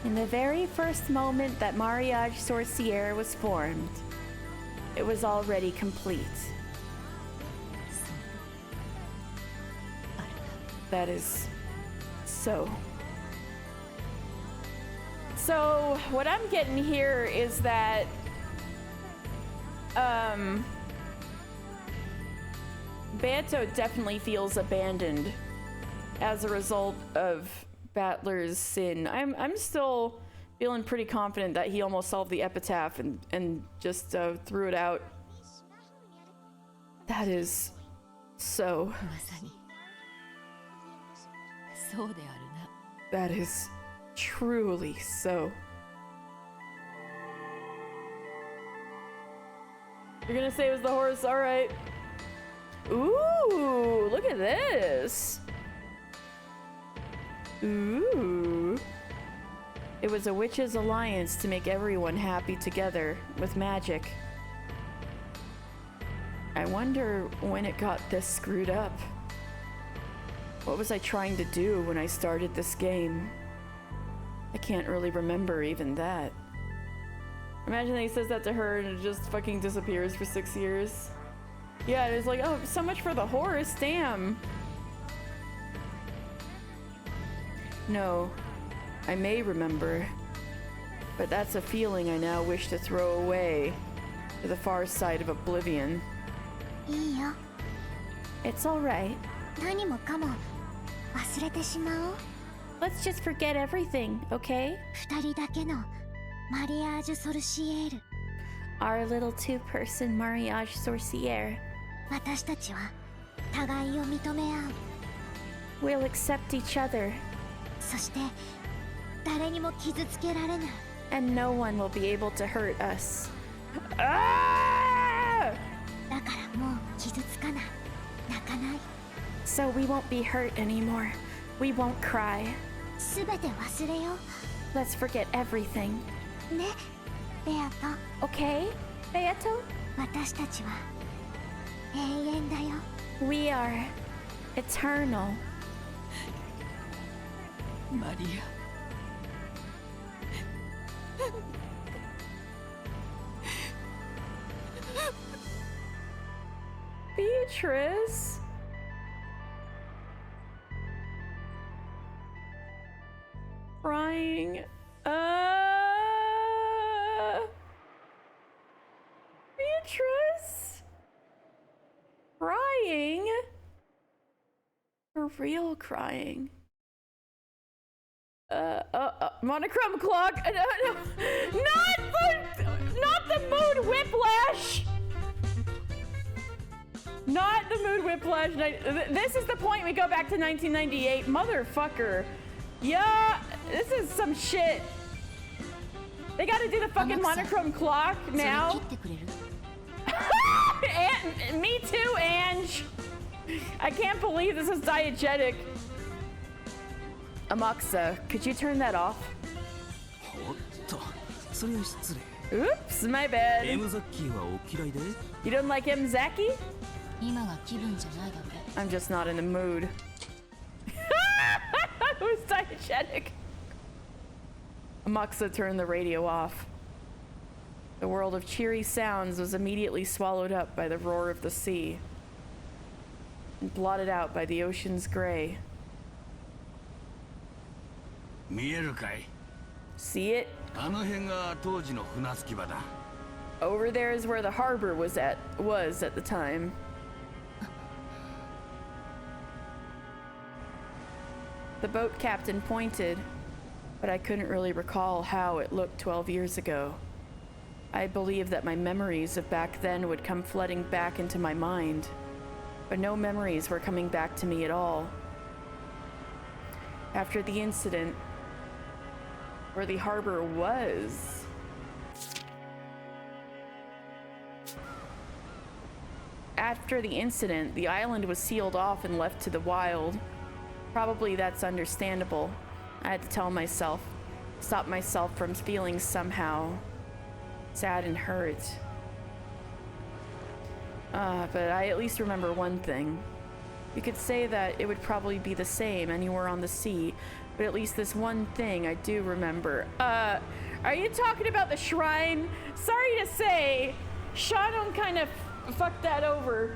In the very first moment that Mariage Sorcière was formed, it was already complete. ある That is so. So, what I'm getting here is that Beato definitely feels abandoned as a result of Battler's sin. I'm still feeling pretty confident that he almost solved the epitaph and just threw it out. That is so. まさにそうであるな。 That is truly so. You're gonna say it was the horse? Alright. Ooh, look at this. Ooh. It was a witches' alliance to make everyone happy together with magic. I wonder when it got this screwed up. What was I trying to do when I started this game? I can't really remember even that. Imagine that he says that to her and it just fucking disappears for 6 years. Yeah, it's like, oh, so much for the horse, damn. No, I may remember, but that's a feeling I now wish to throw away to the far side of oblivion. いいよ。 It's alright. 何もかも忘れてしまおう。 Let's just forget everything, okay? 2人だけのマリアージュ・ソルシエール。 Our little two-person mariage sorcière. 私たちは互いを認め合う。 We'll accept each other, そして誰にも傷つけられない。 and no one will be able to hurt us. Ah! だからもう傷つかない。泣かない。So we won't be hurt anymore. We won't cry. すべて忘れよ Let's forget everything. うねベアト Okay, Beato? 私たちは永遠だよ We are eternal. マリア Beatrice? Crying. Beatrice? Crying? For real crying. Monochrome clock. No. Not the mood whiplash. Not the mood whiplash. This is the point we go back to 1998. Motherfucker. Yeah, this is some shit. They gotta do the fucking monochrome clock now. Me too, Ange. I can't believe this is diegetic. Amaxa, could you turn that off? おっと、それは失礼。 Oops, my bad. エムザッキーはお嫌いで You don't like M. Zaki? 今が気分じゃないだけ I'm just not in the mood. It was diegetic. Amaxa turned the radio off. The world of cheery sounds was immediately swallowed up by the roar of the sea and blotted out by the ocean's gray. 見えるかい See it? あの辺が当時の船着き場だ Over there is where the harbor was at the time. The boat captain pointed, but I couldn't really recall how it looked 12 years ago. I believed that my memories of back then would come flooding back into my mind, but no memories were coming back to me at all. After the incident, where the harbor was, after the incident, the island was sealed off and left to the wild. Probably that's understandable. I had to tell myself, stop myself from feeling somehow sad and hurt. But I at least remember one thing. You could say that it would probably be the same anywhere on the sea, but at least this one thing I do remember. Are you talking about the shrine? Sorry to say, Shannon kind of fucked that over.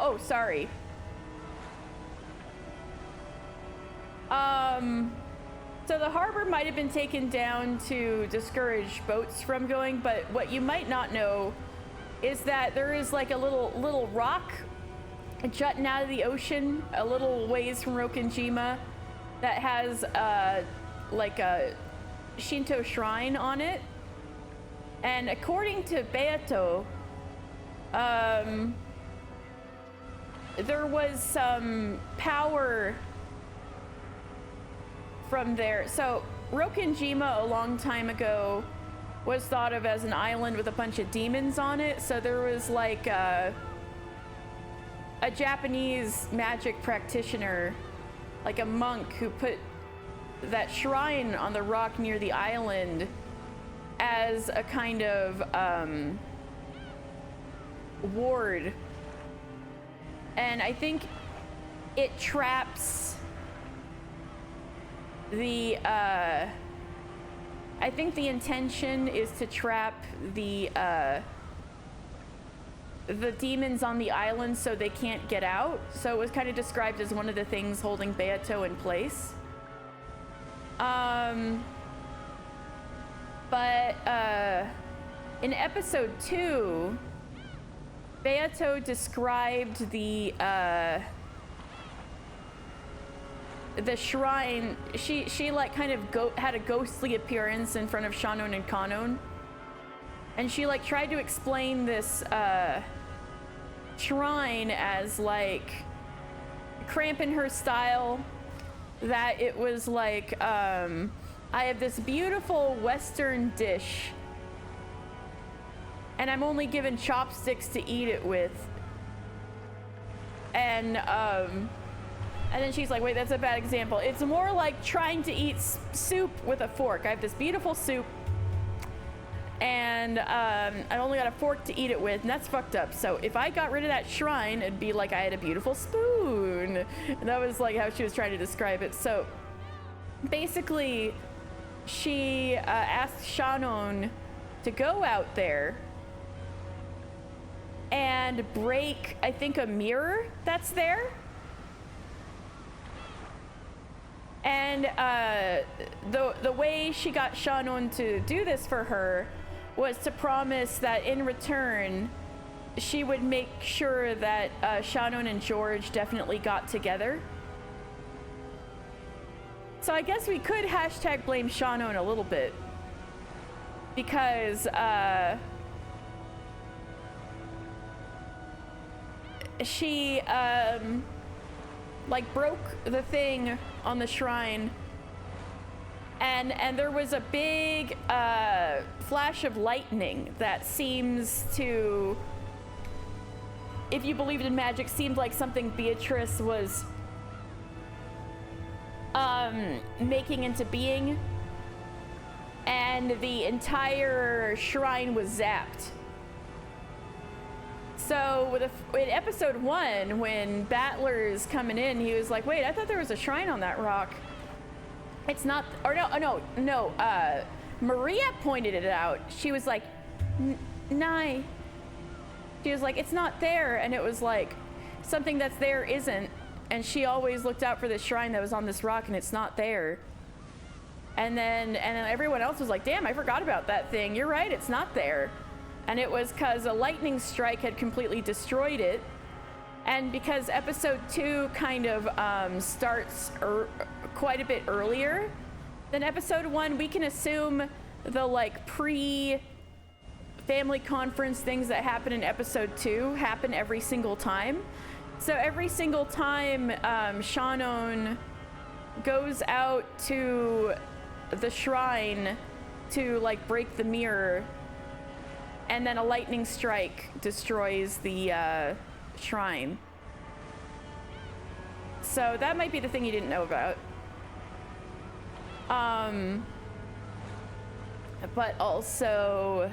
Oh, sorry. So the harbor might have been taken down to discourage boats from going, but what you might not know is that there is like a little rock jutting out of the ocean a little ways from Rokenjima that has like a Shinto shrine on it. And according to Beato, there was some power from there. So Rokenjima a long time ago was thought of as an island with a bunch of demons on it. So there was like a Japanese magic practitioner, like a monk, who put that shrine on the rock near the island as a kind of ward. And I think it traps the I think the intention is to trap the demons on the island so they can't get out. So it was kind of described as one of the things holding Beato in place. But in episode 2, Beato described the shrine. She like kind of had a ghostly appearance in front of Shannon and Kanon, and she like tried to explain this shrine as like cramping her style, that it was like, I have this beautiful Western dish, and I'm only given chopsticks to eat it with. And then she's like, wait, that's a bad example. It's more like trying to eat soup with a fork. I have this beautiful soup, and I only got a fork to eat it with, and that's fucked up. So if I got rid of that shrine, it'd be like I had a beautiful spoon. And that was like how she was trying to describe it. So basically, she asked Shannon to go out there and break, I think, a mirror that's there. And the way she got Shannon to do this for her was to promise that in return, she would make sure that Shannon and George definitely got together. So I guess we could hashtag blame Shannon a little bit, because she like broke the thing on the shrine, and there was a big flash of lightning that seems to, if you believed in magic, seemed like something Beatrice was making into being, and the entire shrine was zapped. So in episode 1, when Battler's coming in, he was like, wait, I thought there was a shrine on that rock. It's not, or no, Maria pointed it out. She was like, Nye. She was like, it's not there. And it was like, something that's there isn't. And she always looked out for this shrine that was on this rock, and it's not there. And then everyone else was like, damn, I forgot about that thing. You're right, it's not there. And it was because a lightning strike had completely destroyed it. And because episode 2 kind of starts quite a bit earlier than episode 1, we can assume the like pre-family conference things that happen in episode 2 happen every single time. So every single time Shannon goes out to the shrine to like break the mirror, and then a lightning strike destroys the shrine. So that might be the thing you didn't know about. But also,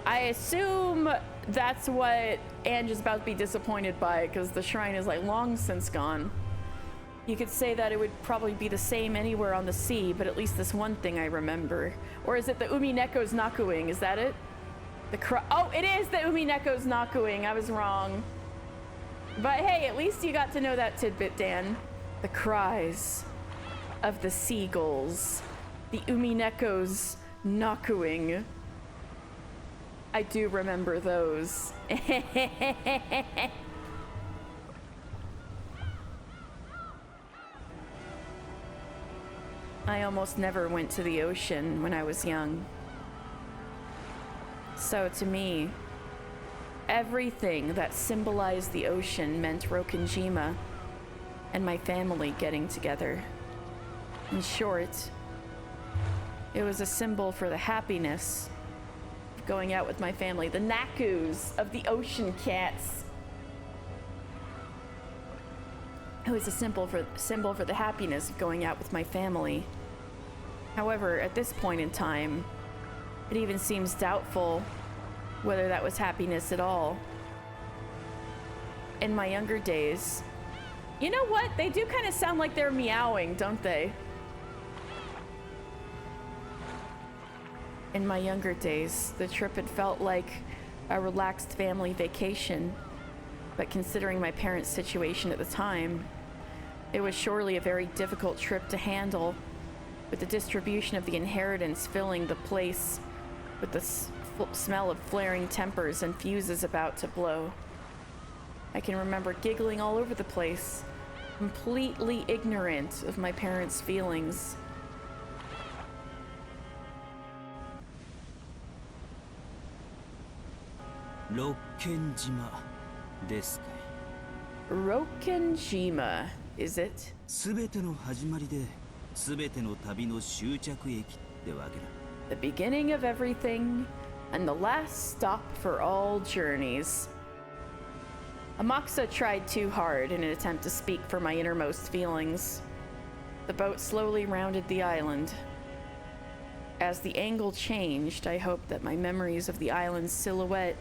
I assume that's what Ange is about to be disappointed by, because the shrine is like long since gone. You could say that it would probably be the same anywhere on the sea, but at least this one thing I remember. Or is it the Umineko's Nakuing? Is that it? Oh, it is the Umineko's Nakuing. I was wrong. But hey, at least you got to know that tidbit, Dan. The cries of the seagulls. The Umineko's Nakuing. I do remember those. I almost never went to the ocean when I was young. So to me, everything that symbolized the ocean meant Rokenjima and my family getting together. In short, it was a symbol for the happiness of going out with my family, the Nakus of the ocean cats. It was a symbol for the happiness of going out with my family. However, at this point in time, it even seems doubtful whether that was happiness at all. In my younger days, you know what? They do kind of sound like they're meowing, don't they? In my younger days, the trip had felt like a relaxed family vacation. But considering my parents' situation at the time, it was surely a very difficult trip to handle, with the distribution of the inheritance filling the place with the smell of flaring tempers and fuses about to blow. I can remember giggling all over the place, completely ignorant of my parents' feelings. Rokenjima desu kai? Rokenjima, is it? 全ての始まりで全ての旅の終着駅ってわけだ。 The beginning of everything and the last stop for all journeys. Amakusa tried too hard in an attempt to speak for my innermost feelings. The boat slowly rounded the island. As the angle changed, I hoped that my memories of the island's silhouette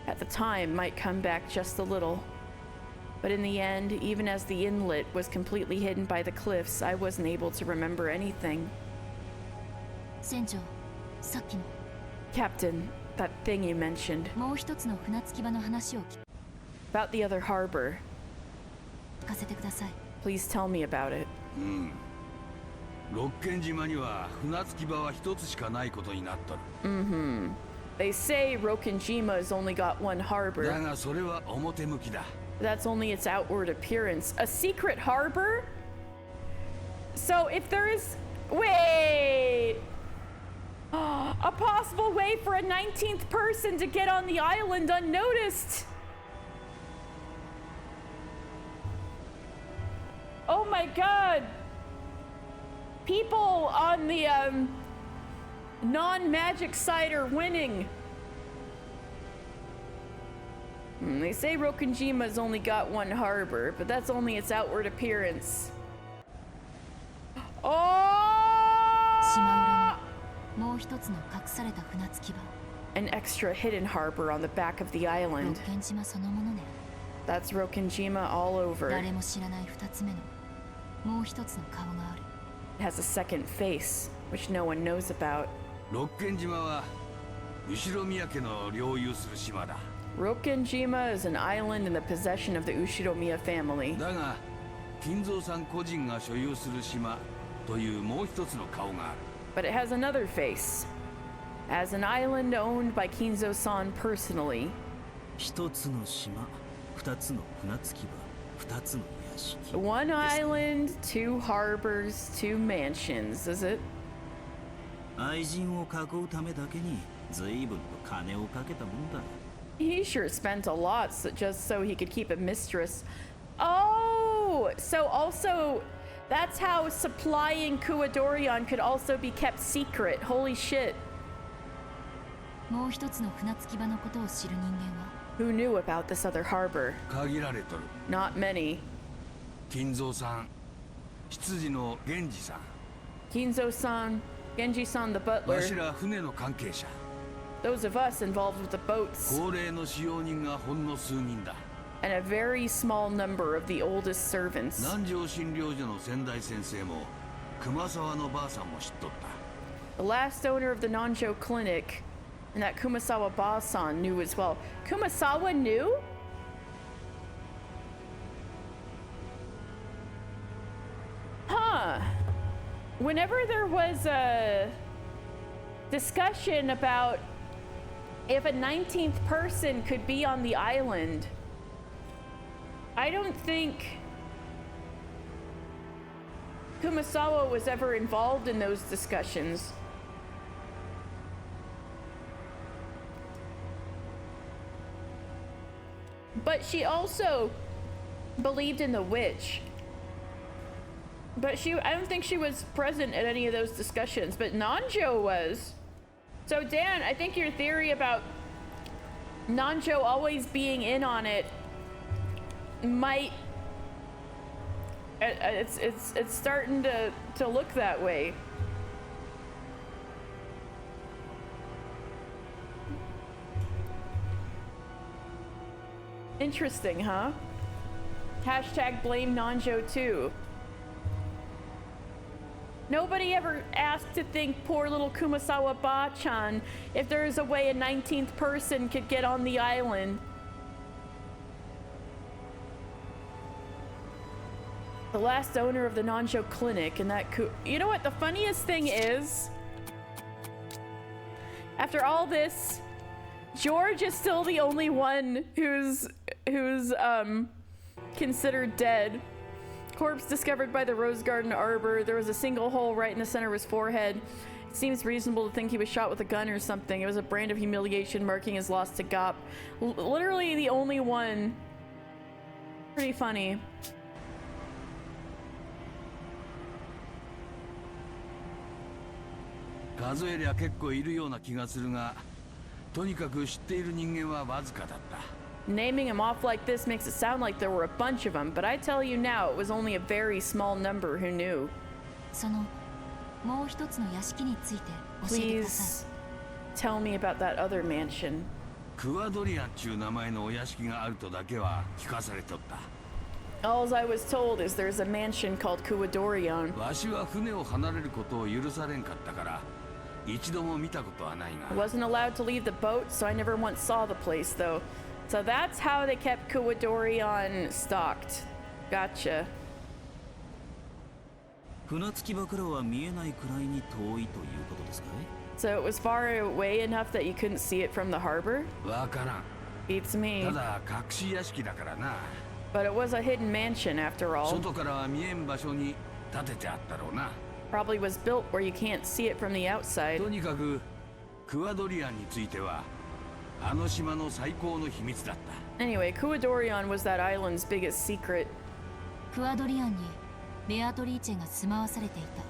at the time might come back just a little. But in the end, even as the inlet was completely hidden by the cliffs, I wasn't able to remember anything. 船長、さっきの Captain, that thing you mentioned もう一つの船着き場の話を about the other harbor. 聞かせてください。 Please tell me about it. 六軒島には船着き場は一つしかないことになったの。 They say Rokenjima has only got one だ harbor. がそれは表向きだ。 That's only its outward appearance. A secret harbor? So if there is... Wait! A possible way for a 19th person to get on the island unnoticed! Oh my god! People on the non-magic side are winning. They say Rokenjima's only got one harbor, but that's only its outward appearance. 島 Oh! 裏のもう一つの隠された船着き場。 An extra hidden harbor on the back of the 六 island. 軒島そのものね。 That's Rokenjima all over. 誰も知らない二つ目のもう一つの顔がある。 It has a second face, which no one knows about. 六軒島は後ろ宮家の領有する島だ。 Rokenjima is an island in the possession of the Ushiromiya family. だが金蔵さん個人が所有する島というもう一つの顔がある。 But it has another face. As an island owned by Kinzo-san personally. 一つの島、二つの船着き場、二つの屋敷。 One island, two harbors, two mansions, is it? 愛人を囲うためだけに随分と金をかけたもんだ。 He sure spent a lot just so he could keep a mistress. Oh, so also that's how supplying Kuadorion could also be kept secret. Holy shit. もう一つの船着き場のことを知る人間は Who knew about this other harbor? 限られとる。 Not many. 金蔵さん、執事の源氏さん、 Kinzo-san, Genji-san the わし butler, ら船の関係者、 those of us involved with the boats, 高齢の使用人がほんの数人だ。 and a very small number of the oldest servants. 南條診療所の先代先生も熊沢のばあさんも知っとった。 The last owner of the Nanjo Clinic and that Kumasawa Ba-san knew as well. Kumasawa knew? Huh. Whenever there was a discussion about if a 19th person could be on the island, I don't think Kumasawa was ever involved in those discussions. But she also believed in the witch. But I don't think she was present at any of those discussions, but Nanjo was. So Dan, I think your theory about Nanjo always being in on it might it's starting to look that way. Interesting, huh? Hashtag blame Nanjo too. Nobody ever asked to think poor little Kumasawa Ba-chan if there's a way a 19th person could get on the island. The last owner of the Nanjo Clinic and that you know what the funniest thing is? After all this, George is still the only one who's considered dead. Corpse discovered by the Rose Garden Arbor. There was a single hole right in the center of his forehead. It seems reasonable to think he was shot with a gun or something. It was a brand of humiliation marking his loss to Gop. Literally the only one Pretty funny. 数えりゃ結構いるような気がするが、とにかく知っている人間はわずかだった。 Naming him off like this makes it sound like there were a bunch of them, but I tell you now, it was only a very small number who knew. そのもう一つの屋敷について教えてくださ Please tell me about that other mansion. クワドリアンちゅう名前のお屋敷があるとだけは聞かされとった。 All I was told is there's a mansion called Kuwadorion. わしは船を離れることを許されんかったから一度も見たことはない I が。 wasn't allowed to leave the boat, so I never once saw the place, though. So that's how they kept Kuwadorion stocked. Gotcha. 船着き場からは見えないくらいに遠いということですかい？ So it was far away enough that you couldn't see it from the harbor? わからん。 Beats me. ただ隠し屋敷だからな。 But it was a hidden mansion after all. 外からは見えん場所に建ててあったろうな。 Probably was built where you can't see it from the outside. とにかくクワドリアンについてはあの島の最高の秘密だった。 Anyway, Kuwadorion was that island's biggest secret. い。クワドリアンにベアトリーチェが住まわされていた。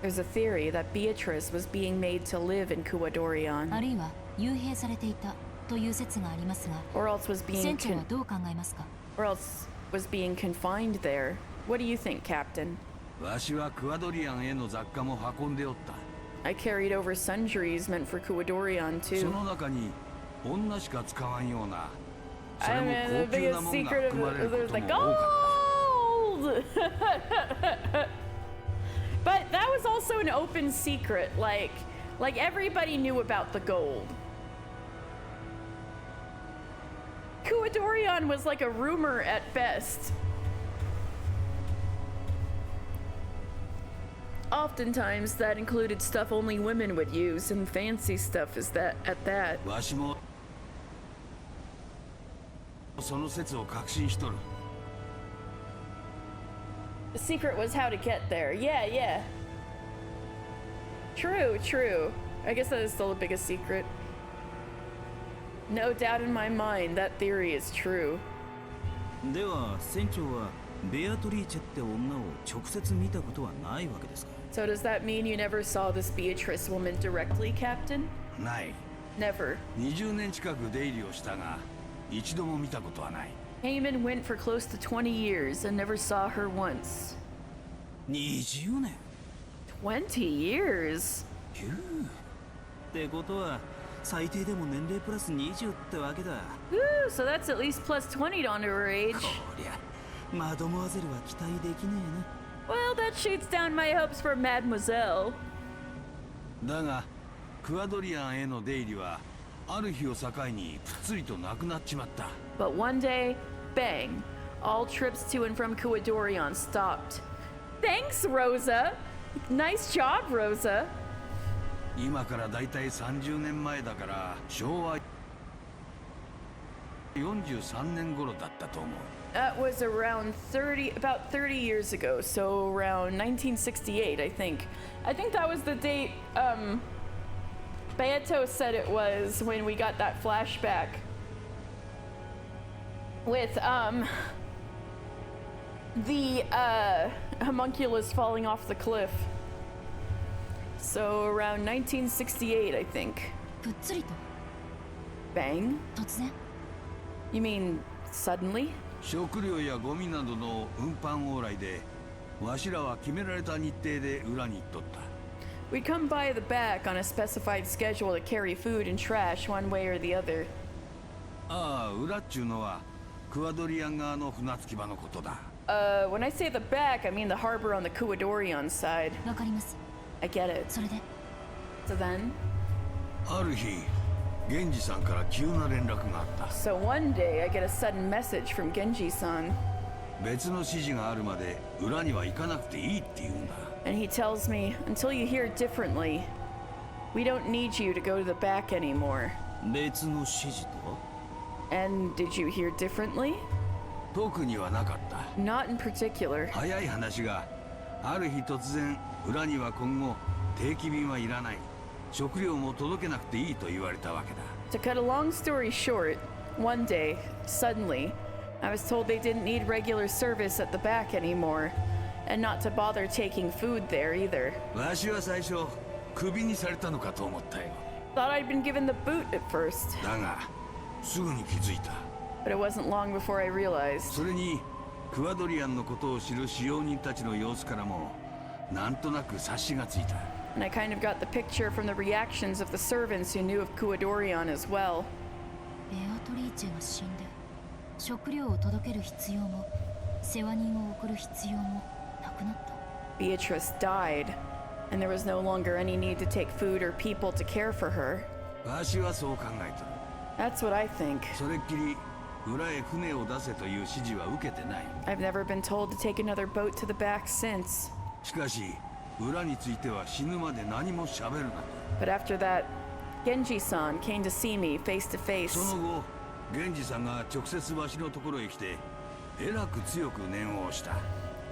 There's a theory that Beatrice was being made to live in あ Kuwadorion, るいは幽閉されていたという説がありますが、 or else was being 船長はどう考えますか？ or else was being confined there. What do you think, Captain? わしはクワドリアンへの雑貨も運んでおった。 I carried over sundries meant for Kuwadorion そ too. の中に女しか使わんようなそ I れも mean, the 高級な biggest もんが secret 含まれ of る there's こと the も多かっ gold. But that was also an open secret. Like everybody knew about the gold. Kuwadorion was like a rumor at best. Oftentimes that included stuff only women would use, and fancy stuff is that at that. た。わしもその説を確信しとる。 The secret was how to get there. Yeah, yeah. True, true. I guess that is still the biggest secret. No doubt in my mind that theory is true. では船長はベアトリーチェって女を直接見たことはないわけですか？ So does that mean you never saw this Beatrice woman directly, Captain? ない。 Never. 20年近く出入りをしたが一度も見たことはない。 Heyman went for close to 20 years and never saw her once. 20年 20 years? ってことは最低でも年齢プラス20ってわけだ。 Ooh, so that's at least plus 20 on her age. こりゃマドモアゼルは期待できねえな。 Well, that shoots down my hopes for Mademoiselle. だがクワドリアンへの出入りはある日を境にぷっつりとなくなっちまった。 But one day, bang, all trips to and from Kuwadorion stopped. Thanks, Rosa. Nice job, Rosa. 今からだいたい30年前だから昭和43年頃だったと思う。 That was around about 30 years ago, so around 1968, I think. I think that was the date, Beato said it was when we got that flashback with, the, homunculus falling off the cliff. So around 1968, I think. ぷっつりと Bang? 突然 You mean suddenly? 食料やゴミなどの運搬往来でわしらは決められた日程で裏に行っとった。 We'd come by the back on a specified schedule to carry food and trash one way or the other. ああ、裏っちゅうのはクワドリアン側の船着き場のことだ。 When I say the back, I mean the harbor on the Kuwadorion side. わかります。 I get it. それで So then? ある日、源氏さんから急な連絡があった。 So one day I get a sudden message from Genji-san. 別の指示があるまで裏には行かなくていいって言うんだ。 And he tells me, until you hear differently, we don't need you to go to the back anymore. 別の指示とは？ And did you hear differently? 特にはなかった。 Not in particular. 早い話が、ある日突然裏には今後定期便はいらない。食料も届けなくていいと言われたわけだ。 To cut a long story short, one day, suddenly, I was told they didn't need regular service at the back anymore, and not to bother taking food there either. わしは最初クビにされたのかと思ったよ。 Thought I'd been given the boot at first, だがすぐに気づいた。 but it wasn't long before I realized. それにクワドリアンのことを知る使用人たちの様子からもなんとなく察しがついた。 And I kind of got the picture from the reactions of the servants who knew of Kuadorian as well. ベアトリーチェが死んで食料を届ける必要も世話人を送る必要もなくなった。 Beatrice died, and there was no longer any need to take food or people to care for her. わしはそう考えてる。 That's what I think. それっきり裏へ船を出せという指示は受けてない。 I've never been told to take another boat to the back since. しかし裏については死ぬまで何も喋るなと。 But after that, Genji-san came to see me face to face. その後源氏さんが直接わしのところへ来てえらく強く念を押した。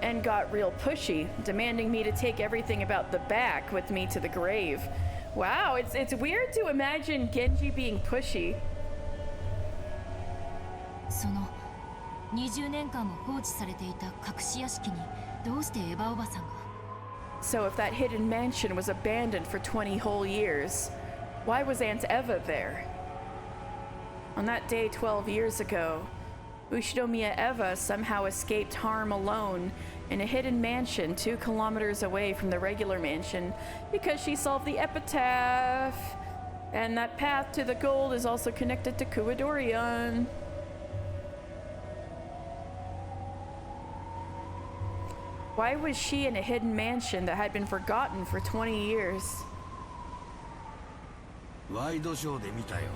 And got real pushy, demanding me to take everything about the back with me to the grave. Wow, it's weird to imagine Genji being pushy. その20年間も放置されていた隠し屋敷にどうしてエヴァおばさんが。 So if that hidden mansion was abandoned for 20 whole years, why was Aunt Eva there? On that day 12 years ago, Ushinomiya Eva somehow escaped harm alone in a hidden mansion 2 kilometers away from the regular mansion because she solved the epitaph. And that path to the gold is also connected to Kuadorian. Why was she in a hidden mansion that had been forgotten for 20 years? ワイドショーで見たよ。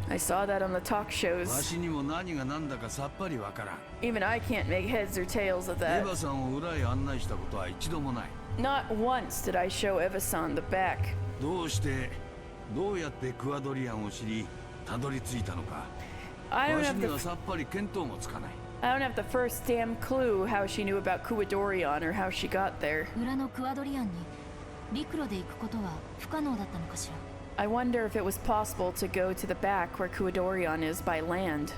I saw that on the talk わ shows. しにも何が何だかさっぱりわからん。 Even I can't make heads or tails of エ that. ヴァさんを裏へ案内したことは一度もない。 Not once did I show Eva-san the back. どうやってクワドリアンを知りたどり着いたのか。 I わ don't し have に the はさっぱり見当もつかない。 I don't have the first damn clue how she knew about Kuadorian or how she got there. 裏のクアドリアンに陸路で行くことは不可能だったのかしら。 I wonder if it was possible to go to the back where Kuadorian is by land.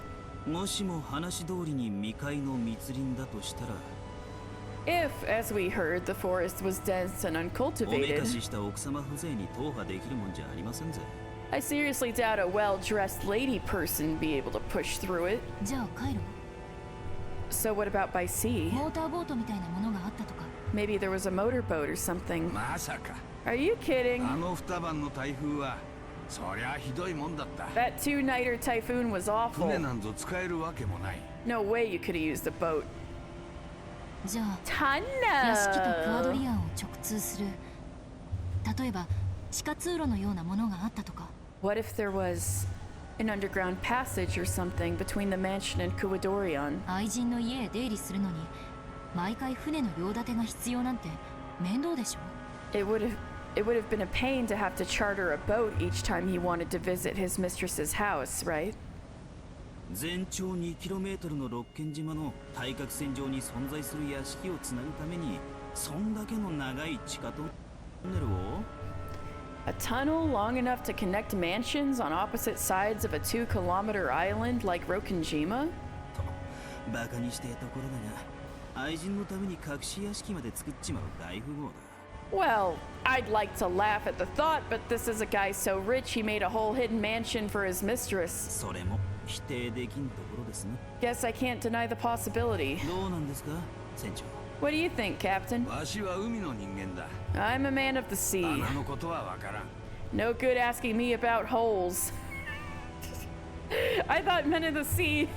もしも話通りに未開の密林だとしたら、 If, as we heard, the forest was dense and おめか uncultivated, しした奥様風情に踏破できるもんじゃありませんぜ。 I seriously doubt a well-dressed lady person be able to push through it. じゃあ回路 So what about by sea? モーターボートみたいなものがあったとか。 Maybe there was a motorboat or something. まさか Are you kidding? あの二晩の台風はそりゃひどいもんだった。 That 2-nighter typhoon was 船 awful. なんぞ使えるわけもない。 No way you could have used the boat. じゃあ屋敷とクアド Tana! リアンを直通する例えば地下通路のようなものがあったとか。 What if there was an underground passage or something between the mansion and Kuadorian? 愛人の家へ出入りするのに毎回船の用立てが必要なんて面倒でしょ。 It would have been a pain to have to charter a boat each time he wanted to visit his mistress's house, right? 全長 2km の六軒島の対角線上に存在する屋敷をつなぐためにそんだけの長い地下トンネルを A tunnel long enough to connect mansions on opposite sides of a 2-kilometer island like Rokenjima? とバカにしてところだが愛人のために隠し屋敷まで作っちまう大富豪だ。 Well, I'd like to laugh at the thought, but this is a guy so rich he made a whole hidden mansion for his mistress. それも否定できんところですね。 Guess I can't deny the possibility. どうなんですか船長。 What do you think, Captain? わしは海の人間だ。 I'm a man of the 穴 sea. のことはわからん。 No good asking me about holes. I thought men of the sea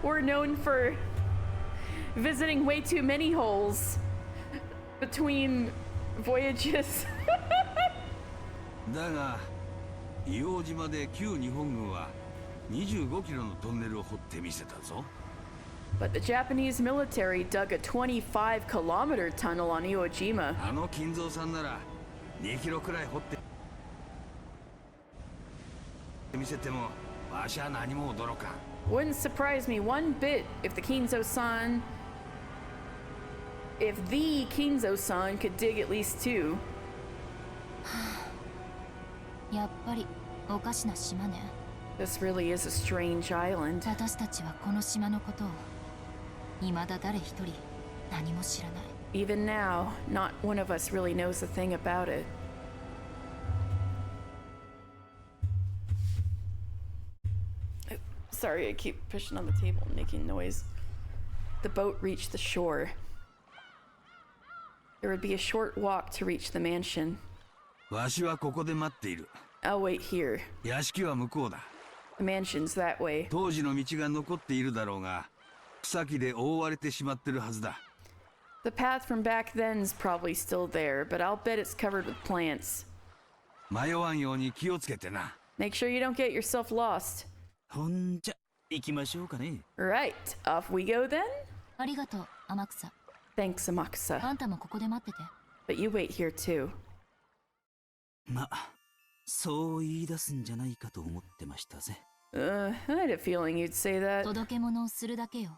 were known for visiting way too many holes between voyages. だが硫黄島で旧日本軍は25キロのトンネルを掘ってみせたぞ。 But the Japanese military dug a 25-kilometer tunnel on Iwo Jima. あの金蔵さんなら2キロくらい掘って見せてもわしは何も驚かん。 Wouldn't surprise me one bit if the Kinzo-san could dig at least 2. やっぱりおかしな島ね。This really is a strange island. 私たちはこの島のことを未だ誰一人何も知らない。 Even now, not one of us really knows a thing about it. Sorry, I keep pushing on the table and making noise. The boat reached the shore. There would be a short walk to reach the mansion. わしはここで待っている。 I'll wait here. 屋敷は向こうだ。 The mansion's that way. 当時の道が残っているだろうが、草木で覆われてしまってるはずだ。 The path from back then's probably still there, but I'll bet it's covered with plants. 迷わんように気をつけてな。 Make sure you don't get yourself lost. ほんじゃ行きましょうかね。 Right, off we go then? ありがとう、天草。 Thanks, Amakusa. あんたもここで待ってて。 But you wait here too. ま、そう言い出すんじゃないかと思ってましたぜ。 I had a feeling you'd say that. 届け物をするだけよ。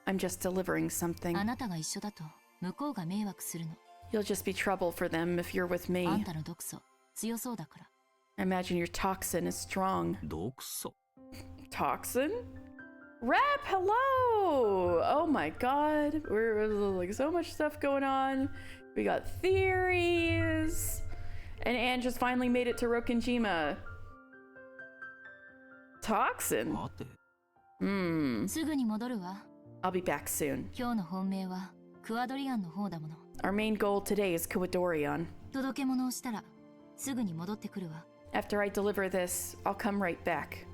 I'm just delivering something. あなたが一緒だと向こうが迷惑するの。 You'll just be trouble for them if you're with あん me. たの毒素強そうだから。 I imagine your toxin is strong. 毒素。 Toxin? Rap, hello! Oh my god. We're like so much stuff going on. We got theories. And Anne just finally made it to Rokkenjima. Toxin? 待て。すぐに戻るわ。 I'll be back soon. 今日の本命はクアドリアンの方だもの。 Our main goal today is Kuadorion. 届け物をしたらすぐに戻ってくるわ。 After I deliver this, I'll come right back.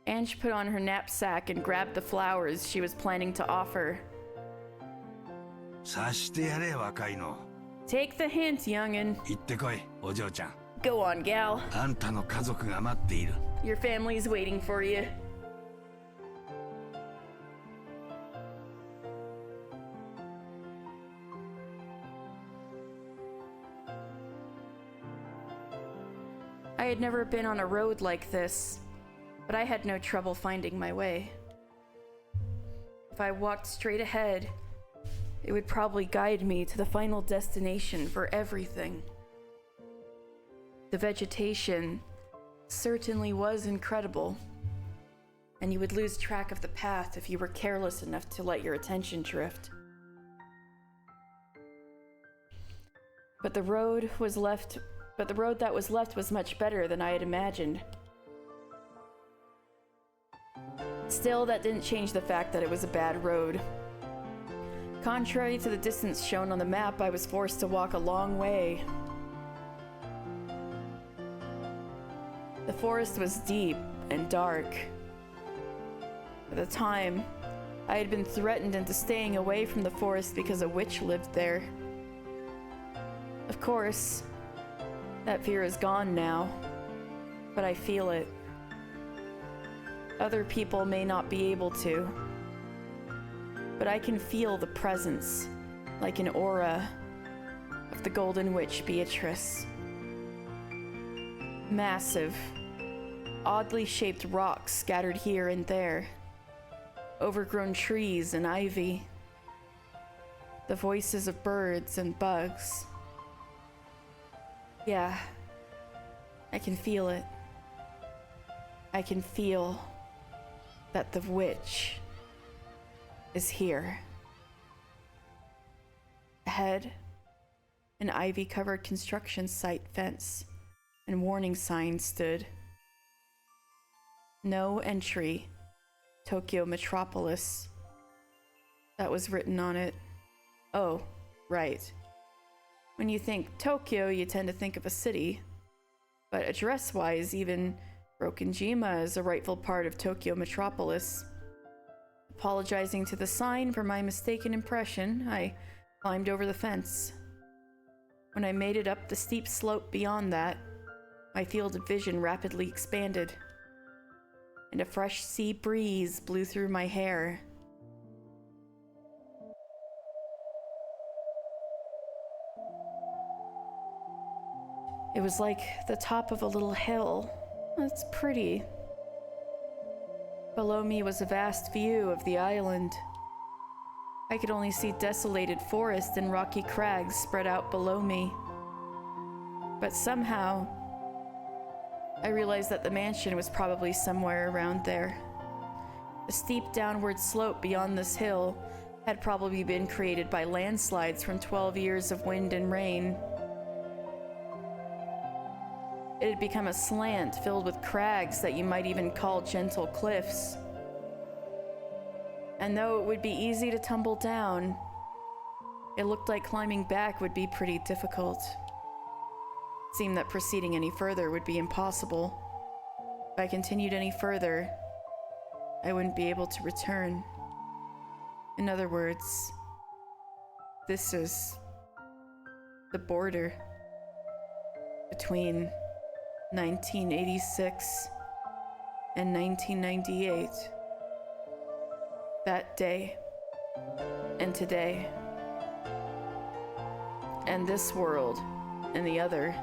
Ange put on her knapsack and grabbed the flowers she was planning to offer. さしてやれ若いの。 Take the hint, youngin. 行ってこいお嬢ちゃん。 Go on, gal. あんたの家族が待っている。 Your family's waiting for you. I had never been on a road like this, but I had no trouble finding my way. If I walked straight ahead, it would probably guide me to the final destination for everything. The vegetation certainly was incredible, and you would lose track of the path if you were careless enough to let your attention drift. But the road that was left was much better than I had imagined. Still, that didn't change the fact that it was a bad road. Contrary to the distance shown on the map, I was forced to walk a long way. The forest was deep and dark. At the time, I had been threatened into staying away from the forest because a witch lived there. Of course, that fear is gone now, but I feel it. Other people may not be able to, but I can feel the presence, like an aura, of the Golden Witch Beatrice. Massive, oddly shaped rocks scattered here and there, overgrown trees and ivy, the voices of birds and bugs. Yeah, I can feel it. I can feel that the witch is here. Ahead, an ivy-covered construction site fence and warning sign stood. No entry, Tokyo Metropolis. That was written on it. Oh, right. When you think Tokyo, you tend to think of a city. But address-wise, even Rokkenjima is a rightful part of Tokyo Metropolis. Apologizing to the sign for my mistaken impression, I climbed over the fence. When I made it up the steep slope beyond that, my field of vision rapidly expanded, and a fresh sea breeze blew through my hair. It was like the top of a little hill. It's pretty. Below me was a vast view of the island. I could only see desolated forest and rocky crags spread out below me. But somehow, I realized that the mansion was probably somewhere around there. The steep downward slope beyond this hill had probably been created by landslides from 12 years of wind and rain. It had become a slant filled with crags that you might even call gentle cliffs. And though it would be easy to tumble down, it looked like climbing back would be pretty difficult. It seemed that proceeding any further would be impossible. If I continued any further, I wouldn't be able to return. In other words, this is the border between 1986 and 1998. That day and today. And this world and the other.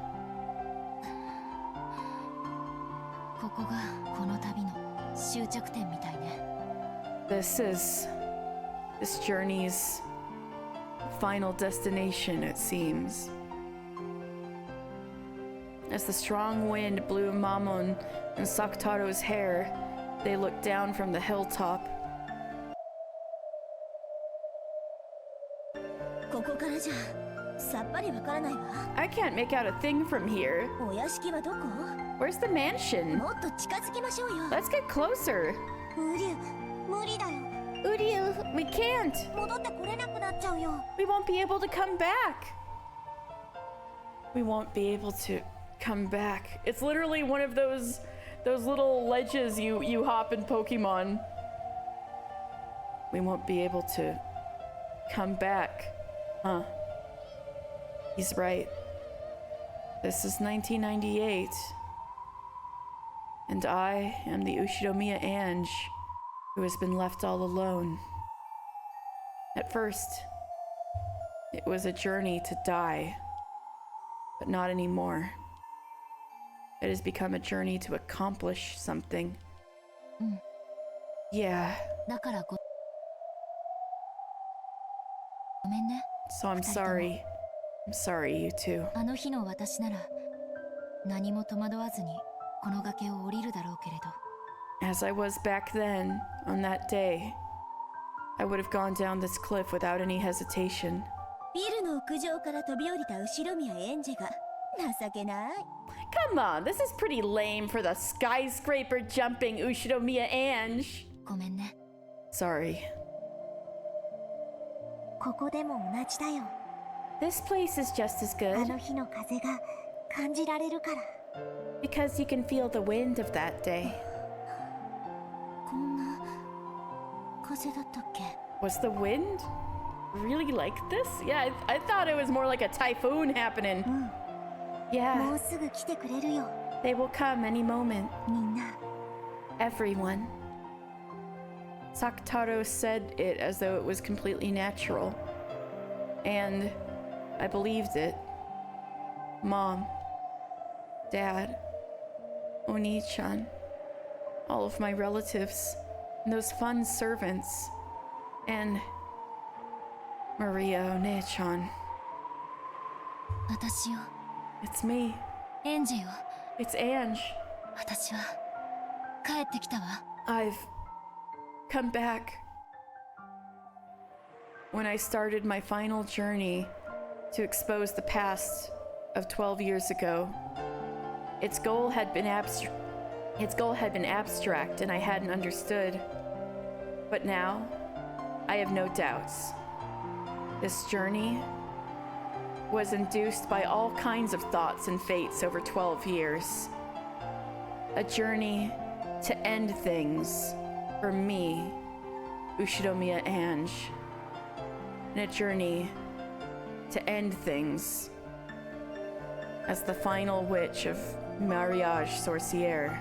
ここがこの旅の終着点みたいね。This is this journey's final destination, it seems. As the strong wind blew Mamon and Saktaro's hair, they looked down from the hilltop. ここからじゃさっぱりわからないわ。 I can't make out a thing from here. お屋敷はどこ？ Where's the mansion? もっと近づきましょうよ。 Let's get closer. ウリュ、無理だよ。 Uryu, we can't. 戻ってこれなくなっちゃうよ。 We won't be able to come back. We won't be able to come back. It's literally one of those little ledges you hop in Pokemon. We won't be able to come back. Huh. He's right. This is 1998. And I am the Ushiromiya Ange, who has been left all alone. At first, it was a journey to die, but not anymore. It has become a journey to accomplish something. Yeah. だからごめんね。 So I'm sorry. I'm sorry, you two. あの日の私なら何も戸惑わずにこの崖を降りるだろうけれど。 As I was back then, on that day, I would have gone down this cliff without any hesitation. ビルの屋上から飛び降りた後ろ宮エンジェが情けない。 Come on, this is pretty lame for the skyscraper jumping Ushiromiya Ange. ごめんね。 Sorry. ここでも同じだよ。 This place is just as あ good の日の風が感じられるから。 because you can feel the wind of that day. こんな風だったっけ？ Was the wind really like this? Yeah, I thought it was more like a typhoon happening. も Yeah, うすぐ来てくれるよ。 they will come any moment. みんな。 Everyone. Sakutaro said it as though it was completely natural. And I believed it. Mom, Dad, Oni-chan, all of my relatives, and those fun servants, and Maria One-chan. 私よ。 It's me. エンジよ。 It's Ange. 私は帰ってきたわ。 I've come back. When I started my final journey to expose the past of 12 years ago, its goal had been abstract and I hadn't understood. But now, I have no doubts. This journey was induced by all kinds of thoughts and fates over 12 years. A journey to end things for me, Ushiromiya Ange. And a journey to end things as the final witch of Mariage Sorcière.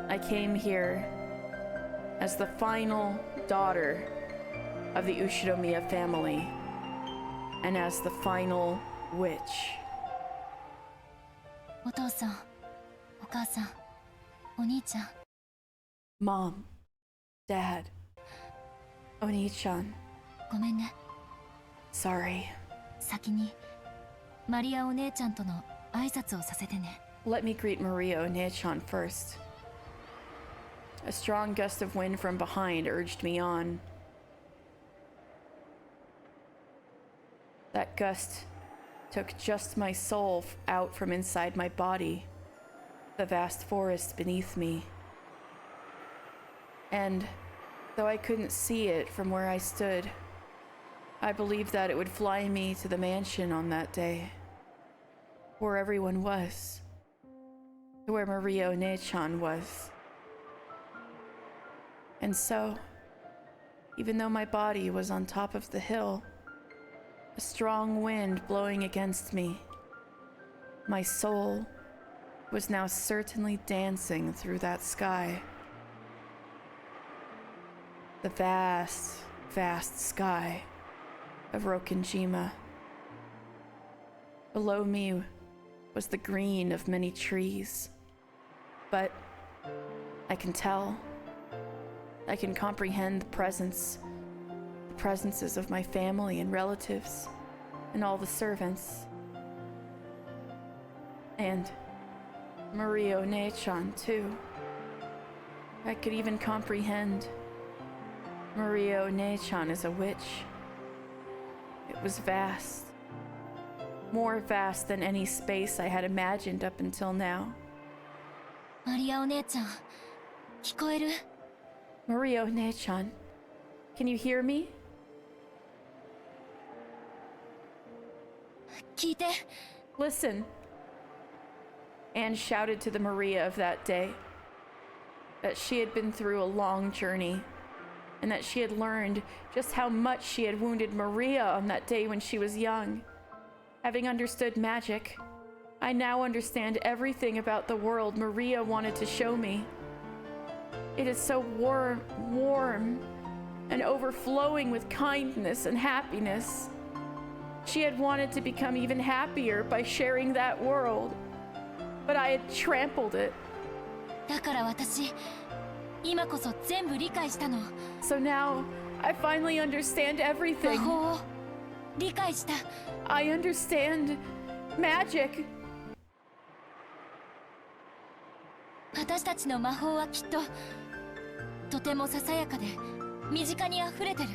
I came here as the final daughter of the Ushiromiya family and as the final witch. お父さん、お母さん、お兄ちゃん。 Mom, Dad, Oni-chan, ごめんね。 sorry. 先にマリアお姉ちゃんとの挨拶をさせてね。Let me greet Maria Onechan first. A strong gust of wind from behind urged me on. That gust took just my soul out from inside my body, the vast forest beneath me. And though I couldn't see it from where I stood, I believed that it would fly me to the mansion on that day, where everyone was, where Maria Onechan was. And so, even though my body was on top of the hill, a strong wind blowing against me, my soul was now certainly dancing through that sky. The vast, vast sky of Rokenjima. Below me was the green of many trees, but I can tell, I can comprehend the presences of my family and relatives, and all the servants. And Maria Onechan, too. I could even comprehend Maria Onechan as a witch. It was vast. More vast than any space I had imagined up until now. Maria Onechan, 聞こえる? Maria Onechan, can you hear me? 聞いて. Listen. Anne shouted to the Maria of that day that she had been through a long journey, and that she had learned just how much she had wounded Maria on that day when she was young. Having understood magic, I now understand everything about the world Maria wanted to show me. It is so warm, and overflowing with kindness and happiness. She had wanted to become even happier by sharing that world, but I had trampled it. だから私、今こそ全部理解したの。 So now, I finally understand everything. 魔法を理解した。 I understand magic. 私たちの魔法はきっととてもささやかで身近にあふれてる。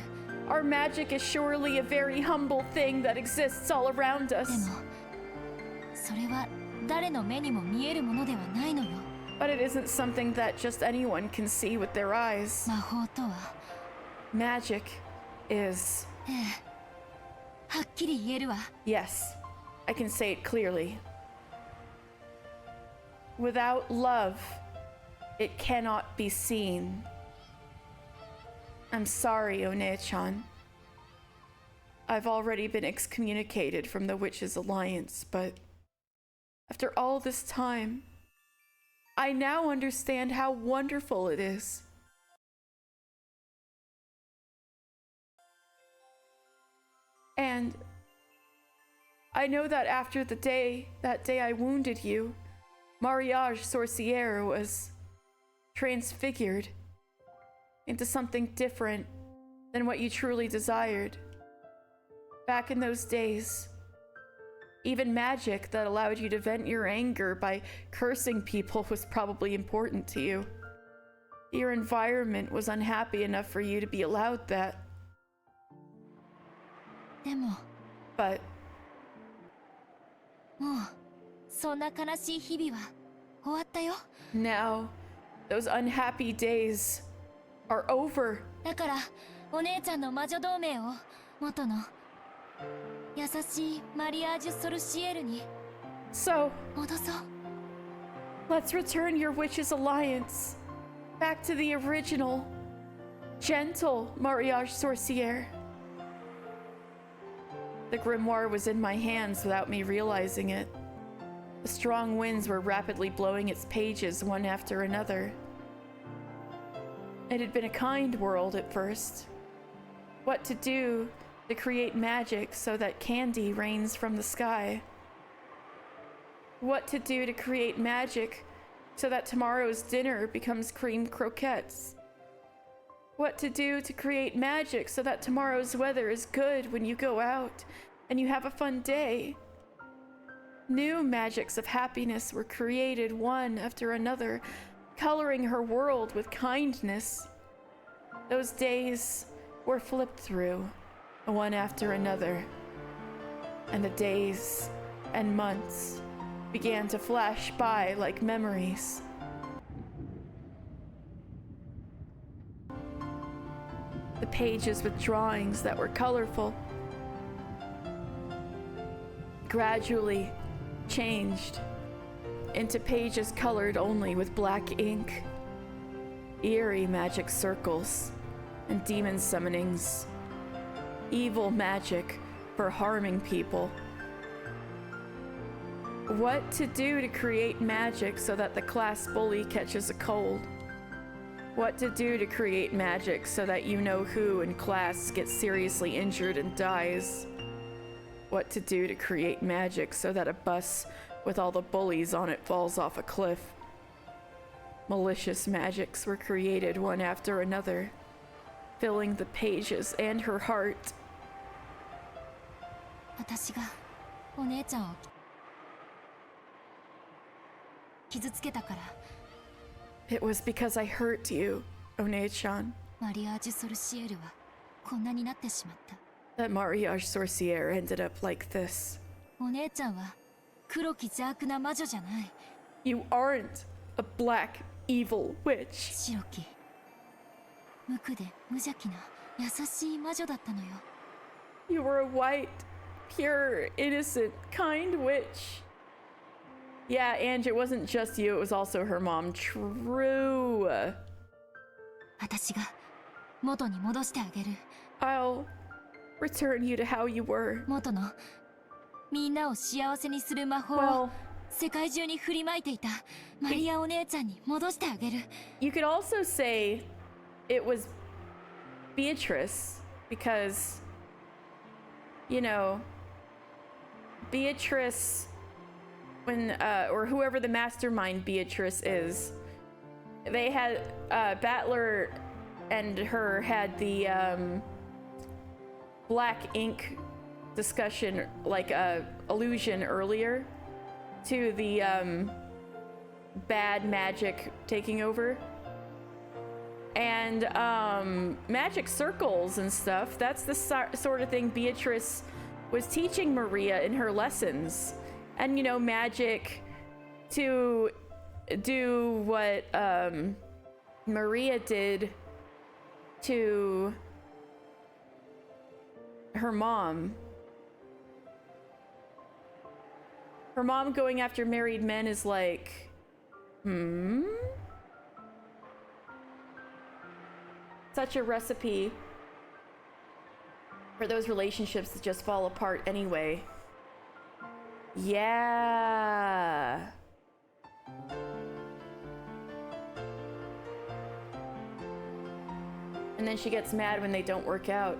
Our magic is surely a very humble thing that exists all around us. でもそれは誰の目にも見えるものではないのよ。 But it isn't something that just anyone can see with their eyes. 魔法とは Magic is... ええ、はっきり言えるわ。 Yes, I can say it clearly. Without love, it cannot be seen. I'm sorry, Onechan. I've already been excommunicated from the Witches' Alliance, but after all this time, I now understand how wonderful it is. And I know that after that day I wounded you, Mariage Sorcière was transfigured into something different than what you truly desired. Back in those days, even magic that allowed you to vent your anger by cursing people was probably important to you. Your environment was unhappy enough for you to be allowed that. でも But もうそんな悲しい日々は終わったよ。 now, those unhappy days are over. だからお姉ちゃんの魔女同盟を元の優しいマリアージュ・ソルシエルに So, 戻そう。 let's return your Witches' Alliance back to the original, gentle Mariage Sorcière. The grimoire was in my hands without me realizing it. The strong winds were rapidly blowing its pages one after another. It had been a kind world at first. What to do to create magic so that candy rains from the sky. What to do to create magic so that tomorrow's dinner becomes cream croquettes. What to do to create magic so that tomorrow's weather is good when you go out and you have a fun day. New magics of happiness were created one after another, coloring her world with kindness. Those days were flipped through, one after another, and the days and months began to flash by like memories. The pages with drawings that were colorful gradually changed into pages colored only with black ink, eerie magic circles and demon summonings, evil magic for harming people. What to do to create magic so that the class bully catches a cold? What to do to create magic so that you know who in class gets seriously injured and dies? What to do to create magic so that a bus with all the bullies on it falls off a cliff? Malicious magics were created one after another, filling the pages and her heart. 私がお姉ちゃんを傷つけたから It was because I hurt you, One-chan. マリアージュ・ソルシエルはこんなになってしまった That mariage sorcière ended up like this. お姉ちゃんは黒き邪悪な魔女じゃない You aren't a black evil witch. 白き無垢で無邪気な優しい魔女だったのよ You were a white, pure, innocent, kind witch. Yeah, and it wasn't just you, it was also her mom. True. 私が元に戻してあげる I'll return you to how you were. 元のみんなを幸せにする魔法を Well, 世界中に振りまいていたマリアお姉ちゃんに戻してあげる you could also say it was Beatrice, because, you know, Beatrice, when, or whoever the mastermind Beatrice is, they had, Battler and her had the, black ink discussion, like, allusion earlier to the, bad magic taking over. And, magic circles and stuff, that's the sort of thing Beatrice was teaching Maria in her lessons. And, you know, magic to do what, Maria did to her mom. Her mom going after married men is like, Such a recipe for those relationships that just fall apart anyway. Yeah. And then she gets mad when they don't work out.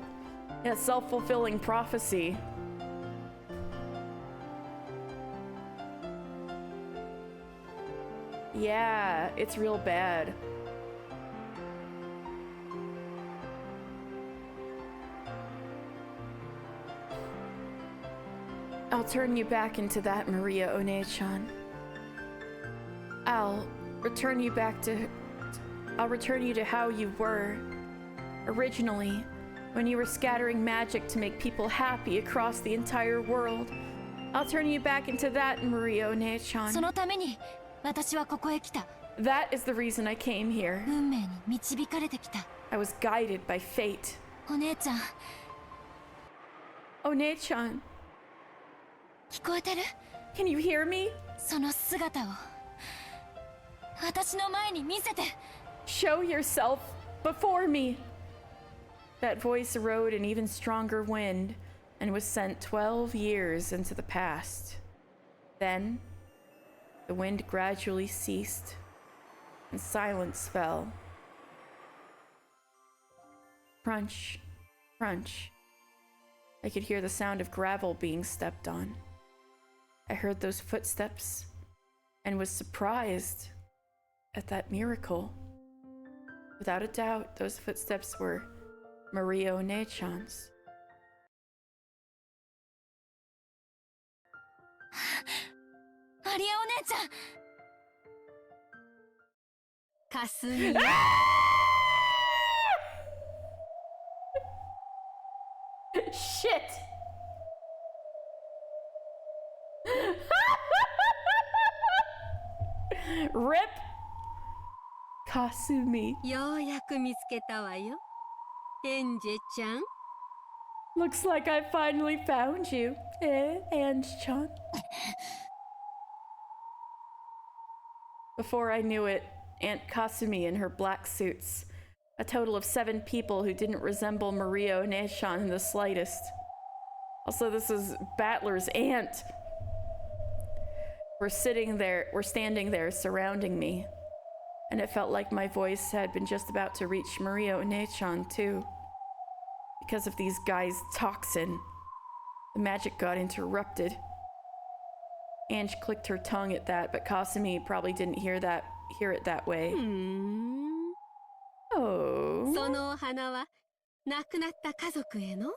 Yeah, self-fulfilling prophecy. Yeah, it's real bad. I'll turn you back into that, Maria One-chan. I'll return you to how you were. Originally, when you were scattering magic to make people happy across the entire world. I'll turn you back into that, Maria One-chan. そのために私はここへ来た That is the reason I came here. 運命に導かれてきた I was guided by fate. お姉ちゃん One-chan, 聞こえてる can you hear me? その姿を私の前に見せて Show yourself before me. That voice rode an even stronger wind and was sent 12 years into the past. Then, the wind gradually ceased and silence fell. Crunch, crunch. I could hear the sound of gravel being stepped on. I heard those footsteps and was surprised at that miracle. Without a doubt, those footsteps were Maria One-chan's. マリアお姉ちゃん。かすみ。Shit! Rip Kasumi. ようやく見つけたわよ。エンジェちゃん。 Looks like I finally found you, Ange-chan? Before I knew it, Aunt Kasumi in her black suits. A total of 7 people who didn't resemble Maria One-chan in the slightest. Also, this is Battler's aunt. We're standing there surrounding me. And it felt like my voice had been just about to reach Maria One-chan too. Because of these guys' toxin, the magic got interrupted. Ange clicked her tongue at that, but Kasumi probably didn't hear it that way. Oh. そのお花は亡くなった家族への？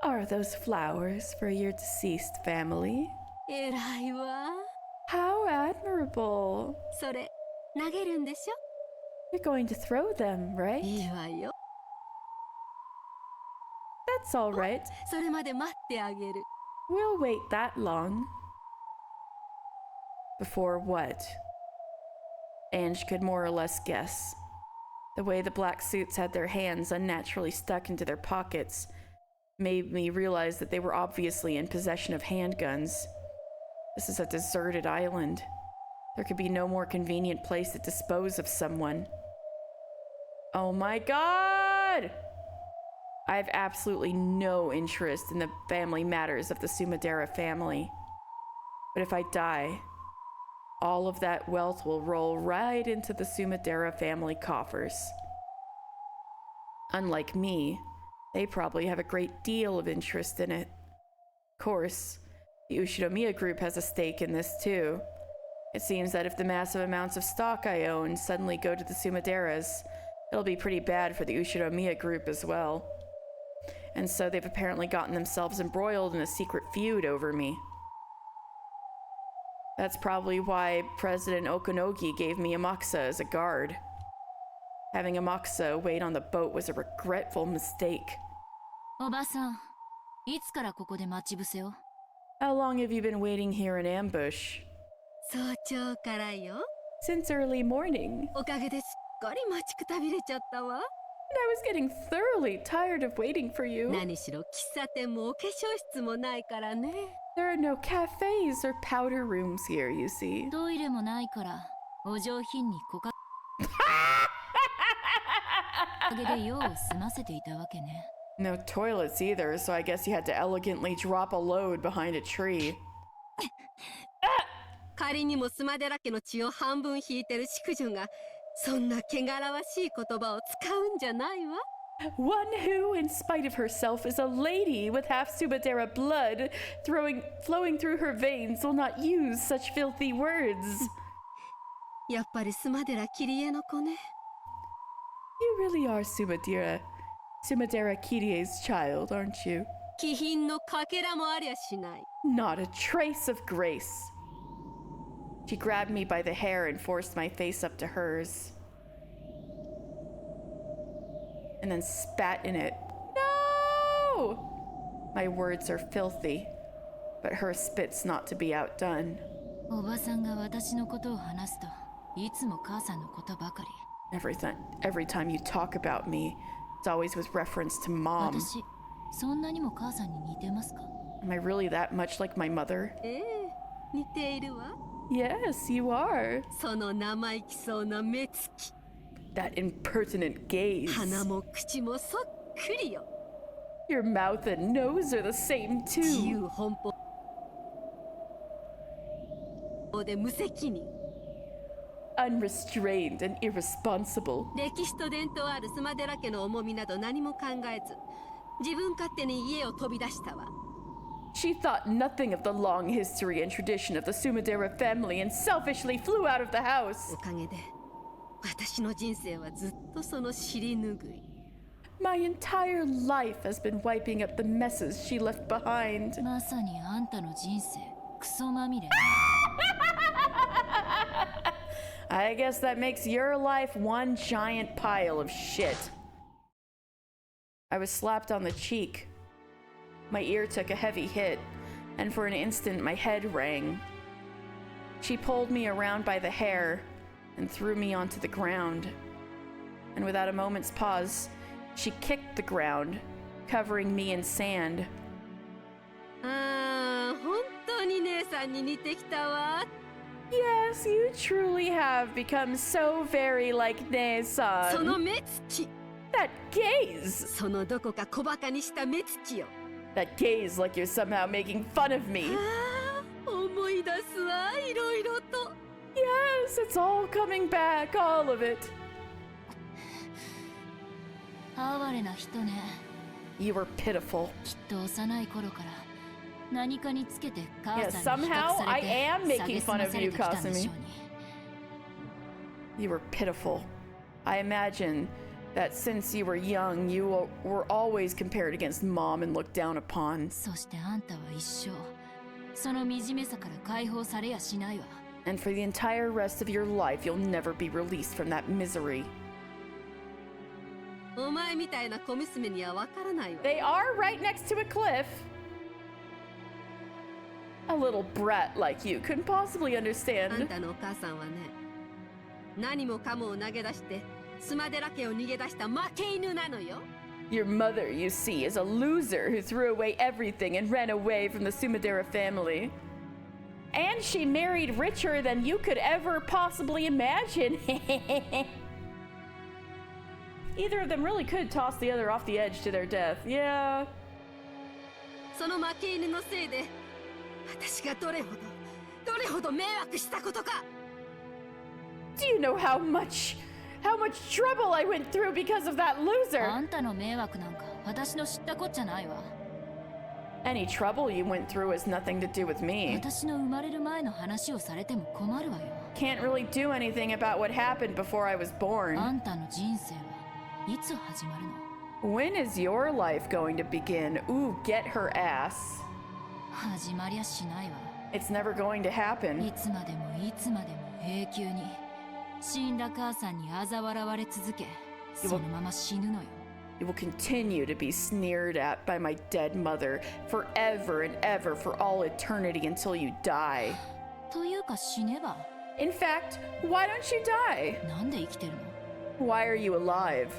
Are those flowers for your deceased family? 偉いわ。 How admirable. それ投げるんでしょ？ You're going to throw them, right? いいわよ。 That's all right. それまで待ってあげる。 We'll wait that long. Before what? Ange could more or less guess. The way the black suits had their hands unnaturally stuck into their pockets made me realize that they were obviously in possession of handguns. This is a deserted island. There could be no more convenient place to dispose of someone. Oh my god! I have absolutely no interest in the family matters of the Sumadera family. But if I die, all of that wealth will roll right into the Sumadera family coffers. Unlike me, they probably have a great deal of interest in it. Of course, the Ushinomiya group has a stake in this too. It seems that if the massive amounts of stock I own suddenly go to the Sumaderas, it'll be pretty bad for the Ushinomiya group as well. And so they've apparently gotten themselves embroiled in a secret feud over me. That's probably why President Okunogi gave me Amakusa as a guard. Having Amakusa wait on the boat was a regretful mistake. おばさん、いつからここで待ち伏せを？ How long have you been waiting here in ambush? 早朝からよ。 Since early morning. おかげですっかり待ちくたびれちゃったわ。 And I was getting thoroughly tired of waiting for you. 何しろ喫茶店もお化粧室もないからね。 There are no cafes or powder rooms here, you see. トイレもないからお上品にこかおかげで用を済ませていたわけね。 No toilets either, so I guess you had to elegantly drop a load behind a tree. 仮にもスマデラ家の血を半分引いてる淑女がそんな汚らわしい言葉を使うんじゃないわ。 One who, in spite of herself, is a lady with half Sumadera blood flowing through her veins will not use such filthy words. やっぱりスマデラキリエの子ね。 You really are Sumadera Kirie's child, aren't you? 気品のかけらもありゃしない。 Not a trace of grace. She grabbed me by the hair and forced my face up to hers. And then spat in it. No! My words are filthy, but her spit's not to be outdone. おばさんが私のことを話すといつも母さんのことばかり。 Every time you talk about me, it's always with reference to mom. 私、そんなにも母さんに似てますか？ Am I really that much like my mother? ええ、似ているわ。 Yes, you are. その生意気そうな目つき。 That impertinent gaze. 鼻も口もそっくりよ。 Your mouth and nose are the same 自 too. 由奔放で無責任。 Unrestrained and irresponsible. 歴史と伝統あるスマデラ家の重みなど何も考えず、自分勝手に家を飛び出したわ。 She thought nothing of the long history and tradition of the Sumadera family and selfishly flew out of the house. おかげで私の人生はずっとその尻拭い。 My entire life has been wiping up the messes she left behind. まさにあんたの人生クソまみれ。I guess that makes your life one giant pile of shit. I was slapped on the cheek. My ear took a heavy hit, and for an instant my head rang. She pulled me around by the hair and threw me onto the ground. And without a moment's pause, she kicked the ground, covering me in sand. Yes, you truly have become so very like Ne-san. That gaze! That gaze like you're somehow making fun of me. Yes, it's all coming back, all of it. You were pitiful. Yes, somehow I am making fun of you, Kasumi. You were pitiful. I imagine that since you were young, you were always compared against Mom and looked down upon. And for the entire rest of your life, you'll never be released from that misery. They are right next to a cliff. A little brat like you couldn't possibly understand. Your mother, you see, is a loser who threw away everything and ran away from the Sumadera family. And she married richer than you could ever possibly imagine. Either of them really could toss the other off the edge to their death. Yeah. Do you know how much trouble I went through because of that loser? Any trouble you went through has nothing to do with me. Can't really do anything about what happened before I was born. When is your life going to begin? Ooh, get her ass. It's never going to happen. You will continue to be sneered at by my dead mother forever and ever for all eternity until you die. In fact, why don't you die? Why are you alive?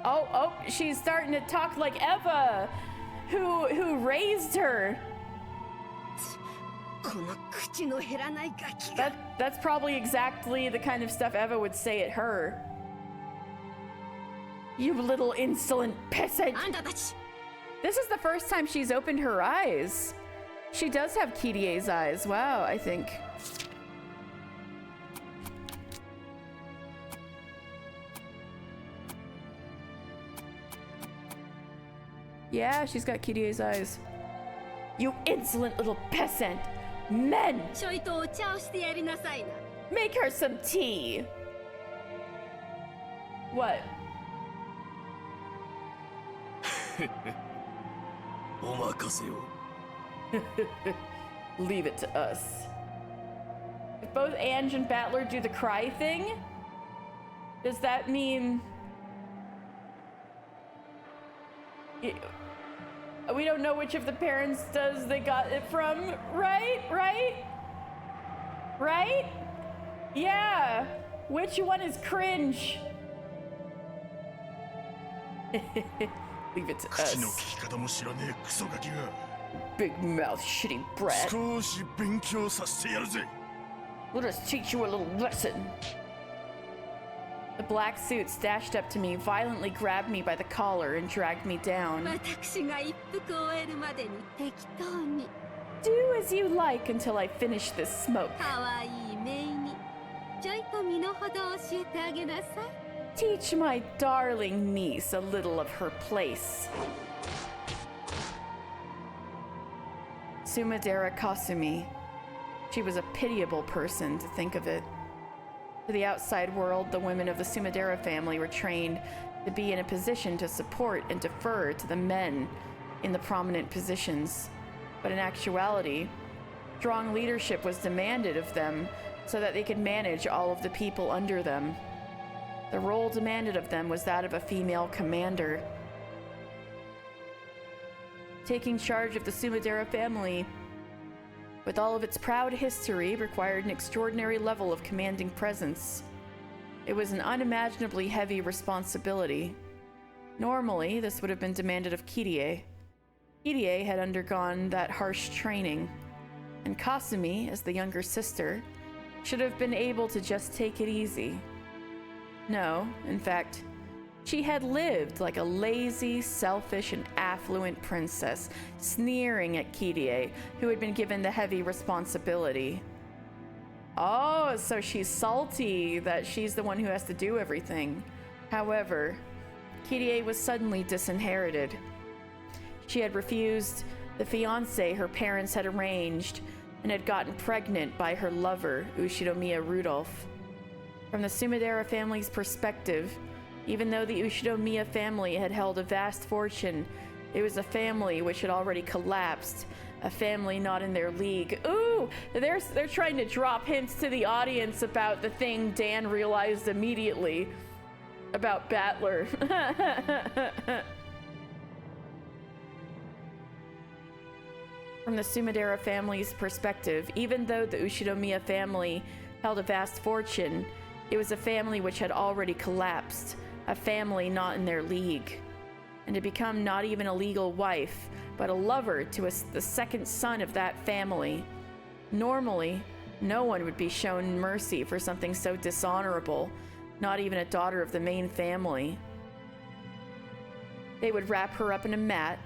Oh, she's starting to talk like Eva, who raised her. That's probably exactly the kind of stuff Eva would say at her. You little insolent peasant! This is the first time she's opened her eyes. She does have Kirie's eyes. Wow, I think. Yeah, she's got Kirie's eyes. You insolent little peasant! Men! Make her some tea! What? Leave it to us. If both Ange and Battler do the cry thing, does that mean... We don't know which of the parents they got it from, right? Right? Yeah. Which one is cringe? Leave it to us. Big mouth, shitty brat. Let us teach you a little lesson. The black suit dashed up to me, violently grabbed me by the collar, and dragged me down. Do as you like until I finish this smoke. Teach my darling niece a little of her place. Sumadera Kasumi. She was a pitiable person, to think of it. To the outside world, the women of the Sumadera family were trained to be in a position to support and defer to the men in the prominent positions. But in actuality, strong leadership was demanded of them so that they could manage all of the people under them. The role demanded of them was that of a female commander. Taking charge of the Sumadera family, with all of its proud history, required an extraordinary level of commanding presence. It was an unimaginably heavy responsibility. Normally, this would have been demanded of Kirie. Kirie had undergone that harsh training, and Kasumi, as the younger sister, should have been able to just take it easy. No, in fact, she had lived like a lazy, selfish, and affluent princess, sneering at Kirie, who had been given the heavy responsibility. Oh, so she's salty that she's the one who has to do everything. However, Kirie was suddenly disinherited. She had refused the fiancé her parents had arranged and had gotten pregnant by her lover, Ushinomiya Rudolph. From the Sumadera family's perspective, even though the Ushinomiya family had held a vast fortune, it was a family which had already collapsed, a family not in their league. Ooh, they're trying to drop hints to the audience about the thing Dan realized immediately about Battler. From the Sumadera family's perspective, even though the Ushinomiya family held a vast fortune, it was a family which had already collapsed, a family not in their league. And to become not even a legal wife, but a lover to the second son of that family. Normally, no one would be shown mercy for something so dishonorable, not even a daughter of the main family. They would wrap her up in a mat,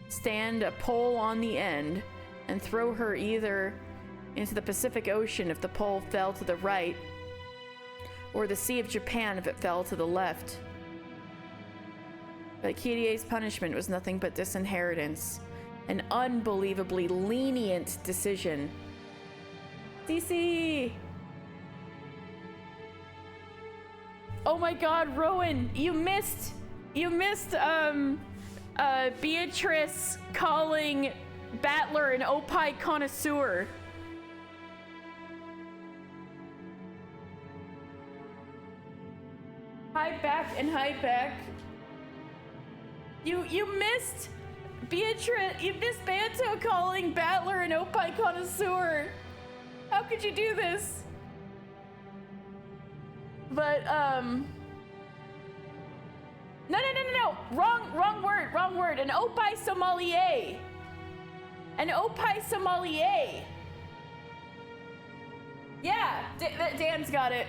stand a pole on the end, and throw her either into the Pacific Ocean if the pole fell to the right, or the Sea of Japan if it fell to the left. But Kirie's punishment was nothing but disinheritance, an unbelievably lenient decision. CC! Oh my god, Rowan, you missed Beatrice calling Battler an opie connoisseur. Hi back and hi back. You missed Beatrice, you missed Banto calling Battler an opie connoisseur. How could you do this? But no. Wrong word. An opie sommelier. An opie sommelier. Yeah, Dan's got it.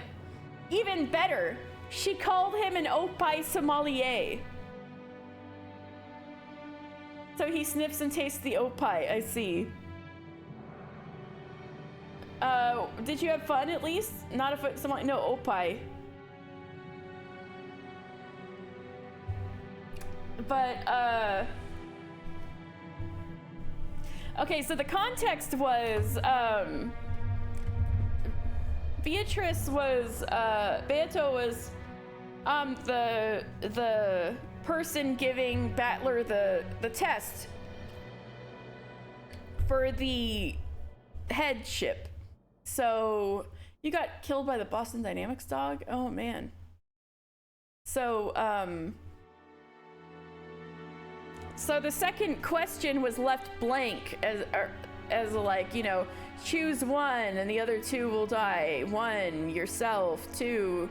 Even better, she called him an opie sommelier. So he sniffs and tastes the opie, I see. Did you have fun at least? Not if it's someone, no, opie. But, okay, so the context was, Beatrice was, Beato was, the person giving Battler the test for the headship. So you got killed by the Boston Dynamics dog? Oh man. So so the second question was left blank as like, you know, choose one and the other two will die. 1, yourself. 2,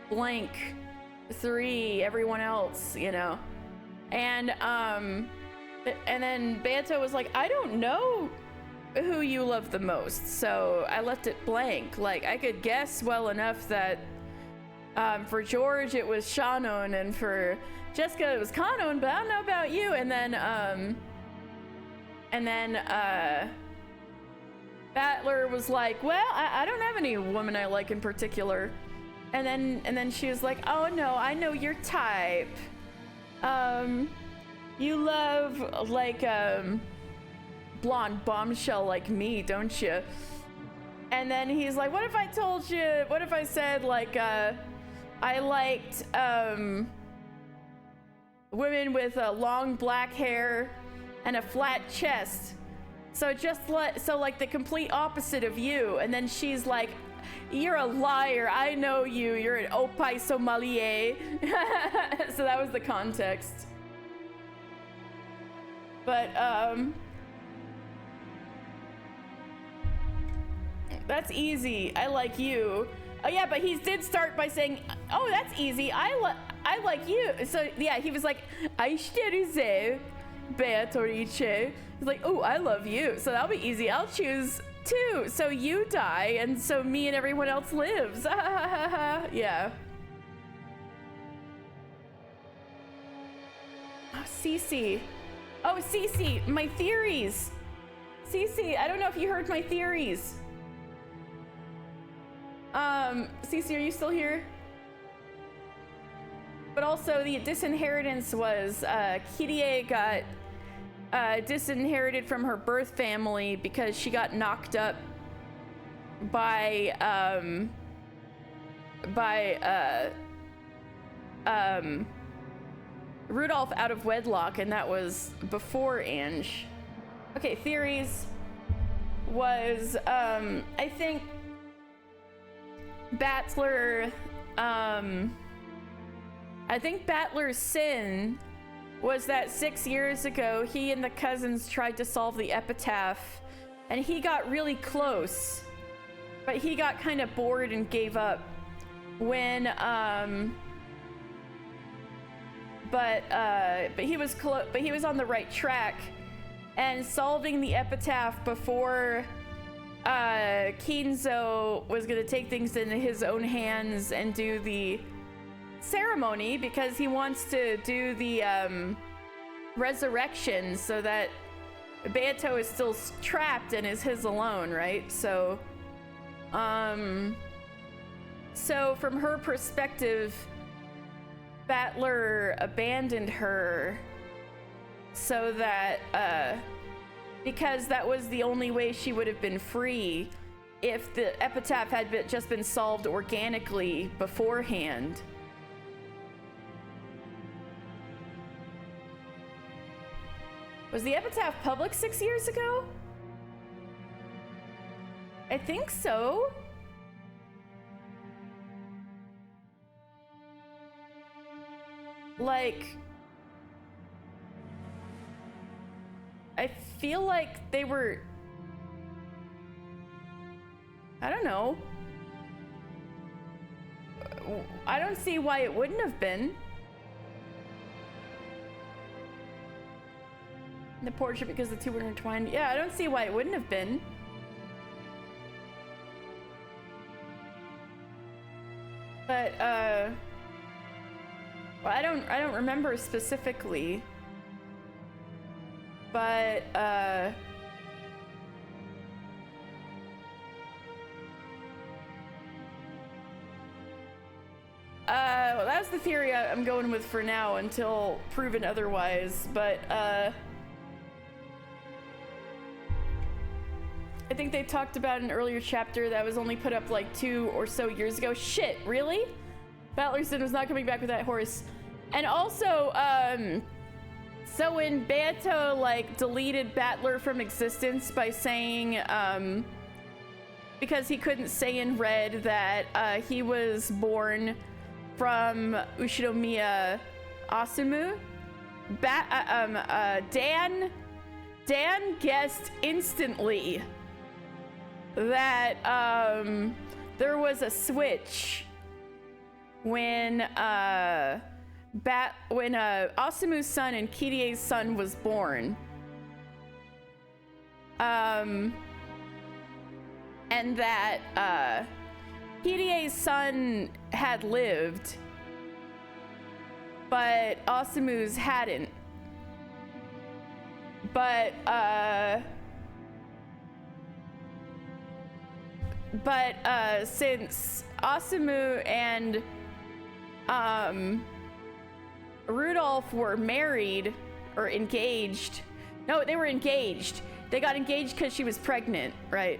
blank. 3, everyone else, you know. And then Banto was like, I don't know who you love the most, so I left it blank. Like, I could guess well enough that for George it was Shannon, and for Jessica it was Kanon, but I don't know about you. And then Battler was like, well, I don't have any woman I like in particular. And then she was like, oh no, I know your type. You love like blonde bombshell like me, don't you? And then he's like, what if I told you, what if I said like I liked women with long black hair and a flat chest, so like the complete opposite of you. And then she's like, You're a liar. I know you. You're an opai sommelier. So that was the context. But, that's easy. I like you. Oh yeah, but he did start by saying, oh, that's easy. I like you. So yeah, he was like, Aishiteru ze, Beatrice. He's like, oh, I love you. So that'll be easy. I'll choose 2. So you die, and so me and everyone else lives. Yeah. Oh, Cece. Oh, Cece, my theories. Cece, I don't know if you heard my theories. Cece, are you still here? But also the disinheritance was, Kirie got, disinherited from her birth family because she got knocked up by Rudolph out of wedlock, and that was before Ange. Okay, theories was, I think Battler, I think Battler's sin was that 6 years ago, he and the cousins tried to solve the epitaph, and he got really close, but he got kind of bored and gave up when, but he was but he was on the right track, and solving the epitaph before Kinzo was gonna take things into his own hands and do the ceremony, because he wants to do the resurrection so that Beato is still trapped and is his alone, right? So so from her perspective, Battler abandoned her so that because that was the only way she would have been free if the epitaph had just been solved organically beforehand. Was the epitaph public 6 years ago? I think so. Like, I feel like they were, I don't know. I don't see why it wouldn't have been. The portrait, because the two were intertwined. Yeah, I don't see why it wouldn't have been. But well, I don't remember specifically. But well, that's the theory I'm going with for now until proven otherwise. But I think they talked about an earlier chapter that was only put up like 2 or so years ago. Shit, really? Battlerson was not coming back with that horse. And also, so when Beato like deleted Battler from existence by saying, because he couldn't say in red that he was born from Ushinomiya Asumu, Dan guessed instantly that there was a switch when Asumu's son and Kirie's son was born, and that Kirie's son had lived, but Asumu's hadn't. But since Asumu and Rudolph were married or engaged, no, they were engaged. They got engaged because she was pregnant, right?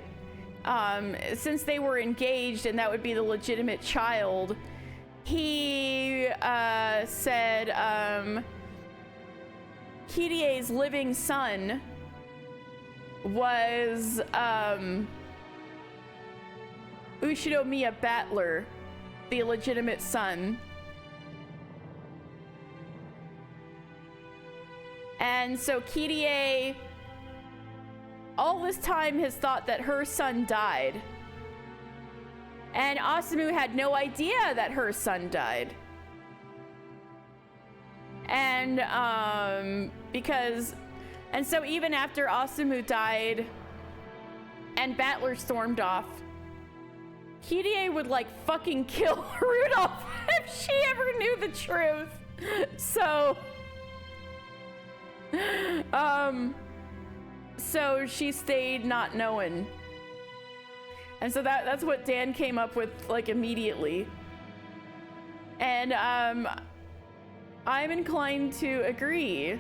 Since they were engaged and that would be the legitimate child, he said Kirie's living son Ushinomiya Battler, the illegitimate son. And so Kirie, all this time, has thought that her son died. And Asumu had no idea that her son died. And so even after Asumu died and Battler stormed off, Kirie would like fucking kill Rudolph if she ever knew the truth. So so she stayed not knowing. And so that's what Dan came up with like immediately. And I'm inclined to agree,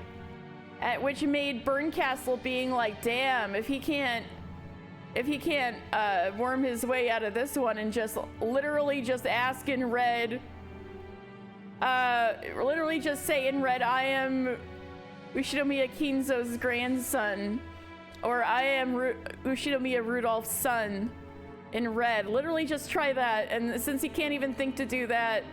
which made Burncastle being like, damn, if he can't worm his way out of this one and just literally just ask in red, literally just say in red, I am Ushinomiya Kinzo's grandson, or I am Ushinomiya Rudolph's son, in red. Literally just try that, and since he can't even think to do that,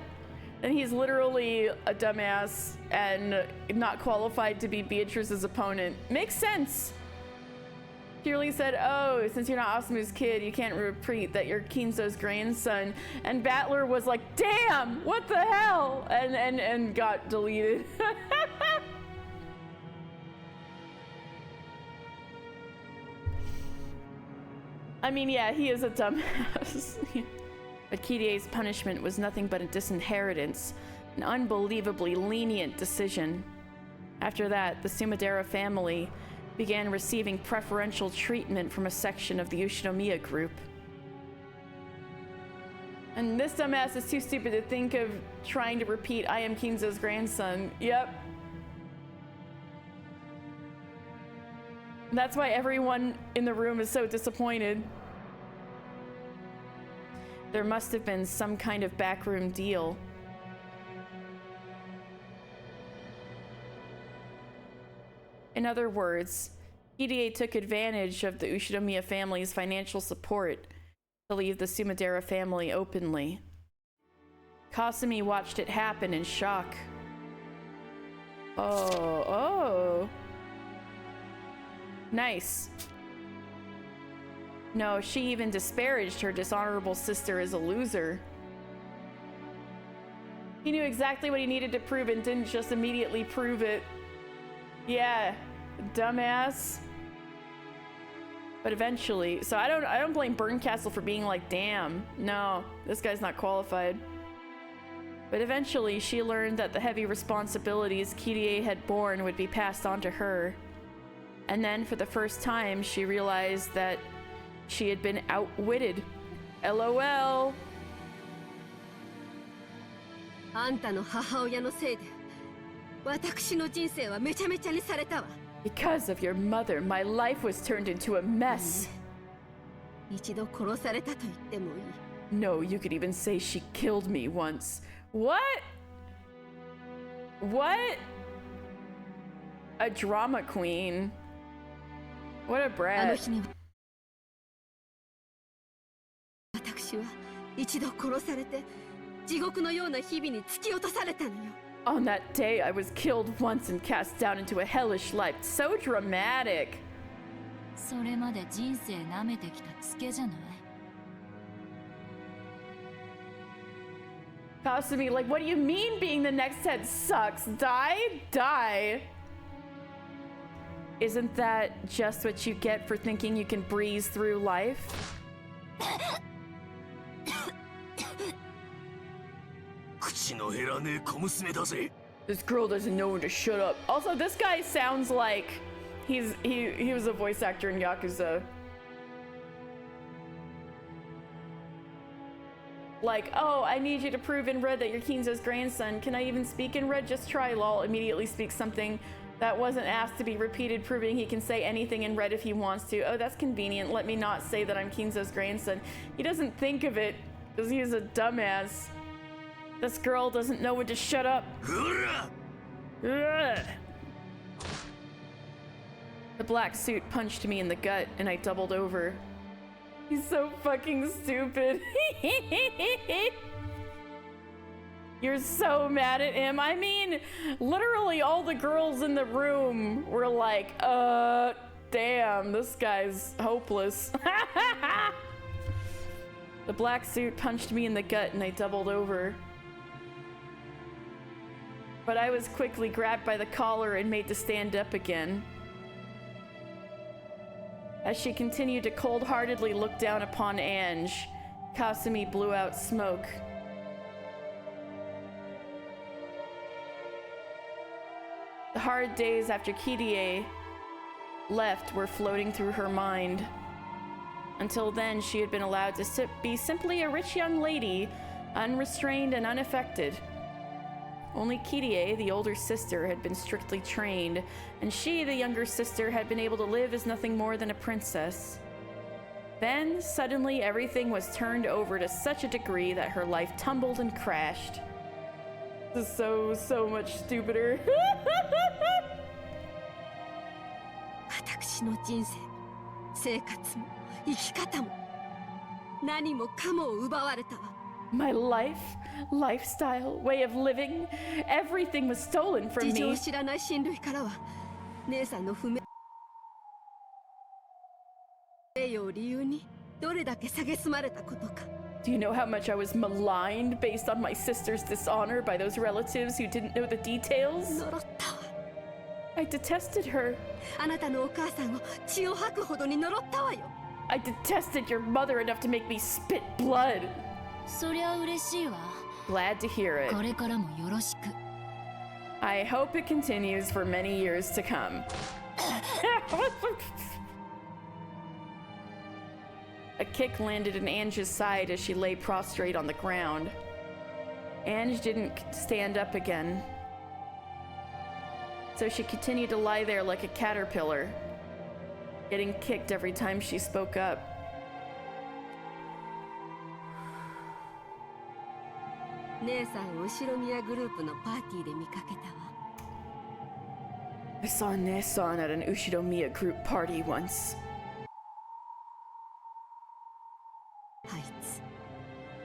then he's literally a dumbass and not qualified to be Beatrice's opponent. Makes sense. Purely said, oh, since you're not Asumu's kid, you can't repeat that you're Kinzo's grandson. And Battler was like, damn, what the hell? And got deleted. I mean, yeah, he is a dumbass. But Kirie's punishment was nothing but a disinheritance, an unbelievably lenient decision. After that, the Sumadera family began receiving preferential treatment from a section of the Ushinomiya group. And this dumbass is too stupid to think of trying to repeat I am Kinzo's grandson. Yep. That's why everyone in the room is so disappointed. There must have been some kind of backroom deal. In other words, Kirie took advantage of the Ushinomiya family's financial support to leave the Sumadera family openly. Kasumi watched it happen in shock. Oh. Nice. No, she even disparaged her dishonorable sister as a loser. He knew exactly what he needed to prove and didn't just immediately prove it. Yeah, dumbass. But eventually, so I don't blame Burncastle for being like, damn, no, this guy's not qualified. But eventually, she learned that the heavy responsibilities Kirie had borne would be passed on to her. And then, for the first time, she realized that she had been outwitted. LOL. あんたの母親のせいで、私の人生はめちゃめちゃにされたわ。Because of your mother, my life was turned into a mess. 一度殺されたと言ってもいい。No, you could even say she killed me once. What? What? A drama queen. What a brat. あの日に私は一度殺されて地獄のような日々に突き落とされたのよ。On that day, I was killed once and cast down into a hellish life. So dramatic. それまで人生舐めてきたツケじゃない。Kasumi, like, what do you mean being the next head sucks? Die? Isn't that just what you get for thinking you can breeze through life? This girl doesn't know when to shut up. Also, this guy sounds like he was a voice actor in Yakuza. Like, oh, I need you to prove in red that you're Kinzo's grandson. Can I even speak in red? Just try. Lol immediately speaks something that wasn't asked to be repeated, proving he can say anything in red if he wants to. Oh, that's convenient. Let me not say that I'm Kinzo's grandson. He doesn't think of it because he's a dumbass. This girl doesn't know when to shut up. The black suit punched me in the gut and I doubled over. He's so fucking stupid. You're so mad at him. I mean, literally all the girls in the room were like, damn, this guy's hopeless. The black suit punched me in the gut and I doubled over. But I was quickly grabbed by the collar and made to stand up again. As she continued to cold-heartedly look down upon Ange, Kasumi blew out smoke. The hard days after Kirie left were floating through her mind. Until then, she had been allowed to be simply a rich young lady, unrestrained and unaffected. Only Kirie, the older sister, had been strictly trained, and she, the younger sister, had been able to live as nothing more than a princess. Then, suddenly, everything was turned over to such a degree that her life tumbled and crashed. This is so much stupider. 私の人生も生活も生き方も何もかも奪われたわ。 My life, lifestyle, way of living, everything was stolen from 事情 me. を知らない親類からは姉さんの不明誉を理由にどれだけ蔑まれたことか。 Do you know how much I was maligned based on my sister's dishonor by those relatives who didn't know the details? 呪ったわ。 I detested her. あなたのお母さんを血を吐くほどに呪ったわよ。 I detested your mother enough to make me spit blood. そりゃ嬉しいわ。 Glad to hear it. これからもよろしく。 I hope it continues for many years to come. A kick landed in Ange's side as she lay prostrate on the ground. Ange didn't stand up again, so she continued to lie there like a caterpillar, getting kicked every time she spoke up. 姉さんを後ろ宮グループのパーティーで見かけたわ。 I saw Nesan at an Ushidomiya group party once. あいつ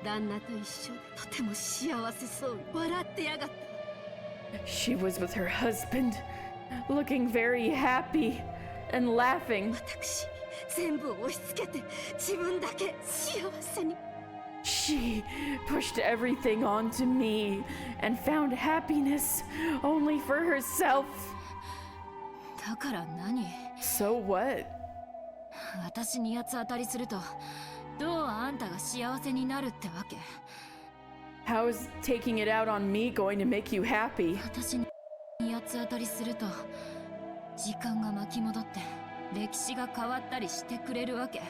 旦那と一緒でとても幸せそうに笑ってやがった。 She was with her husband, looking very happy and laughing. 私に全部を押し付けて自分だけ幸せに。 She pushed everything onto me and found happiness only for herself. だから何？ So what? 私に八つ当たりすると、どうあんたが幸せになるってわけ？ How is taking it out on me going to make you happy? 私に八つ当たりすると、時間が巻き戻って歴史が変わったりしてくれるわけ。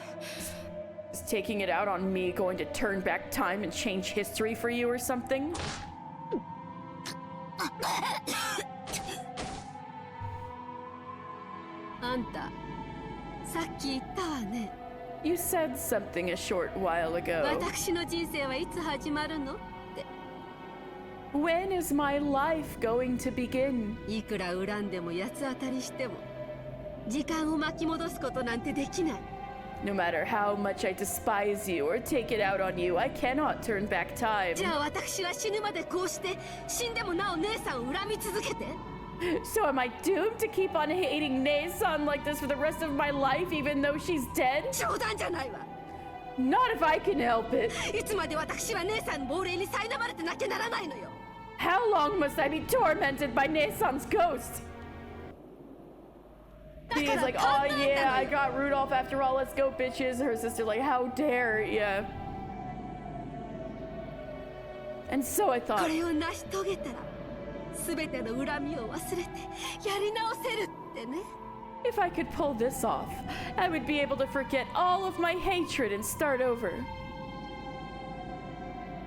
Is taking it out on me going to turn back time and change history for you or something? あんたさっき言ったわね。 You said something a short while ago. 私の人生はいつ始まるのって。 When is my life going to begin? いくら恨んでも八つ当たりしても時間を巻き戻すことなんてできない。 No matter how much I despise you or take it out on you, I cannot turn back time. じゃあ私は死ぬまでこうして死んでもなお姉さんを恨み続けて。 So am I doomed to keep on hating Nei-san like this for the rest of my life even though she's dead? 冗談じゃないわ。 Not if I can help it. いつまで私は姉さんの亡霊に苛まれてなきゃならないのよ。 How long must I be tormented by Nei-san's ghost? He's like, oh yeah, I got Rudolph after all, let's go bitches. Her sister like, how dare, yeah. And so I こ thought, れを成し遂げたら全ての恨みを忘れてやり直せるってね。 if I could pull this off, I would be able to forget all of my hatred and start over.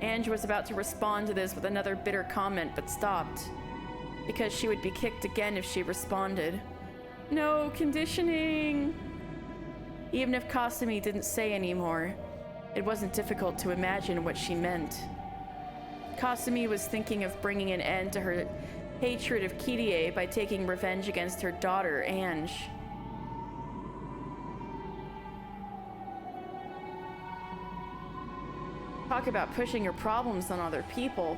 Ange was about to respond to this with another bitter comment, but stopped, because she would be kicked again if she responded. No conditioning! Even if Kasumi didn't say anymore, it wasn't difficult to imagine what she meant. Kasumi was thinking of bringing an end to her hatred of Kirie by taking revenge against her daughter, Ange. Talk about pushing your problems on other people.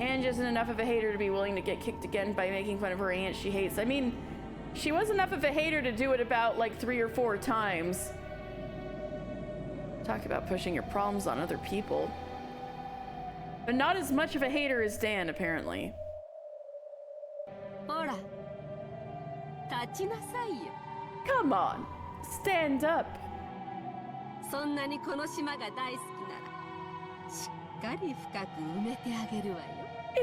Ange isn't enough of a hater to be willing to get kicked again by making fun of her aunt she hates. I mean, she was enough of a hater to do it about like 3 or 4 times. Talk about pushing your problems on other people. But not as much of a hater as Dan, apparently. ほら、立ちなさいよ。 Come on, stand up. そんなにこの島が大好きなら、しっかり深く埋めてあげるわよ。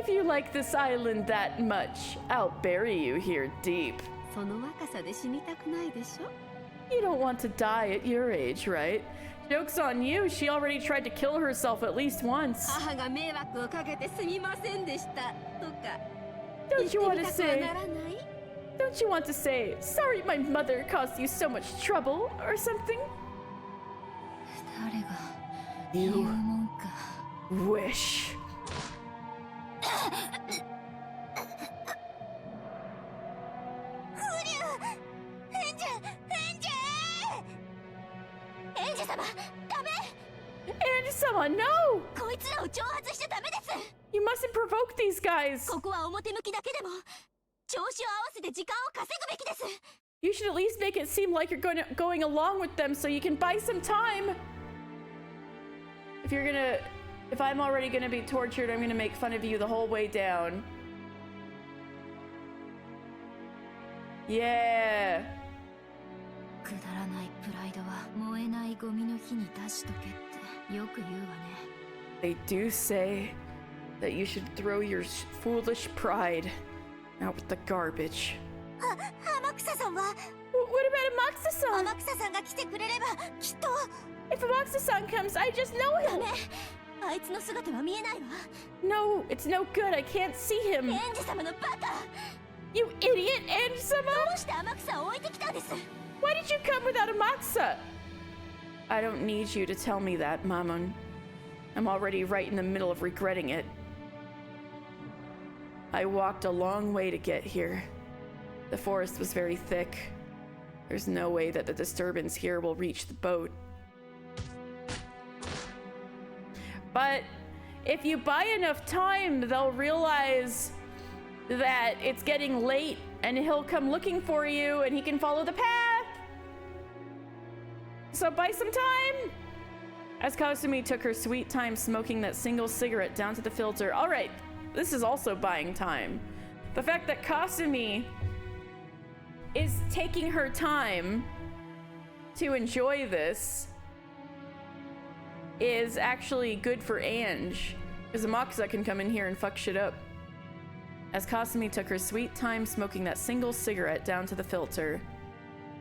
If you like this island that much, I'll bury you here deep. その若さで死にたくないでしょ? You don't want to die at your age, right? Joke's on you, she already tried to kill herself at least once. 母が迷惑をかけてすみませんでしたとか Don't you 言 want って to みたくは say, ならない? don't you want to say, sorry my mother caused you so much trouble or something? 誰が言うもんか Wish. エンジ様、ダメ。 Ange-sama, no! こいつらを挑発しちゃダメです。 You mustn't provoke these guys. ここは表向きだけでも調子を合わせて時間を稼ぐべきです。 You should at least make it seem like you're going along with them so you can buy some time. If I'm already gonna be tortured, I'm gonna make fun of you the whole way down. Yeah. くだらないプライドは燃えないゴミの火に出しとけってよく言うわね。 They do say that you should throw your foolish pride out with the garbage. 天草さんは What about Amakusa-san? 天草さんが来てくれればきっと If Amakusa-san comes, I just know ダ him. メ。あいつの姿は見えないわ。 No, it's no good. I can't see him. エンジ様のバカ。 You idiot, Ange-sama! どうして天草を置いてきたんです？ Why did you come without Amakusa? I don't need you to tell me that, Mamon. I'm already right in the middle of regretting it. I walked a long way to get here. The forest was very thick. There's no way that the disturbance here will reach the boat. But if you buy enough time, they'll realize that it's getting late and he'll come looking for you and he can follow the path. So buy some time. As Kasumi took her sweet time smoking that single cigarette down to the filter. All right, this is also buying time. The fact that Kasumi is taking her time to enjoy this is actually good for Ange, because Amakusa can come in here and fuck shit up. As Kasumi took her sweet time smoking that single cigarette down to the filter,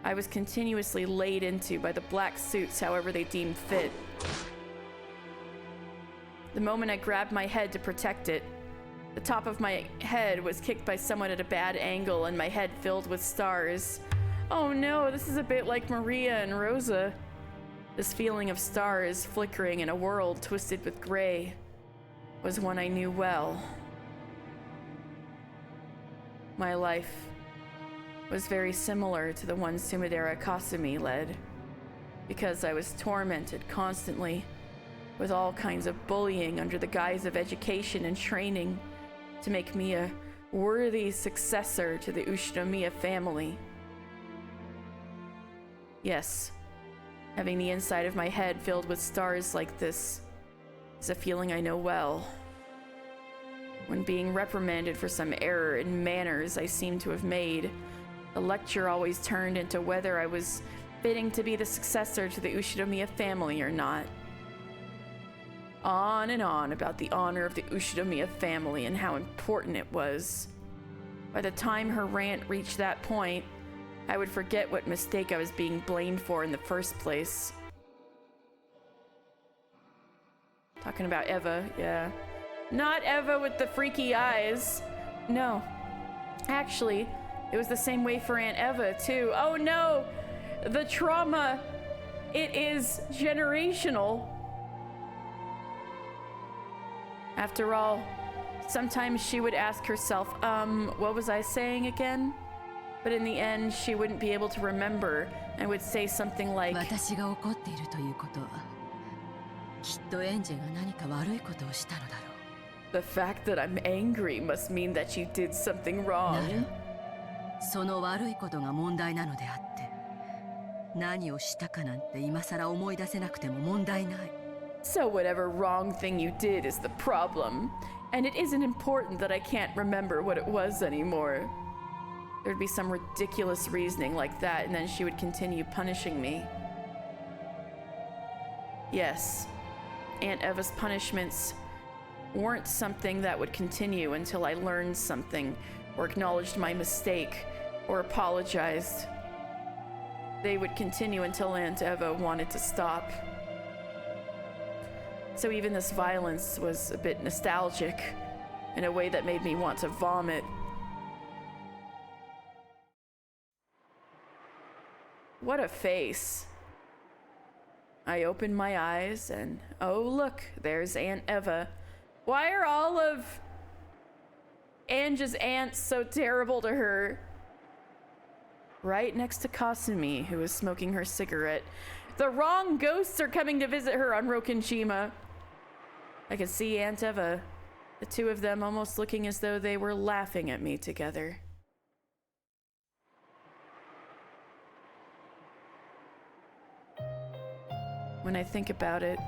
I was continuously laid into by the black suits however they deemed fit. The moment I grabbed my head to protect it, the top of my head was kicked by someone at a bad angle and my head filled with stars. Oh no, this is a bit like Maria and Rosa. This feeling of stars flickering in a world twisted with gray was one I knew well. My life was very similar to the one Sumidera Kasumi led, because I was tormented constantly with all kinds of bullying under the guise of education and training to make me a worthy successor to the Ushinomiya family. Yes, having the inside of my head filled with stars like this is a feeling I know well. When being reprimanded for some error in manners I seem to have made, the lecture always turned into whether I was fitting to be the successor to the Ushinomiya family or not. On and on about the honor of the Ushinomiya family and how important it was. By the time her rant reached that point, I would forget what mistake I was being blamed for in the first place. Talking about Eva, yeah. Not Eva with the freaky eyes. No. Actually, it was the same way for Aunt Eva, too. Oh no! The trauma! It is generational. After all, sometimes she would ask herself, what was I saying again? But in the end, she wouldn't be able to remember and would say something like, 私が怒っているということは、きっとエンジェが何か悪いことをしたのだろう。 The fact that I'm angry must mean that you did something な wrong. る。その悪いことが問題なのであって、何をしたかなんて今さら思い出せなくても問題ない。 So whatever wrong thing you did is the problem. And it isn't important that I can't remember what it was anymore. There'd be some ridiculous reasoning like that, and then she would continue punishing me. Yes, Aunt Eva's punishments weren't something that would continue until I learned something, or acknowledged my mistake, or apologized. They would continue until Aunt Eva wanted to stop. So even this violence was a bit nostalgic, in a way that made me want to vomit. What a face. I opened my eyes and, oh look, there's Aunt Eva. Why are all of Ange's aunts so terrible to her? Right next to Kasumi, who is smoking her cigarette. The wrong ghosts are coming to visit her on Rokenjima. I could see Aunt Eva, the two of them almost looking as though they were laughing at me together. When I think about it,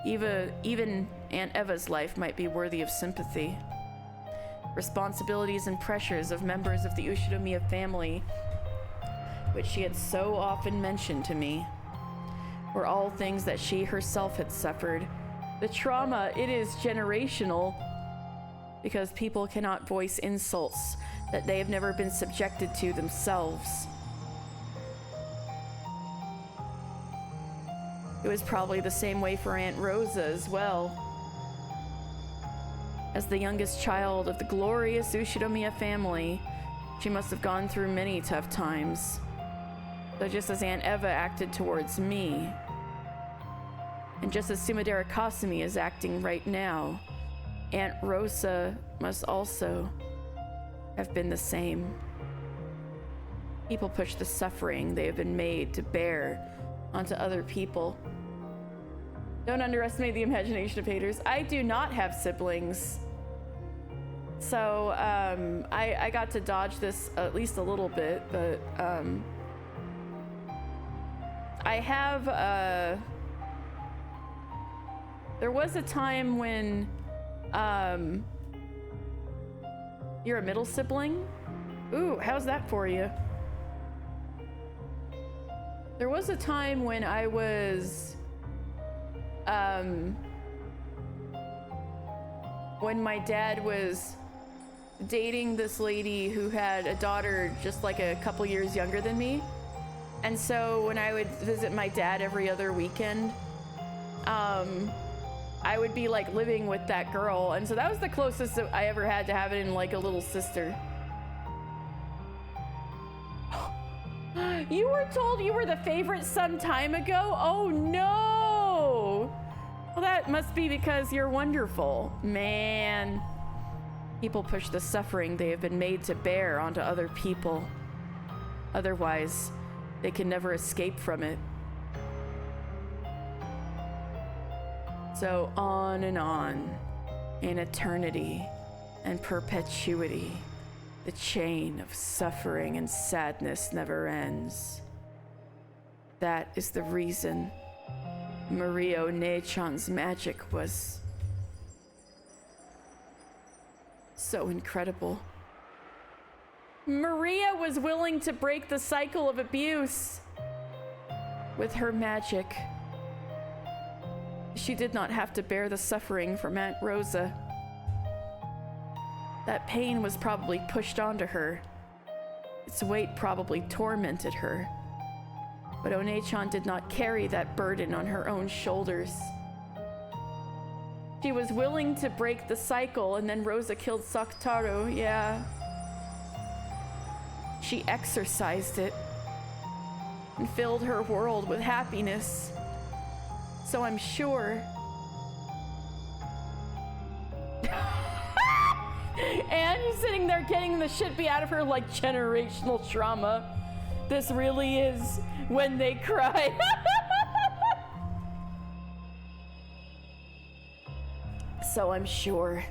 even Aunt Eva's life might be worthy of sympathy. Responsibilities and pressures of members of the Ushinomiya family, which she had so often mentioned to me, were all things that she herself had suffered. The trauma, it is generational, because people cannot voice insults that they have never been subjected to themselves. It was probably the same way for Aunt Rosa as well. As the youngest child of the glorious Ushinomiya family, she must have gone through many tough times. So just as Aunt Eva acted towards me, and just as Sumadera Kasumi is acting right now, Aunt Rosa must also have been the same. People push the suffering they have been made to bear onto other people. Don't underestimate the imagination of haters. I do not have siblings. So, I got to dodge this at least a little bit, but, I have, there was a time when, you're a middle sibling? Ooh, how's that for you? There was a time when I was, when my dad was dating this lady who had a daughter just like a couple years younger than me. And so when I would visit my dad every other weekend, I would be like living with that girl. And so that was the closest that I ever had to having like a little sister. You were told you were the favorite some time ago? Oh no! Well, that must be because you're wonderful. Man. People push the suffering they have been made to bear onto other people. Otherwise, they can never escape from it. So on and on, in eternity and perpetuity, the chain of suffering and sadness never ends. That is the reason Mario Nechan's magic was so incredible. Maria was willing to break the cycle of abuse with her magic. She did not have to bear the suffering from Aunt Rosa. That pain was probably pushed onto her. Its weight probably tormented her. But One-chan did not carry that burden on her own shoulders. She was willing to break the cycle, and then Rosa killed Sakutaro, yeah. She exorcised it and filled her world with happiness. So I'm sure. And sitting there getting the shit beat out of her like generational trauma. This really is when they cry. So I'm sure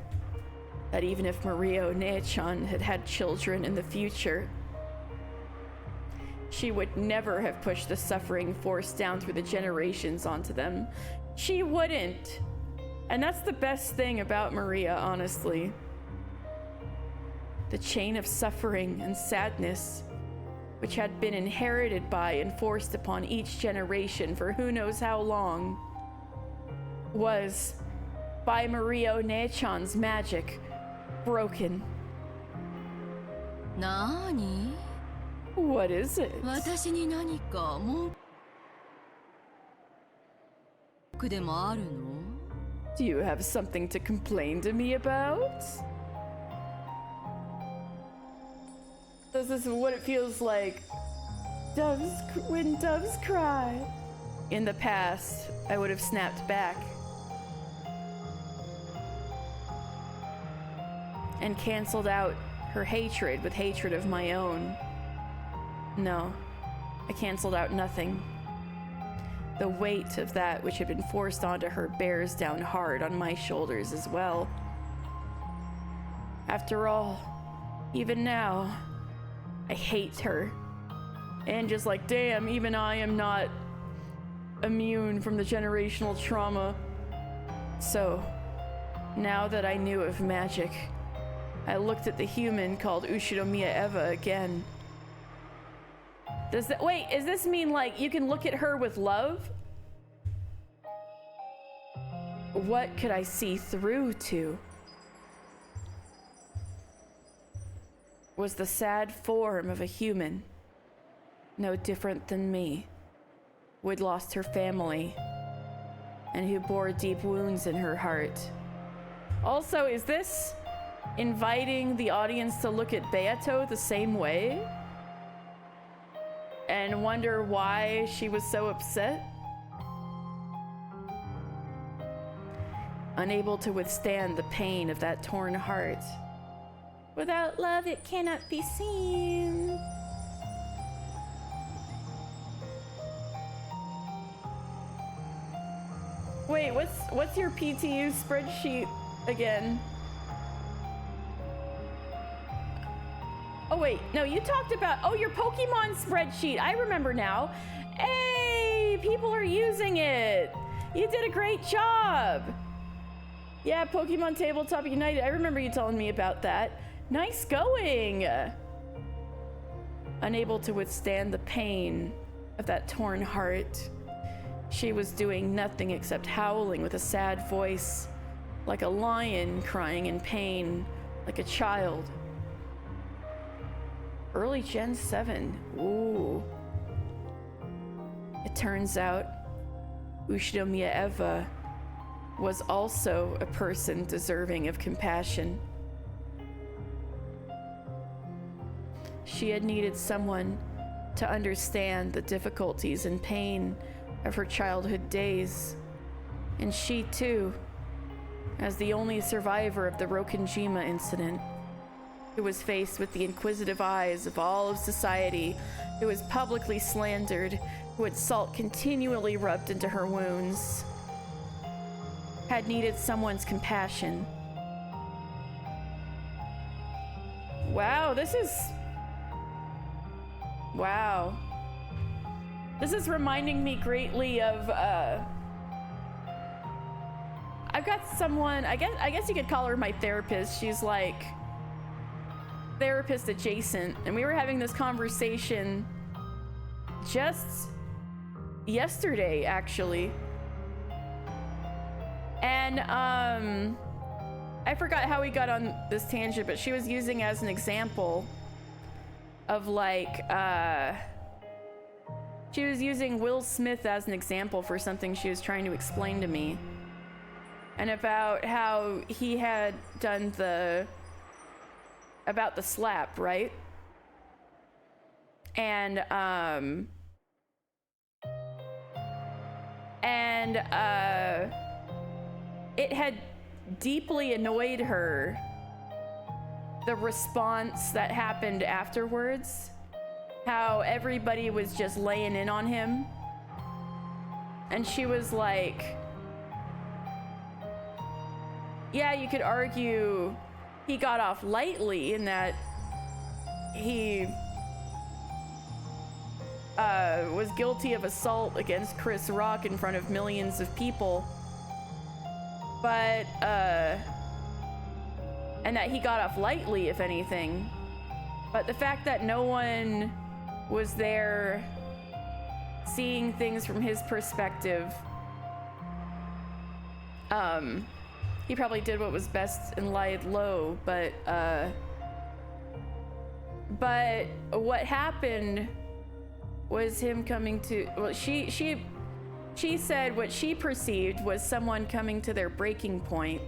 that even if Maria Onee-chan had had children in the future, she would never have pushed the suffering force down through the generations onto them. She wouldn't. And that's the best thing about Maria, honestly. The chain of suffering and sadness, which had been inherited by and forced upon each generation for who knows how long, was, by Maria Onee-chan's magic, broken. Nani? What is it? 私に何か文句でもあるの? Do you have something to complain to me about? This is what it feels like when doves cry. In the past, I would have snapped back and canceled out her hatred with hatred of my own. No, I canceled out nothing. The weight of that which had been forced onto her bears down hard on my shoulders as well. After all, even now, I hate her. And just like, damn, even I am not immune from the generational trauma. So, now that I knew of magic, I looked at the human called Ushinomiya Eva again. Wait, does this mean like you can look at her with love? What could I see through to? Was the sad form of a human, no different than me, who had lost her family and who bore deep wounds in her heart. Also, is this inviting the audience to look at Beato the same way and wonder why she was so upset? Unable to withstand the pain of that torn heart. Without love, it cannot be seen. Wait, what's your PTU spreadsheet again? Oh wait, no, you talked about, your Pokemon spreadsheet. I remember now. Hey, people are using it. You did a great job. Yeah, Pokemon Tabletop United. I remember you telling me about that. Nice going. Unable to withstand the pain of that torn heart, she was doing nothing except howling with a sad voice, like a lion crying in pain, like a child. Early Gen 7. Ooh. It turns out Ushinomiya Eva was also a person deserving of compassion. She had needed someone to understand the difficulties and pain of her childhood days. And she too, as the only survivor of the Rokenjima incident, who was faced with the inquisitive eyes of all of society, who was publicly slandered, who had salt continually rubbed into her wounds, had needed someone's compassion. Wow, this is reminding me greatly of, I've got someone, I guess you could call her my therapist. She's like therapist adjacent, and we were having this conversation just yesterday, actually. And I forgot how we got on this tangent, but she was using as an example of like, she was using Will Smith as an example for something she was trying to explain to me. And about how he had done about the slap, right? And it had deeply annoyed her the response that happened afterwards, how everybody was just laying in on him. And she was like, yeah, you could argue he got off lightly in that he was guilty of assault against Chris Rock in front of millions of people. But, and that he got off lightly, if anything. But the fact that no one was there seeing things from his perspective, he probably did what was best and lied low, but what happened was him coming to, well, she said what she perceived was someone coming to their breaking point.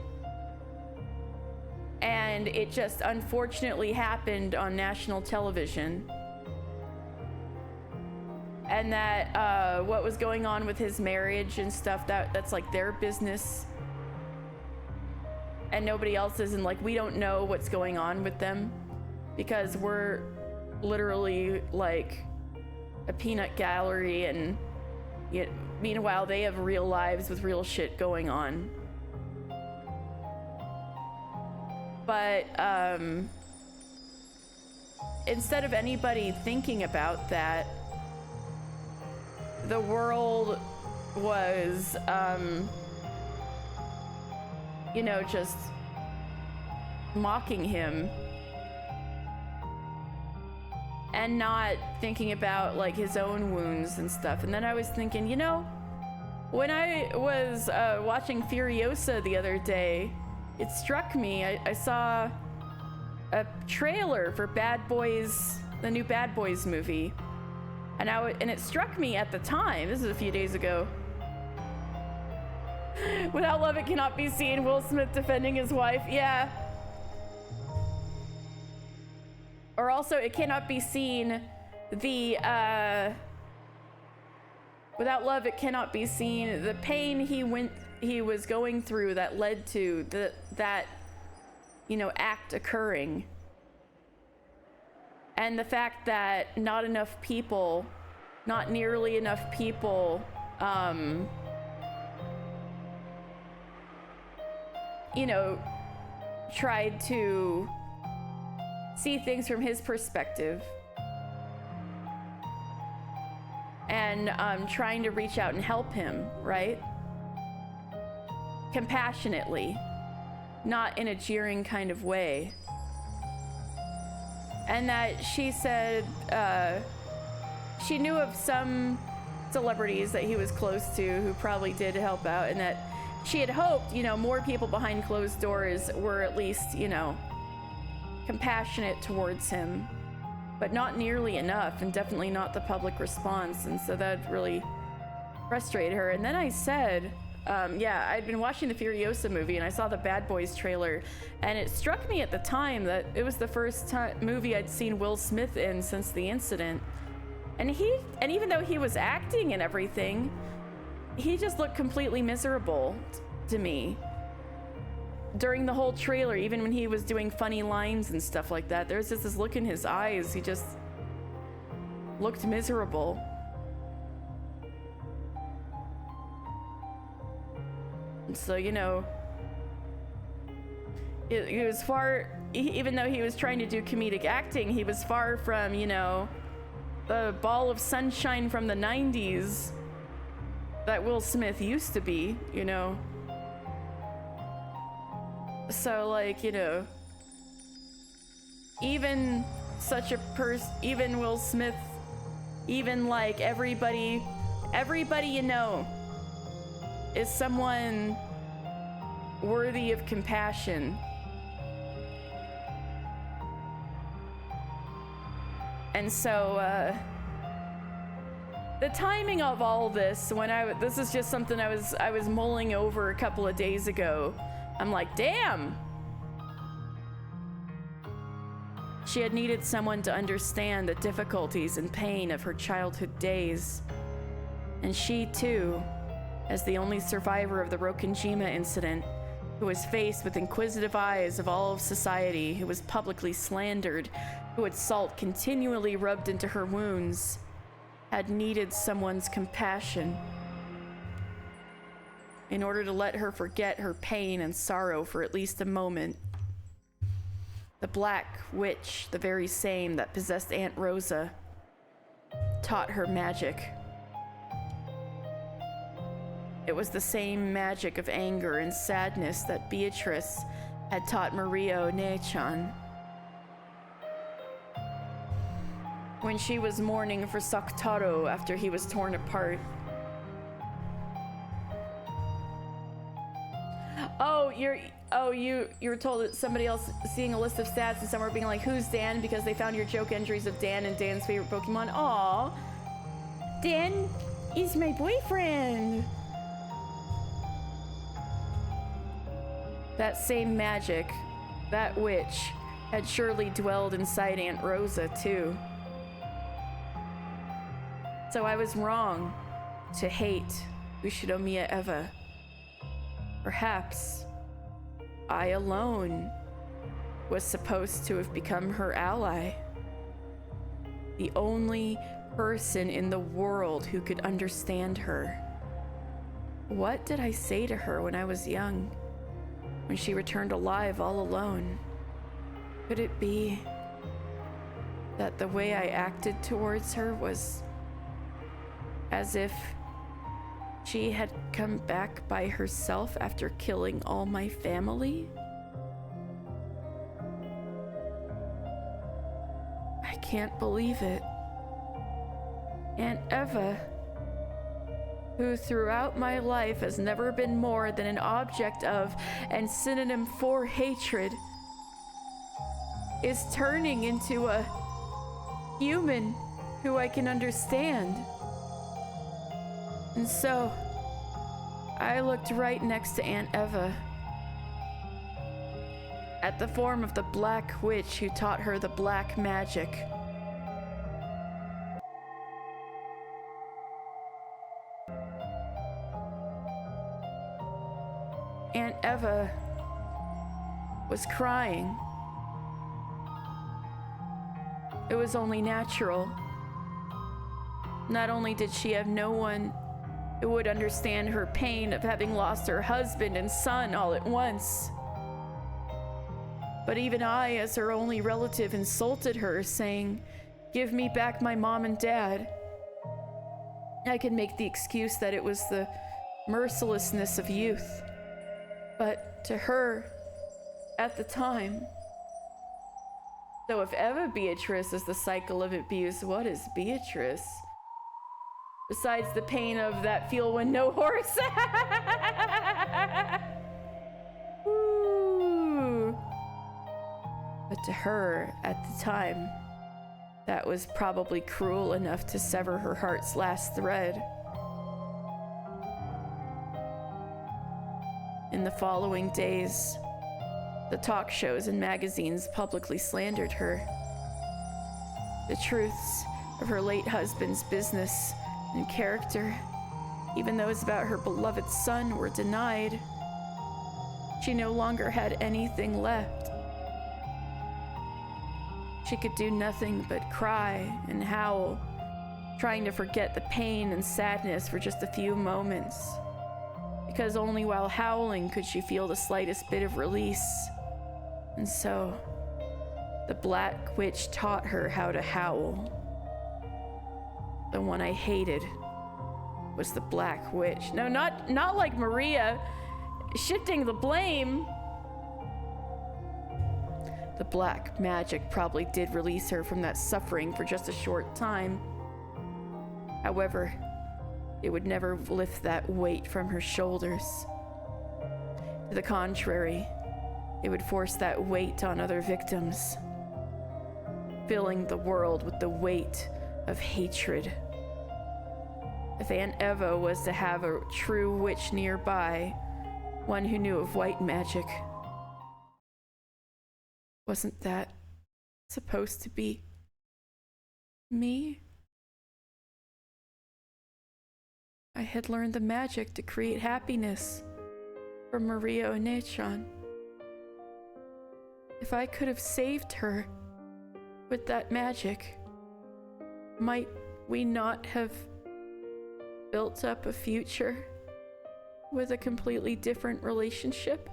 And it just unfortunately happened on national television. And that what was going on with his marriage and stuff, that's like their business. And nobody else's, and like we don't know what's going on with them because we're literally like a peanut gallery, and yet meanwhile they have real lives with real shit going on. But instead of anybody thinking about that, the world was just mocking him and not thinking about like his own wounds and stuff. And then I was thinking, when I was watching Furiosa the other day, it struck me, I saw a trailer for Bad Boys, the new Bad Boys movie. And it struck me at the time, this is a few days ago, without love it cannot be seen, Will Smith defending his wife, yeah. Or also, it cannot be seen, without love it cannot be seen, the pain he was going through that led to that act occurring. And the fact that not nearly enough people, tried to see things from his perspective. And trying to reach out and help him, right? Compassionately, not in a jeering kind of way. And that she said she knew of some celebrities that he was close to who probably did help out, and that she had hoped, more people behind closed doors were at least, compassionate towards him, but not nearly enough, and definitely not the public response. And so that really frustrated her. And then I said, I'd been watching the Furiosa movie and I saw the Bad Boys trailer, and it struck me at the time that it was the first movie I'd seen Will Smith in since the incident. And even though he was acting and everything, he just looked completely miserable to me. During the whole trailer, even when he was doing funny lines and stuff like that, there was just this look in his eyes. He just looked miserable. And so, he was far, even though he was trying to do comedic acting, he was far from, the ball of sunshine from the 90s that Will Smith used to be, So, like, even such a even Will Smith, even like everybody is someone worthy of compassion. And so, the timing of all this, this is just something I was mulling over a couple of days ago. I'm like, damn! She had needed someone to understand the difficulties and pain of her childhood days. And she, too, as the only survivor of the Rokkenjima incident, who was faced with inquisitive eyes of all of society, who was publicly slandered, who had salt continually rubbed into her wounds, had needed someone's compassion in order to let her forget her pain and sorrow for at least a moment. The Black Witch, the very same that possessed Aunt Rosa, taught her magic. It was the same magic of anger and sadness that Beatrice had taught Maria One-chan. When she was mourning for Sakutaro after he was torn apart. You were told that somebody else seeing a list of stats and somewhere being like, who's Dan? Because they found your joke entries of Dan and Dan's favorite Pokemon. Aww. Dan is my boyfriend. That same magic, that witch, had surely dwelled inside Aunt Rosa too. So I was wrong to hate Ushinomiya Eva. Perhaps I alone was supposed to have become her ally. The only person in the world who could understand her. What did I say to her when I was young? When she returned alive all alone? Could it be that the way I acted towards her was as if she had come back by herself after killing all my family? I can't believe it. Aunt Eva, who throughout my life has never been more than an object of and synonym for hatred, is turning into a human who I can understand. And so, I looked right next to Aunt Eva, at the form of the Black Witch who taught her the black magic. Aunt Eva was crying. It was only natural. Not only did she have no one who would understand her pain of having lost her husband and son all at once, but even I, as her only relative, insulted her, saying, "Give me back my mom and dad." I could make the excuse that it was the mercilessness of youth, but to her, at the time. So if Eva Beatrice is the cycle of abuse, what is Beatrice? Besides the pain of that feel when no horse. Ooh. But to her, at the time, that was probably cruel enough to sever her heart's last thread. In the following days, the talk shows and magazines publicly slandered her. The truths of her late husband's business and character, even those about her beloved son, were denied. She no longer had anything left. She could do nothing but cry and howl, trying to forget the pain and sadness for just a few moments. Because only while howling could she feel the slightest bit of release. And so, the Black Witch taught her how to howl. The one I hated was the Black Witch. No, not like Maria, shifting the blame. The black magic probably did release her from that suffering for just a short time. However, it would never lift that weight from her shoulders. To the contrary, it would force that weight on other victims, filling the world with the weight of hatred. If Aunt Eva was to have a true witch nearby, one who knew of white magic, wasn't that supposed to be me? I had learned the magic to create happiness for Maria Onechan. If I could have saved her with that magic, might we not have built up a future with a completely different relationship?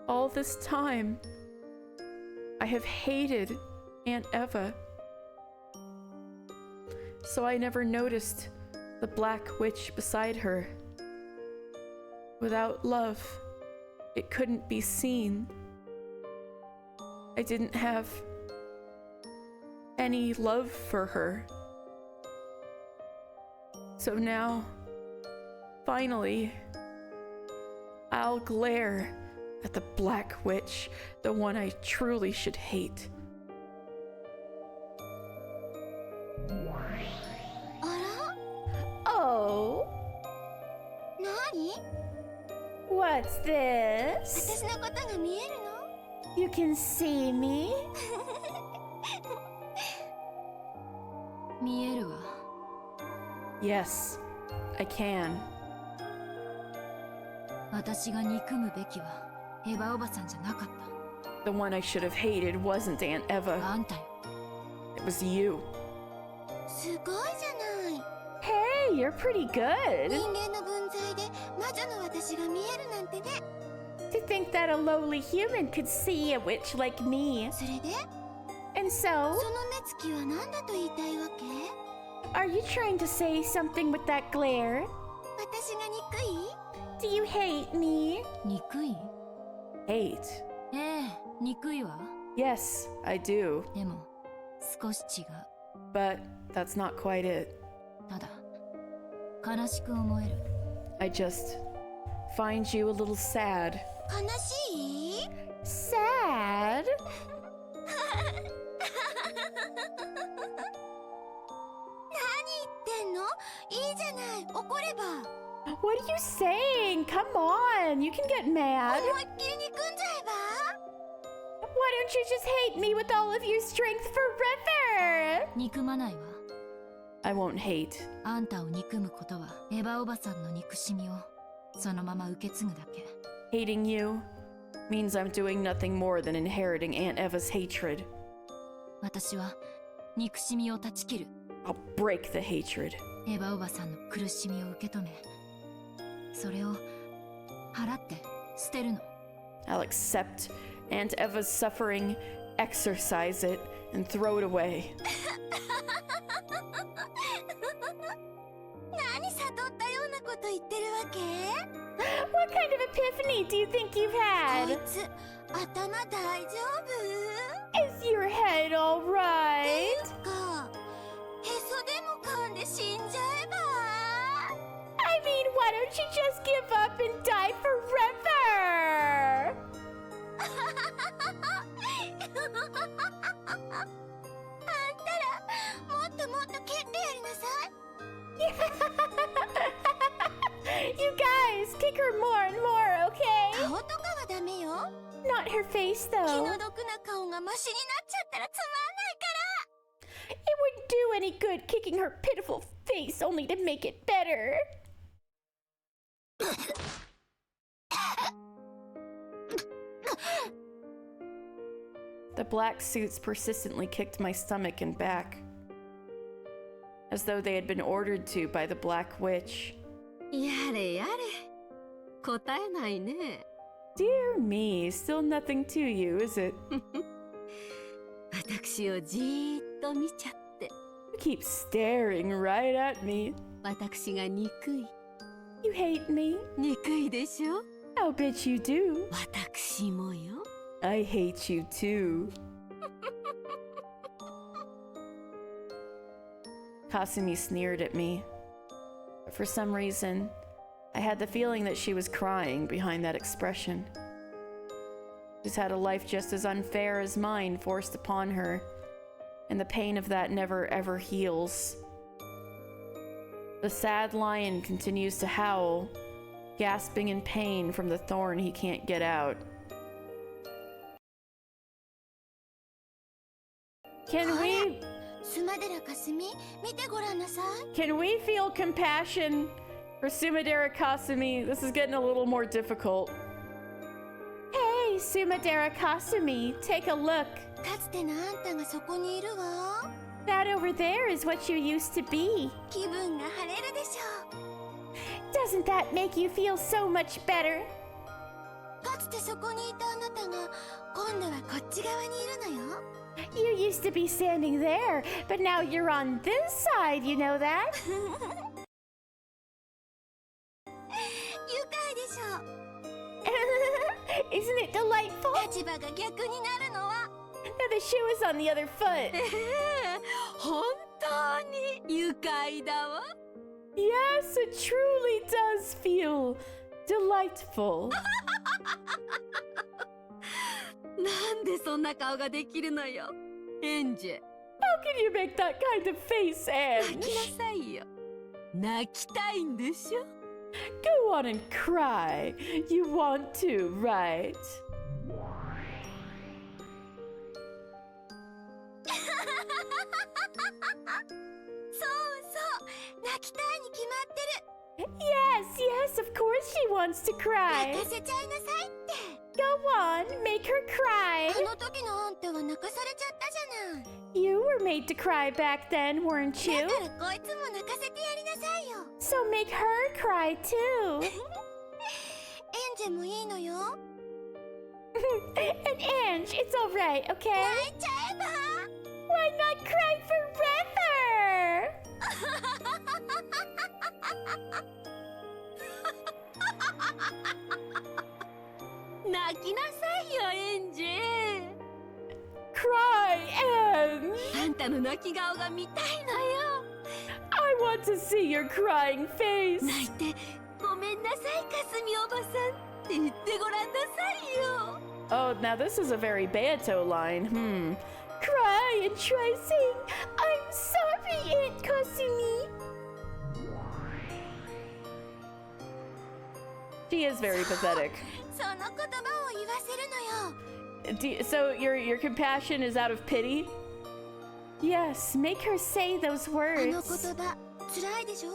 All this time, I have hated Aunt Eva, so I never noticed the black witch beside her. Without love, it couldn't be seen. I didn't have any love for her. So now, finally, I'll glare at the black witch, the one I truly should hate. Oh? What's this? You can see me? 見えるわ。 Yes, I can. 私が憎むべきはエヴァおばさんじゃなかった。 The one I should have hated wasn't Aunt Eva. あんたよ。 It was you. すごいじゃない。 Hey, you're pretty good. 人間の分際で魔女の私が見えるなんてね。 To think that a lowly human could see a witch like me. それで And so, その目つきは何だと言いたいわけ？ are you trying to say something with that glare? 私が憎い？ Do you hate me? 憎い？ Hate. ええ、憎いわ。 Yes, I do. でも少し違う。 But that's not quite it. ただ悲しく思える。 I just find you a little sad. 悲しい？ Sad? 何言ってんの？いいじゃない。怒れば。 What are you saying? Come on, you can get mad. 思いっきり憎んじゃえば？ Why don't you just hate me with all of your strength forever? 憎まないわ。 I won't hate. あんたを憎むことはエヴァおばさんの憎しみをそのまま受け継ぐだけ。 Hating you means I'm doing nothing more than inheriting Aunt Eva's hatred. 私は憎しみを断ち切る。 I'll break the hatred. エヴァおばさんの苦しみを受け止め、それを払って捨てるの。 I'll accept Aunt Eva's suffering, exorcise it, and throw it away. 何悟ったようなこと言ってるわけ？ What kind of epiphany do you think you've こい had? つ頭大丈夫？ Is your head all て right? いうかへそでも噛んで死んじゃえば？ I mean, why don't you just give up and die forever? あんたらもっともっと蹴ってやりなさい。 You guys, kick her more and more, okay? 顔とかはダメよ。 Not her face, 気 though. の毒な顔がマシになっちゃったらつまんないから。 It wouldn't do any good kicking her pitiful face only to make it better. The black suits persistently kicked my stomach and back, as though they had been ordered to by the Black Witch. やれやれ答えないね。 Dear me, still nothing to you, is it? 私をじーっと見ちゃって。 You keep staring right at me. 私が憎い。 You hate me? 憎いでしょ？ I'll bet you do. 私もよ。 I hate you too. Kasumi sneered at me. But for some reason, I had the feeling that she was crying behind that expression. She's had a life just as unfair as mine forced upon her, and the pain of that never ever heals. The sad lion continues to howl, gasping in pain from the thorn he can't get out. Can we スマデラかすみ見てごらんなさい。 can we feel compassion For Sumadera Kasumi, this is getting a little more difficult. Hey, Sumadera Kasumi, take a look. かつてのあんたがそこにいるわ。 That over there is what you used to be. 気分が晴れるでしょ。 Doesn't that make you feel so much better? かつてそこにいたあなたが今度はこっち側にいるのよ。 You used to be standing there, but now you're on this side, you know that? 愉快でしょ。 Isn't it delightful? 立場が逆になるのは。 Now the shoe is on the other foot. 本当に愉快だわ。 Yes, it truly does feel delightful. なんでそんな顔ができるのよ、エンジェ。 How can you make that kind of face, 泣 Ange? きなさいよ。泣きたいんでしょ。 Go on and cry. You want to, right? そうそう、泣きたいに決まってる。 Yes, yes, of course she wants to cry. 泣かせちゃいなさいって。 Go on, make her cry. あの時のあんたは泣かされちゃったじゃない。 You were made to cry back then, weren't だ you? からこいつも泣かせてやりなさいよ。 So make her cry too. エンジェもいいのよ。 And Ange, it's alright, okay? 泣いちゃえば。 Why not cry forever? 泣きなさいよ、エンジェ。 Cry, Ange. あんたの泣き顔が見たいのよ。 I want to see your crying face. 泣いてごめんなさい、かすみおばさんって言ってごらんなさいよ。 Oh, now this is a very Beato line. Cry and try sing. I'm sorry, Aunt Kasumi. She is very pathetic. その言葉を言わせるのよ。 So your compassion is out of pity? Yes, make her say those あの words. 言葉、辛いでしょ。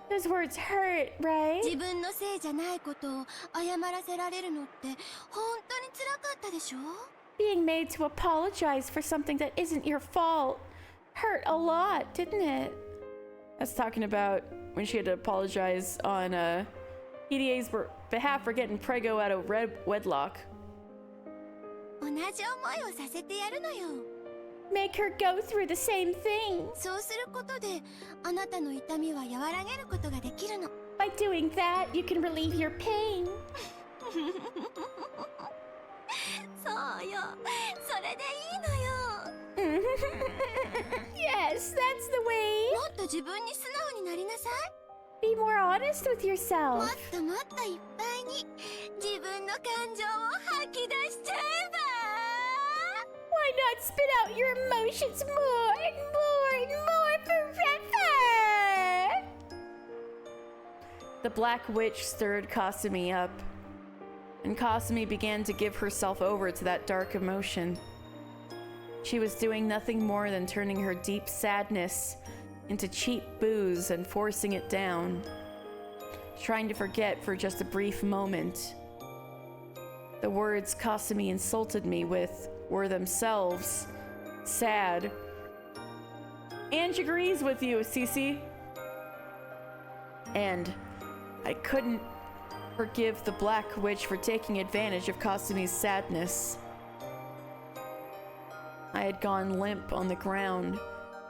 Those words hurt, right? 自分のせいじゃないことを謝らせられるのって本当に辛かったでしょ。 Being made to apologize for something that isn't your fault hurt a lot, didn't it? That's talking about when she had to apologize on EDA's behalf for getting Prego out of wedlock. 同じ思いをさせてやるのよ。 Make her go through the same thing. そうすることであなたの痛みは和らげることができるの。 By doing that, you can relieve your pain. そうよ、それでいいのよ。 Yes, that's the way. もっと自分に素直になりなさい。 Be more honest with も yourself. っともっといっぱいに自分の感情を吐き出しちゃえば。 Why not spit out your emotions more and more and more forever? The Black Witch stirred Kasumi up, and Kasumi began to give herself over to that dark emotion. She was doing nothing more than turning her deep sadness into cheap booze and forcing it down, trying to forget for just a brief moment. The words Kasumi insulted me with were themselves sad. Ange agrees with you, Cece. And I couldn't forgive the Black Witch for taking advantage of Kasumi's sadness. I had gone limp on the ground,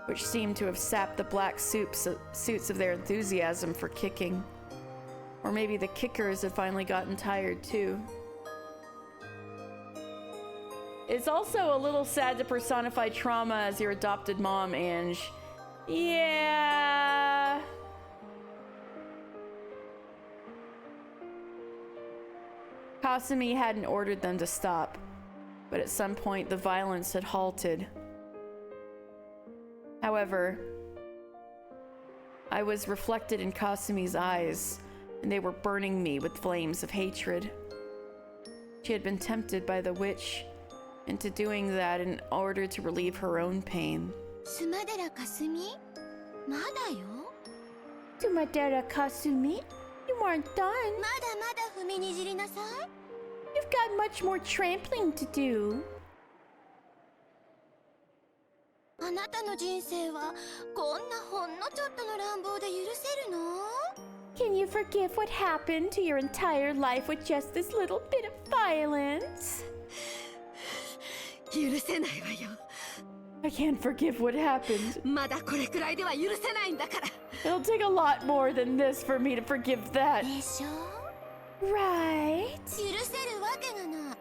which seemed to have sapped the black suits of their enthusiasm for kicking. Or maybe the kickers had finally gotten tired too. It's also a little sad to personify trauma as your adopted mom, Ange. Yeah. Kasumi hadn't ordered them to stop, but at some point the violence had halted. However, I was reflected in Kasumi's eyes, and they were burning me with flames of hatred. She had been tempted by the witch into doing that in order to relieve her own pain. スマデラかすみ、まだよ。 Sumadera Kasumi? aren't done. まだまだ踏みにじりなさい。 You've got much more trampling to do. あなたの人生はこんなほんのちょっとの乱暴で許せるの？ Can you forgive what happened to your entire life with just this little bit of violence? 許せないわよ。 I can't forgive what happened. まだこれくらいでは許せないんだから。 It'll take a lot more than this for me to forgive that. でしょ？ Right? 許せるわけがない。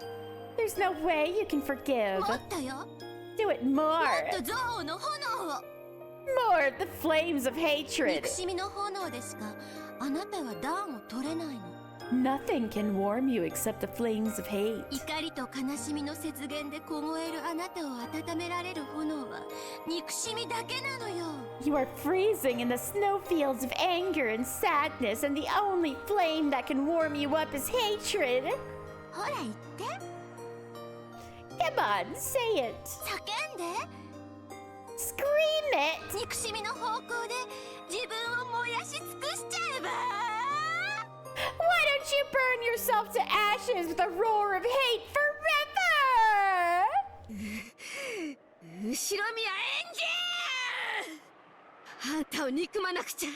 There's no way you can forgive. もっとよ。 Do it も more. っと憎悪の炎を。 More of the flames of hatred. 憎しみの炎でしかあなたは暖を取れないの。 Nothing can warm you except the flames of hate. 怒りと悲しみの雪原で凍えるあなたを温められる炎は憎しみだけなのよ。 You are freezing in the snowfields of anger and sadness, and the only flame that can warm you up is hatred. ほら言って。 Come on, say it. 叫んで。 Scream it. 憎しみの方向で自分を燃やし尽くしちゃえば。 Why don't you burn yourself to ashes with a roar of hate forever? 後ろ宮エンジン！あんたを憎まなくちゃ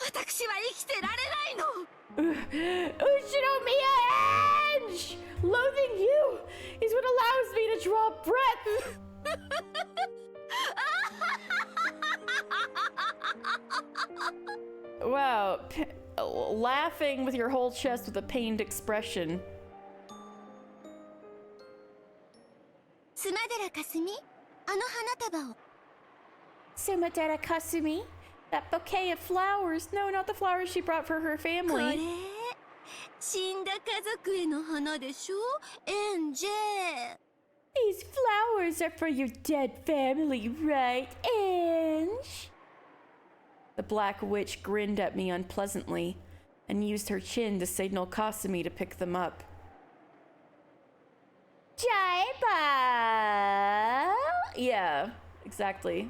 私は生きてられないの。 Ushinomiya Enge! Loathing you is what allows me to draw breath. Wow, laughing with your whole chest with a pained expression. スマデラかすみ、あの花束を。 Sumadera Kasumi? That bouquet of flowers. No, not the flowers she brought for her これ family. 死んだ家族への花でしょ、エンジェ。 These flowers are for your dead family, right, Ange? The Black Witch grinned at me unpleasantly and used her chin to signal Kasumi to pick them up. Jaiba! Yeah, exactly.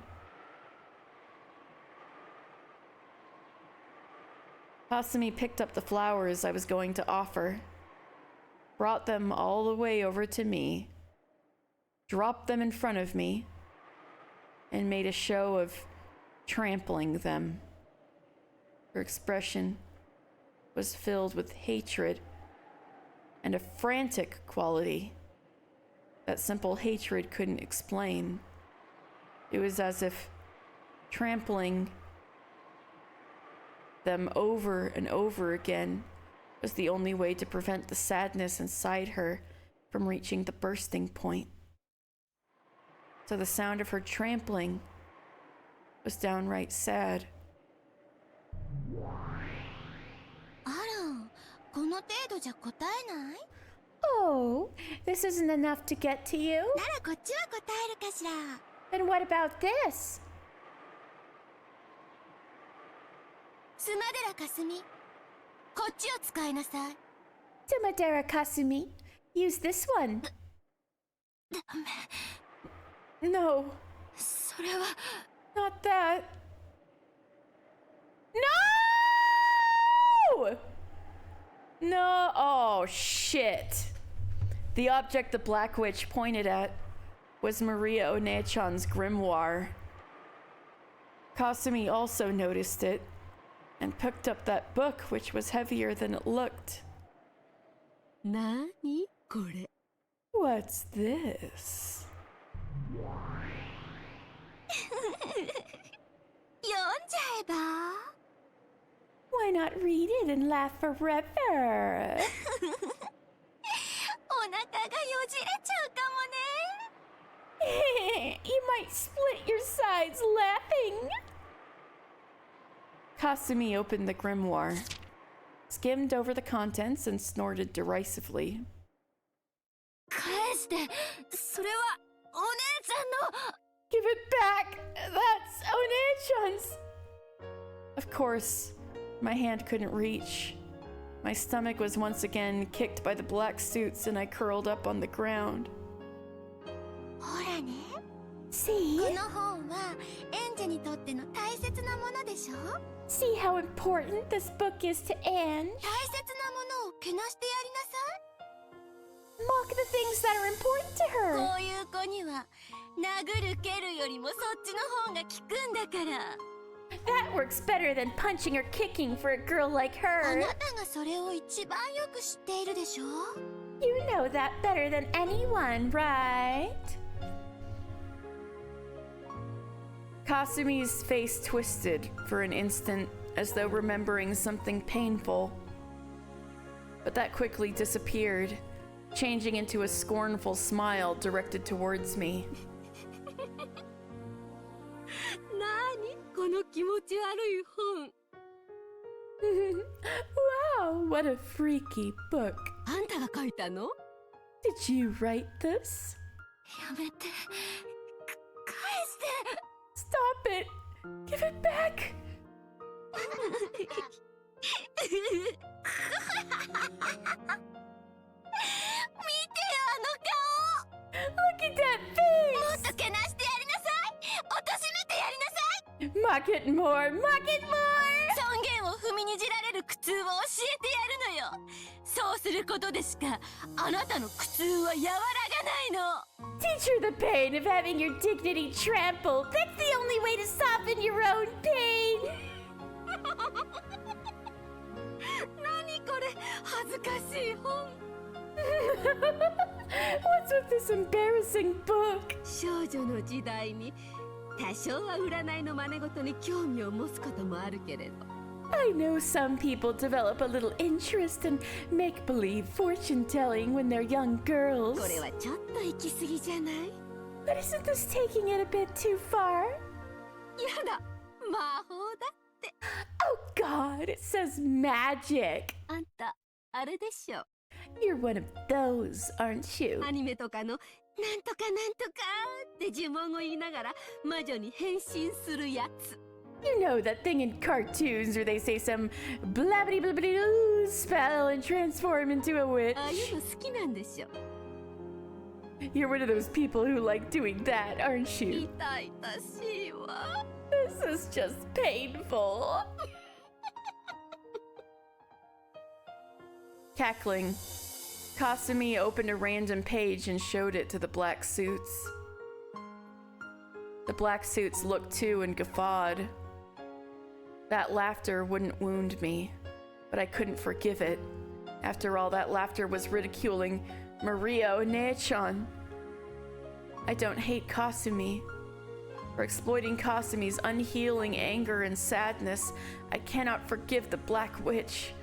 Kasumi picked up the flowers I was going to offer, brought them all the way over to me, dropped them in front of me, and made a show of trampling them. Her expression was filled with hatred and a frantic quality that simple hatred couldn't explain. It was as if trampling them over and over again was the only way to prevent the sadness inside her from reaching the bursting point. So the sound of her trampling was downright sad. あら、この程度じゃ答えない？ Oh, this isn't enough to get to you? ならこっちは答えるかしら。 Then what about this? スマデラかすみ、こっちを使いなさい。 Sumadera Kasumi, use this one. ダメ。 No, それは。 not that. No! No, oh shit. The object the Black Witch pointed at was Maria One-chan's grimoire. Kasumi also noticed it and picked up that book, which was heavier than it looked. なにこれ？ What's this? 読んじゃえば。 Why not read it and laugh forever? お腹がよじれちゃうかもね。 You might split your sides laughing. Kasumi opened the grimoire, skimmed over the contents, and snorted derisively. 返して。それはお姉ちゃんの。 Give it back! That's One-chan's! Of course, my hand couldn't reach. My stomach was once again kicked by the black suits and I curled up on the ground. ほらね。See? この本はエンジェにとっての大切なものでしょ？ See how important this book is to Anne? 大切なものをけなしてやりなさい。 Mock the things that are important to her. こういう子には殴る蹴るよりもそっちの方が効くんだから。 That works better than punching or kicking for a girl like あ her. なたがそれを一番よく知っているでしょ？ You know that better than anyone, right? Kasumi's face twisted for an instant as though remembering something painful. But that quickly disappeared, changing into a scornful smile directed towards me. なにこの気持ち悪い本。 Wow, what a freaky book. あんたが書いたの？ Did you write this? やめて。返して。 Stop it! Give it back! 見てあの顔。 Look at that もっとけなしてやりなさい。貶としめてやりなさい。 face! Mock it more! Mock it more! 尊厳を踏みにじられる苦痛を教えてやるのよ。そうすることでしかあなたの苦痛は和らがないの。 Teach her the pain of having your dignity trampled. That's the only way to soften your own pain. 何これ恥ずかしい本。 What's with this embarrassing book? 少女の時代に多少は占いの真似事に興味を持つこともあるけれど。 I know some people develop a little interest in make-believe fortune-telling when they're young girls. これはちょっと行き過ぎじゃない？ But isn't this taking it a bit too far? やだ、魔法だって。 Oh God, it says magic. あんた、あれでしょ。 You're one of those, aren't you? アニメとかのなんとかなんとかって呪文を言いながら魔女に変身するやつ。 You know that thing in cartoons where they say some blabbity blabbity doo spell and transform into a witch? ああいうの好きなんでしょ。 You're one of those people who like doing that, aren't you? 痛々しいわ。 This is just painful. Cackling, Kasumi opened a random page and showed it to the black suits. The black suits looked too and guffawed. That laughter wouldn't wound me, but I couldn't forgive it. After all, that laughter was ridiculing Mario and Naechan. I don't hate Kasumi. For exploiting Kasumi's unhealing anger and sadness, I cannot forgive the Black Witch.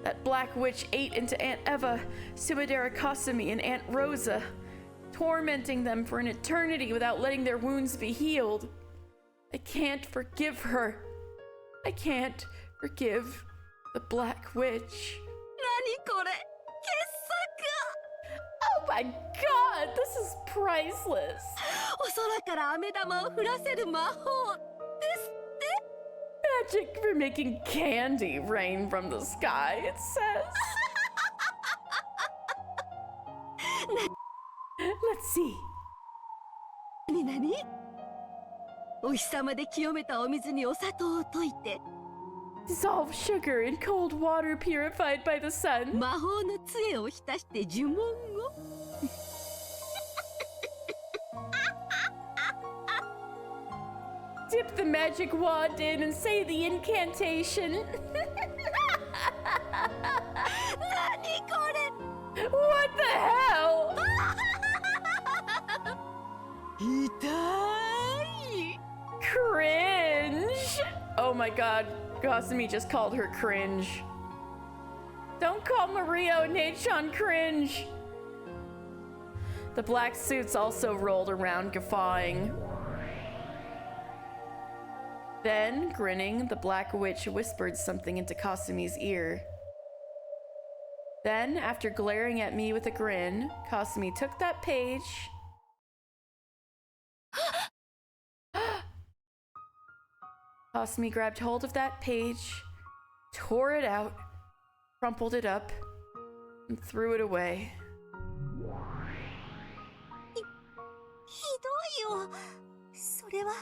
That Black Witch ate into Aunt Eva, Sumidera Kasumi, and Aunt Rosa, tormenting them for an eternity without letting their wounds be healed. I can't forgive her. I can't forgive the Black Witch. 何これ？傑作。 Oh my God, this is priceless. お空から飴玉を降らせる魔法ですって。 Magic for making candy rain from the sky, it says. Let's see. 何？お日様で清めたお水にお砂糖を溶いて Dissolve sugar in cold water purified by the sun. 魔法の杖を浸して呪文をDip the magic wand in and say the incantation. 何これ What the hell? 痛い Cringe. Oh my God, Kasumi just called her cringe. Don't call Mario and Naechan cringe. The black suits also rolled around guffawing. Then, grinning, the Black Witch whispered something into Kasumi's ear. Then, after glaring at me with a grin, Kasumi took that page. Kasumi grabbed hold of that page, tore it out, crumpled it up, and threw it away. ひどいよそれは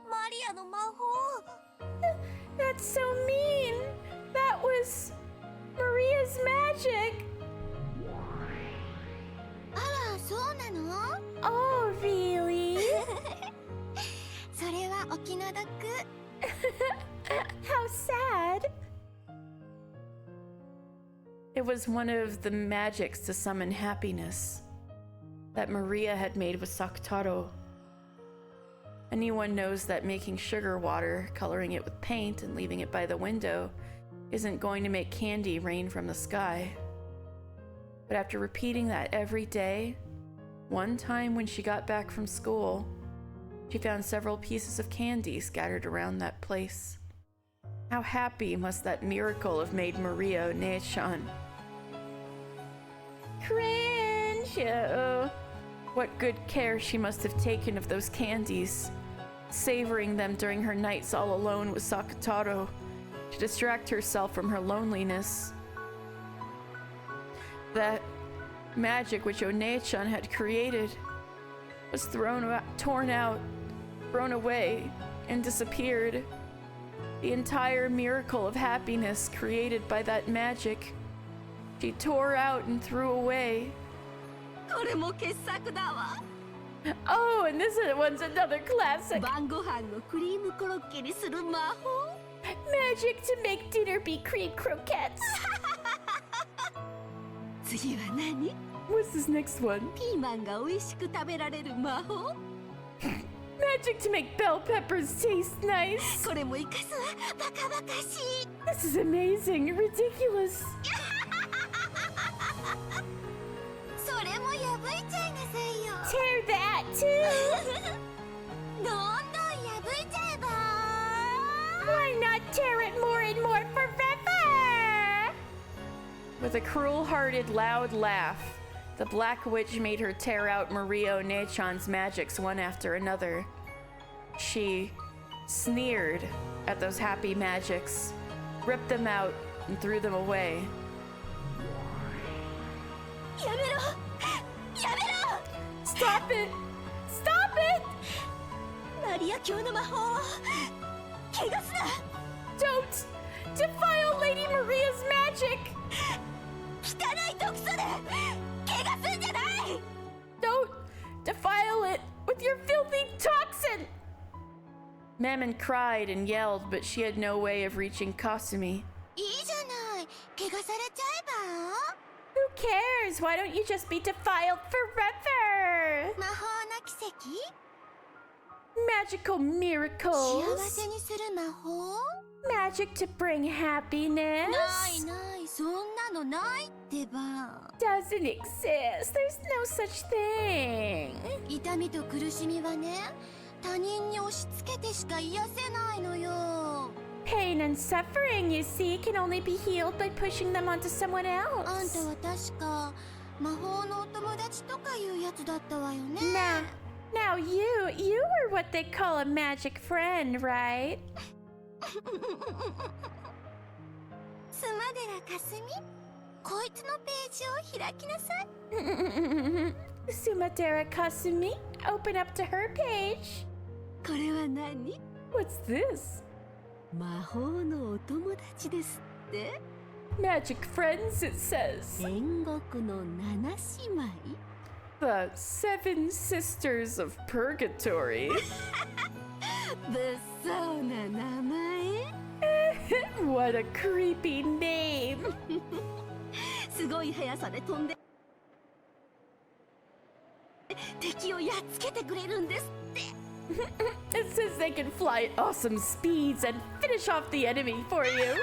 マリアの魔法。 That's so mean. That was Maria's magic. あら、そうなの？ Oh, really? それはお気の毒。 How sad. It was one of the magics to summon happiness that Maria had made with Sakutaro. Anyone knows that making sugar water, coloring it with paint, and leaving it by the window isn't going to make candy rain from the sky. But after repeating that every day, one time when she got back from school, she found several pieces of candy scattered around that place. How happy must that miracle have made Maria Ne-chan? Cringe! Uh-oh. What good care she must have taken of those candies, savoring them during her nights all alone with Sakutaro to distract herself from her loneliness. That magic which One-chan had created was torn out, thrown away, and disappeared. The entire miracle of happiness created by that magic, she tore out and threw away. これも傑作だわ。 Oh, and this one's another classic. 晩ご飯のクリームコロッケにする魔法。 Magic to make dinner be cream croquettes. 次は何？ What's this next one? ピーマンが美味しく食べられる魔法。 Magic to make bell peppers taste nice. これも生かすわ。バカバカしい。 This is amazing, ridiculous. それも破いちゃいなさいよ。 Tear that too. どんどん破いちゃえば。 Why not tear it more and more forever? With a cruel-hearted, loud laugh, the Black Witch made her tear out Maria One-chan's magics one after another. She sneered at those happy magics, ripped them out, and threw them away. やめろ。やめろ。 Stop it! Stop it! マリア教の魔法を怪我すな。 Don't defile Lady Maria's magic! 汚い毒素で怪我すんじゃない。 Don't defile it with your filthy toxin! Mammon cried and yelled, but she had no way of reaching Kasumi. いいじゃない。怪我されちゃえば。 Who cares? Why don't you just be defiled forever? 魔法の奇跡？ Magical 幸 miracles? せにする魔法？ Magic to bring happiness? ないない、そんなのないってば。 Doesn't exist. There's no such thing. 痛みと苦しみはね、他人に押し付けてしか癒せないのよ。 Pain and suffering, you see, can only be healed by pushing them onto someone あんた else. は確か魔法のお友達とかいうやつだったわよね。 Now you were what they call a magic friend, right? スマデラかすみ、こいつのページを開きなさい。 Sumadera Kasumi, open up to her page. これは何？ What's this? 魔法のお友達ですって。 Magic friends, it says. 天国の七姉妹。 The Seven Sisters of Purgatory. 物騒な名前。 What a creepy name. すごい速さで飛んで敵をやっつけてくれるんですって。 It says they can fly at awesome speeds and finish off the enemy for you. エ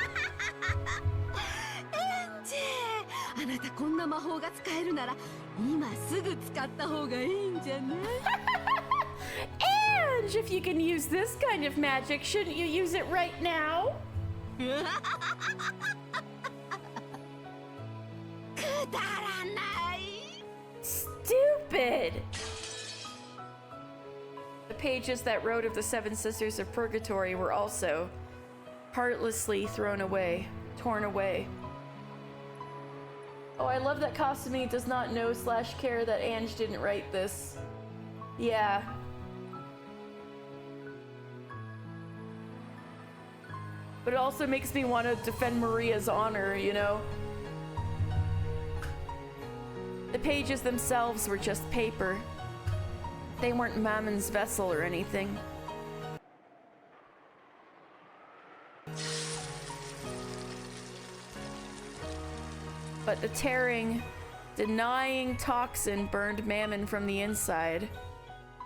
ンジェ、あなたこんな魔法が使えるなら今すぐ使った方がいいんじゃない？ And if you can use this kind of magic, shouldn't you use it right now? くだらない。 Stupid! The pages that wrote of the Seven Sisters of Purgatory were also heartlessly thrown away, torn away. Oh, I love that Kasumi does not know / care that Ange didn't write this. Yeah. But it also makes me want to defend Maria's honor, you know? The pages themselves were just paper. They weren't Mammon's vessel or anything. But the tearing, denying toxin burned Mammon from the inside.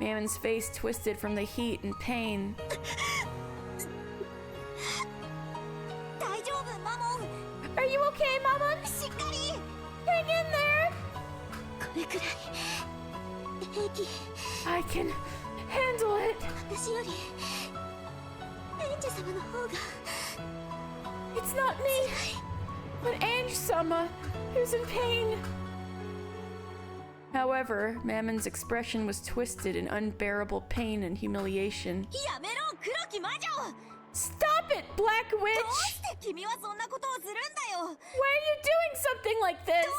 Mammon's face twisted from the heat and pain. Are you okay, Mammon? Hang in there! I can handle it. It's not me, but Ange-sama, who's in pain. However, Mammon's expression was twisted in unbearable pain and humiliation. Stop it, Black Witch! Why are you doing something like this?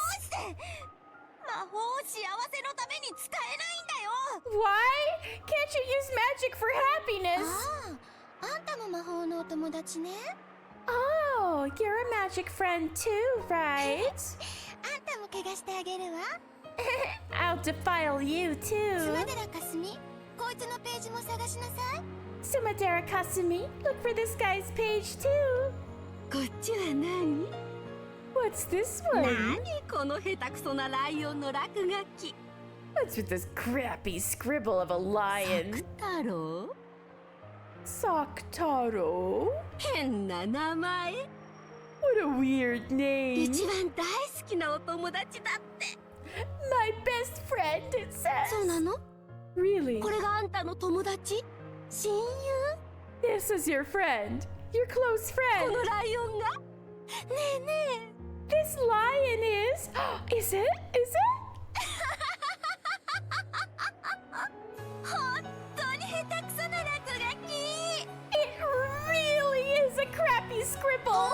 Why? Can't you use magic for happiness? Oh, you're a magic friend too, right? I'll defile you too. Sumadera Kasumi, look for this guy's page too. What's this one? What's with this crappy scribble of a lion? Saktaro? What a weird name. My best friend, it says. Really? This is your friend. Your close friend. This lion is... Is it? Is it? It really is a crappy scribble.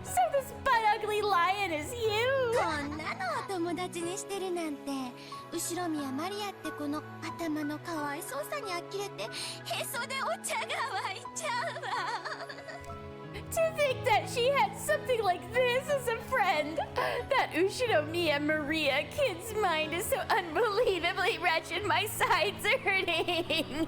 So this butt-ugly lion is you? To think that she had something like this as a friend! That Ushinomiya Maria kid's mind is so unbelievably wretched, my sides are hurting!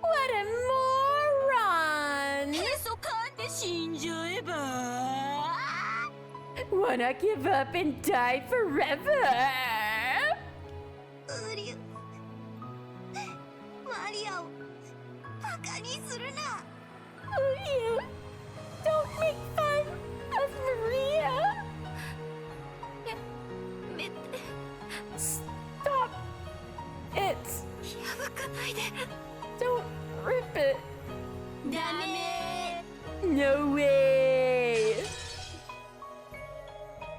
What a moron! Wanna give up and die forever? You don't make fun of Maria. Stop it. Don't rip it. No way.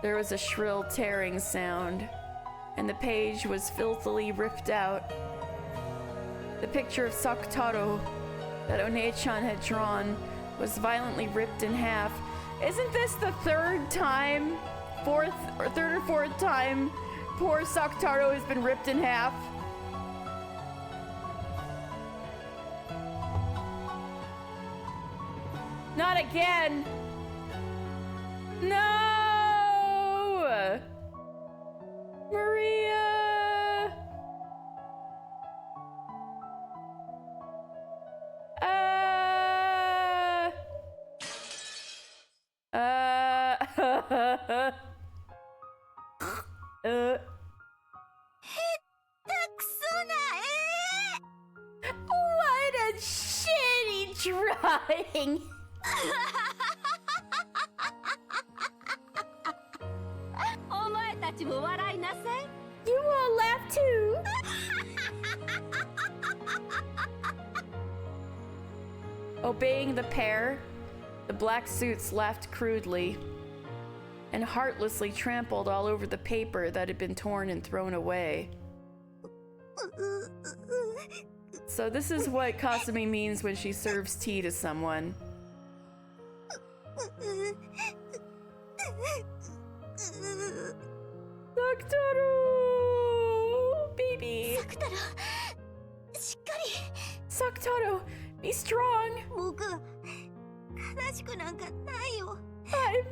There was a shrill tearing sound, and the page was filthily ripped out. The picture of Sakutaro that One-chan had drawn was violently ripped in half. Isn't this the third or fourth time poor Sakutaro has been ripped in half? Not again! No! Maria! What a shitty drawing! You all laugh too! Obeying the pair, the black suits laughed crudely and heartlessly trampled all over the paper that had been torn and thrown away. So this is what Kasumi means when she serves tea to someone. Saktaro! Baby! サクタロ、しっかり。 Saktaro, be strong! 僕は悲しくなんかないよ。 I'm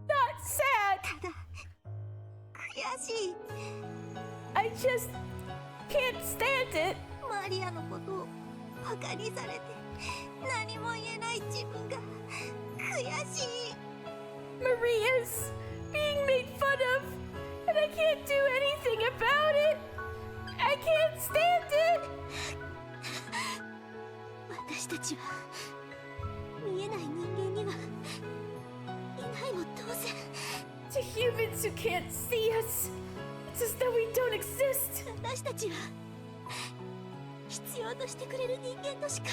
not sad! ただ悔しい。 I just can't stand it! マリアのことをバカにされて何も言えない自分が悔しい。 Maria's being made fun of, and I can't do anything about it! I can't stand it! 私たちは見えない人間にはいないも当然。 To humans who can't see us, it's as though we don't exist! 私たちは必要としてくれる人間としか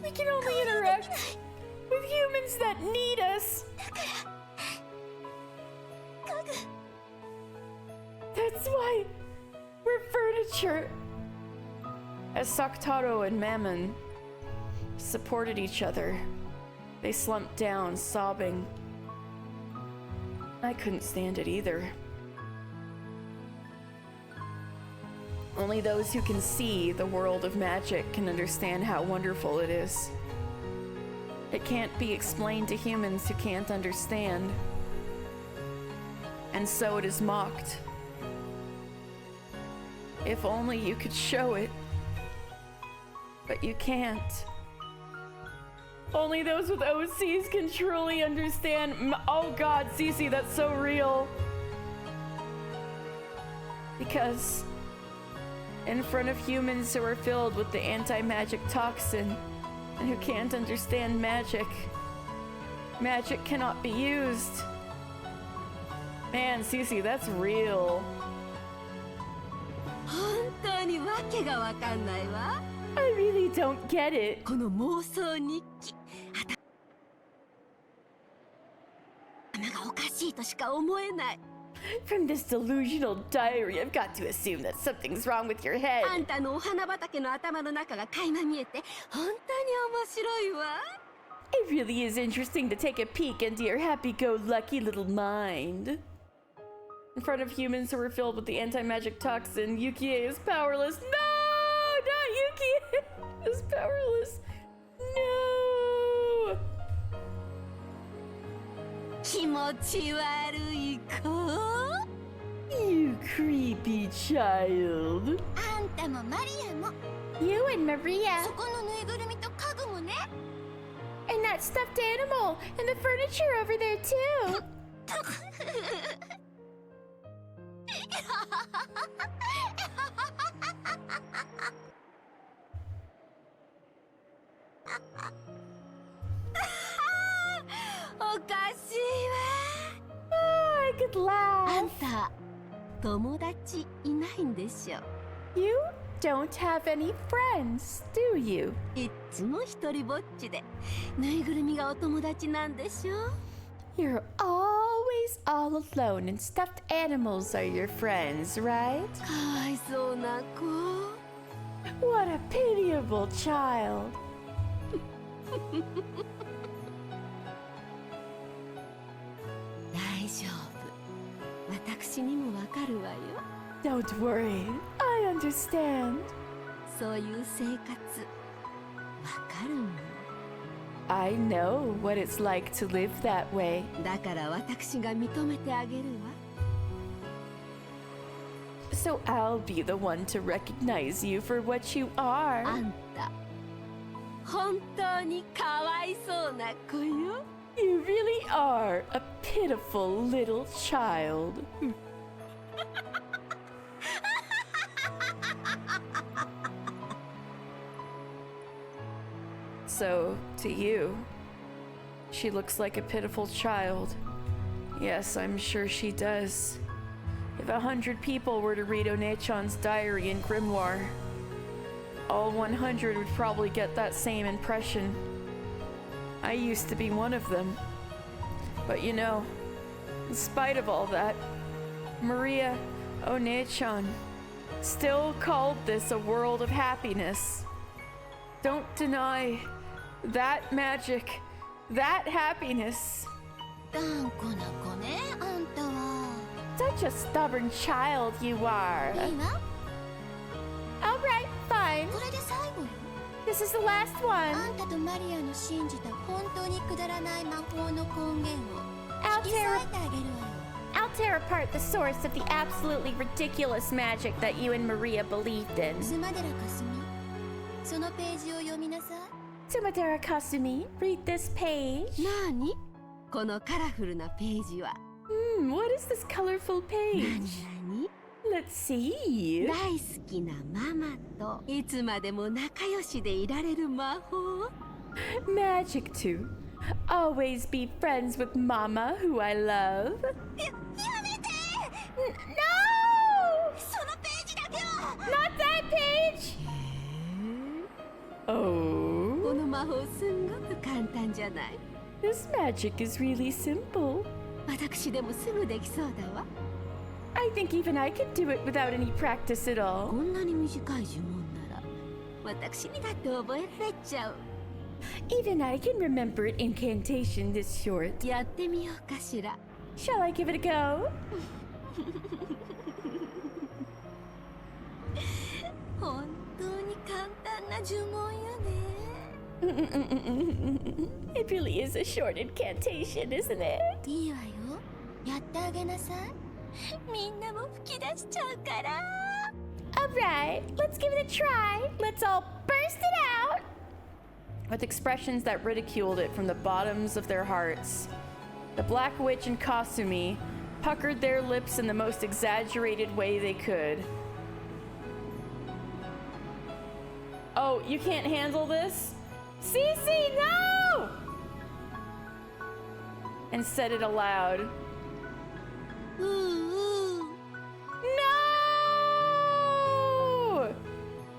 We can only interact with humans that need us! 家具。 That's why we're furniture! As Saktaro and Mammon supported each other, they slumped down, sobbing. I couldn't stand it either. Only those who can see the world of magic can understand how wonderful it is. It can't be explained to humans who can't understand. And so it is mocked. If only you could show it. But you can't. Only those with OCs can truly understand. Oh God, Cece, that's so real. Because in front of humans who are filled with the anti-magic toxin and who can't understand magic, magic cannot be used. Man, Cece, that's real. 本当にわけがわかんないわ。 I really don't get it. この妄想日記、頭がおかしいとしか思えない。 From this delusional diary, I've got to assume that something's wrong with your head. あんたのお花畑の頭の中が垣間見えて本当に面白いわ。 It really is interesting to take a peek into your happy-go-lucky little mind. In front of humans who are filled with the anti-magic toxin, Yukie is powerless. No! Not Yukie is powerless. No! 気持ち悪い子。 You creepy child. あんたもマリアも You and Maria. そこのぬいぐるみと家具もね。 And that stuffed animal. And the furniture over there, too. Oh, おかしいわ。 Oh, I could あん laugh. た友達いないんでしょ。 You don't have any friends, do you? いっつも一人ぼっちでぬいぐるみがお友達なんでしょ。 You're always all alone and stuffed animals are your friends, right? かわいそうな子。 What a pitiable child. 大丈夫。私にもわかるわよ。 Don't worry, I understand. そういう生活わかるもん。 I know what it's like to live that way. だから私が認めてあげるわ。 So I'll be the one to recognize you for what you あ are. んた本当にかわいそうな子よ。 You really are a pitiful little child. So, to you, she looks like a pitiful child. Yes, I'm sure she does. If 100 people were to read One-chan's diary and grimoire, all 100 would probably get that same impression. I used to be one of them. But you know, in spite of all that, Maria One-chan still called this a world of happiness. Don't deny that magic, that happiness 頑固な子ね、あんたは。 Such a stubborn child you are. いいわ。 Alright, fine. これで最後よ。 This is the last one. あんたとマリアの信じた本当にくだらない魔法の根源を I'll 引き裂いて tear, あげるわよ。 I'll tear apart the source of the absolutely ridiculous magic that you and Maria believed in. スマデラかすみ、そのページを読みなさい。 Sumadera Kasumi, read this page. なに？このカラフルなページは。 What is this colorful な page? に？ Let's see. 大好きなママといつまでも仲良しでいられる魔法。 Magic to always be friends with Mama, who I love. やめて！ No! そのページだけは！ Not that page! Oh, この魔法すんごく簡単じゃない。 this magic is really simple. 私でもすぐできそうだわ。 I think even I could do it without any practice at こ all. んなに短い呪文なら私にだって覚えられちゃう。 Even I can remember an incantation this short. やってみようかしら。 Shall I give it a go? 本当に簡単な呪文よね。 It really is a short incantation, isn't it? いいわよ。やってあげなさい。みんなも吹き出しちゃうから。 Alright, let's give it a try. Let's all burst it out! With expressions that ridiculed it from the bottoms of their hearts, the Black Witch and Kasumi puckered their lips in the most exaggerated way they could. Oh, you can't handle this? Cece, no! And said it aloud. うう。 No!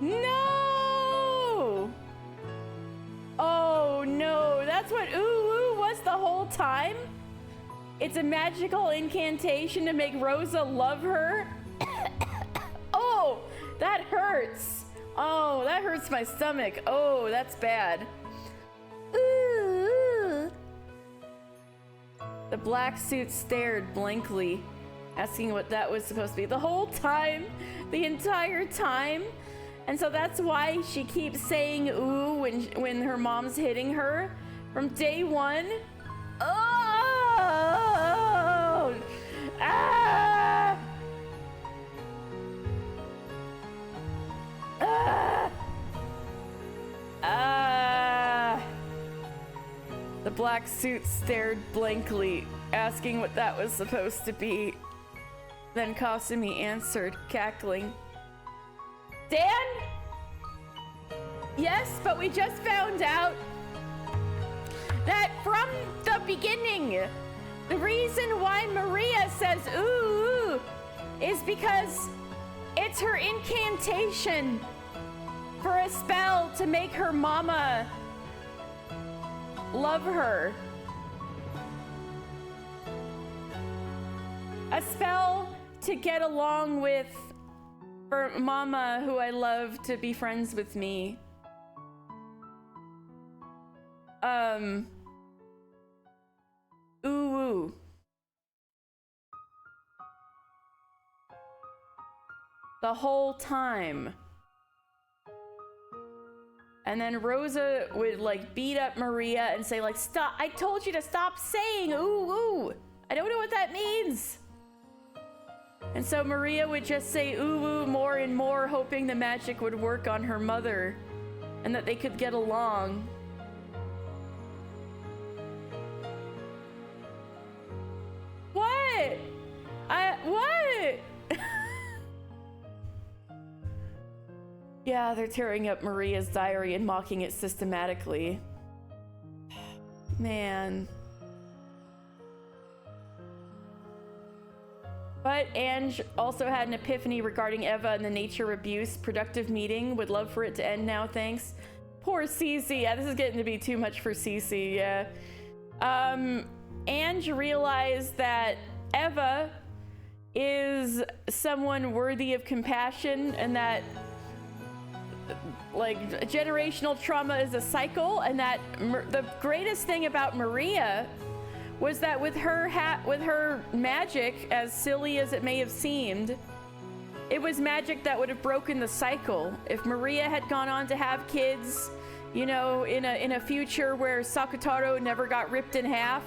No! Oh no, that's what ooh was the whole time? It's a magical incantation to make Rosa love her? Oh, that hurts. Oh, that hurts my stomach. Oh, that's bad. Ooh. The black suit stared blankly, asking what that was supposed to be. The whole time, the entire time. And so that's why she keeps saying ooh when her mom's hitting her from day one. Oh! Ah! Ah! Ah! The black suit stared blankly, asking what that was supposed to be. Then Kasumi answered, cackling. Dan? Yes, but we just found out that from the beginning, the reason why Maria says ooh is because it's her incantation for a spell to make her mama love her. A spell to get along with, for Mama, who I love, to be friends with me. Ooh. The whole time. And then Rosa would like beat up Maria and say like, stop, I told you to stop saying ooh, ooh. I don't know what that means. And so Maria would just say ooh, ooh more and more, hoping the magic would work on her mother and that they could get along. What? What? Yeah, they're tearing up Maria's diary and mocking it systematically. Man. But Ange also had an epiphany regarding Eva and the nature abuse. Productive meeting. Would love for it to end now, thanks. Poor Cece. Yeah, this is getting to be too much for Cece, yeah. Ange realized that Eva is someone worthy of compassion and that like generational trauma is a cycle, and that the greatest thing about Maria was that with her magic, as silly as it may have seemed, it was magic that would have broken the cycle. If Maria had gone on to have kids, you know, in a future where Sakutaro never got ripped in half,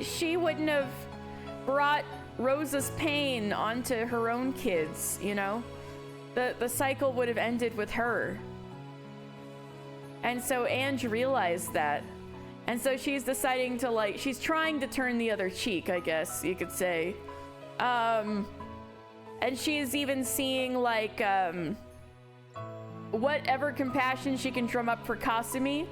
she wouldn't have brought Rosa's pain onto her own kids, you know? The cycle would have ended with her. And so Ange realized that. And so she's deciding to, like, she's trying to turn the other cheek, I guess you could say. And she's even seeing, like, whatever compassion she can drum up for Kasumi.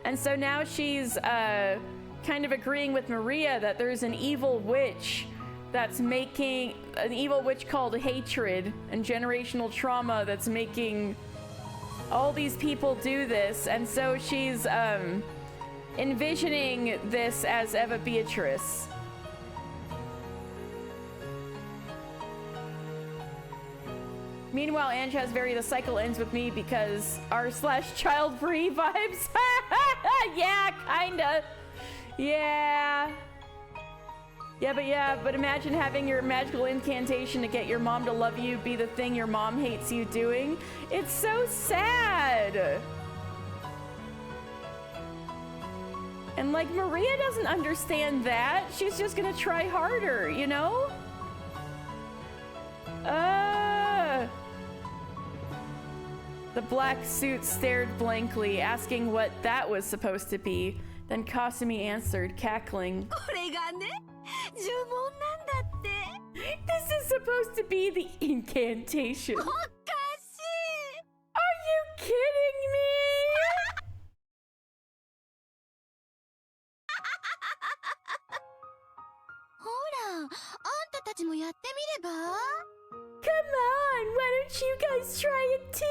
And so now she's kind of agreeing with Maria that there's an evil witch that's making, an evil witch called hatred and generational trauma that's making all these people do this. And so she's envisioning this as Eva Beatrice. Meanwhile, Ange has the cycle ends with me because r/child-free vibes. Yeah, kinda. Yeah, but imagine having your magical incantation to get your mom to love you be the thing your mom hates you doing. It's so sad. And like, Maria doesn't understand that. She's just gonna try harder, you know? The black suit stared blankly, asking what that was supposed to be. Then Kasumi answered, cackling. This is supposed to be the incantation. Are you kidding me? Come on, why don't you guys try it too?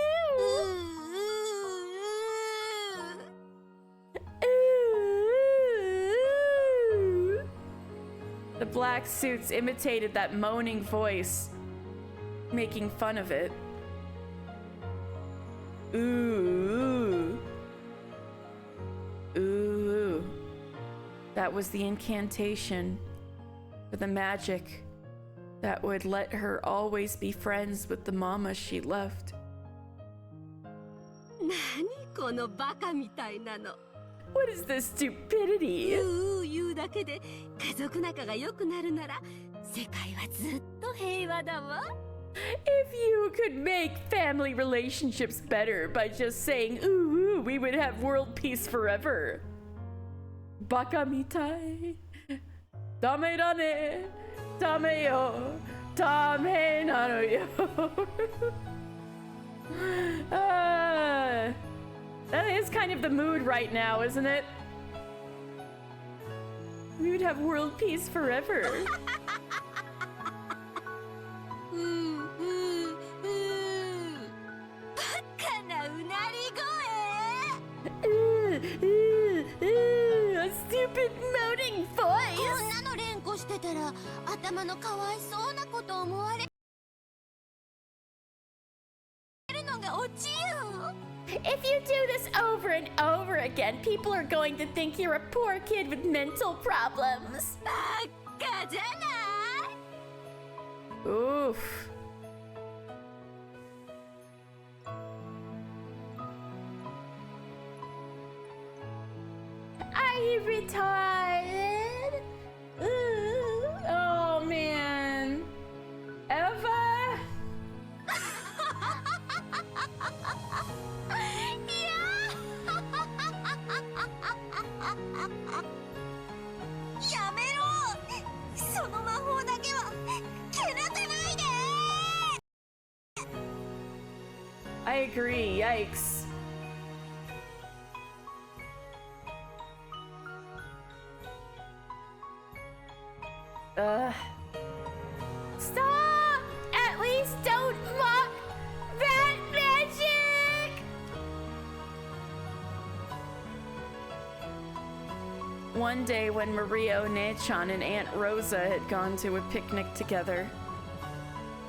The black suits imitated that moaning voice, making fun of it. Ooh. Ooh. That was the incantation for the magic that would let her always be friends with the mama she loved. What is this stupidity? If you could make family relationships better by just saying ooh, we would have world peace forever. Baka mitai. Dame da ne. Dame yo. Dame nano yo. That is kind of the mood right now, isn't it? We would have world peace forever. A stupid moaning voice. If you do this over and over again, people are going to think you're a poor kid with mental problems. Oof. Are you retarded? Ooh. Oh man. Eva? I agree, yikes. Stop! At least don't mock that magic! One day when Maria One-chan and Aunt Rosa had gone to a picnic together,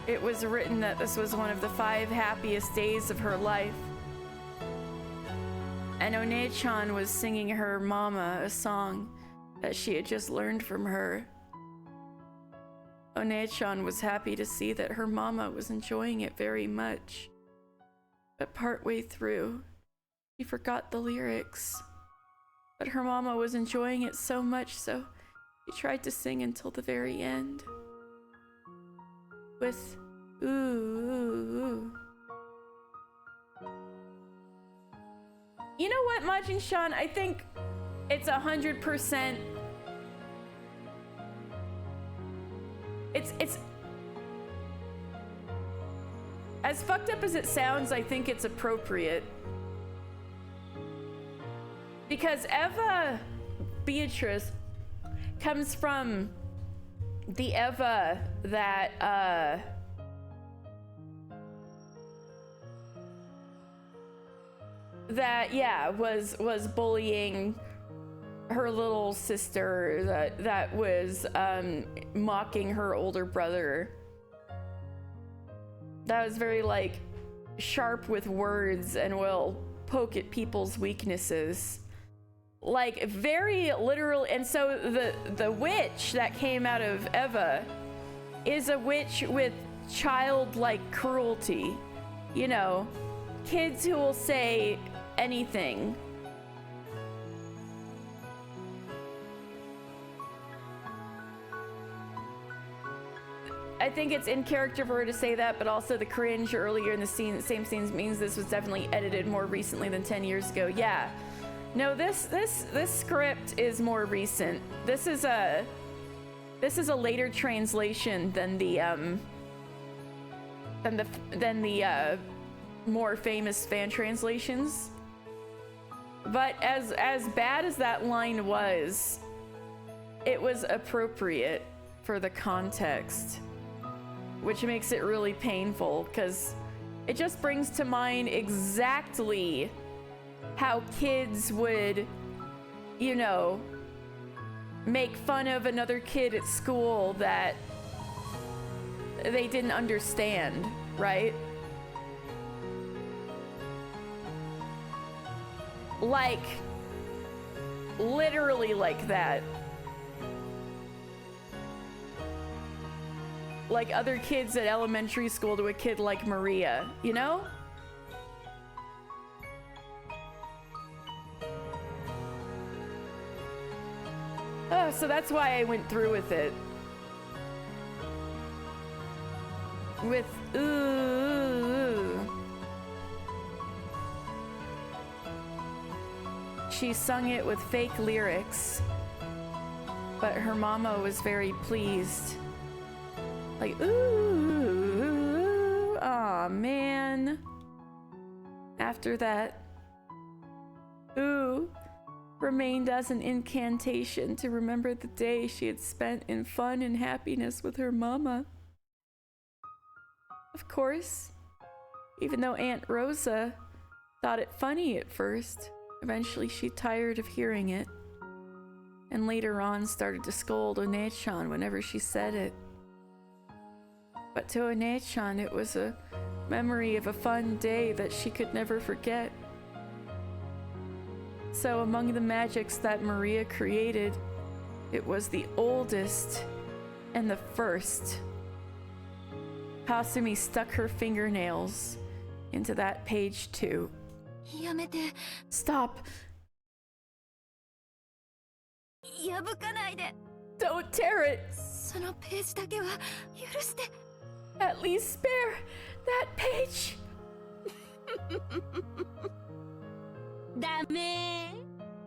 it was written that this was one of the 5 happiest days of her life. And One-chan was singing her mama a song that she had just learned from her. One-chan was happy to see that her mama was enjoying it very much. But partway through, she forgot the lyrics. But her mama was enjoying it so much, so she tried to sing until the very end. With ooh, ooh, ooh. You know what, Majin-chan? I think it's 100%. It's as fucked up as it sounds, I think it's appropriate. Because Eva Beatrice comes from the Eva that was bullying her little sister, that was mocking her older brother. That was very like sharp with words and will poke at people's weaknesses. Like very literal. And so the witch that came out of Eva is a witch with childlike cruelty. You know, kids who will say anything. I think it's in character for her to say that, but also the cringe earlier in the same scenes means this was definitely edited more recently than 10 years ago. Yeah. No, this script is more recent. This is a later translation than the more famous fan translations. But as bad as that line was, it was appropriate for the context, which makes it really painful because it just brings to mind exactly how kids would, you know, make fun of another kid at school that they didn't understand, right? Like, literally like that. Like other kids at elementary school to a kid like Maria, you know? Oh, so that's why I went through with it. With ooh. She sung it with fake lyrics, but her mama was very pleased. Like, ooh, aw, man. After that, ooh remained as an incantation to remember the day she had spent in fun and happiness with her mama. Of course, even though Aunt Rosa thought it funny at first, eventually she tired of hearing it, and later on started to scold One-chan whenever she said it. But to One-chan, it was a memory of a fun day that she could never forget. So among the magics that Maria created, it was the oldest and the first. Kasumi stuck her fingernails into that page too. Stop. Don't tear it. At least spare that page.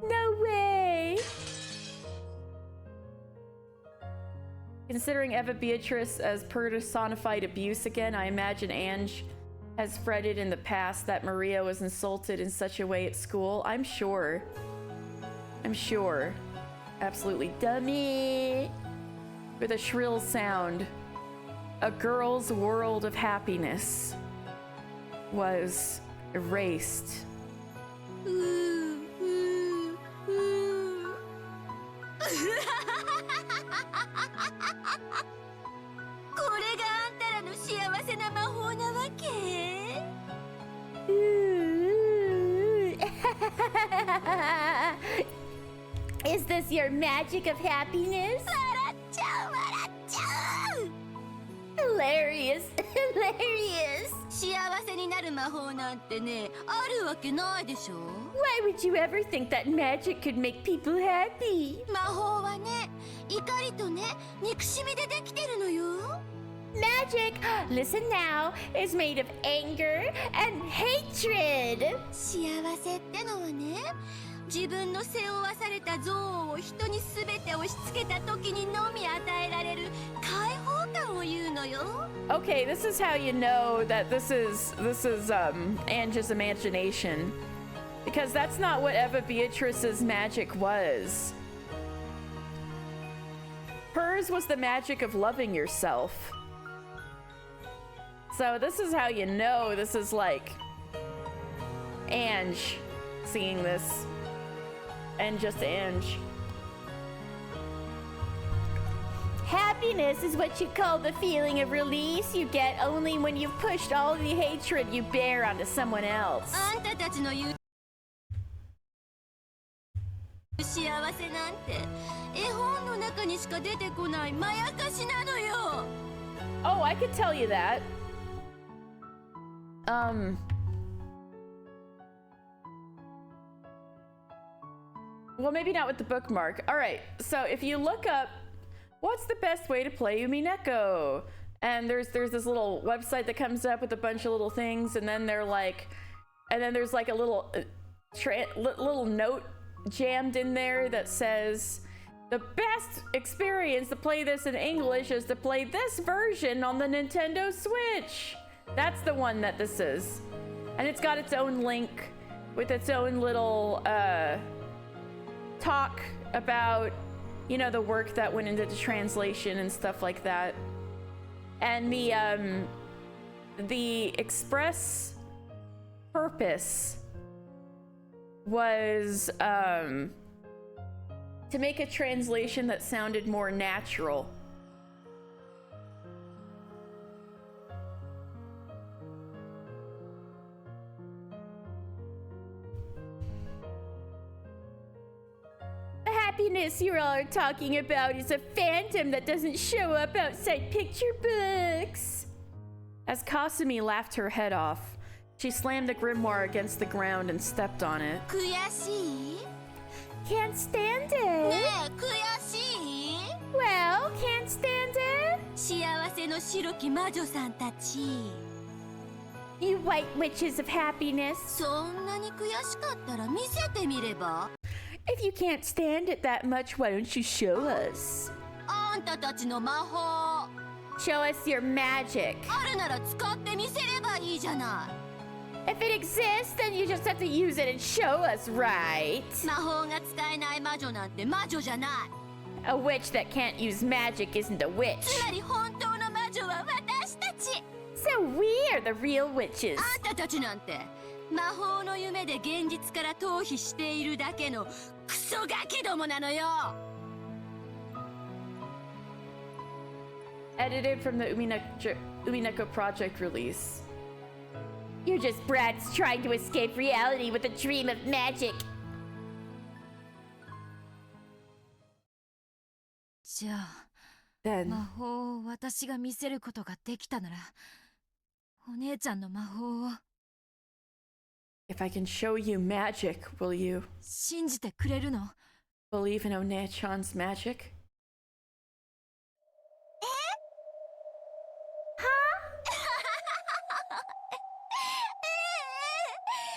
No way. Considering Eva Beatrice as personified abuse again, I imagine Ange has fretted in the past that Maria was insulted in such a way at school. I'm sure. Absolutely. Dummy. With a shrill sound, a girl's world of happiness was erased. Is this your magic of happiness? Hilarious. Hilarious. 幸せになる魔法なんてね、あるわけないでしょ。 Why would you ever think that magic could make people happy? 魔法はね、怒りとね、憎しみでできてるのよ。 Magic, listen now, is made of anger and hatred. 幸せってのはね、自分の背負わされた憎悪を人に全て押し付けた時にのみ与えられる解放感を言うのよ。 Okay, this is how you know that this is Ange's imagination. Because that's not what Eva Beatrice's magic was. Hers was the magic of loving yourself. So this is how you know this is like Ange seeing this. And just Ange. Happiness is what you call the feeling of release you get only when you've pushed all the hatred you bear onto someone else. あんたたちの言う幸せなんて絵本の中にしか出てこないまやかしなのよ。 Oh, I could tell you that. Well, maybe not with the bookmark. All right, so if you look up what's the best way to play Umineko, and there's this little website that comes up with a bunch of little things, and then there's like a little little note jammed in there that says the best experience to play this in English is to play this version on the Nintendo Switch. That's the one that this is, and it's got its own link with its own little talk about, you know, the work that went into the translation and stuff like that. And the express purpose was to make a translation that sounded more natural. The happiness you all are talking about is a phantom that doesn't show up outside picture books. As Kasumi laughed her head off, she slammed the grimoire against the ground and stepped on it. 悔しい？ Can't stand it. ねえ、悔しい？ Well, can't stand it. 幸せの白き魔女さんたち。 You white witches of happiness. そんなに悔しかったら見せてみれば？ If you can't stand it that much, why don't you show us? あんたたちの魔法。 Show us your magic. あるなら使ってみせればいいじゃない。 If it exists, then you just have to use it and show us, right? 魔法が使えない魔女なんて魔女じゃない。 A witch that can't use magic isn't a witch. つまり本当の魔女は私たち。 So we are the real witches. あんたたちなんて魔法の夢で現実から逃避しているだけのクソガキどもなのよ。 Edited from the Umineko Project release. You're just brats trying to escape reality with a dream of magic. じゃあ Then, 魔法を私が見せることができたならお姉ちゃんの魔法を if I can show you magic, will you 信じてくれるの？ believe in One-chan's magic? Oh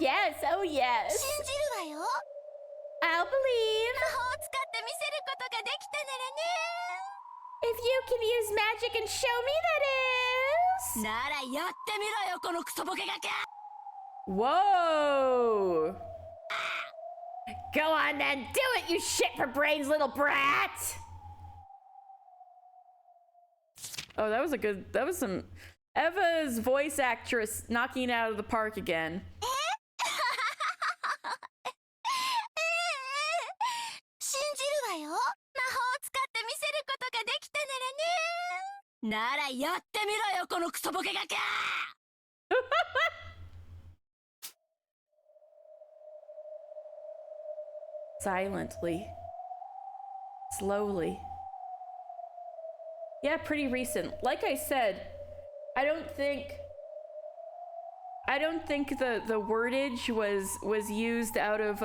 yes, oh yes. 信じるわよ。 I'll believe. 魔法を使って見せることができたならね。 If you can use magic and show me, that is. ならやってみろよこのクソボケガキ。 Whoa! Go on then, do it, you shit for brains little brat. Oh, that was some Eva's voice actress knocking it out of the park again. 信じるわよ。魔法を使って見せることができたならね。ならやってみろよこのクソボケガキ。Silently. Slowly. Yeah, pretty recent. Like I said, I don't think the wordage was used out of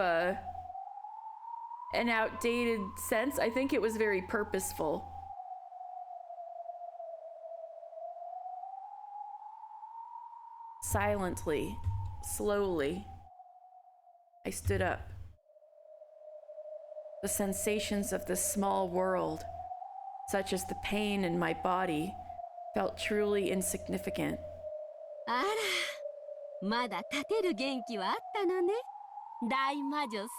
an outdated sense. I think it was very purposeful. Silently, slowly, I stood up. The sensations of this small world, such as the pain in my body, felt truly insignificant. あら、まだ立てる元気はあったのね、大魔女さん。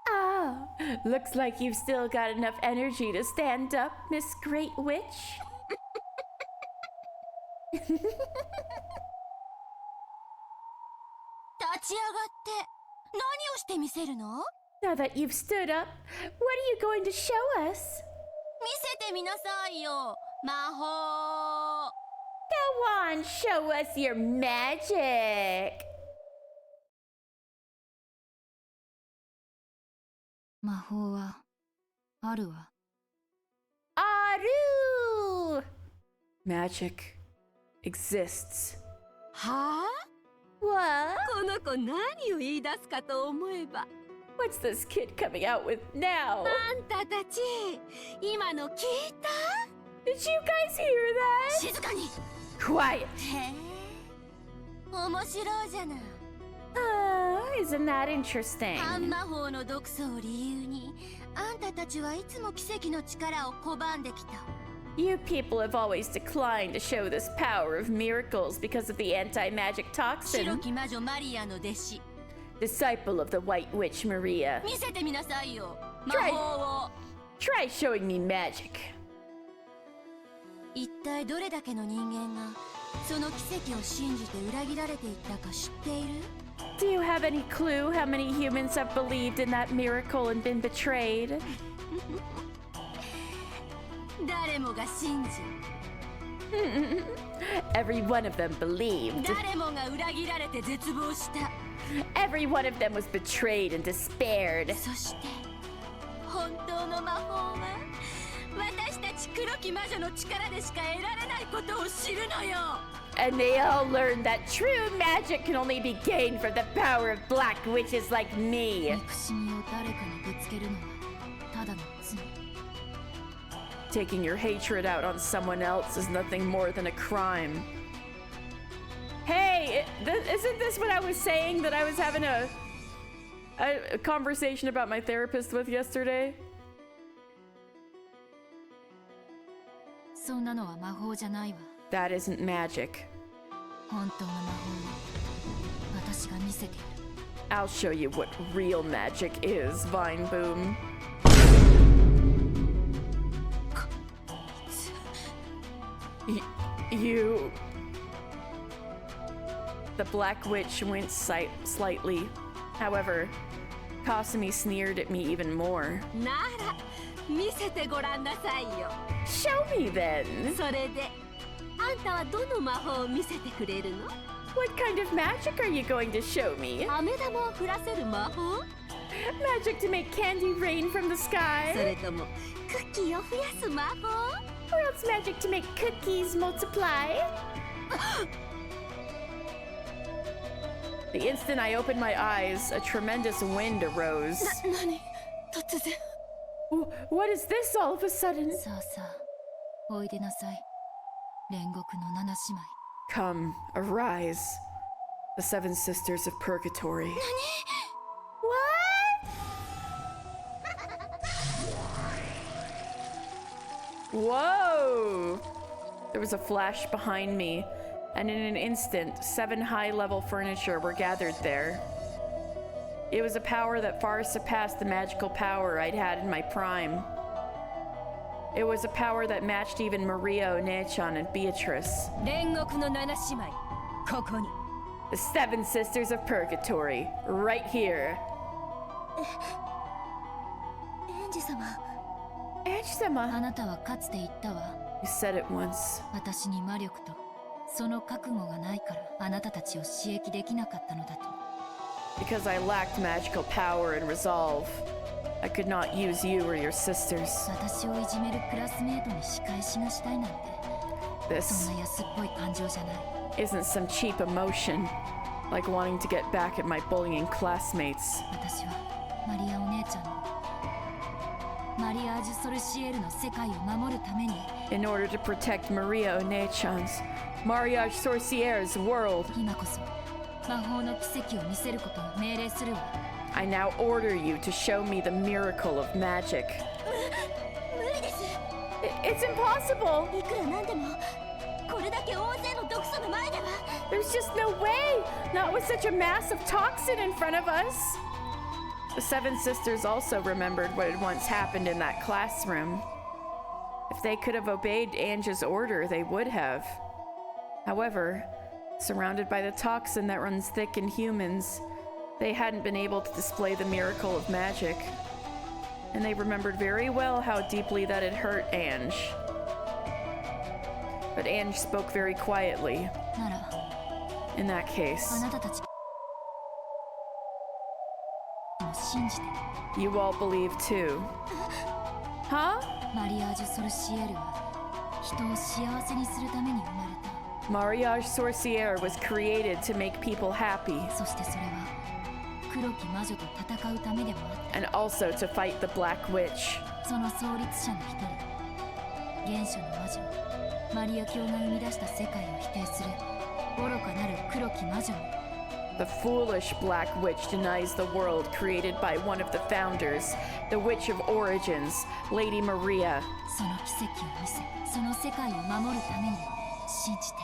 Ah, looks like you've still got enough energy to stand up, Miss Great Witch. 立ち上がって何をしてみせるの？ Now that you've stood up, what are you going to show us? 見せてみなさいよ、魔法。 Go on, show us your magic. 魔法はあるわ。Aru! Magic exists. はあ？ What? この子何を言い出すかと思えば。 What's this kid coming out with now? あんたたち、今の聞いた？ Did you guys hear that? 静かに。 Quiet. へえ、面白いじゃない。 Isn't that interesting? 半魔法の毒素を理由に、あんたたちはいつも奇跡の力を拒んできた。 You people have always declined to show this power of miracles because of the anti-magic 白 toxin. き魔女マリアの弟子。 Disciple of the White Witch Maria. 見せてみなさいよ、魔 Try. 法を。 Try showing me magic. 一体どれだけの人間がその奇跡を信じて裏切られていったか知っている？ Do you have any clue how many humans have believed in that miracle and been betrayed? 誰もが信じ、 Every one of them believed. 誰もが裏切られて絶望した。 Every one of them was betrayed and despaired. そして本当の魔法は私たち黒き魔女の力でしか得られないことを知るのよ。 And they all learned that true magic can only be gained from the power of black witches like me. 憎しみを誰かにぶつけるのはただの罪。 Taking your hatred out on someone else is nothing more than a crime. Hey, isn't this what I was saying that I was having a conversation about my therapist with yesterday? そんなのは魔法じゃないわ。 That isn't magic. 本当の魔法は私が見せてやる。 I'll show you what real magic is, Vine Boom. You... The Black Witch winced slightly. However, Kasumi sneered at me even more. なら見せてごらんなさいよ。 Show me then! それであんたはどの魔法を見せてくれるの？ What kind of magic are you going to show me? 飴玉を降らせる魔法？ Magic to make candy rain from the そ sky? れともクッキーを増やす魔法？ Or else magic to make cookies multiply? The instant I opened my eyes, a tremendous wind arose. 何？突然。 What is this all of a sudden? さあさあ、おいでなさい。煉獄の七姉妹。 Come, arise. The seven sisters of purgatory. What? Whoa! There was a flash behind me, and in an instant, 7 high-level furniture were gathered there. It was a power that far surpassed the magical power I'd had in my prime. It was a power that matched even Maria Onechan and Beatrice. 煉獄の七姉妹、ここに。 The seven sisters of purgatory, right here. エンジ様。 あ Edge-sama, なたはかつて言ったわ。 you said it once. 私に魔力とその覚悟がないからあなたたちを刺激できなかったのだと。Because I lacked magical power and resolve, I could not use you or your sisters. 私をいじめるクラスメートに仕返しがしたいなんて This そんな安っぽい感情じゃない isn't some cheap emotion, like wanting to get back at my bullying classmates. 私はマリアお姉ちゃんのマリアージュ・ソルシエルの世界を守るために In order to protect Maria Onechan's Mariage Sorciere's world, 今こそ魔法の奇跡を見せることを命令するわ I now order you to show me the miracle of magic. 無理です It's impossible! いくらなんでもこれだけ大勢の毒素の前では There's just no way! Not with such a massive toxin in front of us! The seven sisters also remembered what had once happened in that classroom. If they could have obeyed Ange's order, they would have. However, surrounded by the toxin that runs thick in humans, they hadn't been able to display the miracle of magic. And they remembered very well how deeply that had hurt Ange. But Ange spoke very quietly. なら In that あ case, なたたちも信じて you all believe too. Huh? マリアージュ・ソルシエルは人を幸せにするために生まれた Mariage Sorciere was created to make people happy そしてそれは黒き魔女と戦うためでもあっ and also to fight the Black Witch. たその創立者の一人原初の魔女マリア教が生み出した世界を否定する愚かなる黒き魔女も The foolish Black Witch denies the world created by one of the founders, the Witch of Origins, Lady Maria. その奇跡を見せその世界を守るために信じて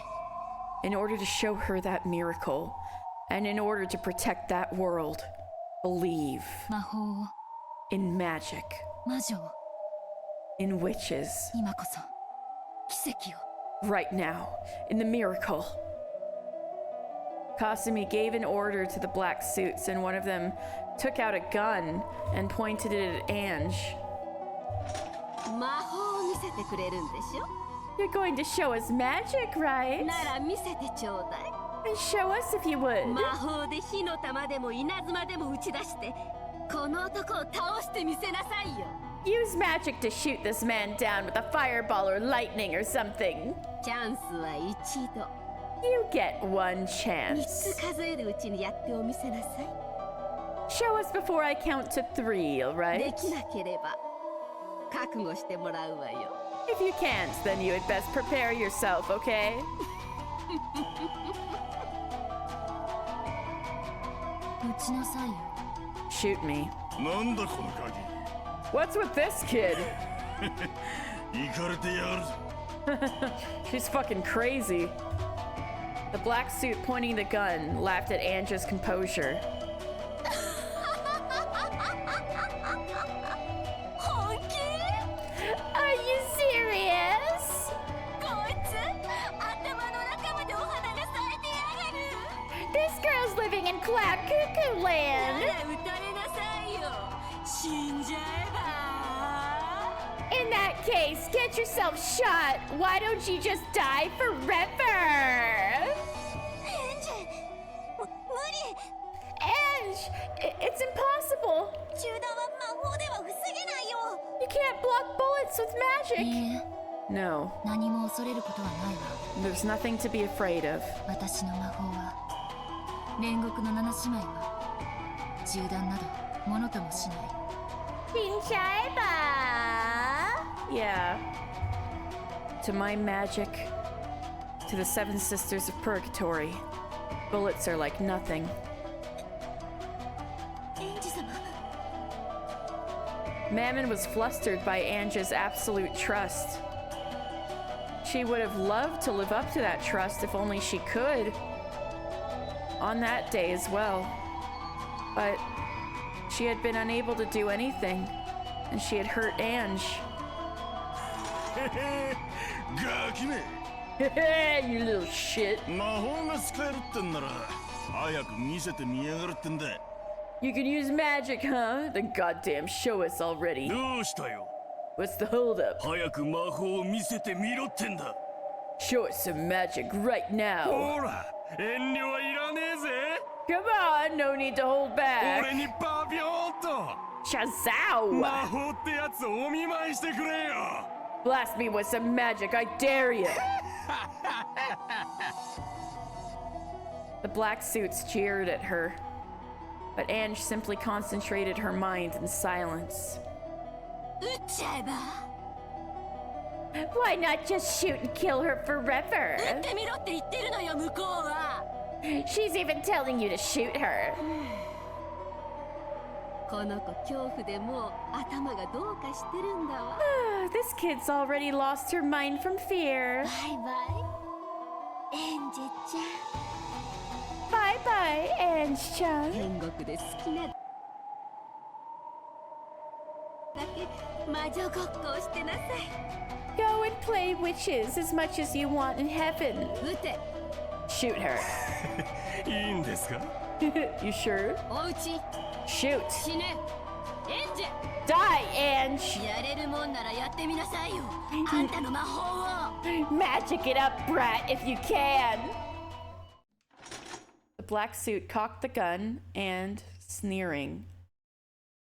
In order to show her that miracle, and in order to protect that world, believe 魔法を in magic, 魔女を in witches, 今こそ奇跡を right now, in the miracle. Kasumi gave an order to the black suits, and one of them took out a gun and pointed it at Ange. 魔法を見せてくれるんでしょ You're going to show us magic, right? なら見せてちょうだい And show us if you would. 魔法で火の玉でも稲妻でも打ち出してこの男を倒してみせなさいよ Use magic to shoot this man down with a fireball or lightning or something. チャンスは一度 You get one 3 chance. つ数えるうちにやってお見せなさい Show us before I count to 3, で alright? きなければ覚悟してもらうわよ If you can't, then you had best prepare yourself, okay? 撃ちなさいよ Shoot me. なんだこの鍵 What's with this kid? 行かれてやがるぞ She's fucking crazy. The black suit pointing the gun laughed at Ange's composure. 本気 Are you serious? こいつ頭の中までお花が咲いてやがる This girl's living in Cloud Cuckoo な Land. ら撃たれなさいよ死んじゃえば In that case, get yourself shot. Why don't you just die forever? エンジ無理 Ange, it's impossible. 銃弾は魔法では防げないよ You can't block bullets with い magic. いえ No, 何も恐れることはないわ there's nothing to be afraid of. 私の魔法は煉獄の七姉妹は銃弾などものともしない Yeah. To my magic, to the seven sisters of purgatory, bullets are like nothing. エンジ様 Mammon was flustered by Ange's absolute trust. She would have loved to live up to that trust if only she could. On that day as well. But she had been unable to do anything, and she had hurt Ange. ガキめ You little shit. 魔法が使えるってんなら早く見せてみやがるってんだ You can use magic, huh? Then goddamn show us already. どうしたよ What's the holdup? 早く魔法を見せてみろってんだ Show us some magic right now. ほら遠慮はいらねえぜ Come on, no need to hold back. 俺にバビョーンと Shazao! 魔法ってやつをお見舞いしてくれよ Blast me with some magic, I dare you! The black suits jeered at her, but Ange simply concentrated her mind in silence. 撃っちゃえば Why not just shoot and kill her forever? 撃ってみろって言ってるのよ向こうは She's even telling you to shoot her. この子恐怖でもう頭がどうかしてるんだわ This kid's already lost her mind from fear. バイバイエンジェちゃん Bye bye, Ange-chan. 天国で好きなだけ魔女ごっこをしてなさい Go and play witches as much as you want in heaven. 撃て Shoot her. いいんですか You sure? おうち Shoot. 死ねエンジェ Die, Ange. やれるもんならやってみなさいよあんたの魔法を Magic it up, brat, if you can. The black suit cocked the gun and, sneering,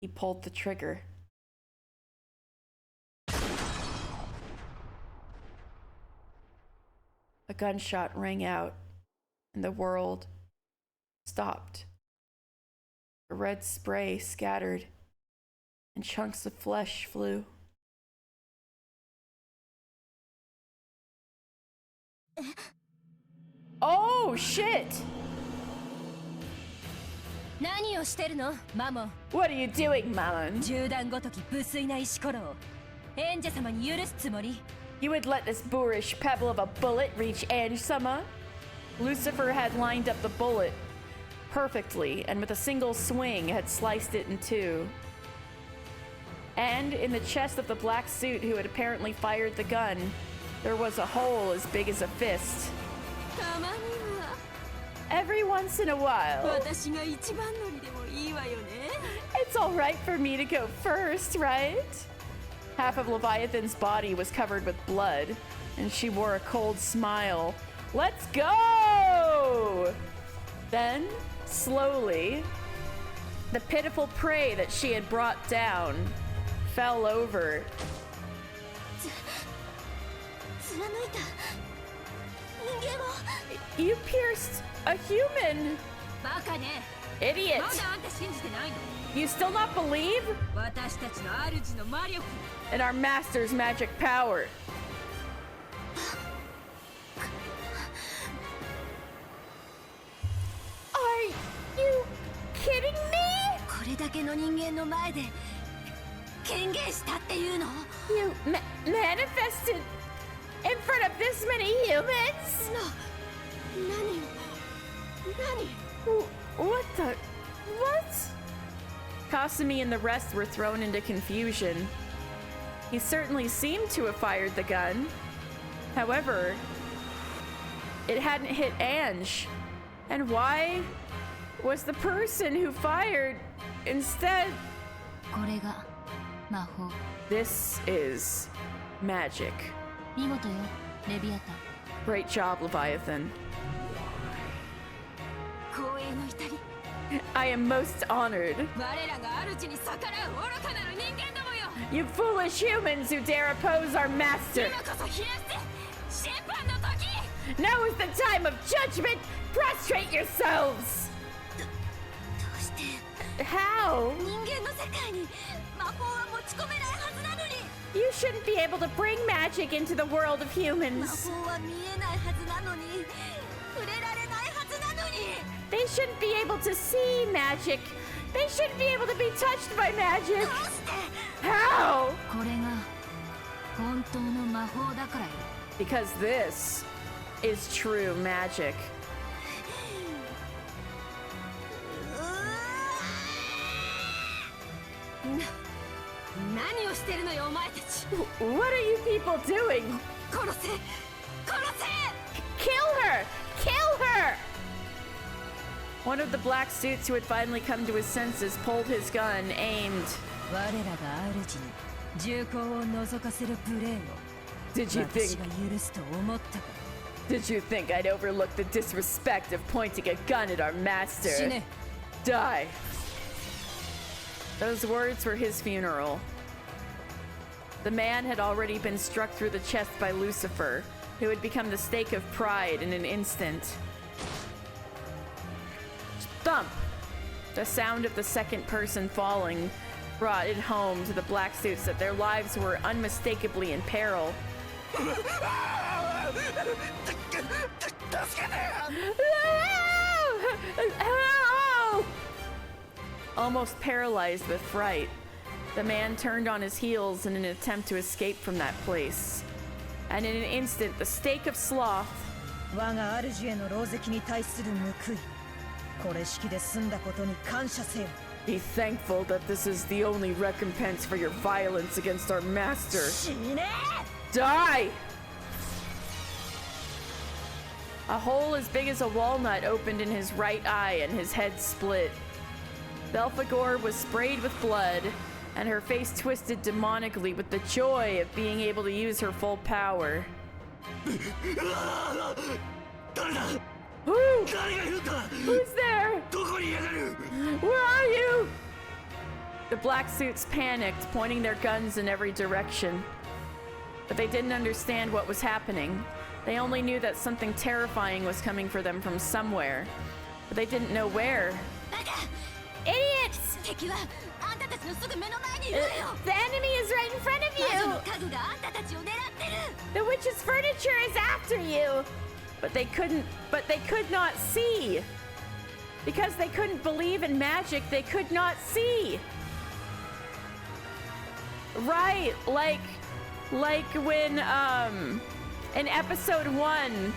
he pulled the trigger. A gunshot rang out, and the world stopped. A red spray scattered, and chunks of flesh flew. Oh, shit! 何をしてるのマモン What are you doing, Malon? 銃弾ごとき無粋な石ころをエンジェ様に許すつもり You would let this boorish pebble of a bullet reach Ange-sama? Lucifer had lined up the bullet perfectly, and with a single swing had sliced it in two. And in the chest of the black suit who had apparently fired the gun, there was a hole as big as a fist. たまには Every once in a while, 私が一番乗りでもいいわよね it's all right for me to go first, right? Half of Leviathan's body was covered with blood, and she wore a cold smile. Let's go! Then, slowly, the pitiful prey that she had brought down fell over. 貫いた人間を You pierced a human! バカね Idiot! まだあんた信じてないの You still not believe 私たちの主の魔力 in our master's magic power? Are you kidding me? これだけの人間の前で権限したっていうの You manifested in front of this many humans? What the? What? Kasumi and the rest were thrown into confusion. He certainly seemed to have fired the gun. However, it hadn't hit Ange. And why was the person who fired instead? これが魔法 This is magic. 見事よレビアタン Great job, Leviathan. 光栄の至り I am most honored. 我らが主に逆らう愚かなる人間どもよ You foolish humans who dare oppose our master. 今こそ冷やして審判の時 Now is the time of judgment. Prostrate yourselves. どうして How? 人間の世界に魔法は持ち込めないはずなのに You shouldn't be able to bring magic into the world of 魔 humans. 法は見えないはずなのに触れられないはずなのに They shouldn't be able to see magic. They shouldn't be able to be touched by magic. どうして How? これが本当の魔法だからよ Because this is true magic. 何をしてるのよお前たち What are you people doing? 殺せ殺せ Kill her! Kill her! One of the black suits who had finally come to his senses pulled his gun, aimed. 我らが主に銃口を覗かせるプレーを Did you 私 think が許すと思ったか Did you think I'd overlook the disrespect of pointing a gun at our master? Die. Those words were his funeral. The man had already been struck through the chest by Lucifer, who had become the stake of pride in an instant. Thump! The sound of the second person falling brought it home to the black suits that their lives were unmistakably in peril. Almost paralyzed with fright, the man turned on his heels in an attempt to escape from that place. And in an instant, the stake of sloth be thankful that this is the only recompense for your violence against our master. Die! A hole as big as a walnut opened in his right eye and his head split. Belphegor was sprayed with blood, and her face twisted demonically with the joy of being able to use her full power. Who? Who's there? Where are you? The black suits panicked, pointing their guns in every direction. But they didn't understand what was happening. They only knew that something terrifying was coming for them from somewhere. But they didn't know where. Idiots! The enemy is right in front of you! The witch's furniture is after you! But they could not see. Because they couldn't believe in magic, they could not see. Right, like when, in episode 1,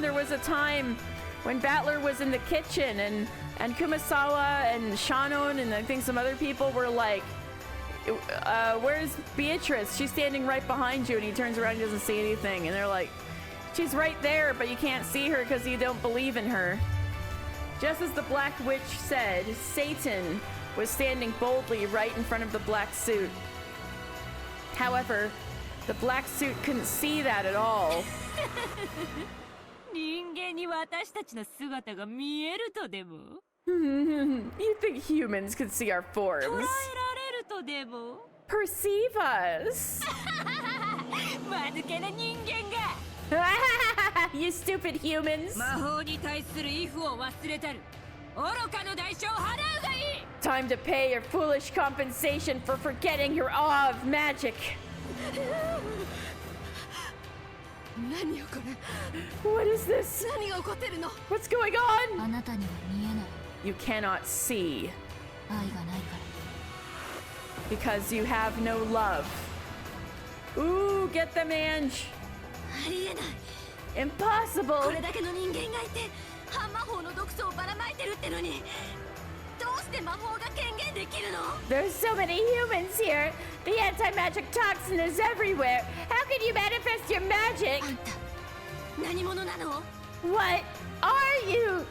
there was a time when Battler was in the kitchen and Kumasawa and Shannon and I think some other people were like, where's Beatrice? She's standing right behind you, and he turns around and doesn't see anything, and they're like, she's right there, but you can't see her because you don't believe in her. Just as the Black Witch said, Satan was standing boldly right in front of the black suit. However, the black suit couldn't see that at all. You think humans could see our forms? Perceive us? You stupid humans! Time to pay your foolish compensation for forgetting your awe of magic. What is this? What's going on? You cannot see. Because you have no love. Ooh, get them, Ange. Impossible. There's so many humans here. The anti-magic toxin is everywhere. How can you manifest your magic? What are you?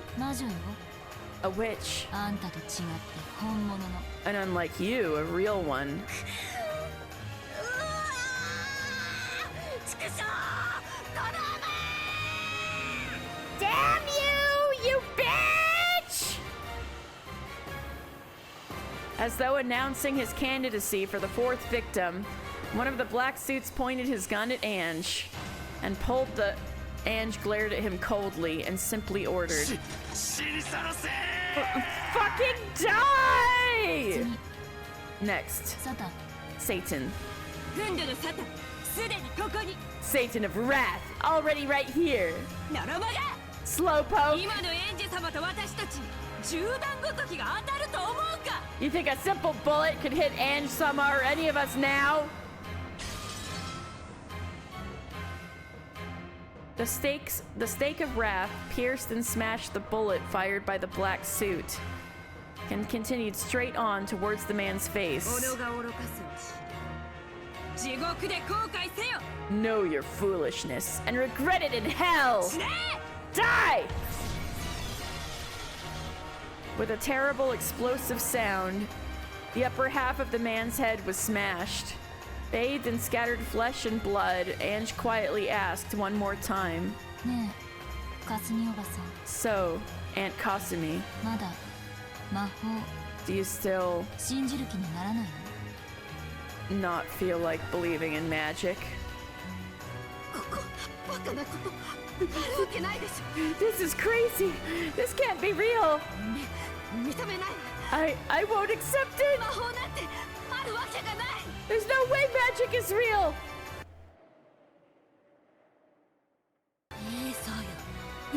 A witch. And unlike you, a real one. Damn you, you bitch! As though announcing his candidacy for the fourth victim, one of the black suits pointed his gun at Ange and pulled the... Ange glared at him coldly and simply ordered, fucking die! Next, Satan. Satan of wrath, already right here. Slowpoke. You think a simple bullet could hit Ange Sama or any of us now? The stake of wrath pierced and smashed the bullet fired by the black suit and continued straight on towards the man's face. Know your foolishness and regret it in hell! Die! With a terrible explosive sound, the upper half of the man's head was smashed, Bathed in scattered flesh and blood, Ange quietly asked one more time. ねえかすみおばさん So, Aunt Kasumi, まだ魔法 do you still 信じる気にならないの not feel like believing in magic? バカなことあるわけないでし This is crazy! This can't be real! ょ認めない I won't accept it! 魔法なんてあるわけがない There's no way magic is real! そうよ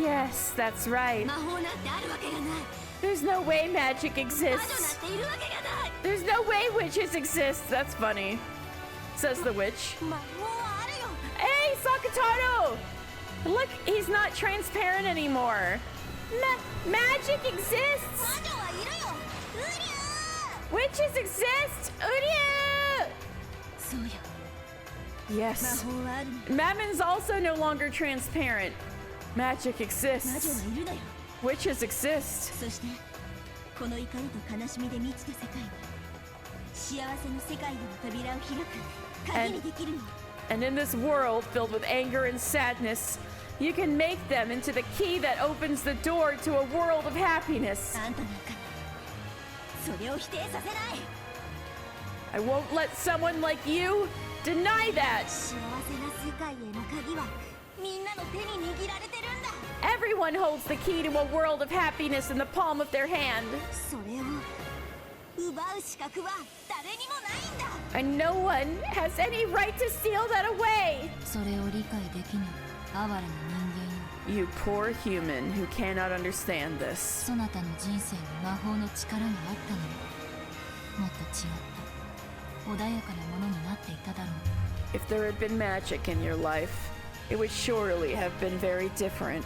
Yes, that's right. 魔法なんてあるわけがない There's no way magic 魔女なん exists. ているわけがない There's no way witches exist. That's funny. Says the witch. 魔法はあるよ Hey, Sakataro! Look, he's not transparent anymore. Magic 魔 exists! 女はいるようり Witches exist! Urya! そうよ Yes. 魔法はあるの Mammon's also no longer transparent. Magic 魔女 exists. はいるのよ Witches exist. そしてこの怒りと悲しみで満ちた世界は幸せの世界への扉を開く鍵にできるの And in this world filled with anger and sadness, you can make them into the key that opens the door to a world of happiness. あんたなんかにそれを否定させない I won't let someone like you deny that. 幸せな世界への鍵はみんなの手に握られてるんだ Everyone holds the key to a world of happiness in the palm of their hand. それを奪う資格は誰にもないんだ And no one has any right to steal that away. それを理解できぬ哀れな人間よ You poor human who cannot understand this. そなたの人生に魔法の力があったのにもっと違った穏やかなものになっていただろう If there had been magic in your life, it would surely have been very different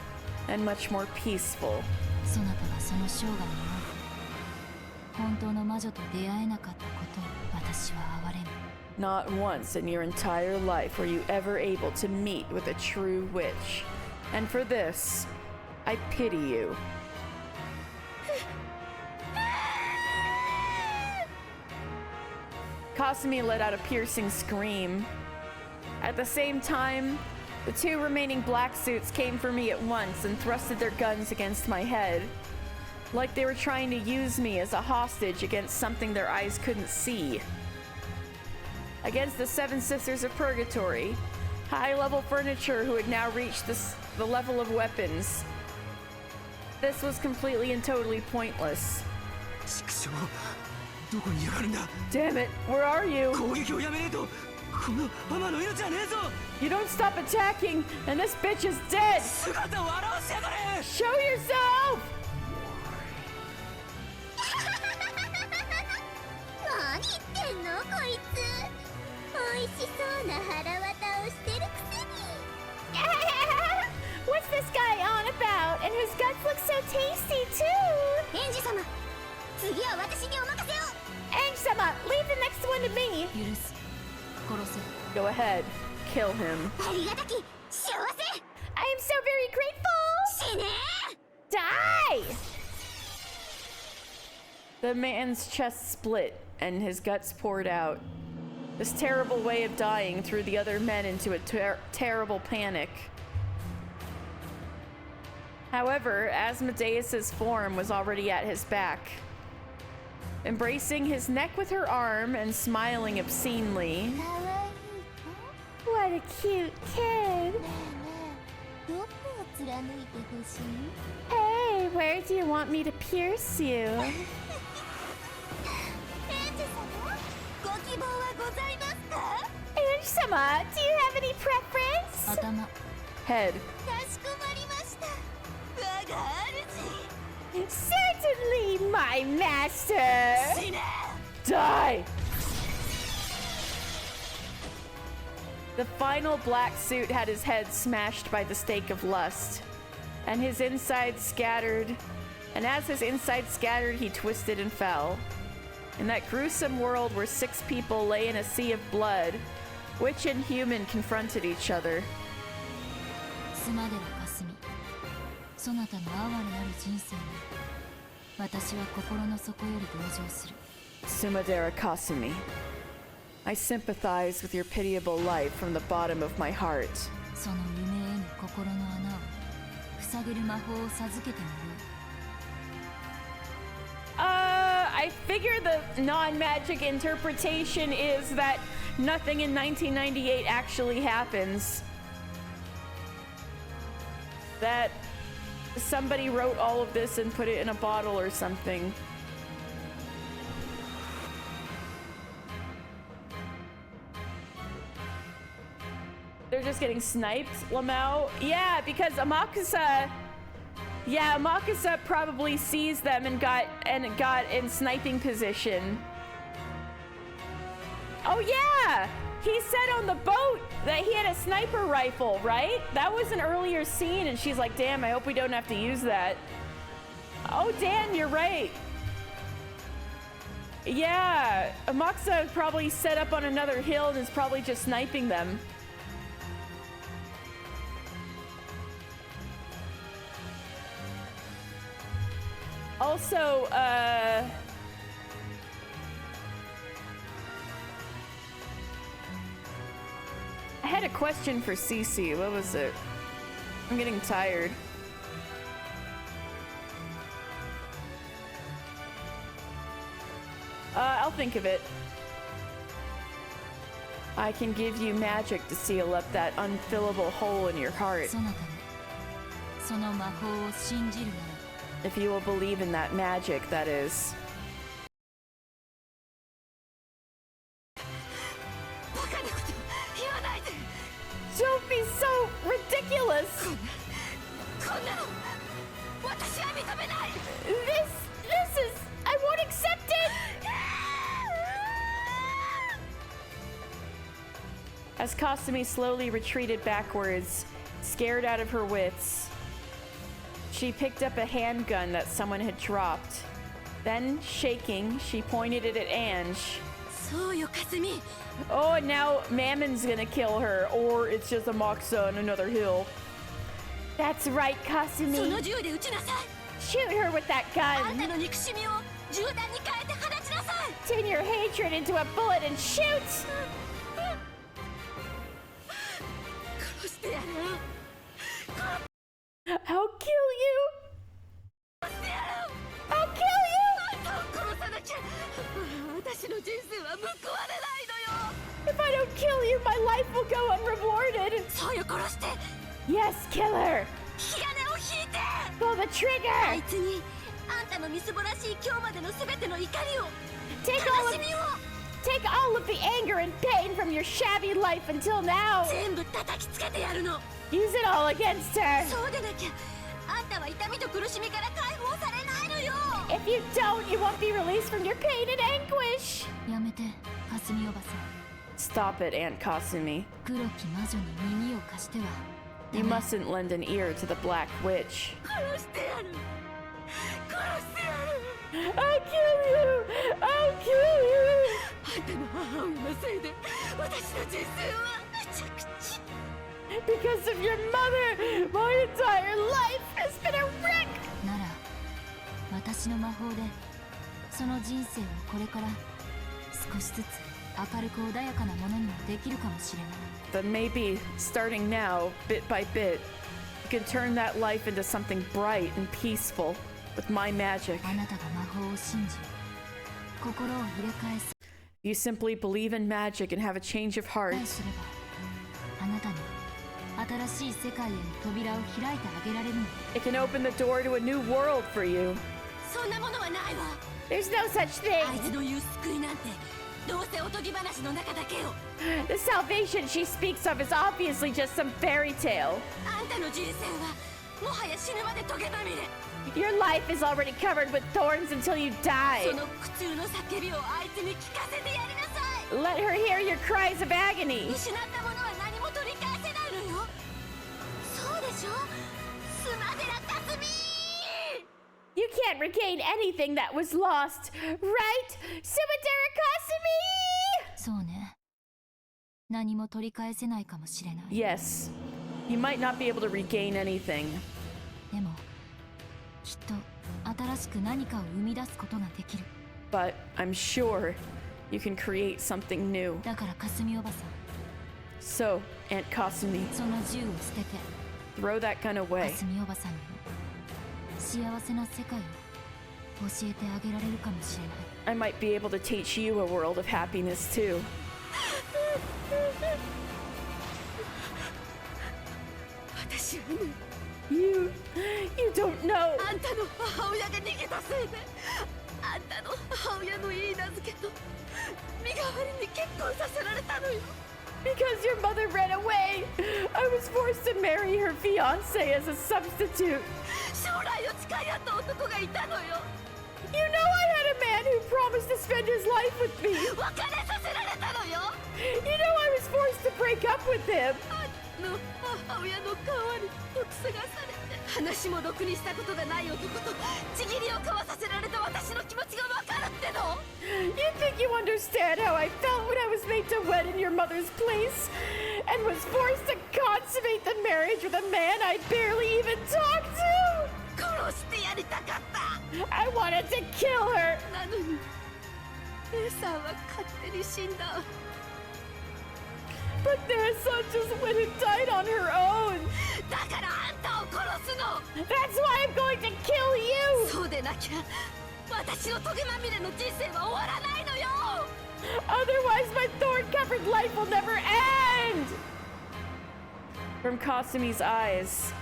and much more peaceful. そなたはその生涯において本当の魔女と出会えなかったことを私は哀れむ Not once in your entire life were you ever able to meet with a true witch. And for this, I pity you. Kasumi let out a piercing scream. At the same time, the two remaining black suits came for me at once and thrusted their guns against my head, like they were trying to use me as a hostage against something their eyes couldn't see. Against the Seven Sisters of Purgatory, high-level furniture who had now reached the level of weapons. This was completely and totally pointless. 畜生どこにやがるんだ Damn it, where are you? 攻撃をやめねえとこの浜の命はねえぞ You don't stop attacking, and this bitch is dead! 姿を現しやがれ Show yourself! 何言ってんのこいつ美味しそうな腹渡をしてるくせに What's this guy on about? And his guts look so tasty too! エンジ様次は私にお任せを Ange-sama, leave the next one to me! 許す殺せ Go ahead, kill him. ありがたき幸せ I am so very grateful! 死ね Die! The man's chest split and his guts poured out. This terrible way of dying threw the other men into a terrible panic. However, Asmodeus's form was already at his back. Embracing his neck with her arm and smiling obscenely. かわいい What a cute kid! ねえねえどこを貫いてほしい Hey, where do you want me to pierce you? エンジ様ご希望はございますか Ange-sama, do you have any preference? 頭 Head. かしこまりました我が主 Certainly, my master! 死ね Die! The final black suit had his head smashed by the stake of lust, and his insides scattered. And as his insides scattered, he twisted and fell. In that gruesome world where 6 people lay in a sea of blood, witch and human confronted each other. スマデラかすみそなたの哀れなる人生に私は心の底より同情する Sumadera Kasumi. I sympathize with your pitiable life from the bottom of my heart. その夢への心の穴を塞げる魔法を授けてみよう。I figure the non-magic interpretation is that nothing in 1998 actually happens. That somebody wrote all of this and put it in a bottle or something. They're just getting sniped, Lamau? Yeah, because Amakusa probably sees them and got in sniping position. Oh yeah! He said on the boat that he had a sniper rifle, right? That was an earlier scene, and she's like, damn, I hope we don't have to use that. Oh, Dan, you're right. Yeah, Amakusa probably set up on another hill and is probably just sniping them. Also, I had a question for Cece. What was it? I'm getting tired. I'll think of it. I can give you magic to seal up that unfillable hole in your heart. そなたもその魔法を信じるなら If you will believe in that magic, that is. Don't be so ridiculous! This is... I won't accept it! As Kasumi slowly retreated backwards, scared out of her wits, she picked up a handgun that someone had dropped. Then, shaking, she pointed it at Ange. Oh, and now Mammon's gonna kill her, or it's just a Moxa on another hill. That's right, Kasumi. Shoot her with that gun. Turn your hatred into a bullet and shoot! I'll kill you! I'll kill you! If I don't kill you, my life will go unrewarded! Yes, kill her! Pull the trigger! Take all of the anger and pain from your shabby life until now! Use it all against her! If you don't, you won't be released from your pain and anguish! Stop it, Aunt Kasumi. You mustn't lend an ear to the Black Witch. I'll kill you! I'll kill you! Because of your mother, my entire life has been a wreck! Then maybe, starting now, bit by bit, you can turn that life into something bright and peaceful with my magic. You simply believe in magic and have a change of heart. It can open the door to a new world for you. There's no such thing. The salvation she speaks of is obviously just some fairy tale. Your life is already covered with thorns until you die. Let her hear your cries of agony. You can't regain anything that was lost, right, Sumadera Kasumi? Yes, you might not be able to regain anything. But I'm sure you can create something new. だからかすみおばさん So, Aunt Kasumi, その銃を捨てて throw that gun か away. すみおばさんにも幸せな世界を教えてあげられるかもしれない I might be able to teach you a world of happiness too. 私はね You don't know. あんたの母親が逃げたせいであんたの母親のいい名付けと身代わりに結婚させられたのよ Because your mother ran away, I was forced to marry her fiance as a substitute. 将来を誓い合った男がいたのよ You know I had a man who promised to spend his life with me. 別れさせられたのよ You know I was forced to break up with him. あの母親の代わりと探されて話もろくにしたことがない男とちぎりを交わさせられた私の気持ちがわかるっての You think you understand how I felt when I was made to wed in your mother's place and was forced to consummate the marriage with a man I barely even talked to? 殺してやりたかった I wanted to kill her. なのに姉さんは勝手に死んだ But their son just went and died on her own. だからあんたを殺すの That's why I'm going to kill you. そうでなきゃ私のトゲまみれの人生は終わらないのよ Otherwise, my thorn-covered life will never end. From Kasumi's eyes,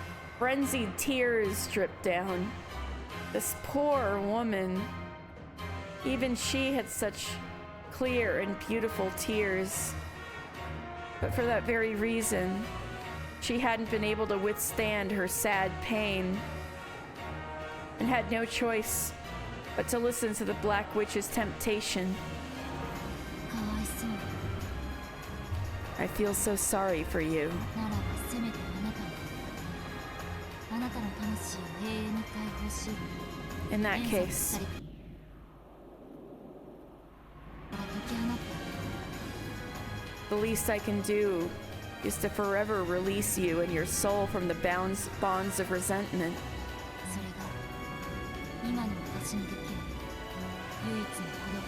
frenzied tears dripped down. This poor woman. Even she had such clear and beautiful tears. But for that very reason, she hadn't been able to withstand her sad pain and had no choice but to listen to the Black Witch's temptation. かわいそう I feel so sorry for you. ならばせめてあなたの魂を永遠に解放し In that 連鎖の case, 鎖から解き放って the least I can do is to forever release you and your soul from the bonds of resentment. それが今の私にできる唯一の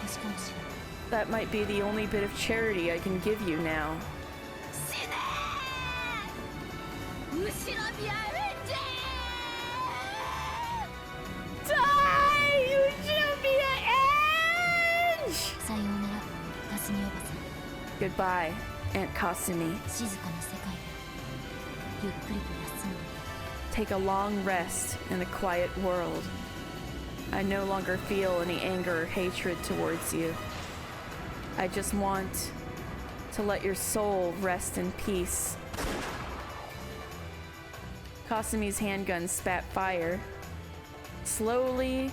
施しかもしれない That might be the only bit of charity I can give you now. 死ねー後ろ見合えんじ Die! You should be an edge! さようならかすみおばさん Goodbye, Aunt Kasumi. 静かな世界でゆっくりと休んで Take a long rest in the quiet world. I no longer feel any anger or hatred towards you. I just want to let your soul rest in peace. Kasumi's handgun spat fire. Slowly,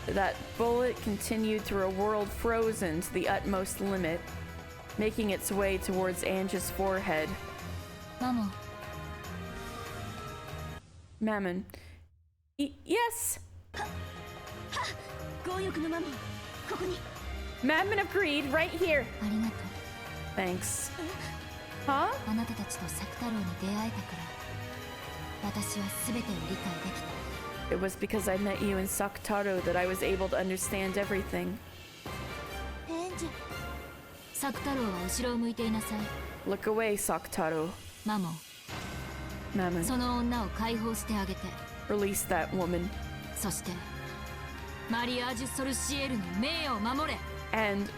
that bullet continued through a world frozen to the utmost limit, making its way towards Anja's forehead. マモ Mammon. Yes! 強欲のマモここに Mammon of Greed, right here. ありがとう Thanks. Huh? あなたたちと作太郎に出会えたから私は全てを理解できた It was because I met you in Saktaro that I was able to understand everything. エンジェ作太郎は後ろを向いていなさい Look away, Saktaro. マモ Mammon, その女を解放してあげて release that woman. そしてマリアージュ・ソルシエルの名誉を守れ And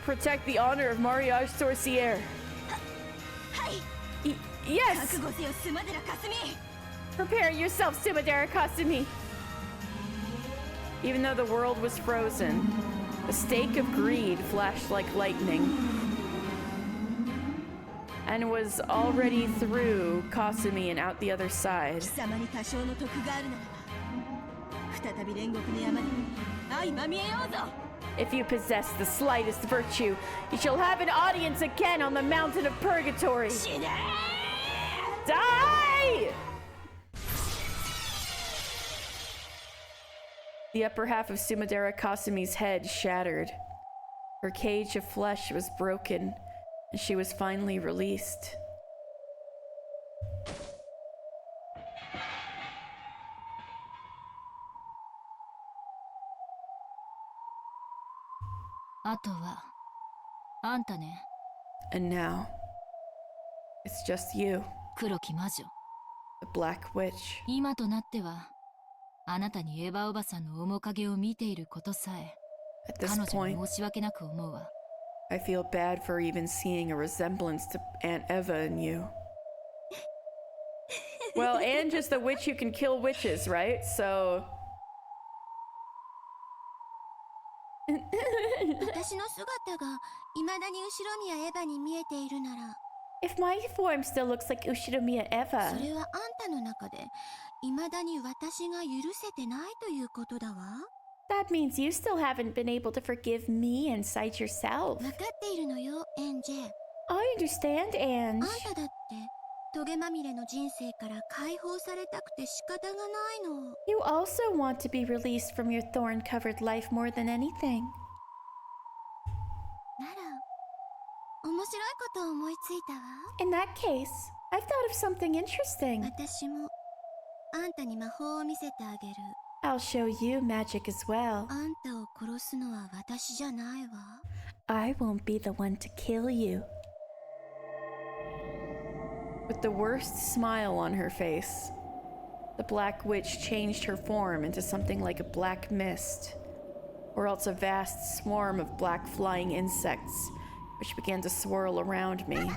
protect the honor of Mariage Sorcière. はい Yes! 覚悟せよスマデラカスミ Prepare yourself, Sumadara Kasumi! Even though the world was frozen, the stake of greed flashed like lightning and was already through Kasumi and out the other side. 貴様に多少の徳があるならば再び煉獄の山で相まみえようぞ If you possess the slightest virtue, you shall have an audience again on the mountain of purgatory. 死ね Die! The upper half of Sumadara Kasumi's head shattered. Her cage of flesh was broken, and she was finally released. あとはあんたね。 And now, it's just you, 黒き魔女。 the Black Witch. 今となっては、あなたにエヴァおばさんの面影を見ていることさえ、 At this 彼女 point, に申し訳なく思うわ。 I feel bad for even seeing a resemblance to Aunt Eva in you. Well, Anne's just the witch who can kill witches, right? So... 私の姿が未だに後ろ宮エヴァに見えているなら、 If my form still looks like Ushinomiya そ Eva, れはあんたの中で未だに私が許せてないということだわ。 that means you still haven't been able to forgive me inside yourself. 分かっているのよ、エンジェ。 I understand, あ Ange. んただってトゲまみれの人生から解放されたくて仕方がないの。 You also want to be released from your thorn-covered life more than anything. なら面白いことを思いついたわ。 In that case, I've thought of something interesting. 私もあんたに魔法を見せてあげる。 I'll show you magic as well. あんたを殺すのは私じゃないわ。 I won't be the one to kill you. With the worst smile on her face, the Black Witch changed her form into something like a black mist, or else a vast swarm of black flying insects, which began to swirl around me.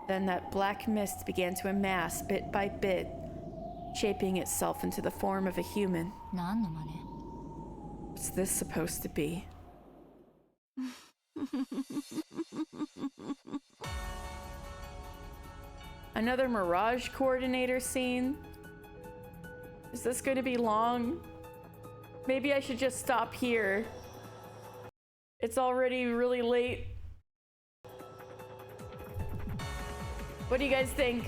Then that black mist began to amass bit by bit, shaping itself into the form of a human. 何の真似？ What's this supposed to be? Another Mirage Coordinator scene? Is this going to be long? Maybe I should just stop here. It's already really late. What do you guys think?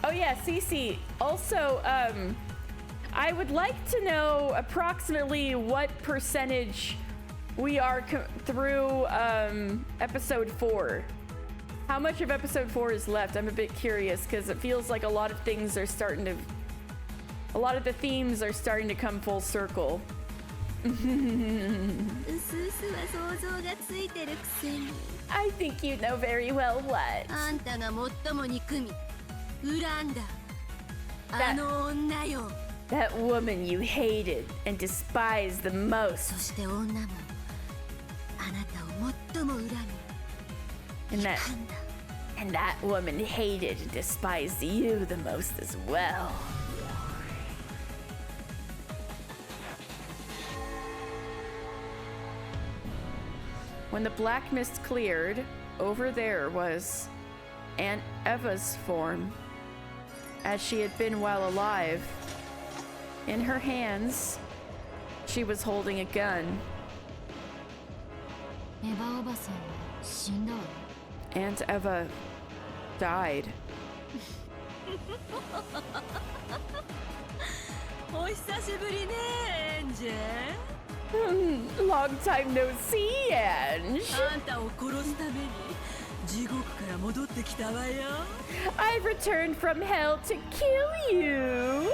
Oh yeah, Cece. Also, I would like to know approximately what percentage we are through episode 4. How much of episode 4 is left? I'm a bit curious because it feels like a lot of things are starting to... A lot of the themes are starting to come full circle. うすうすは想像がついてるくせに。 I think you know very well what. あんたが最も憎み、恨んだあの女よ。 That woman you hated and despised the most. そして女もあなたを最も恨み、 And 憎 that, んだ。 and that woman hated and despised you the most as well. When the black mist cleared, over there was Aunt Eva's form, as she had been while alive. In her hands, she was holding a gun. エヴァおばさんは死んだわ。 Aunt Eva died. お久しぶりね、エンジェ。 Long time no see, Ange. あんたを殺すために地獄から戻ってきたわよ。 I've returned from hell to kill you.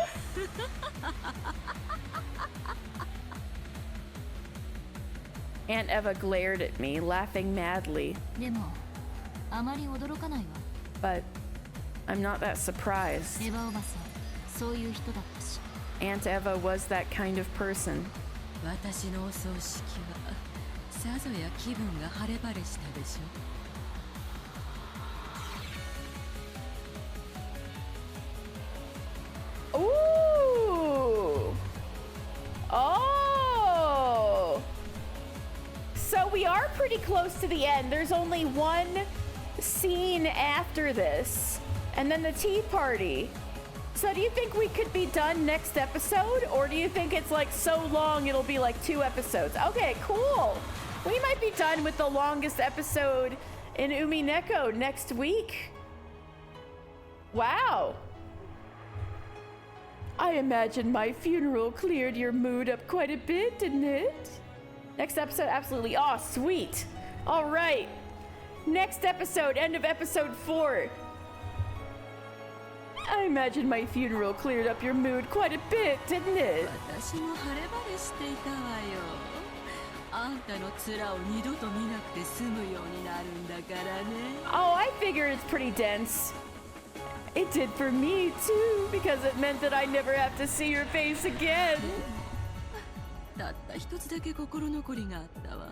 Aunt Eva glared at me, laughing madly. でもあまり驚かないわ。 But I'm not that surprised. エヴァおばさん、そういう人だったし。 Aunt Eva was that kind of person. 私のお葬式はさぞや気分が晴れ晴れしたでしょ。 Ooh. Oh. So we are pretty close to the end. There's only one scene after this, and then the tea party. So do you think we could be done next episode, or do you think it's like so long it'll be like 2 episodes? Okay, cool. We might be done with the longest episode in Umineko next week. Wow. I imagine my funeral cleared your mood up quite a bit, didn't it? Next episode, absolutely. Oh, sweet. All right. Next episode, end of episode 4. I imagine my funeral cleared up your mood quite a bit, didn't it? 私も晴れ晴れしていたわよ。あんたの面を二度と見なくて済むようになるんだからね。Oh, I figure it's pretty dense. It did for me too, because it meant that I never have to see your face again. たった一つだけ心残りがあったわ。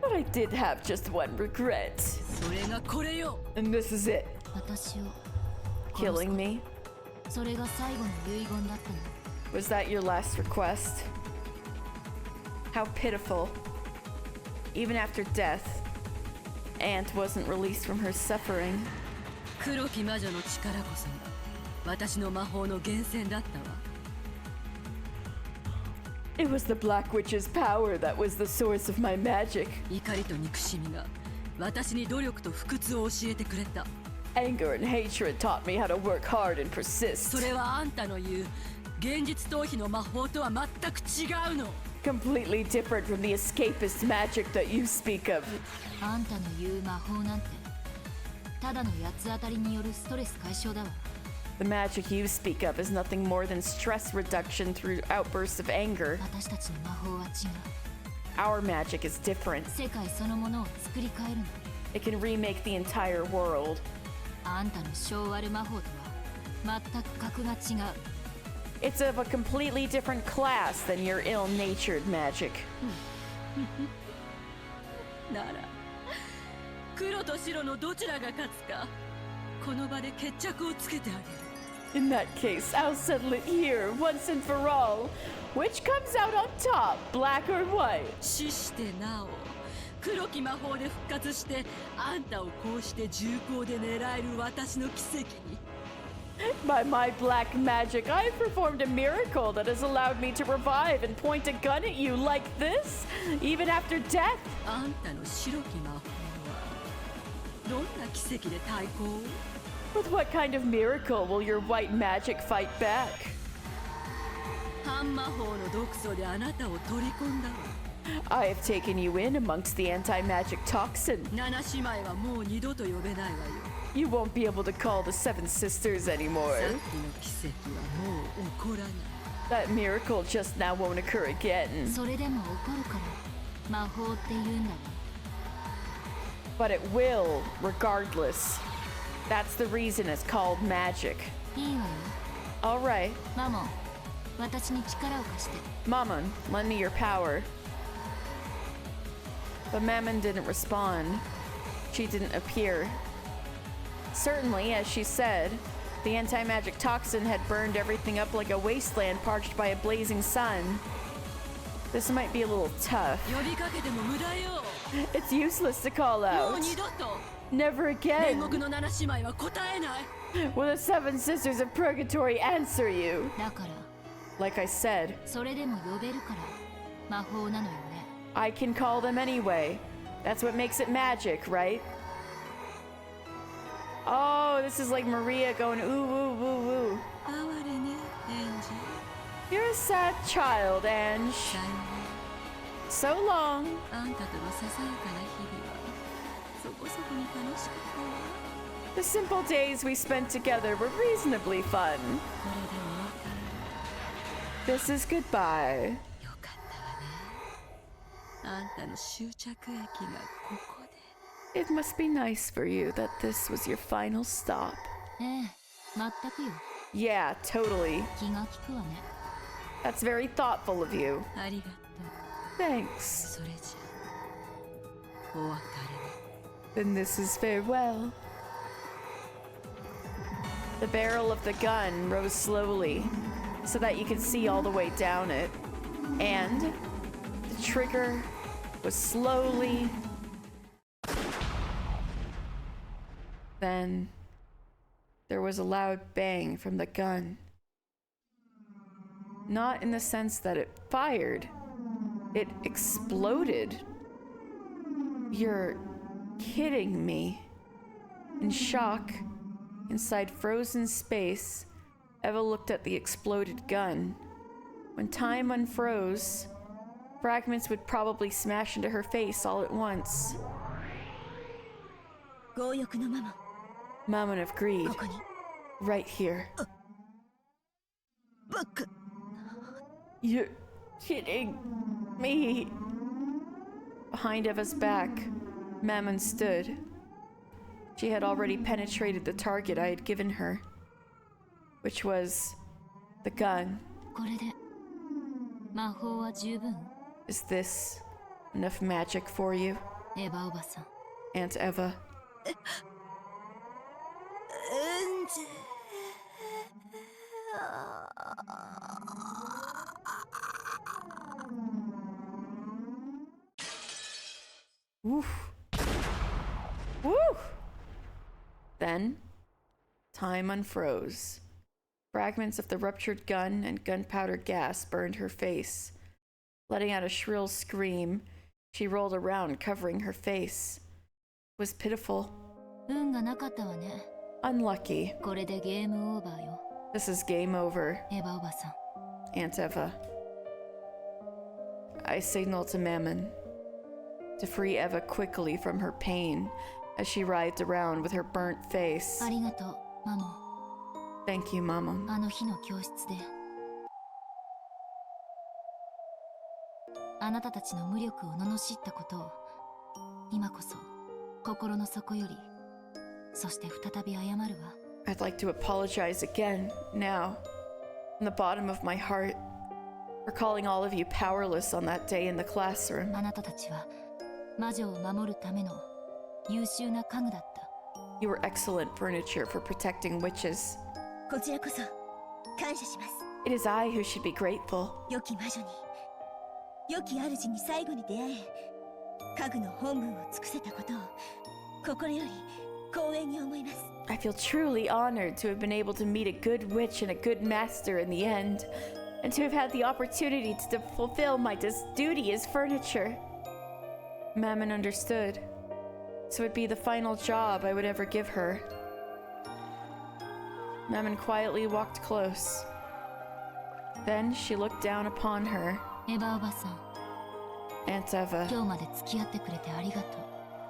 But I did have just one regret. それがこれよ。 And this is it. 私を Killing me? それが最後の遺言だったの。 Was that your last request? How pitiful. Even after death, Aunt wasn't released from her suffering. 黒き魔女の力こそが私の魔法の源泉だったわ。 It was the Black Witch's power that was the source of my magic. 怒りと憎しみが私に努力と不屈を教えてくれた。 Anger and hatred taught me how to work hard and そ persist. れはあんたの言う現実逃避の魔法とは全く違うの。 Completely different from the escapist magic that you speak of. あんたの言う魔法なんてただの八つ当たりによるストレス解消だわ。 The magic you speak of is nothing more than stress reduction through outbursts of anger. 私たちの魔法は違う。 Our magic is different. 世界そのものを作り変えるの。 It can remake the entire world. あんたの性悪魔法とは全く格が違う。 It's of a completely different class than your ill-natured magic. なら黒と白のどちらが勝つかこの場で決着をつけてあげる。 In that case, I'll settle it here, once and for all. Which comes out on top, black or white? 死してなお黒き魔法で復活してあんたをこうして重厚で狙える私の奇跡に。 By my black magic, I've performed a miracle that has allowed me to revive and point a gun at you like this, even after death. あんたの白き魔法はどんな奇跡で対抗を？ With what kind of miracle will your white magic fight back? 半魔法の毒素であなたを取り込んだわ。 I have taken you in amongst the anti-magic toxin. 七姉妹はもう二度と呼べないわよ。 You won't be able to call the Seven Sisters さっ anymore. きの奇跡はもう起こらない。 That miracle just now won't occur again. それでも起こるから魔法って言うんだわ。 But it will, regardless. That's the reason it's called magic. いいわよ。 Alright. マモン、私に力を貸して。 Mammon, lend me your power. But Mammon didn't respond. She didn't appear. Certainly, as she said, the anti-magic toxin had burned everything up like a wasteland parched by a blazing sun. This might be a little tough. 呼びかけても無駄よ。 It's useless to call も out. う二度と Never 煉 again. 獄の七姉妹は答えない。 Will the Seven Sisters of Purgatory answer you? だから Like I said, それでも呼べるから魔法なのよね。 I can call them anyway. That's what makes it magic, right? Oh, this is like Maria going ooh, woo, woo, woo. 哀れね、エンジ。 You're a sad child, Ange. さようなら。 So long. あんたとのささやかな日々はそこそこに楽しかったわ。 The simple days we spent together were reasonably fun. これでお別れ。 This is goodbye. よかったわね。あんたの終着駅がここで。 It must be nice for you that this was your final stop. ええ、全くよ。 Yeah, totally. 気が利くわね。 That's very thoughtful of you. ありがとう。 Thanks. それじゃお別 Then this is farewell. The barrel of the gun rose slowly so that you could see all the way down it. And the trigger was slowly. Then there was a loud bang from the gun. Not in the sense that it fired, it exploded. You're kidding me. In shock, inside frozen space, Eva looked at the exploded gun. When time unfroze, fragments would probably smash into her face all at once. 強欲のママ Mammon of greed. ここに Right here. バカ You're kidding me. Behind Eva's back, Mammon stood. She had already penetrated the target I had given her, which was the gun. これで魔法は十分 Is this enough magic for you, エヴァおばさん Aunt Eva? Woof. Woo! Then, time unfroze. Fragments of the ruptured gun and gunpowder gas burned her face. Letting out a shrill scream, she rolled around, covering her face. It was pitiful. 運がなかったわね Unlucky. これでゲームオーバーよ This is game over, エヴァおばさん Aunt Eva. I signaled to Mammon to free Eva quickly from her pain as she writhed around with her burnt face. ありがとうマモ Thank you, Mama. あの日の教室であなたたちの無力を罵ったことを今こそ心の底よりそして再び謝るわ I'd like to apologize again, now, from the bottom of my heart, for calling all of you powerless on that day in the classroom. あなたたちは魔女を守るための優秀な家具だった You were excellent furniture for protecting witches. こちらこそ感謝します It is I who should be grateful. 良き魔女に良き主に最後に出会え家具の本軍を尽くせたことを心より光栄に思います I feel truly honored to have been able to meet a good witch and a good master in the end, and to have had the opportunity to fulfill my duty as furniture. Mammon understood. This would be the final job I would ever give her. Mammon quietly walked close. Then she looked down upon her. エヴァおばさん Aunt Eva, 今日まで付き合ってくれてありがとう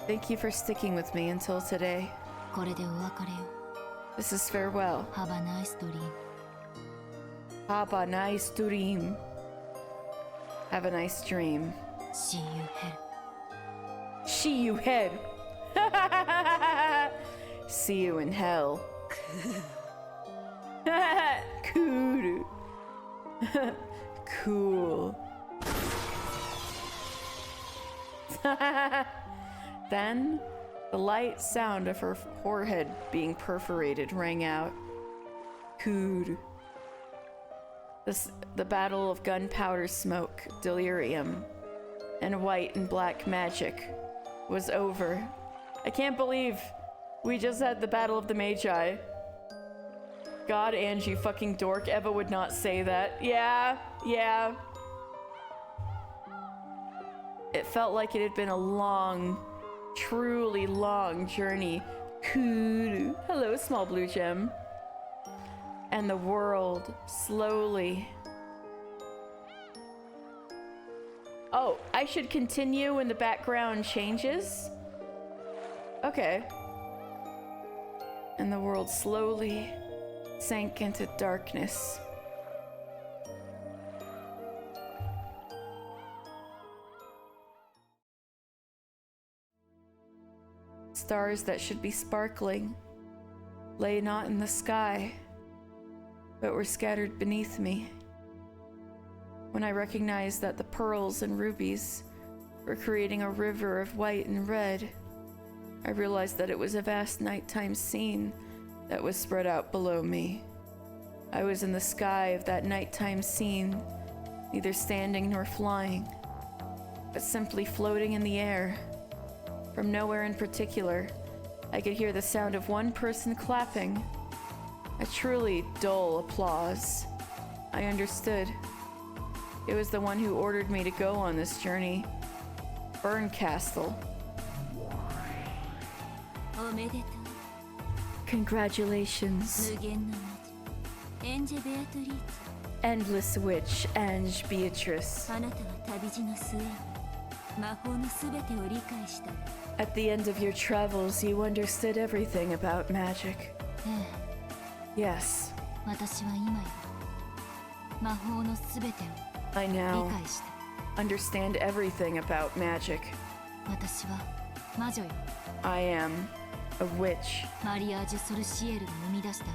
thank you for sticking with me until today. これでお別れよ This is farewell. Have a nice dream Have a nice dream. Have a nice dream. See you hell See you hell. See you in hell. Cool. Cool. Then, the light sound of her forehead being perforated rang out. Cool. The battle of gunpowder smoke, delirium, and white and black magic was over. I can't believe we just had the battle of the Magi. God, Angie, fucking dork. Eva would not say that. Yeah. It felt like it had been a long, truly long journey. Cool. Hello, small blue gem. And the world slowly... Oh, I should continue when the background changes? Okay. And the world slowly sank into darkness. Stars that should be sparkling lay not in the sky, but were scattered beneath me. When I recognized that the pearls and rubies were creating a river of white and red, I realized that it was a vast nighttime scene that was spread out below me. I was in the sky of that nighttime scene, neither standing nor flying, but simply floating in the air. From nowhere in particular, I could hear the sound of one person clapping, a truly dull applause. I understood. It was the one who ordered me to go on this journey, Burncastle. おめでとう Congratulations, 無限の魔女エンジェ・ベアトリーチ Endless Witch Ange Beatrice. あなたは旅路の末に魔法のすべてを理解した At the end of your travels, you understood everything about magic. え Yes, え、私は今や魔法のすべてを I 理 now 解した。 understand everything about magic. 私は魔女よ。 I am a witch. マリアージュ・ソルシエルが生み出した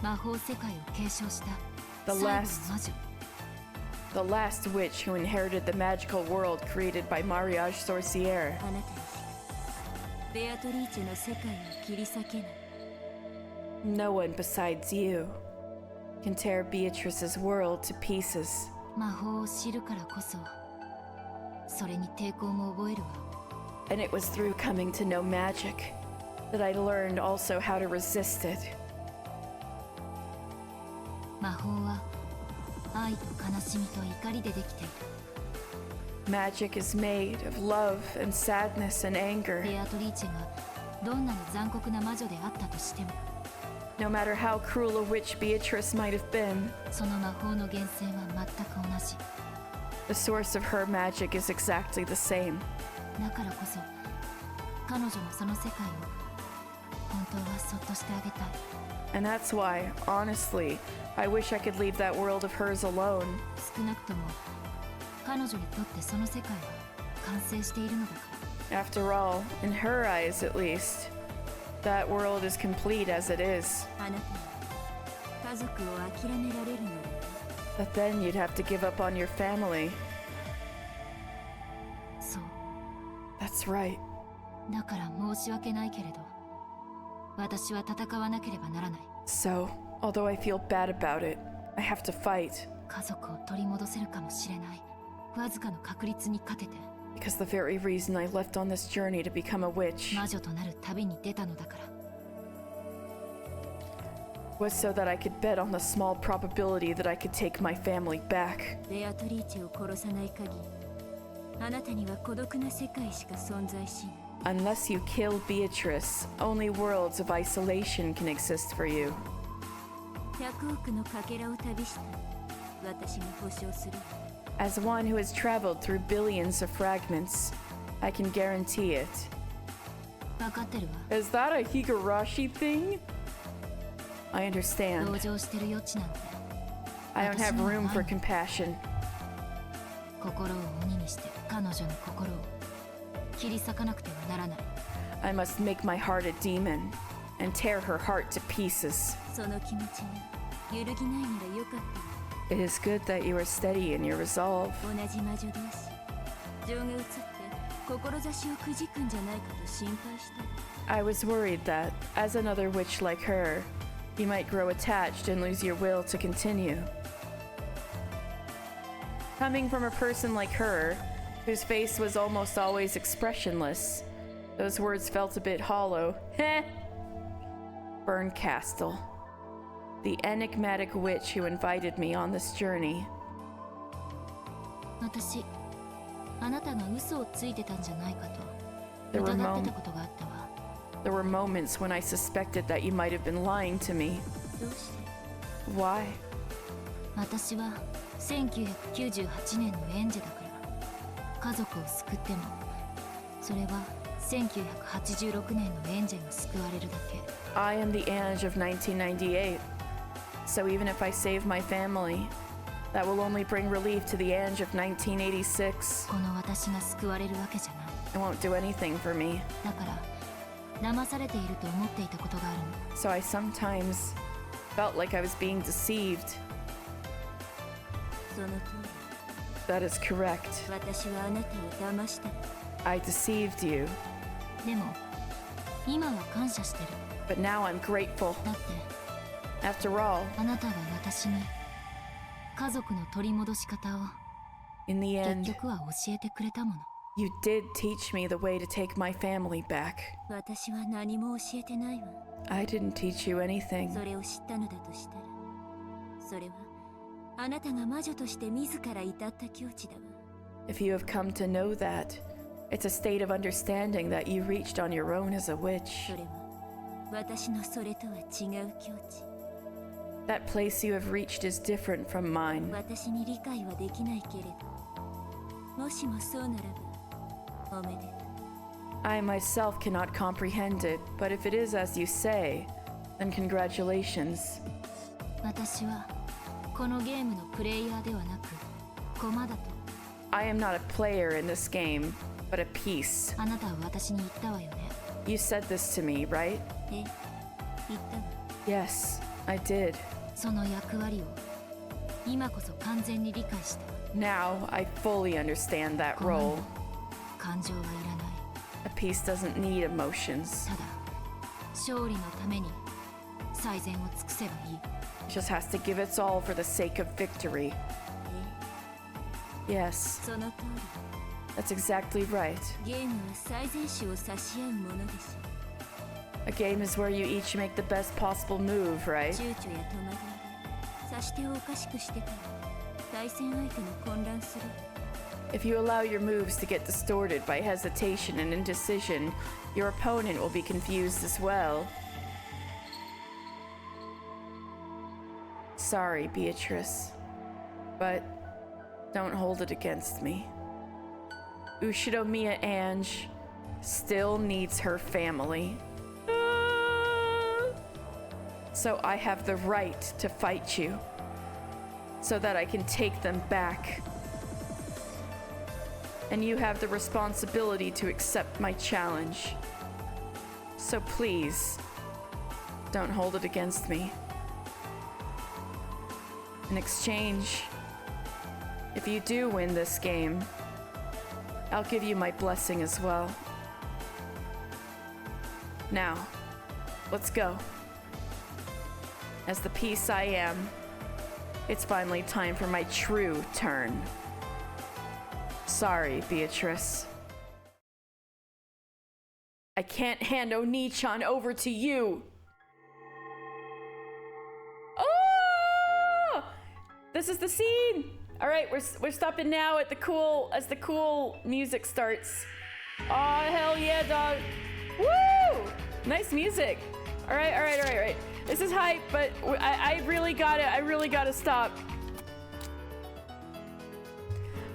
魔法世界を継承した The 最後の last- 魔女。 The last witch who inherited the magical world created by Mariage Sorcière. あなたにベアトリーチェの世界を切り裂けない。 No one besides you can tear Beatrice's world to pieces. 魔法を知るからこそそれに抵抗も覚えるわ。 And it was through coming to know magic that I learned also how to resist it. 魔法は愛と悲しみと怒りでできている。 Magic is made of love and sadness and anger. ベアトリーチェがどんなに残酷な魔女であったとしても No matter how cruel a witch Beatrice might have been, その魔法の源泉は全く同じ。 the source of her magic is exactly the same. だからこそ彼女もその世界を本当はそっとしてあげたい。 And that's why, honestly, I wish I could leave that world of hers alone. 少なくとも彼女にとってその世界は完成しているのだから。 After all, in her eyes at least, that world is complete as it is. あなたに家族を諦められるのだ。 But then you'd have to give up on your family. そう。 That's right. だから申し訳ないけれど私は戦わなければならない。 So, although I feel bad about it, I have to fight. 家族を取り戻せるかもしれないわずかの確率に勝てて Because the very reason I left on this journey to become a witch 魔女となる旅に出たのだから。 was so that I could bet on the small probability that I could take my family back. ベアトリーチェを殺さない限りあなたには孤独な世界しか存在しない。 Unless you kill Beatrice, only worlds of isolation can exist for you. 100億のかけらを旅した私が保証する。 As one who has traveled through billions of fragments, I can guarantee it. 分かってるわ。 Is that a Higurashi thing? I 同 understand. 情してる余地なんて I don't have room for compassion. 心を鬼にして彼女の心を切り裂かなくてはならない。 I must make my heart a demon and tear her heart to pieces. その気持ちが揺るぎないならよかった。 It is good that you are steady in your resolve. 同じ魔女同士情が移って志をくじくんじゃないかと心配した。 I was worried that, as another witch like her, you might grow attached and lose your will to continue. Coming from a person like her, whose face was almost always expressionless, those words felt a bit hollow. Heh! Burncastle, the enigmatic witch who invited me on this journey. 私あなたが嘘をついてたんじゃないかと There were 疑ってたことがあったわ。 There were moments when I suspected that you might have been lying to me. どうして？ Why? 私は1998年の演者だから家族を救ってもそれは1986年の演者が救われるだけ。 I am the Ange of 1998. So even if I save my family, that will only bring relief to the Ange of 1986. この私が救われるわけじゃない。 It won't do anything for me. だから騙されていると思っていたことがあるの。 So I sometimes felt like I was being deceived. その通 That is correct. り私はあなたを騙した。 I deceived you. でも今は感謝してる。 But now I'm grateful. だって After all, あなたは私に家族の取り戻し方を in the 結 end, 局は教えてくれたもの。 you did teach me the way to take my family back. 私は何も教えてないわ。 I didn't teach you anything. それを知ったのだとしたらそれはあなたが魔女として自ら至った境地だわ。 If you have come to know that, it's a state of understanding that you reached on your own as a witch. それは私のそれとは違う境地。 That place you have reached is different from mine. 私に理解はできないけれどもしもそうならばおめでとう。I myself cannot comprehend it, but if it is as you say, then congratulations. 私はこのゲームのプレイヤーではなく駒だと I am not a player in this game, but a piece. あなたは私に言ったわよね。 You said this to me, right? え、言ったの？ Yes, I did. その役割を今こそ完全に理解した。 Now I fully understand that 駒に role. 感情はいらない。 A piece doesn't need emotions. ただ勝利のために最善を尽くせばいい。 It just has to give its all for the sake of victory. Yes, その通 that's exactly right. り。ゲームは最善手を差し合うものでしょ。 A game is where you each make the best possible move, right? 躊躇や戸惑いで差し手をおかしくしてたら対戦相手も混乱する。 If you allow your moves to get distorted by hesitation and indecision, your opponent will be confused as well. Sorry, Beatrice, but don't hold it against me. Ushidomiya Ange still needs her family. So I have the right to fight you, so that I can take them back. And you have the responsibility to accept my challenge. So please, don't hold it against me. In exchange, if you do win this game, I'll give you my blessing as well. Now, let's go. As the piece I am, it's finally time for my true turn. Sorry, Beatrice. I can't hand Oni-chan over to you. Oh! This is the scene. All right, we're stopping now at the cool music starts. Oh hell yeah, dog! Woo! Nice music. All right. This is hype, but I really gotta stop.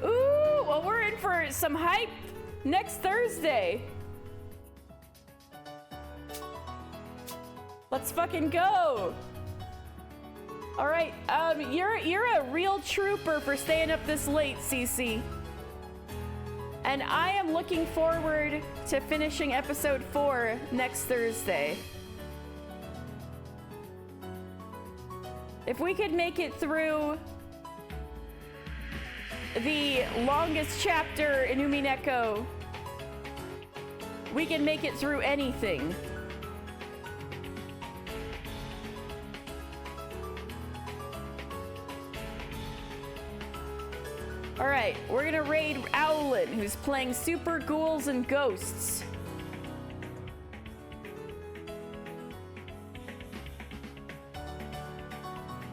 Ooh, well, we're in for some hype next Thursday. Let's fucking go. All right, you're a real trooper for staying up this late, CC. And I am looking forward to finishing episode 4 next Thursday. If we could make it through the longest chapter in Umineko, we can make it through anything. All right, we're gonna raid Owlin, who's playing Super Ghouls and Ghosts.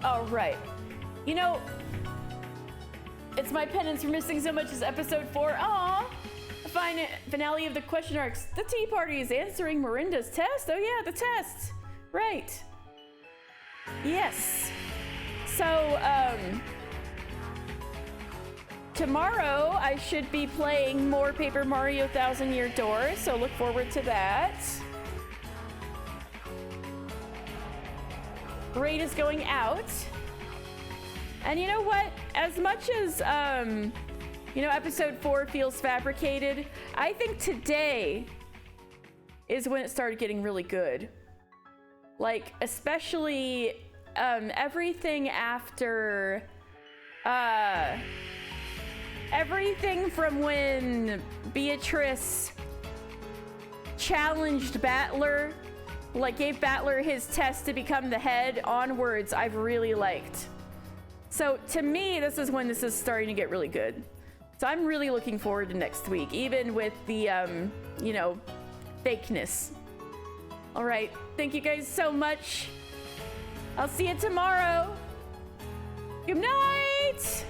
All right. You know, it's my penance for missing so much as episode 4. Aww. The finale of the question arcs. The tea party is answering Miranda's test. Oh yeah, the test. Right. Yes. So, tomorrow I should be playing more Paper Mario Thousand Year Door, so look forward to that. Raid is going out. And you know what? As much as, episode 4 feels fabricated, I think today is when it started getting really good. Like, especially, everything after, everything from when Beatrice challenged Battler, like gave Battler his test to become the head onwards, I've really liked. So to me, this is when this is starting to get really good. So I'm really looking forward to next week, even with the, fakeness. All right, thank you guys so much. I'll see you tomorrow. Good night!